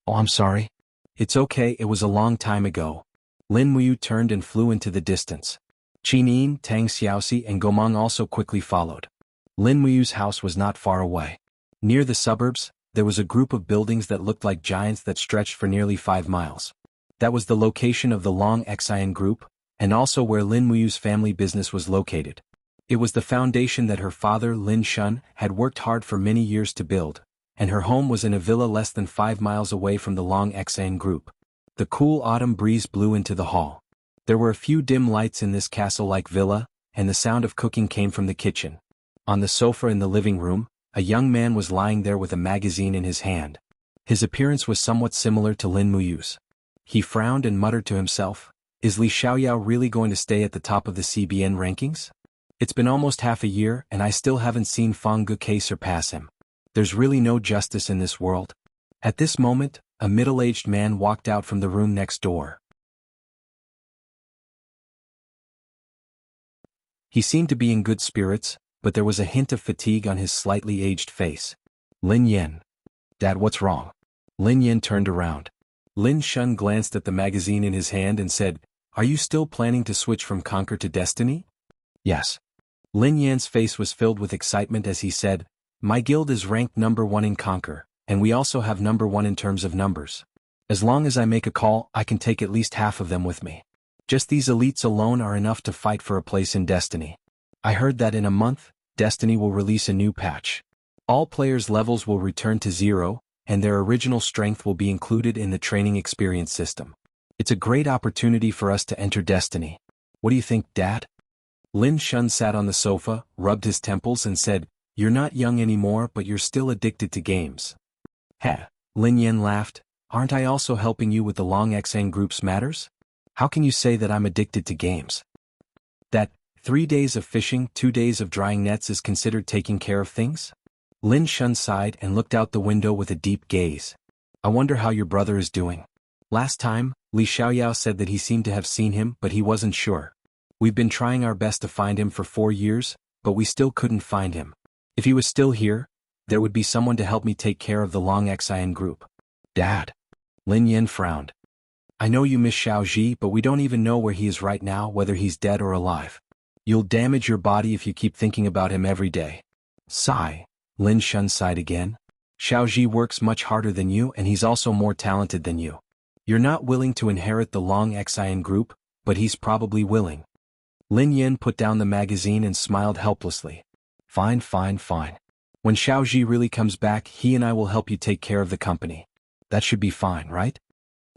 "Oh, I'm sorry." "It's okay, it was a long time ago." Lin Muyu turned and flew into the distance. Qin Yin, Tang Xiaoxi and Gomang also quickly followed. Lin Muyu's house was not far away. Near the suburbs, there was a group of buildings that looked like giants that stretched for nearly 5 miles. That was the location of the Long Xian group, and also where Lin Muyu's family business was located. It was the foundation that her father, Lin Shun, had worked hard for many years to build, and her home was in a villa less than 5 miles away from the Long Xian group. The cool autumn breeze blew into the hall. There were a few dim lights in this castle-like villa, and the sound of cooking came from the kitchen. On the sofa in the living room, a young man was lying there with a magazine in his hand. His appearance was somewhat similar to Lin Muyu's. He frowned and muttered to himself, "Is Li Xiaoyao really going to stay at the top of the CBN rankings? It's been almost half a year and I still haven't seen Fang Guke surpass him. There's really no justice in this world." At this moment, a middle-aged man walked out from the room next door. He seemed to be in good spirits, but there was a hint of fatigue on his slightly aged face. "Lin Yen." "Dad, what's wrong?" Lin Yen turned around. Lin Shun glanced at the magazine in his hand and said, "Are you still planning to switch from Conquer to Destiny?" "Yes." Lin Yan's face was filled with excitement as he said, "My guild is ranked #1 in Conquer, and we also have #1 in terms of numbers. As long as I make a call, I can take at least half of them with me. Just these elites alone are enough to fight for a place in Destiny. I heard that in a month, Destiny will release a new patch. All players' levels will return to 0, and their original strength will be included in the training experience system. It's a great opportunity for us to enter Destiny. What do you think, Dad?" Lin Shun sat on the sofa, rubbed his temples and said, "You're not young anymore, but you're still addicted to games." "Heh." Lin Yen laughed, "Aren't I also helping you with the Long Xian group's matters? How can you say that I'm addicted to games? That 3 days of fishing, 2 days of drying nets is considered taking care of things?" Lin Shun sighed and looked out the window with a deep gaze. "I wonder how your brother is doing. Last time, Li Xiaoyao said that he seemed to have seen him, but he wasn't sure. We've been trying our best to find him for 4 years, but we still couldn't find him. If he was still here, there would be someone to help me take care of the Long Xian group." "Dad." Lin Yen frowned. "I know you miss Xiaoji, but we don't even know where he is right now, whether he's dead or alive. You'll damage your body if you keep thinking about him every day." Sigh. Lin Shun sighed again. "Xiaoji works much harder than you and he's also more talented than you. You're not willing to inherit the Long Xian group, but he's probably willing." Lin Yen put down the magazine and smiled helplessly. "Fine, fine, fine. When Xiaoji really comes back, he and I will help you take care of the company. That should be fine, right?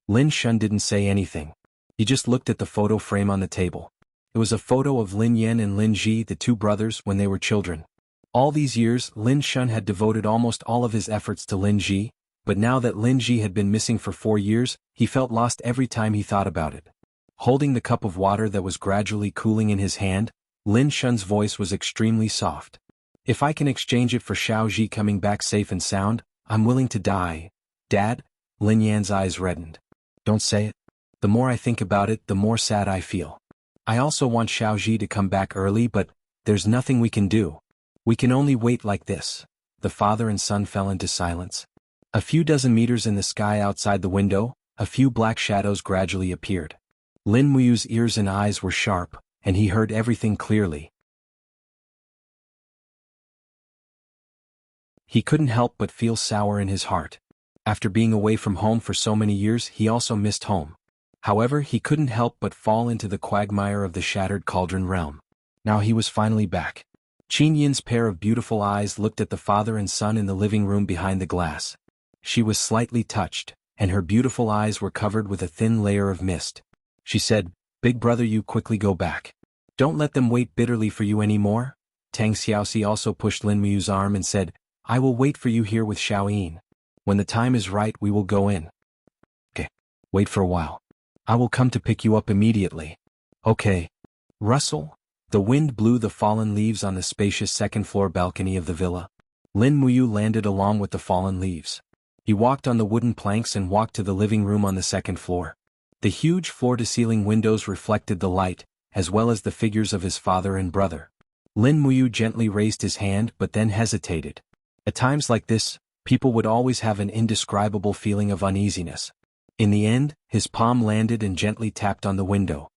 Lin Shun didn't say anything. He just looked at the photo frame on the table. It was a photo of Lin Yan and Lin Ji, the two brothers, when they were children. All these years, Lin Shun had devoted almost all of his efforts to Lin Ji, but now that Lin Ji had been missing for 4 years, he felt lost every time he thought about it. Holding the cup of water that was gradually cooling in his hand, Lin Shun's voice was extremely soft. If I can exchange it for Xiaoji coming back safe and sound, I'm willing to die. Dad? Lin Yan's eyes reddened. Don't say it. The more I think about it, the more sad I feel. I also want Xiaoji to come back early, but there's nothing we can do. We can only wait like this. The father and son fell into silence. A few dozen meters in the sky outside the window, a few black shadows gradually appeared. Lin Muyu's ears and eyes were sharp, and he heard everything clearly. He couldn't help but feel sour in his heart. After being away from home for so many years, he also missed home. However, he couldn't help but fall into the quagmire of the shattered cauldron realm. Now he was finally back. Qin Yin's pair of beautiful eyes looked at the father and son in the living room behind the glass. She was slightly touched, and her beautiful eyes were covered with a thin layer of mist. She said, "Big brother, you quickly go back. Don't let them wait bitterly for you anymore." Tang Xiaoxi also pushed Lin Muyu's arm and said, "I will wait for you here with Xiaoyin. When the time is right, we will go in." "Okay. Wait for a while. I will come to pick you up immediately." "Okay." Rustle. The wind blew the fallen leaves on the spacious second-floor balcony of the villa. Lin Muyu landed along with the fallen leaves. He walked on the wooden planks and walked to the living room on the second floor. The huge floor-to-ceiling windows reflected the light, as well as the figures of his father and brother. Lin Muyu gently raised his hand but then hesitated. At times like this, people would always have an indescribable feeling of uneasiness. In the end, his palm landed and gently tapped on the window.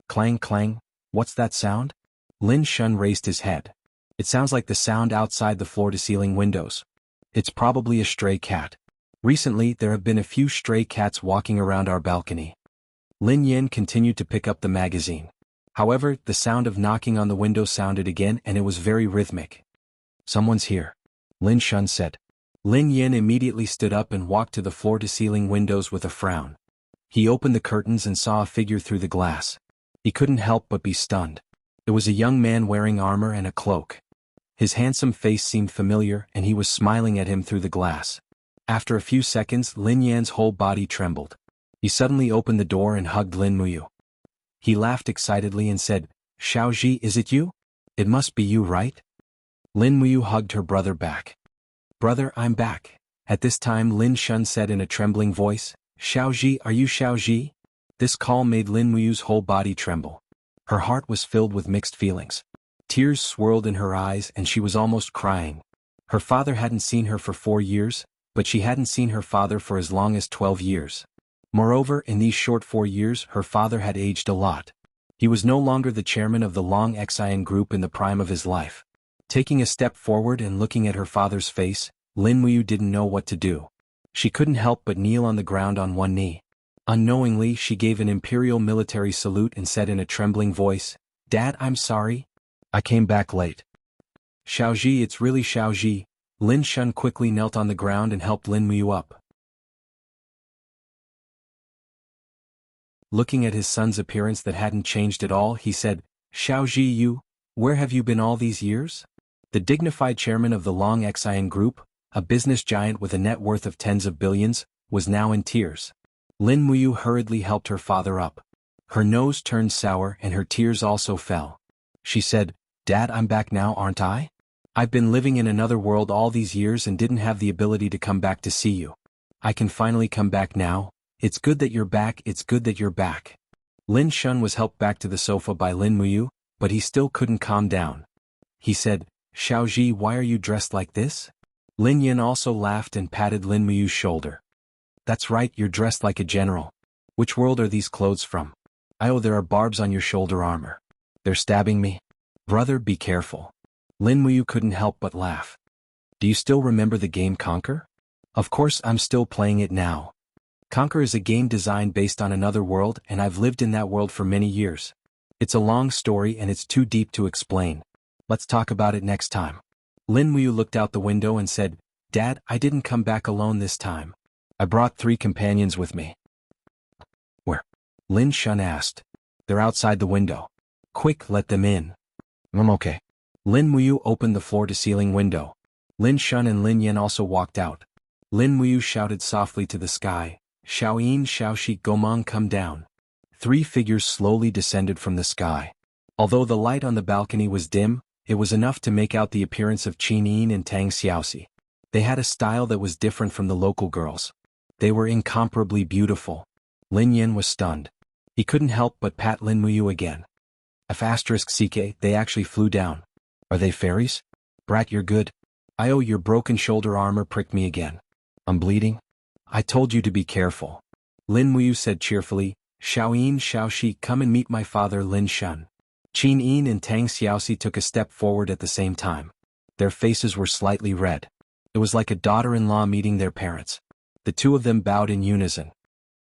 Clang clang, what's that sound? Lin Shun raised his head. It sounds like the sound outside the floor-to-ceiling windows. It's probably a stray cat. Recently, there have been a few stray cats walking around our balcony. Lin Yin continued to pick up the magazine. However, the sound of knocking on the window sounded again and it was very rhythmic. "Someone's here," Lin Shun said. Lin Yin immediately stood up and walked to the floor-to-ceiling windows with a frown. He opened the curtains and saw a figure through the glass. He couldn't help but be stunned. It was a young man wearing armor and a cloak. His handsome face seemed familiar and he was smiling at him through the glass. After a few seconds, Lin Yan's whole body trembled. He suddenly opened the door and hugged Lin Muyu. He laughed excitedly and said, "Xiaoji, is it you? It must be you, right?" Lin Muyu hugged her brother back. "Brother, I'm back." At this time Lin Shun said in a trembling voice, "Xiaoji, are you Xiaoji?" This call made Lin Muyu's whole body tremble. Her heart was filled with mixed feelings. Tears swirled in her eyes and she was almost crying. Her father hadn't seen her for 4 years, but she hadn't seen her father for as long as 12 years. Moreover, in these short 4 years, her father had aged a lot. He was no longer the chairman of the Long Xian group in the prime of his life. Taking a step forward and looking at her father's face, Lin Muyu didn't know what to do. She couldn't help but kneel on the ground on one knee. Unknowingly, she gave an imperial military salute and said in a trembling voice, "Dad, I'm sorry. I came back late." "Xiaoji, it's really Xiaoji." Lin Shun quickly knelt on the ground and helped Lin Muyu up. Looking at his son's appearance that hadn't changed at all, he said, "Xiaoji, where have you been all these years?" The dignified chairman of the Long Xian group, a business giant with a net worth of tens of billions, was now in tears. Lin Muyu hurriedly helped her father up. Her nose turned sour and her tears also fell. She said, "Dad, I'm back now, aren't I? I've been living in another world all these years and didn't have the ability to come back to see you. I can finally come back now. It's good that you're back, it's good that you're back." Lin Shun was helped back to the sofa by Lin Muyu, but he still couldn't calm down. He said, "Xiaoji, why are you dressed like this?" Lin Yin also laughed and patted Lin Muyu's shoulder. "That's right, you're dressed like a general. Which world are these clothes from?" "Oh, there are barbs on your shoulder armor. They're stabbing me." "Brother, be careful." Lin Muyu couldn't help but laugh. "Do you still remember the game Conquer?" "Of course, I'm still playing it now. Conquer is a game designed based on another world and I've lived in that world for many years. It's a long story and it's too deep to explain. Let's talk about it next time." Lin Muyu looked out the window and said, "Dad, I didn't come back alone this time. I brought 3 companions with me." "Where?" Lin Shun asked. "They're outside the window. Quick, let them in." "I'm okay." Lin Muyu opened the floor-to-ceiling window. Lin Shun and Lin Yan also walked out. Lin Muyu shouted softly to the sky, "Xiaoyin, Xiaoshi, Gomang, come down." 3 figures slowly descended from the sky. Although the light on the balcony was dim, it was enough to make out the appearance of Qin Yin and Tang Xiaoxi. They had a style that was different from the local girls. They were incomparably beautiful. Lin Yin was stunned. He couldn't help but pat Lin Muyu again. *CK, they actually flew down. Are they fairies? Brat, you're good. Your broken shoulder armor pricked me again. I'm bleeding? I told you to be careful. Lin Muyu said cheerfully, "Xiaoyin, Xiaoshi, come and meet my father Lin Shun." Qin Yin and Tang Xiaoxi took a step forward at the same time. Their faces were slightly red. It was like a daughter-in-law meeting their parents. The 2 of them bowed in unison.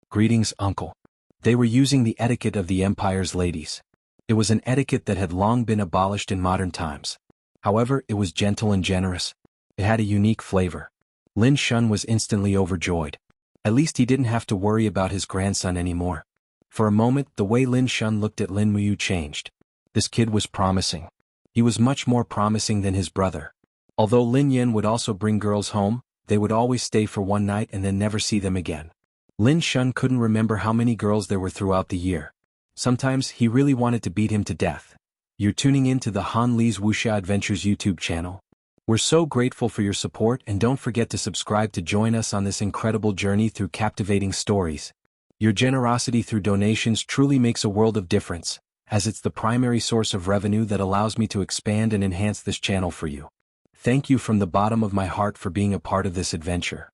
"Greetings, uncle." They were using the etiquette of the Empire's ladies. It was an etiquette that had long been abolished in modern times. However, it was gentle and generous. It had a unique flavor. Lin Shun was instantly overjoyed. At least he didn't have to worry about his grandson anymore. For a moment, the way Lin Shun looked at Lin Muyu changed. This kid was promising. He was much more promising than his brother. Although Lin Yan would also bring girls home, they would always stay for one night and then never see them again. Lin Shun couldn't remember how many girls there were throughout the year. Sometimes he really wanted to beat him to death. You're tuning in to the Han Li's Wuxia Adventures YouTube channel. We're so grateful for your support, and don't forget to subscribe to join us on this incredible journey through captivating stories. Your generosity through donations truly makes a world of difference, as it's the primary source of revenue that allows me to expand and enhance this channel for you. Thank you from the bottom of my heart for being a part of this adventure.